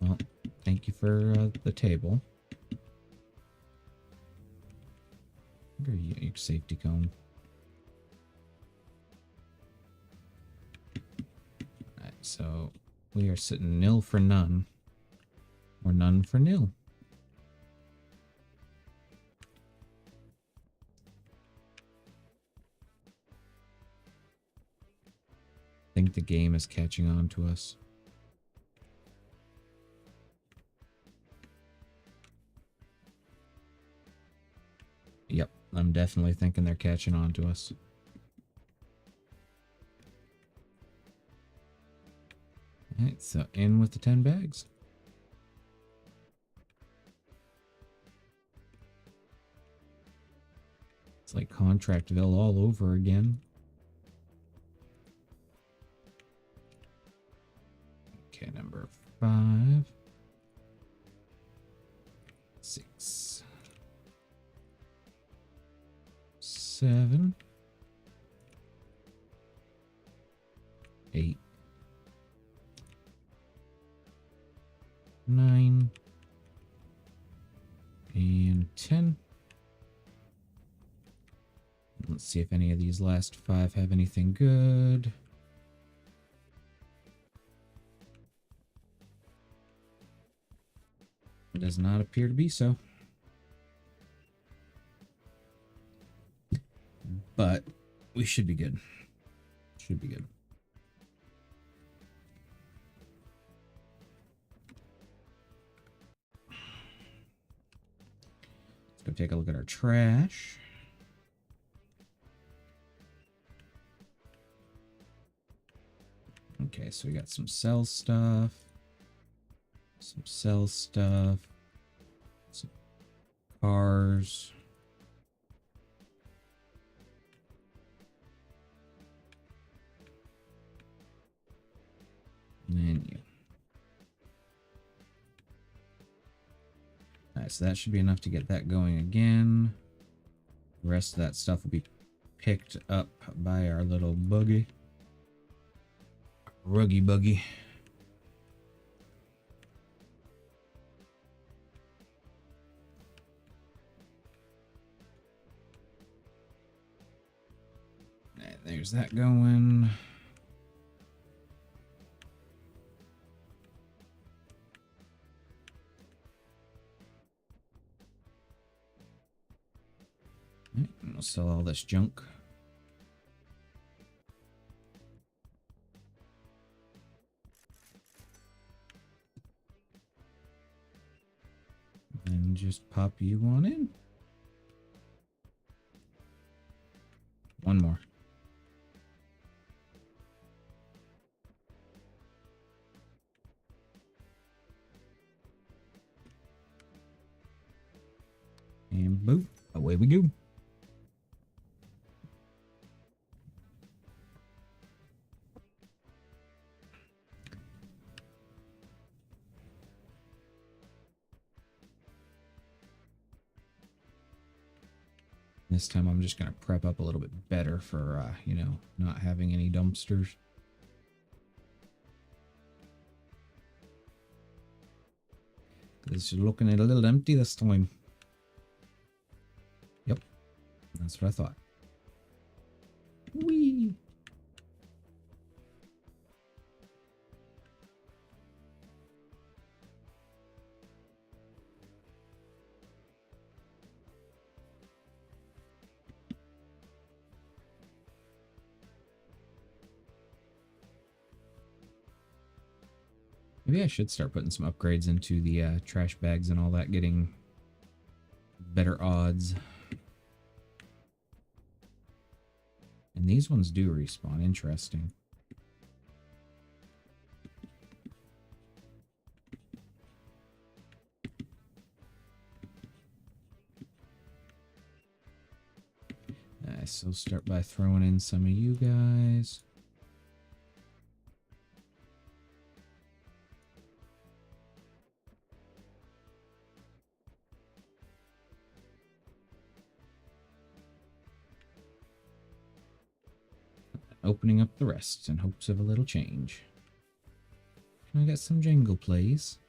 Well, thank you for the table. Your safety cone. Alright, so we are sitting nil for none. Or none for nil. I think the game is catching on to us. Yep, I'm definitely thinking they're catching on to us. Alright, so in with the 10 bags. It's like Contractville all over again. Okay, number 5. 6. 7. 8. 9. And 10. Let's see if any of these last 5 have anything good. It does not appear to be so. But we should be good. Should be good. Let's go take a look at our trash. Okay, so we got some sell stuff. Some sell stuff. Some cars. Menu. Alright, so that should be enough to get that going again. The rest of that stuff will be picked up by our little buggy. Ruggy buggy. Alright, there's that going. Alright, and we'll sell all this junk. And just pop you on in. One more. And boop, away we go. This time I'm just going to prep up a little bit better for, you know, not having any dumpsters. It's looking a little empty this time. Yep, that's what I thought. Whee! Maybe I should start putting some upgrades into the trash bags and all that, getting better odds. And these ones do respawn. Interesting. So start by throwing in some of you guys. Opening up the rest in hopes of a little change. Can I get some jingle, please?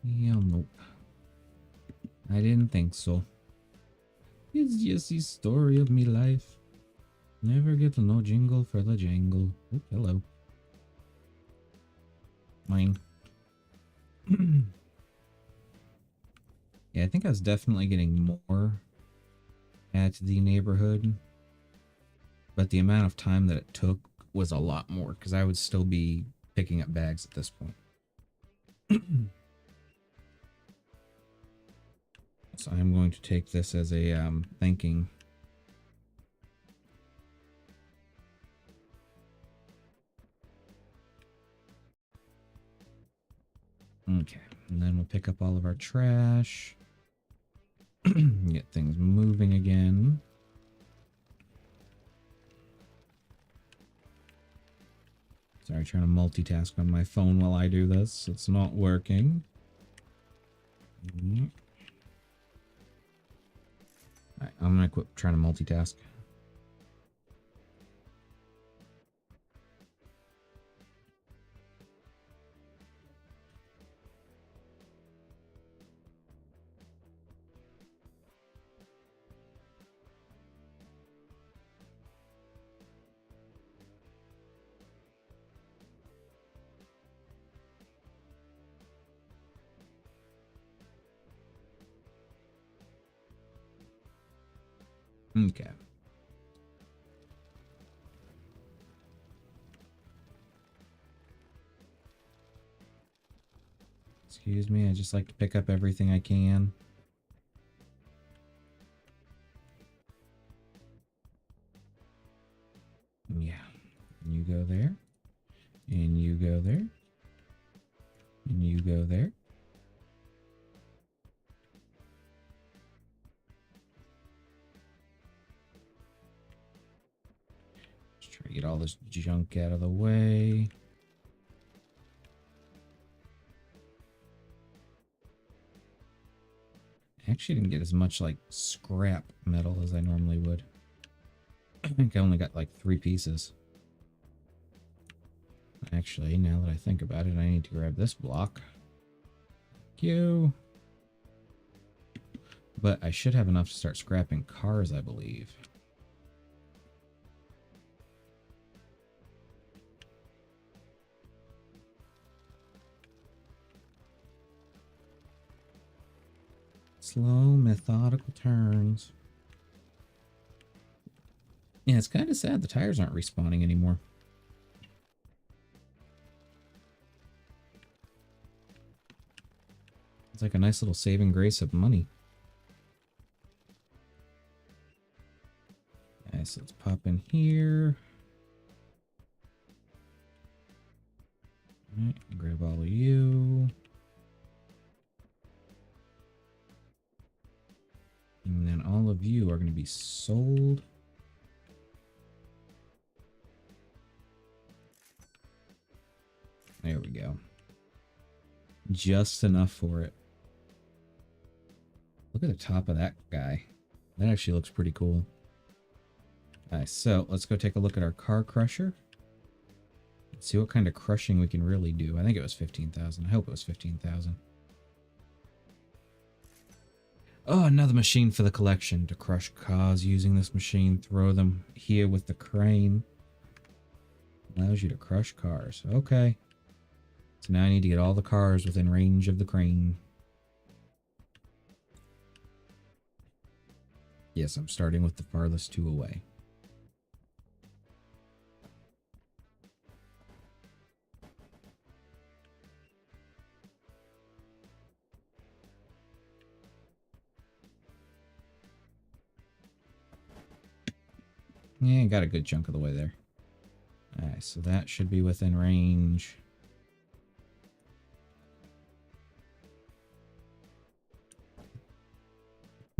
Yeah, nope. I didn't think so. It's just the story of me life. Never get no jingle for the jangle. Oh, hello. Mine. Yeah, I think I was definitely getting more at the neighborhood, but the amount of time that it took was a lot more, because I would still be picking up bags at this point. So I'm going to take this as a thanking. Okay, and then we'll pick up all of our trash. Get things moving again. Sorry, trying to multitask on my phone while I do this. It's not working. Alright, I'm gonna quit trying to multitask. Okay. Excuse me, I just like to pick up everything I can. Yeah. And you go there. And you go there. And you go there. Just try to get all this junk out of the way. I actually didn't get as much like scrap metal as I normally would. I think I only got like 3 pieces. Actually, now that I think about it, I need to grab this block. Thank you. But I should have enough to start scrapping cars, I believe. Slow, methodical turns. Yeah, it's kind of sad the tires aren't respawning anymore. It's like a nice little saving grace of money. Okay, so let's pop in here. All right, grab all of you. And then all of you are going to be sold. Just enough for it. Look at the top of that guy. That actually looks pretty cool. Alright, so let's go take a look at our car crusher. Let's see what kind of crushing we can really do. I think it was 15,000. I hope it was 15,000. Oh, another machine for the collection. To crush cars using this machine. Throw them here with the crane. Allows you to crush cars. Okay. So now I need to get all the cars within range of the crane. Yes, I'm starting with the farthest two away. Yeah, got a good chunk of the way there. Alright, so that should be within range.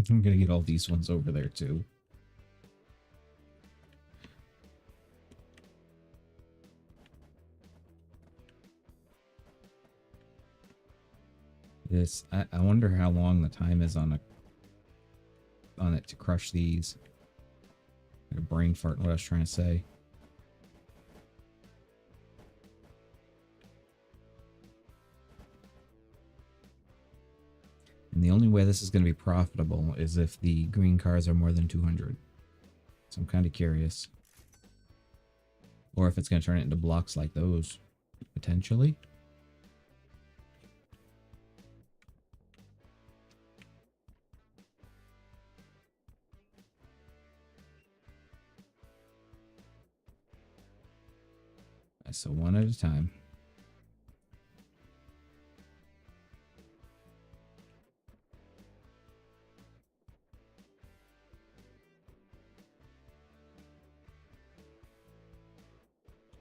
I'm gonna get all these ones over there too. This, I wonder how long the time is on it to crush these. Like a brain fart in what I was trying to say. And the only way this is going to be profitable is if the green cars are more than 200. So I'm kind of curious. Or if it's going to turn it into blocks like those, potentially. So one at a time.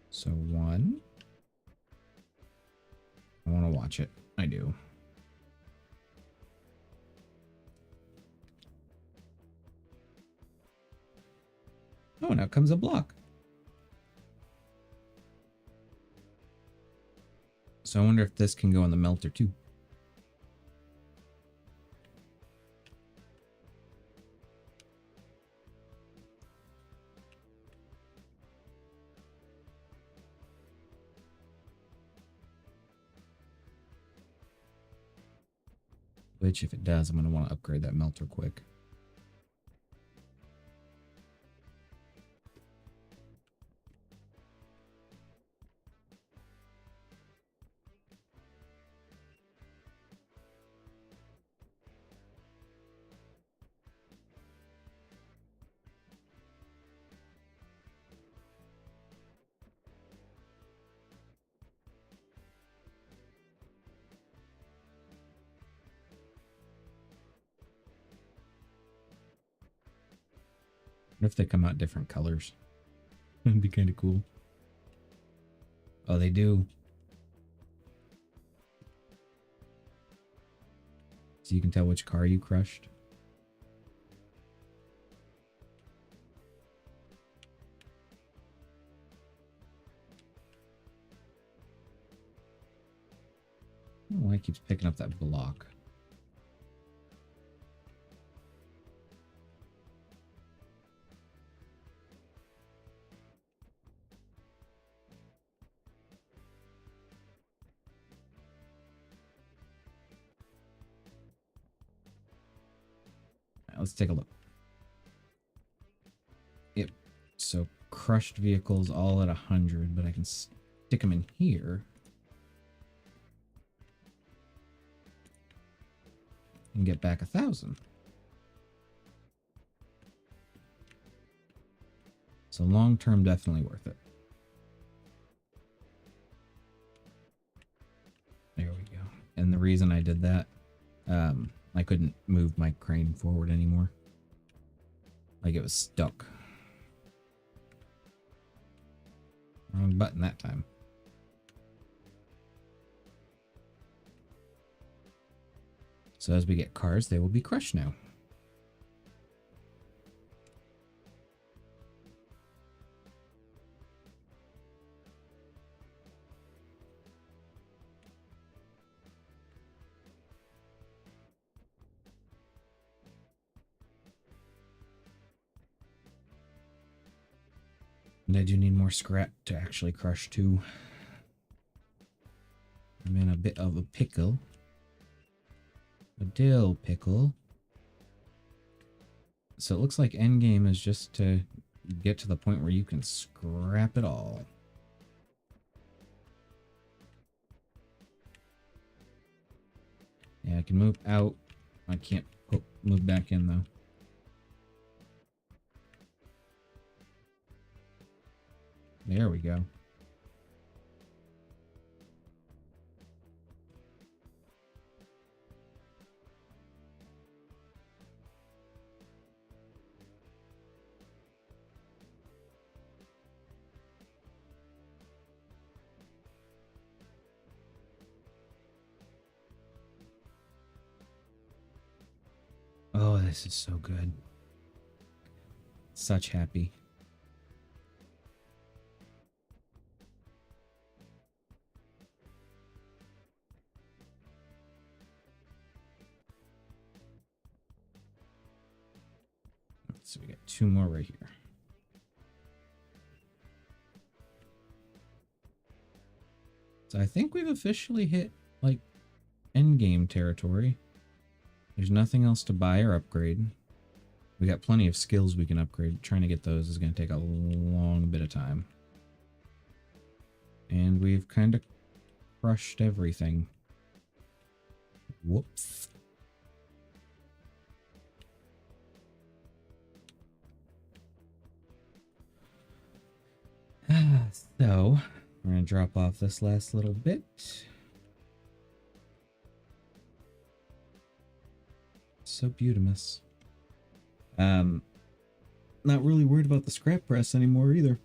So one. I want to watch it. I do. Oh, now comes a block. So I wonder if this can go in the melter too. Which, if it does, I'm going to want to upgrade that melter quick. What if they come out different colors? That'd be kind of cool. Oh, they do. So you can tell which car you crushed. I don't know why it keeps picking up that block. Let's take a look. Yep. So crushed vehicles all at 100, but I can stick them in here. And get back 1,000. So long term, definitely worth it. There we go. And the reason I did that, I couldn't move my crane forward anymore. Like it was stuck. Wrong button that time. So as we get cars, they will be crushed now. And I do need more scrap to actually crush too. I'm in a bit of a pickle. A dill pickle. So it looks like endgame is just to get to the point where you can scrap it all. Yeah, I can move out. I can't move back in though. There we go. Oh, this is so good. Such happy. So we got 2 more right here. So I think we've officially hit, like, endgame territory. There's nothing else to buy or upgrade. We got plenty of skills we can upgrade. Trying to get those is going to take a long bit of time. And we've kind of crushed everything. Whoops. So, we're going to drop off this last little bit. So beautimous. Not really worried about the scrap press anymore either.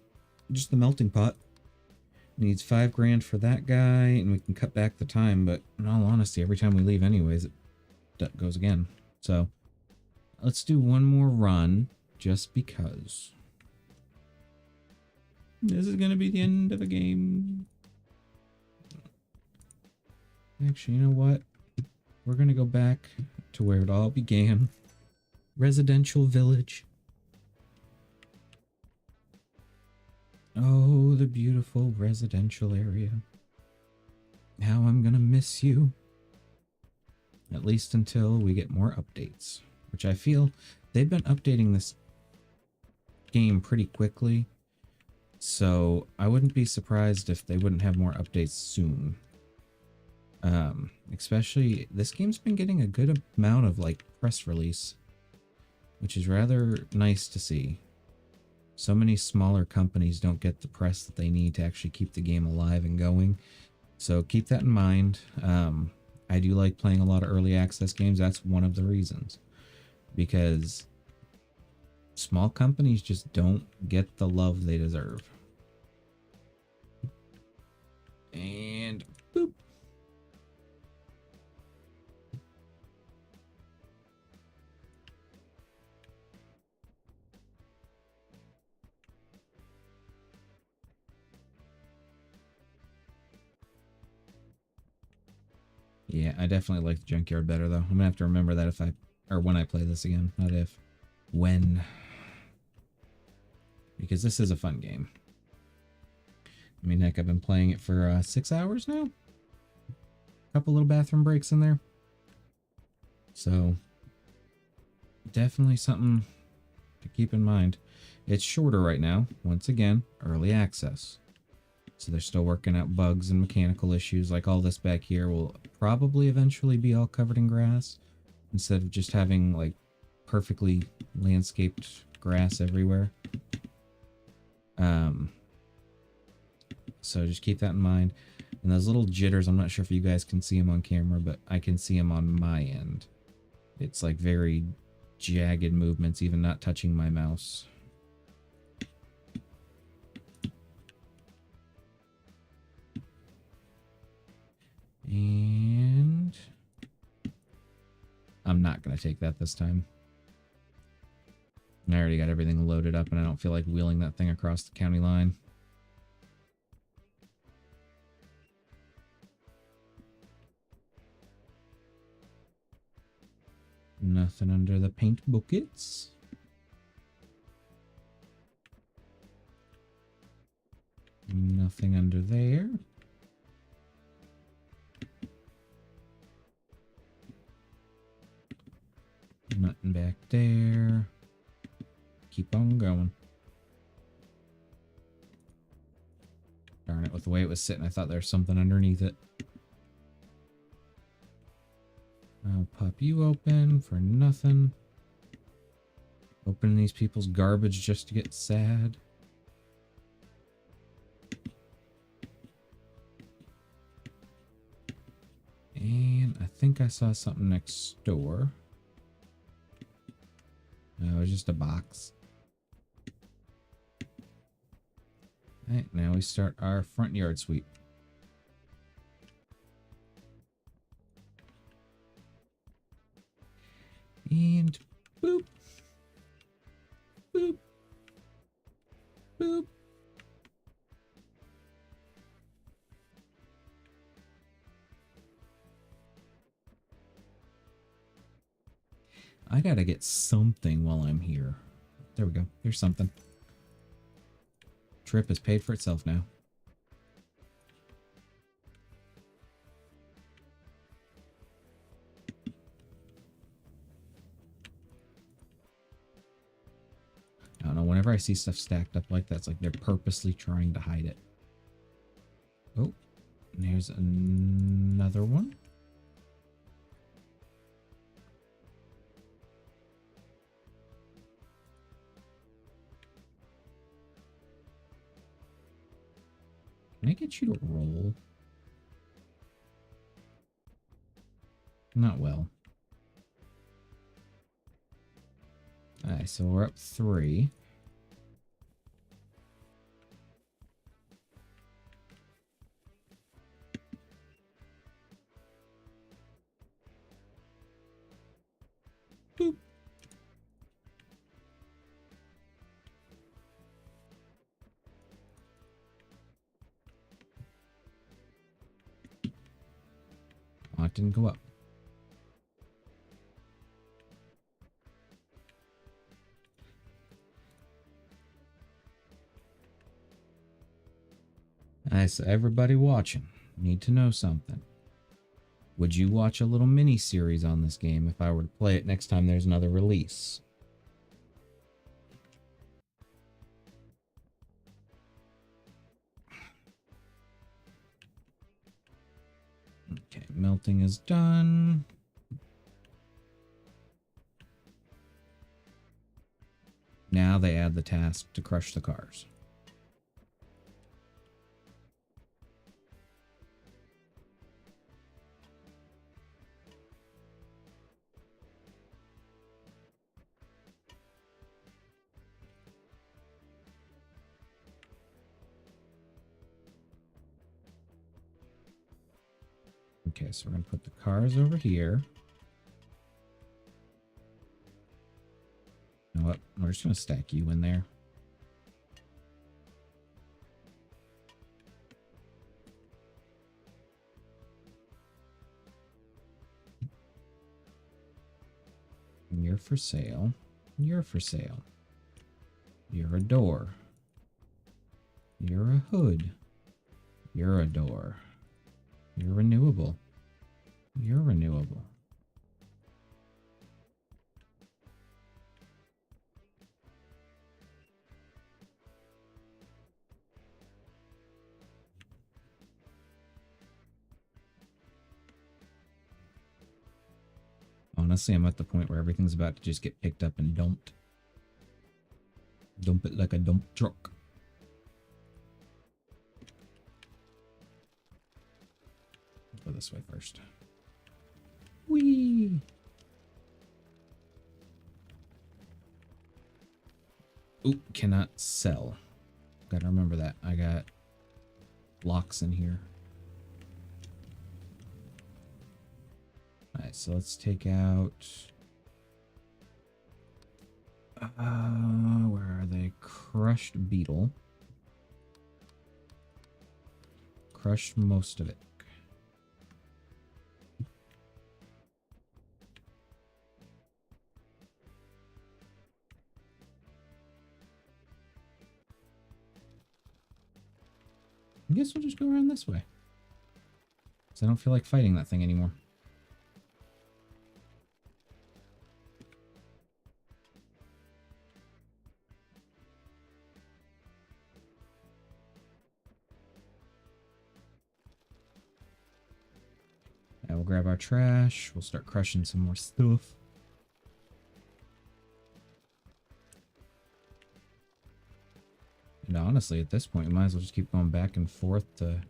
Just the melting pot. Needs 5 grand for that guy, and we can cut back the time, but in all honesty, every time we leave anyways, it goes again. So, let's do one more run, just because. This is gonna be the end of a game. Actually, you know what? We're gonna go back to where it all began. Residential village. Oh, the beautiful residential area. How I'm gonna miss you. At least until we get more updates. Which I feel they've been updating this game pretty quickly. So I wouldn't be surprised if they wouldn't have more updates soon. Especially, this game's been getting a good amount of, like, press release. Which is rather nice to see. So many smaller companies don't get the press that they need to actually keep the game alive and going. So keep that in mind. I do like playing a lot of early access games. That's one of the reasons. Because small companies just don't get the love they deserve. And boop. Yeah, I definitely like the junkyard better though. I'm gonna have to remember that when I play this again, not if. When. Because this is a fun game. I mean, heck, I've been playing it for 6 hours now. Couple little bathroom breaks in there. So, definitely something to keep in mind. It's shorter right now. Once again, early access. So they're still working out bugs and mechanical issues. Like all this back here will probably eventually be all covered in grass. Instead of just having, like, perfectly landscaped grass everywhere. So just keep that in mind. And those little jitters, I'm not sure if you guys can see them on camera, but I can see them on my end. It's like very jagged movements, even not touching my mouse. And I'm not going to take that this time. I already got everything loaded up and I don't feel like wheeling that thing across the county line. Nothing under the paint buckets. Nothing under there. Nothing back there. Keep on going. Darn it, with the way it was sitting, I thought there was something underneath it. I'll pop you open for nothing. Opening these people's garbage just to get sad. And I think I saw something next door. No, it was just a box. Alright, now we start our front yard sweep. And boop. Boop. Boop. I gotta get something while I'm here. There we go. There's something. Trip has paid for itself now. I don't know, whenever I see stuff stacked up like that, it's like they're purposely trying to hide it. Oh, there's another one. Can I get you to roll? Not well. Alright, so we're up 3. Boop. Oh, it didn't go up. Alright, so everybody watching, need to know something. Would you watch a little mini series on this game if I were to play it next time there's another release? Okay, melting is done. Now they add the task to crush the cars. Okay, so we're going to put the cars over here. You know what? We're just going to stack you in there. You're for sale. You're for sale. You're a door. You're a hood. You're a door. You're renewable. You're renewable. Honestly, I'm at the point where everything's about to just get picked up and dumped. Dump it like a dump truck. Go this way first. Whee! Oop, cannot sell. Gotta remember that. I got locks in here. Alright, so let's take out... where are they? Crushed beetle. Crushed most of it. I guess we'll just go around this way. Because I don't feel like fighting that thing anymore. Now we'll grab our trash. We'll start crushing some more stuff. And honestly, at this point, we might as well just keep going back and forth to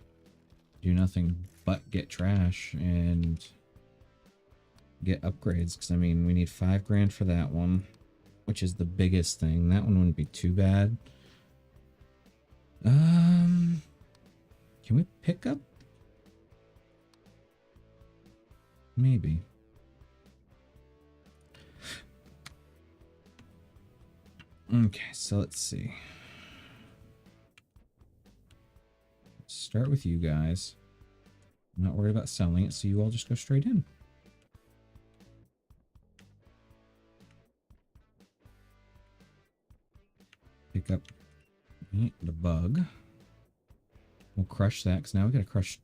do nothing but get trash and get upgrades. Because, I mean, we need 5 grand for that one, which is the biggest thing. That one wouldn't be too bad. Can we pick up? Maybe. Okay, so let's see. Start with you guys. I'm not worried about selling it, so you all just go straight in. Pick up the bug. We'll crush that, because now we gotta crush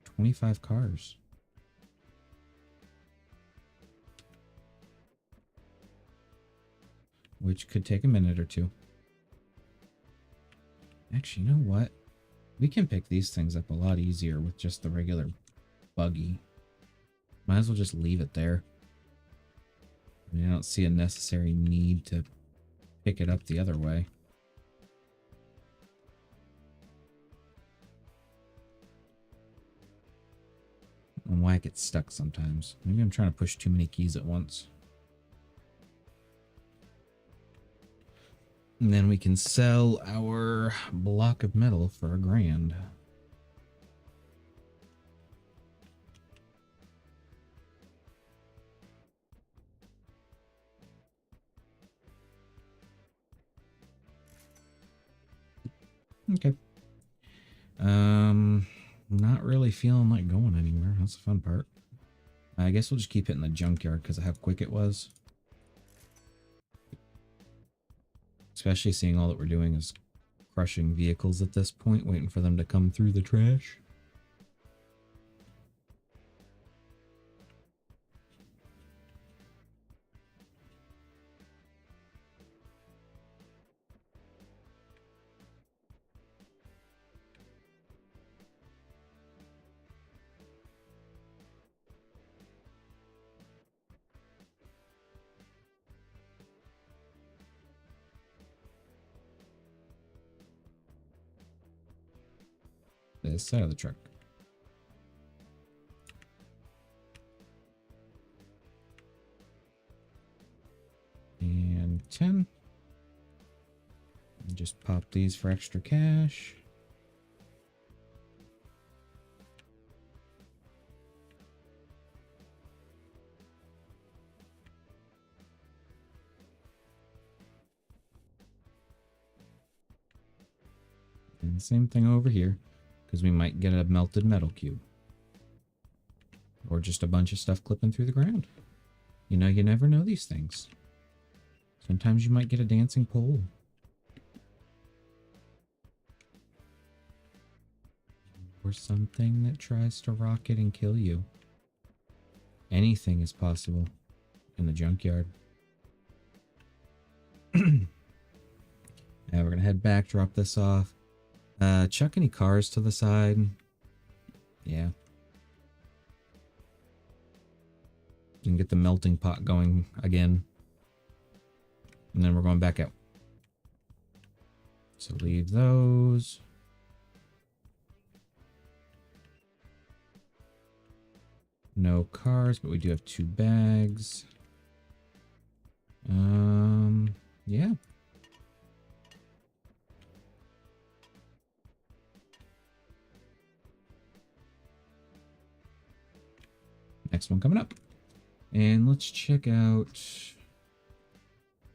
25 cars. Which could take a minute or two. Actually, you know what? We can pick these things up a lot easier with just the regular buggy. Might as well just leave it there. I mean, I don't see a necessary need to pick it up the other way. I don't know why it gets stuck sometimes. Maybe I'm trying to push too many keys at once. And then we can sell our block of metal for $1 grand. Okay. Not really feeling like going anywhere. That's the fun part. I guess we'll just keep it in the junkyard because of how quick it was. Especially seeing all that we're doing is crushing vehicles at this point, waiting for them to come through the trash. This side of the truck. And 10. And just pop these for extra cash. And the same thing over here. Because we might get a melted metal cube. Or just a bunch of stuff clipping through the ground. You know, you never know these things. Sometimes you might get a dancing pole. Or something that tries to rocket and kill you. Anything is possible in the junkyard. Now we're going to head back, drop this off. Chuck any cars to the side. Yeah. And get the melting pot going again. And then we're going back out. So leave those. No cars, but we do have 2 bags. Yeah. Next one coming up. And let's check out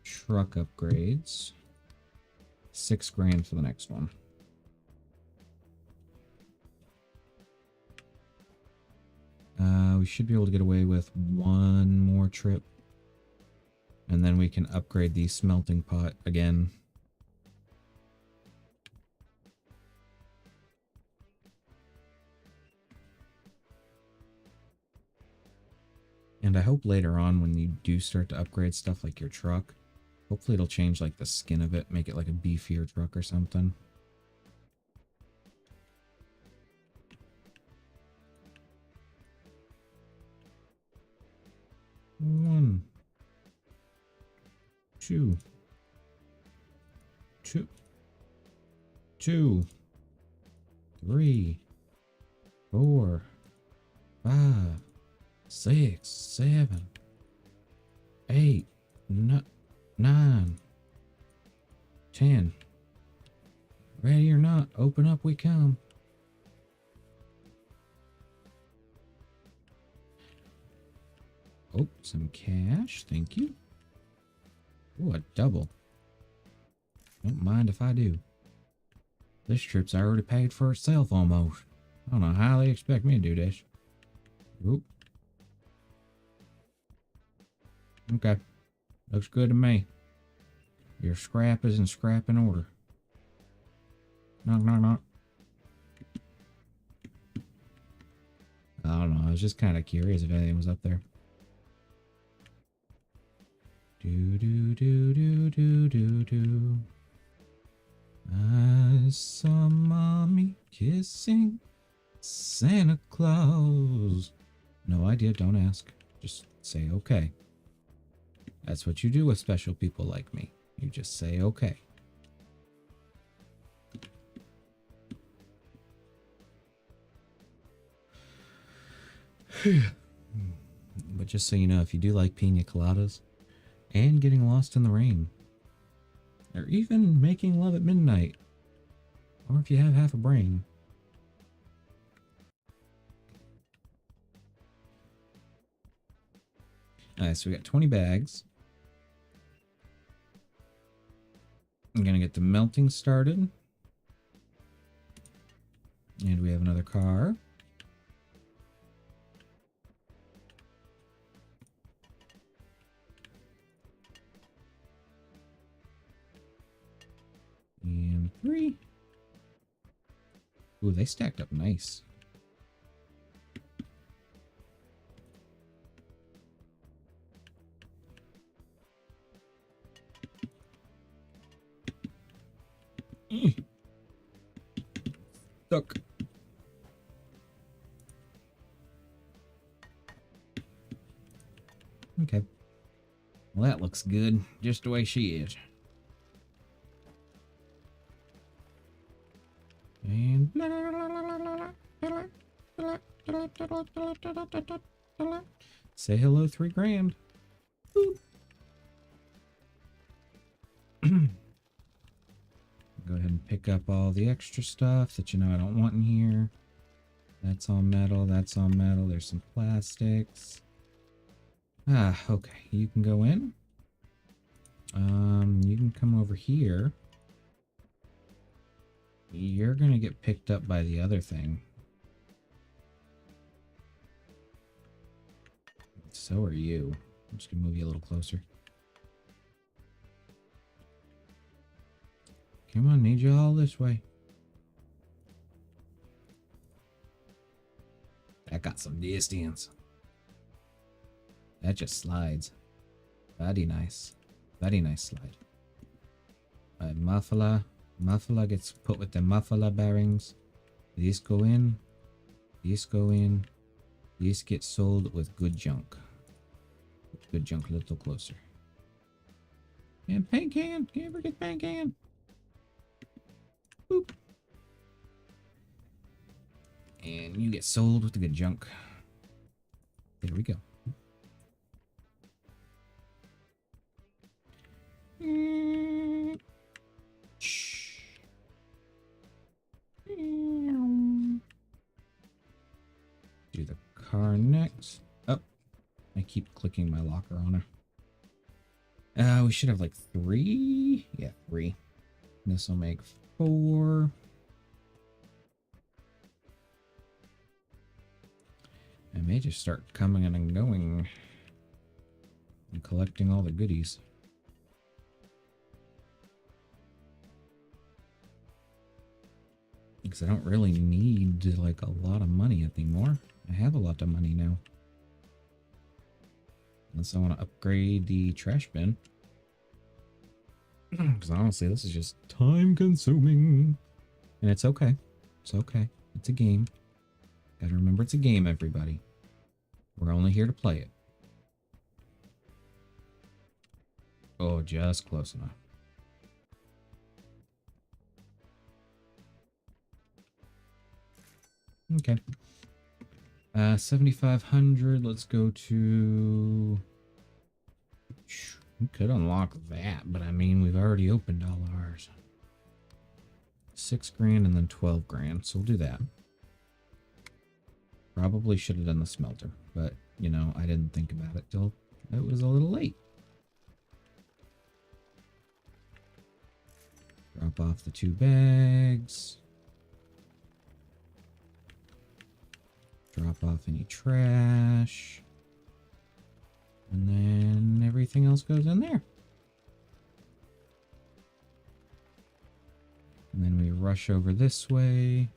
truck upgrades. 6 grand for the next one. We should be able to get away with 1 more trip. And then we can upgrade the smelting pot again. And I hope later on when you do start to upgrade stuff like your truck, hopefully it'll change like the skin of it, make it like a beefier truck or something. One, two, two, 3, 4, 5, 6, 7, 8, 9, 10. Ready or not, open up we come. Oh, some cash. Thank you. Oh, a double. Don't mind if I do. This trip's already paid for itself almost. I don't know how they expect me to do this. Oop. Okay. Looks good to me. Your scrap is in scrapping order. Knock, knock, knock. I don't know. I was just kind of curious if anything was up there. Do, do, do, do, do, do, do. I saw mommy kissing Santa Claus. No idea. Don't ask. Just say okay. That's what you do with special people like me. You just say okay. But just so you know, if you do like pina coladas and getting lost in the rain, or even making love at midnight, or if you have half a brain, alright, so we got 20 bags. I'm gonna get the melting started. And we have another car. And 3. Ooh, they stacked up nice. Stuck. Okay. Well, that looks good. Just the way she is. And say hello, 3 grand. Boop. Go ahead and pick up all the extra stuff that you know I don't want in here. That's all metal. That's all metal. There's some plastics. Ah, okay. You can go in. You can come over here. You're gonna get picked up by the other thing. So are you. I'm just gonna move you a little closer. Come on, need you all this way. That got some distance. That just slides. Very nice. Very nice slide. Muffler. Muffler gets put with the muffler bearings. These go in. These go in. These get sold with good junk. Good junk a little closer. And paint can. Can't forget paint can. Boop. And you get sold with the good junk. There we go. Do the car next. Oh, I keep clicking my locker on her. We should have like 3. Yeah, 3. This will make 4. I may just start coming and going and collecting all the goodies. Because I don't really need like a lot of money anymore. I have a lot of money now. Unless I want to upgrade the trash bin. Because honestly, this is just time consuming. And it's okay. It's okay. It's a game. Gotta remember it's a game, everybody. We're only here to play it. Oh, just close enough. Okay. 7,500. Let's go to... We could unlock that, but I mean, we've already opened all ours. 6 grand and then 12 grand, so we'll do that. Probably should have done the smelter, but, you know, I didn't think about it till it was a little late. Drop off the 2 bags. Drop off any trash. And then everything else goes in there. And then we rush over this way.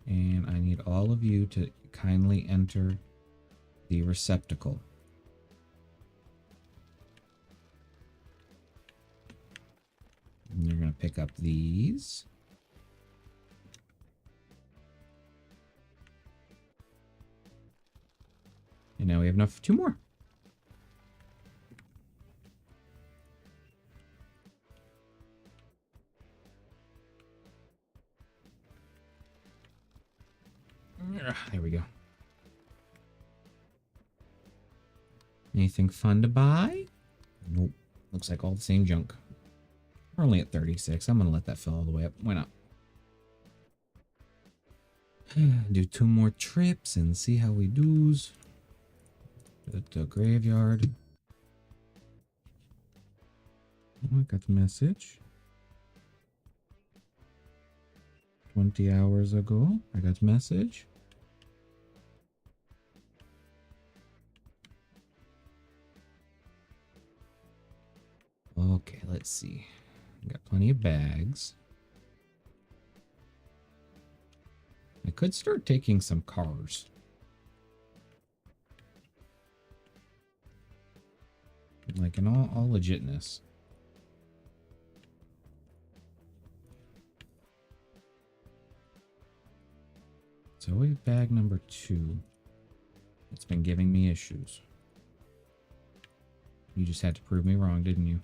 And I need all of you to kindly enter the receptacle. And you're going to pick up these. And now we have enough for 2 more. There we go. Anything fun to buy? Nope. Looks like all the same junk. We're only at 36. I'm going to let that fill all the way up. Why not? Do 2 more trips and see how we do's. At the graveyard. Oh, I got the message. 20 hours ago, I got message. Okay, let's see. Got plenty of bags. I could start taking some cars. Like in all legitness. It's always bag number 2. It's been giving me issues. You just had to prove me wrong, didn't you?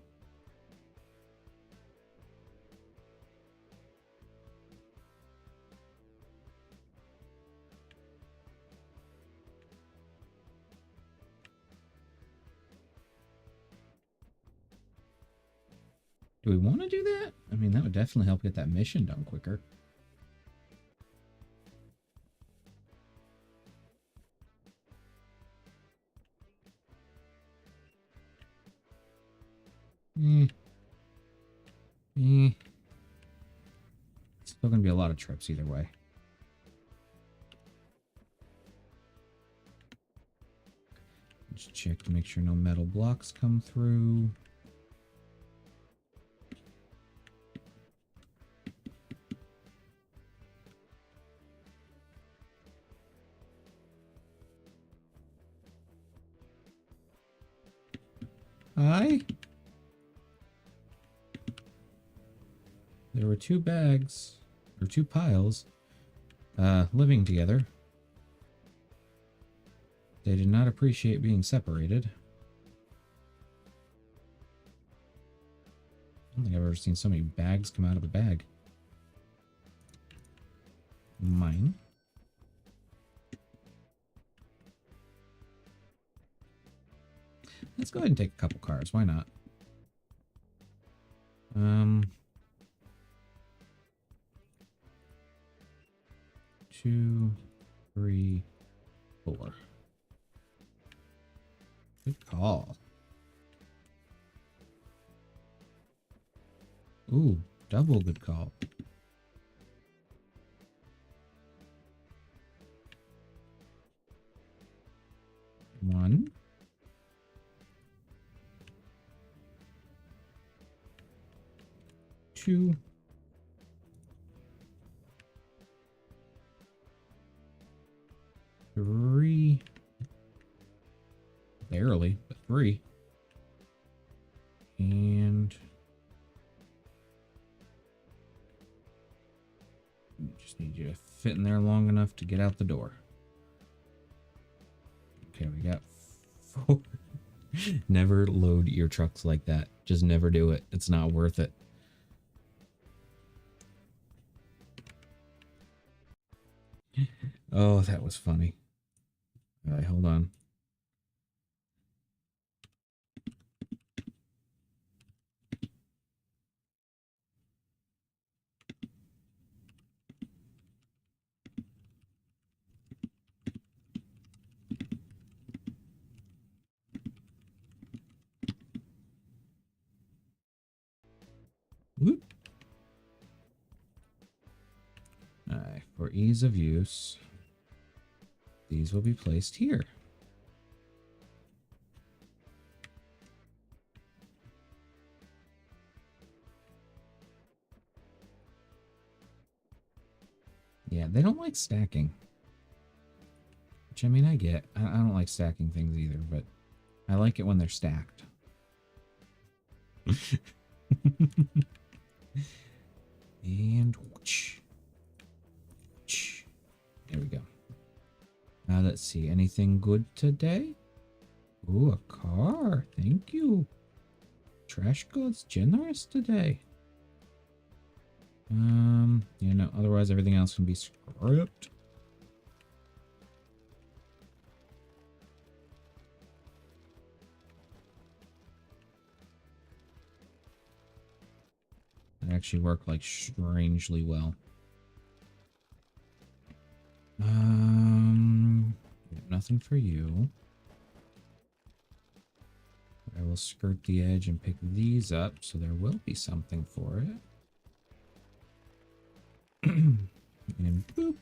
Do we want to do that? I mean, that would definitely help get that mission done quicker. It's still going to be a lot of trips either way. Just check to make sure no metal blocks come through. Hi. There were 2 bags, or 2 piles, living together. They did not appreciate being separated. I don't think I've ever seen so many bags come out of a bag. Mine. Let's go ahead and take a couple cars. Why not? 2, 3, 4. Good call. Ooh, double good call. One. Two. 3. Just need you to fit in there long enough to get out the door. Okay, we got 4. Never load your trucks like that. Just never do it. It's not worth it. Oh, that was funny. All right, hold on. Whoop. All right, for ease of use, these will be placed here. Yeah, they don't like stacking. Which, I mean, I get. I don't like stacking things either, but I like it when they're stacked. And whoosh. Whoosh. There we go. Now let's see. Anything good today? Ooh, a car. Thank you. Trash goods generous today. You know, otherwise everything else can be scrapped. It actually worked like strangely well. Nothing for you. I will skirt the edge and pick these up, so there will be something for it. And boop.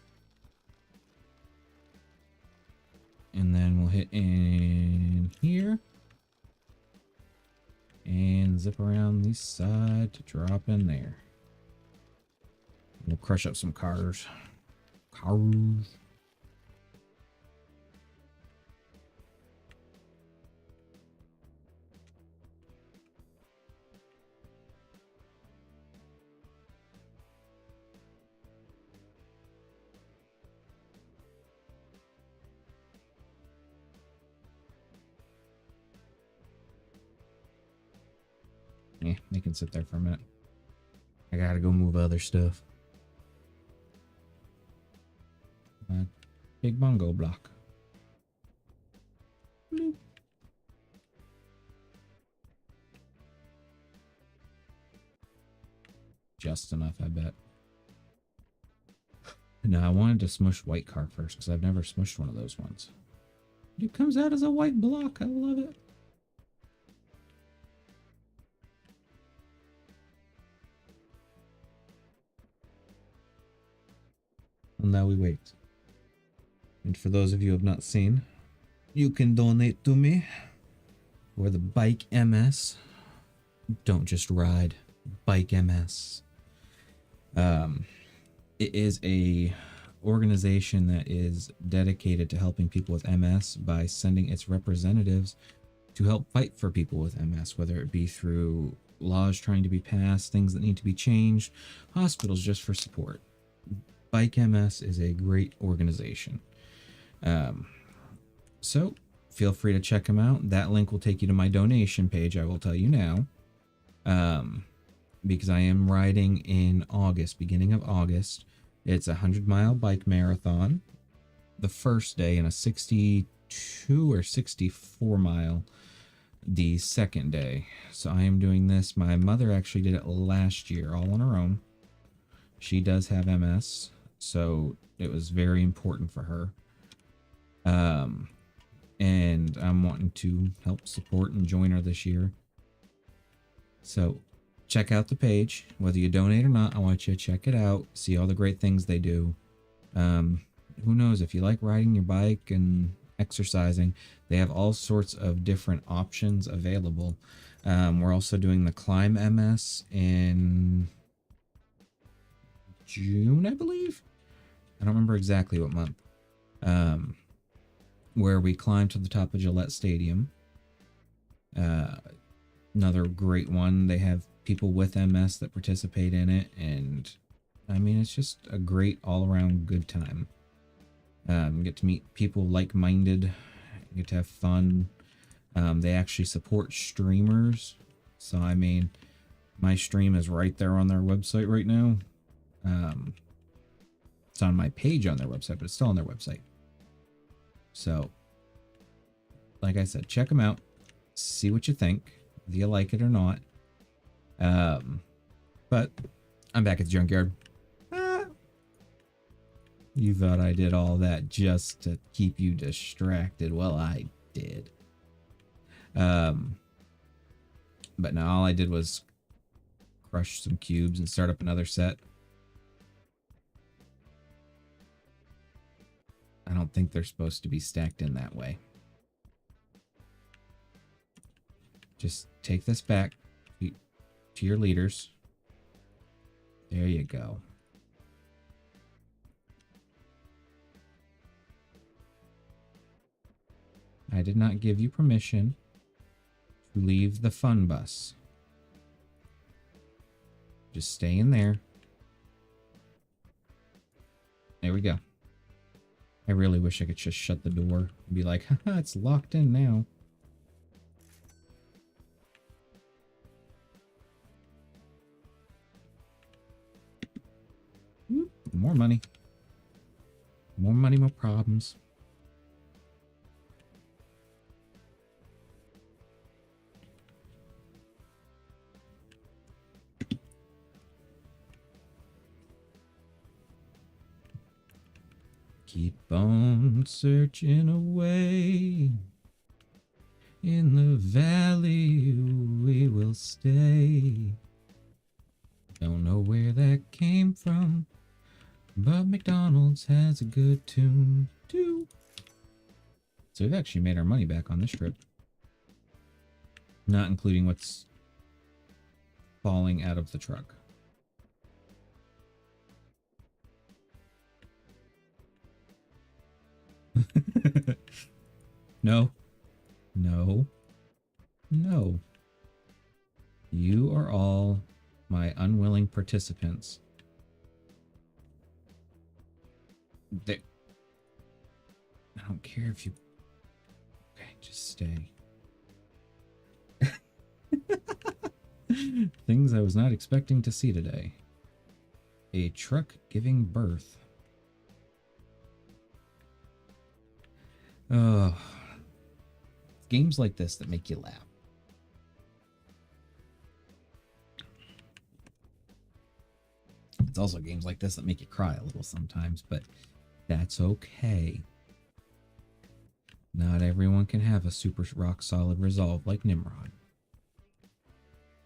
And then we'll hit in here. And zip around the side to drop in there. We'll crush up some cars. Cars. Yeah, they can sit there for a minute. I gotta go move other stuff. Big bongo block. Bloop. Just enough, I bet. No, I wanted to smush white car first because I've never smushed one of those ones. It comes out as a white block. I love it. And now we wait. And for those of you who have not seen, you can donate to me for the Bike MS. Don't just ride. Bike MS. It is a organization that is dedicated to helping people with MS by sending its representatives to help fight for people with MS, whether it be through laws trying to be passed, things that need to be changed, hospitals just for support. Bike MS is a great organization. So feel free to check them out. That link will take you to my donation page, I will tell you now. Because I am riding in August, beginning of August. It's a 100-mile bike marathon the first day and a 62 or 64 mile the second day. So I am doing this. My mother actually did it last year all on her own. She does have MS, so it was very important for her. And I'm wanting to help support and join her this year. So check out the page. Whether you donate or not, I want you to check it out. See all the great things they do. Who knows, if you like riding your bike and exercising, they have all sorts of different options available. We're also doing the Climb MS in June, I believe. I don't remember exactly what month. Where we climb to the top of Gillette Stadium. Another great one. They have people with MS that participate in it, and I mean, it's just a great all-around good time. Get to meet people like-minded, get to have fun. They actually support streamers. So, I mean, my stream is right there on their website right now. It's on my page on their website, but it's still on their website. So, like I said, check them out. See what you think, whether you like it or not. But I'm back at the junkyard. You thought I did all that just to keep you distracted. Well, I did. But no, all I did was crush some cubes and start up another set. I don't think they're supposed to be stacked in that way. Just take this back to your leaders. There you go. I did not give you permission to leave the fun bus. Just stay in there. There we go. I really wish I could just shut the door and be like, haha, it's locked in now. More money. More money, more problems. Keep on searching away. In the valley we will stay. Don't know where that came from, but McDonald's has a good tune too. So we've actually made our money back on this trip. Not including what's falling out of the truck. No. No. No. You are all my unwilling participants. I don't care if you... Okay, just stay. Things I was not expecting to see today. A truck giving birth. Oh, games like this that make you laugh. It's also games like this that make you cry a little sometimes, but that's okay. Not everyone can have a super rock solid resolve like Nimrod.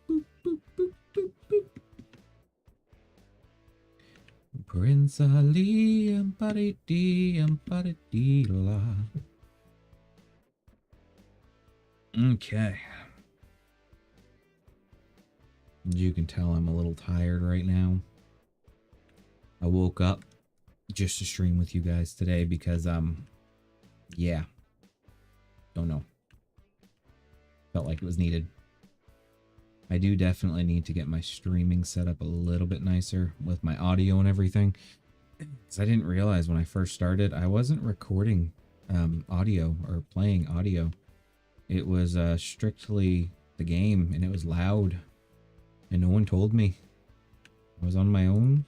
Boop, boop, boop, boop, boop. Prince Ali, la. Okay. You can tell I'm a little tired right now. I woke up just to stream with you guys today because, yeah. Don't know. Felt like it was needed. I do definitely need to get my streaming set up a little bit nicer with my audio and everything. Because I didn't realize when I first started, I wasn't recording audio or playing audio. It was strictly the game, and it was loud. And no one told me. I was on my own.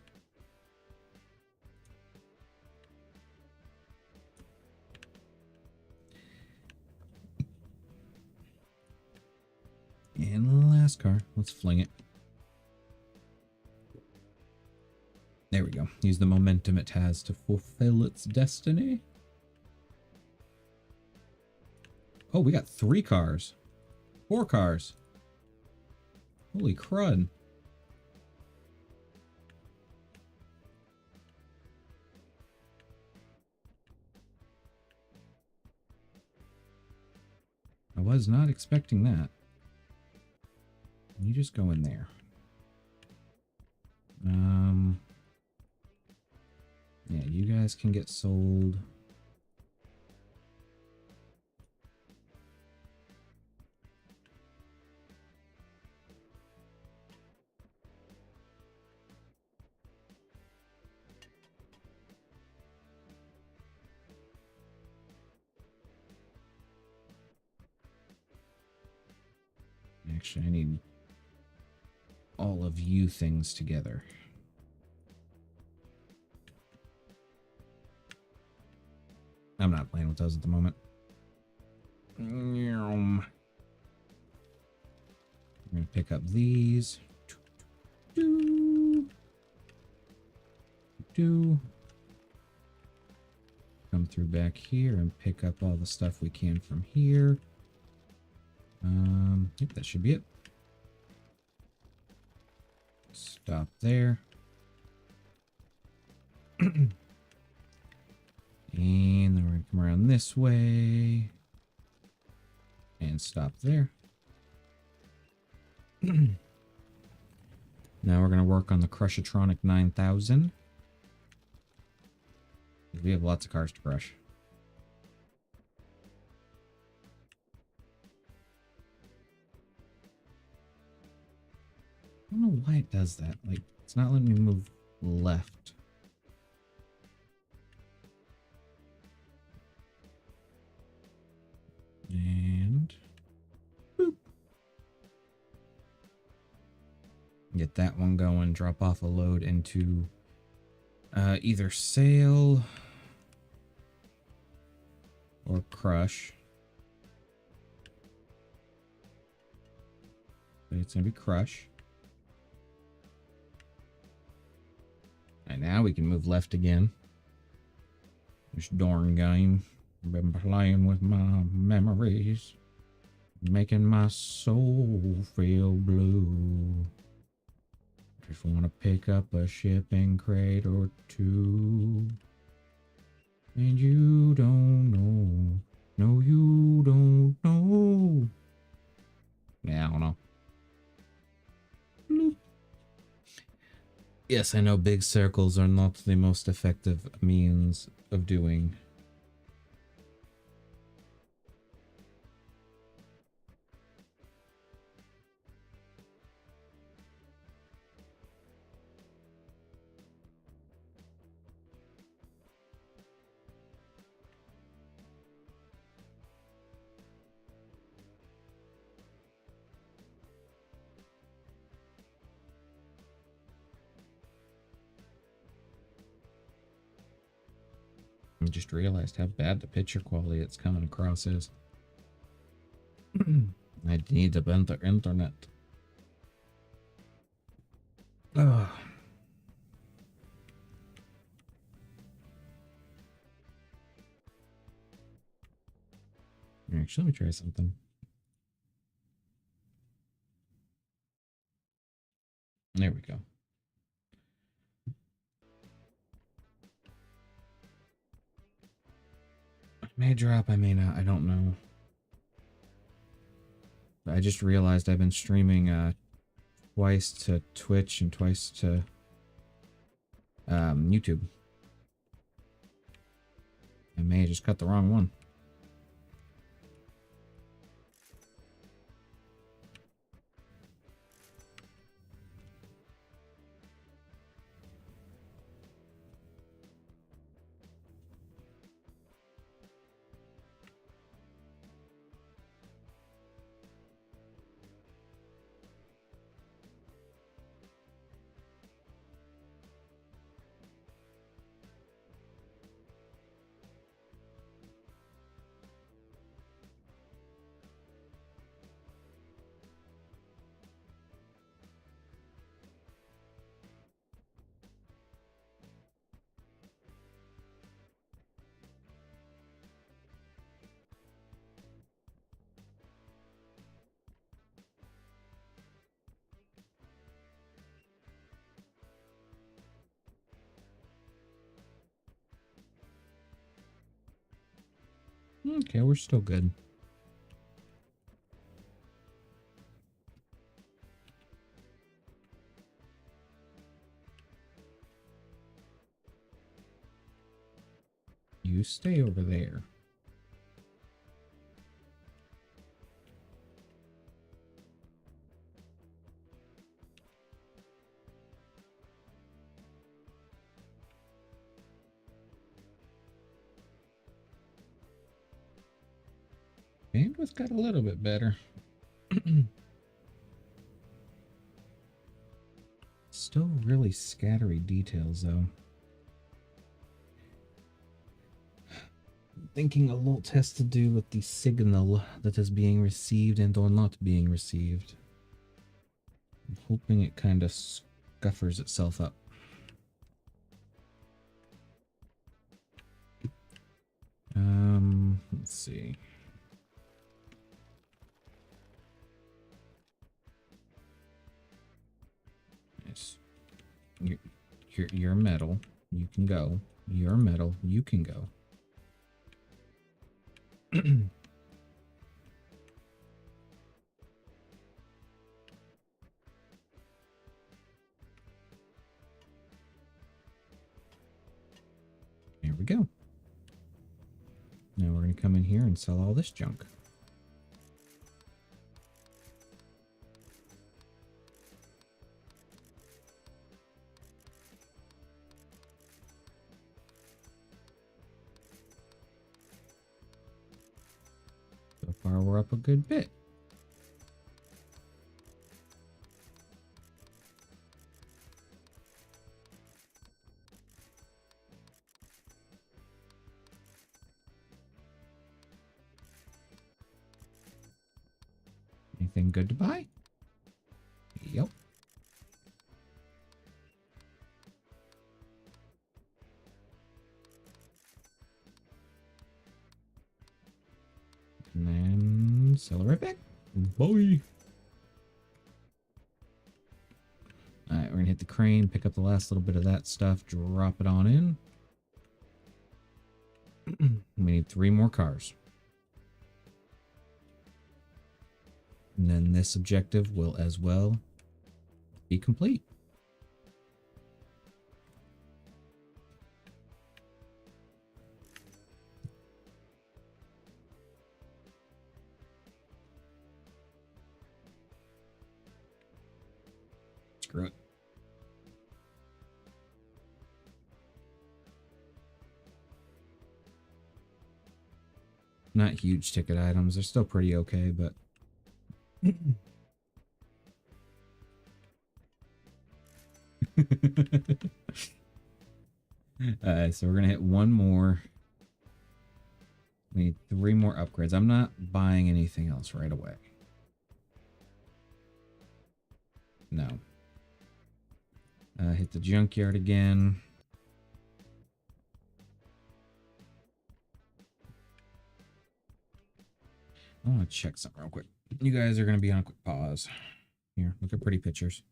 And the last car. Let's fling it. There we go. Use the momentum it has to fulfill its destiny. Oh, we got 3 cars. 4 cars. Holy crud. I was not expecting that. You just go in there. Yeah, you guys can get sold. Actually, I need all of you things together. I'm not playing with those at the moment. I'm gonna pick up these. Come through back here and pick up all the stuff we can from here. Yep, that should be it. Stop there. And then we're gonna come around this way and stop there. Now we're gonna work on the Crushatronic 9000. We have lots of cars to crush. I don't know why it does that. Like, it's not letting me move left. And boop. Get that one going. Drop off a load into either sale or crush. It's gonna be crush. And now we can move left again. This darn game. Been playing with my memories, making my soul feel blue. Just want to pick up a shipping crate or two. And you don't know. No, you don't know. Yeah, I don't know. Bloop. Yes, I know big circles are not the most effective means of doing. I just realized how bad the picture quality it's coming across is. I need a better internet. Oh. Actually, let me try something. There we go. I may drop, I may not, I don't know. I just realized I've been streaming twice to Twitch and twice to YouTube. I may have just cut the wrong one. Okay, we're still good. You stay over there. Bandwidth got a little bit better. Still really scattery details, though. Thinking a lot has to do with the signal that is being received and or not being received. I'm hoping it kind of scuffers itself up. Let's see. Yes. You're metal. You can go. You're metal. You can go. Here we go. Now we're going to come in here and sell all this junk. So far, we're up a good bit. Anything good to buy? Yep. And then sell it right back. Bye. Alright, we're gonna hit the crane, pick up the last little bit of that stuff, drop it on in. We need 3 more cars. And then this objective will as well be complete. Screw it. Not huge ticket items. They're still pretty okay, but... so we're going to hit 1 more. We need 3 more upgrades. I'm not buying anything else right away. No. Hit the junkyard again. I want to check something real quick. You guys are going to be on a quick pause. Here, look at pretty pictures.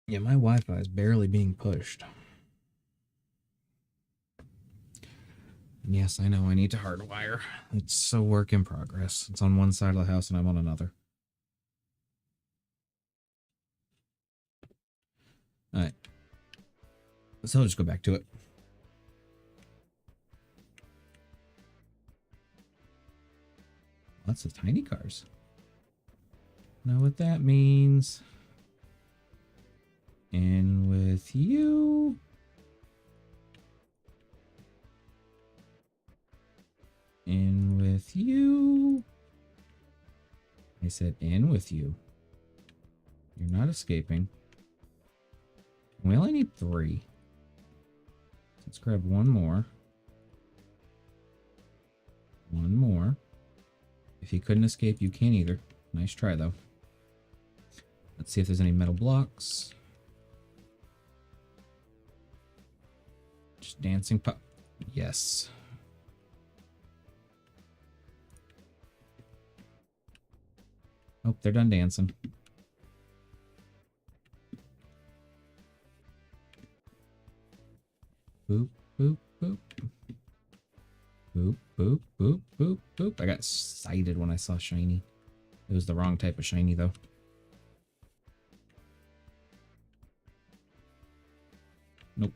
Yeah, my Wi-Fi is barely being pushed. And yes, I know I need to hardwire. It's a work in progress. It's on one side of the house and I'm on another. Alright. So I'll just go back to it. Lots of tiny cars. Know what that means. In with you. In with you. I said in with you. You're not escaping. We only need 3. Let's grab 1 more. 1 more. If you couldn't escape, you can't either. Nice try, though. Let's see if there's any metal blocks. Just dancing pup. Yes. Oh, they're done dancing. Boop, boop, boop. Boop, boop, boop, boop, boop. I got excited when I saw shiny. It was the wrong type of shiny, though. Nope.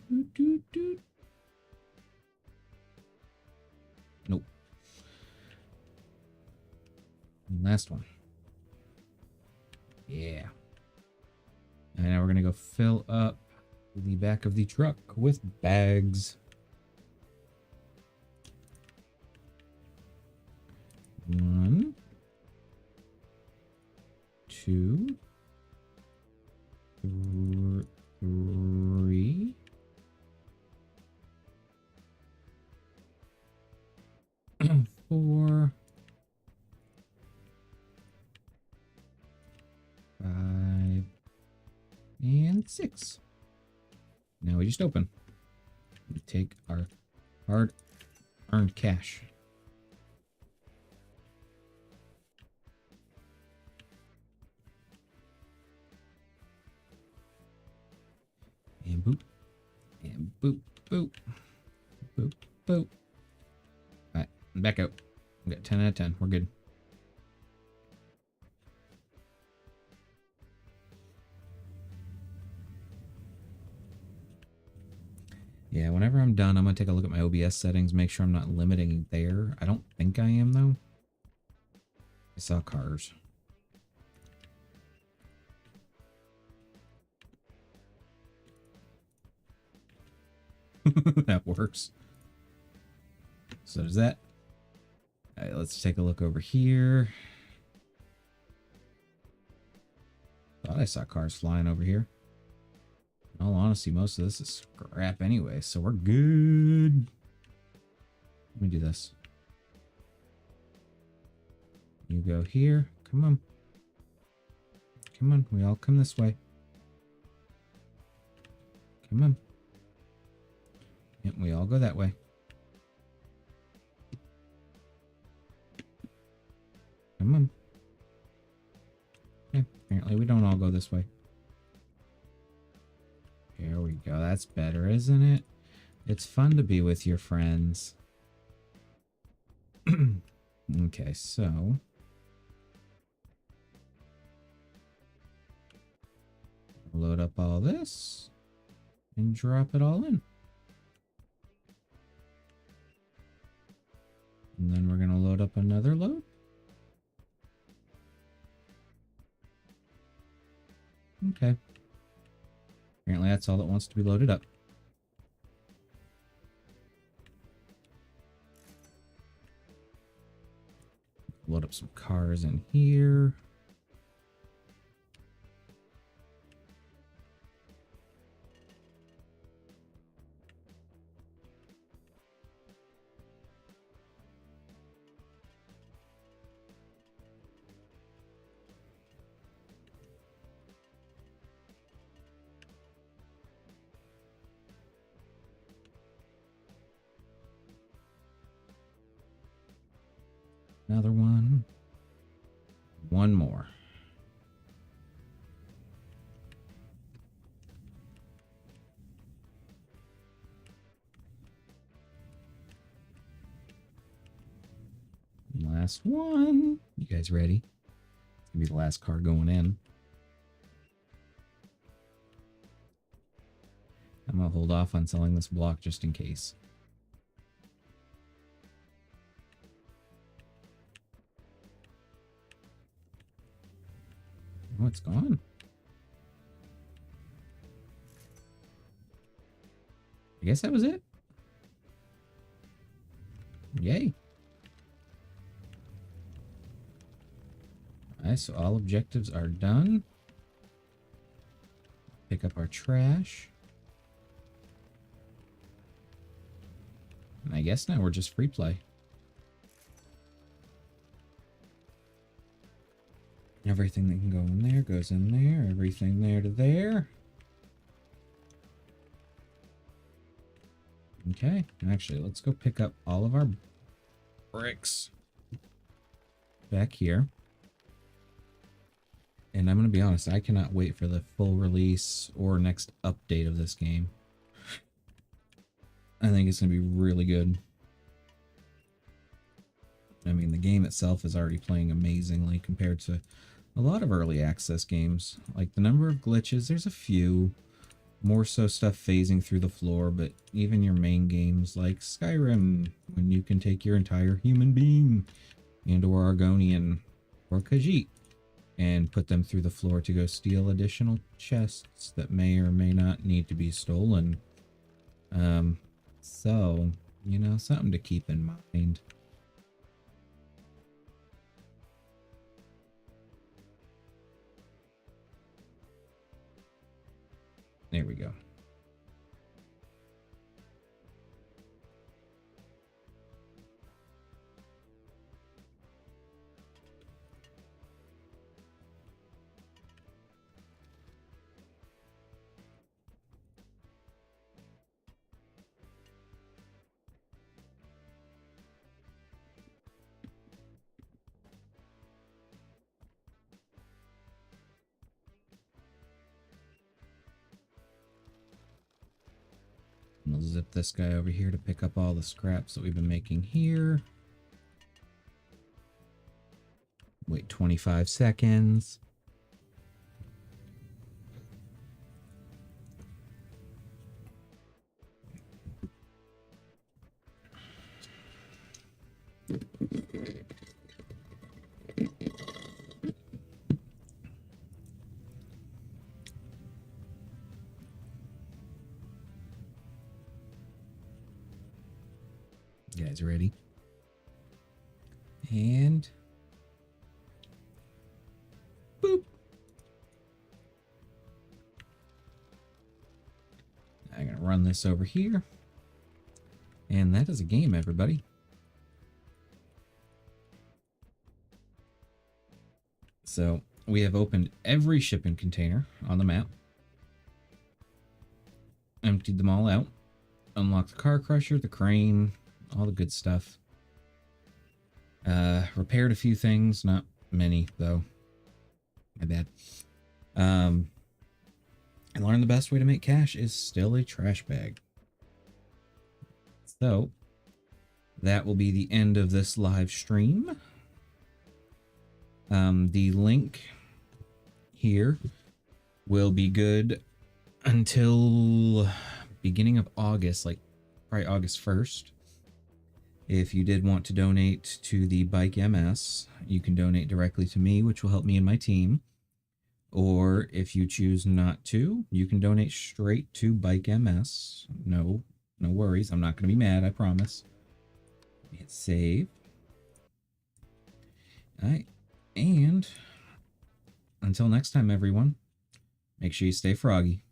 Doot, doot, doot. last one. Yeah. And now we're going to go fill up the back of the truck with bags. 1, 2, 3. 4, 5, and 6. Now we just open. We take our hard-earned cash. And boop. And boop, boop. Boop, boop. Alright, back out. We got 10 out of 10. We're good. Yeah, whenever I'm done, I'm going to take a look at my OBS settings, make sure I'm not limiting there. I don't think I am, though. I saw cars. That works. So there's that. All right, let's take a look over here. Thought I saw cars flying over here. In all honesty, most of this is scrap anyway, so we're good. Let me do this. You go here. Come on. Come on. We all come this way. Come on. Yep, we all go that way. Come on. Okay, apparently we don't all go this way. Here we go. That's better, isn't it? It's fun to be with your friends. Okay, so... load up all this and drop it all in. And then we're going to load up another load. Okay. Apparently that's all that wants to be loaded up. Load up some cars in here. Another one. One more. Last one. You guys ready? It's gonna be the last car going in. I'm gonna hold off on selling this block just in case. Oh, it's gone. I guess that was it. Yay. Alright, so all objectives are done. Pick up our trash. And I guess now we're just free play. Everything that can go in there goes in there. Everything there to there. Okay, actually, let's go pick up all of our bricks back here. And I'm going to be honest, I cannot wait for the full release or next update of this game. I think it's going to be really good. I mean, the game itself is already playing amazingly compared to a lot of early access games. Like, the number of glitches, there's a few. More so stuff phasing through the floor, but even your main games like Skyrim, when you can take your entire human being and or Argonian or Khajiit and put them through the floor to go steal additional chests that may or may not need to be stolen. So, you know, something to keep in mind. There we go. We'll zip this guy over here to pick up all the scraps that we've been making here. Wait 25 seconds. You guys ready? And boop. I'm gonna run this over here. And that is a game, everybody. So we have opened every shipping container on the map. Emptied them all out. Unlocked the car crusher, the crane, all the good stuff. Repaired a few things, not many though. My bad. And learned the best way to make cash is still a trash bag. So that will be the end of this live stream. The link here will be good until beginning of August, like probably August 1st. If you did want to donate to the Bike MS, you can donate directly to me, which will help me and my team. Or if you choose not to, you can donate straight to Bike MS. No worries. I'm not going to be mad, I promise. Hit save. All right. And until next time, everyone, make sure you stay froggy.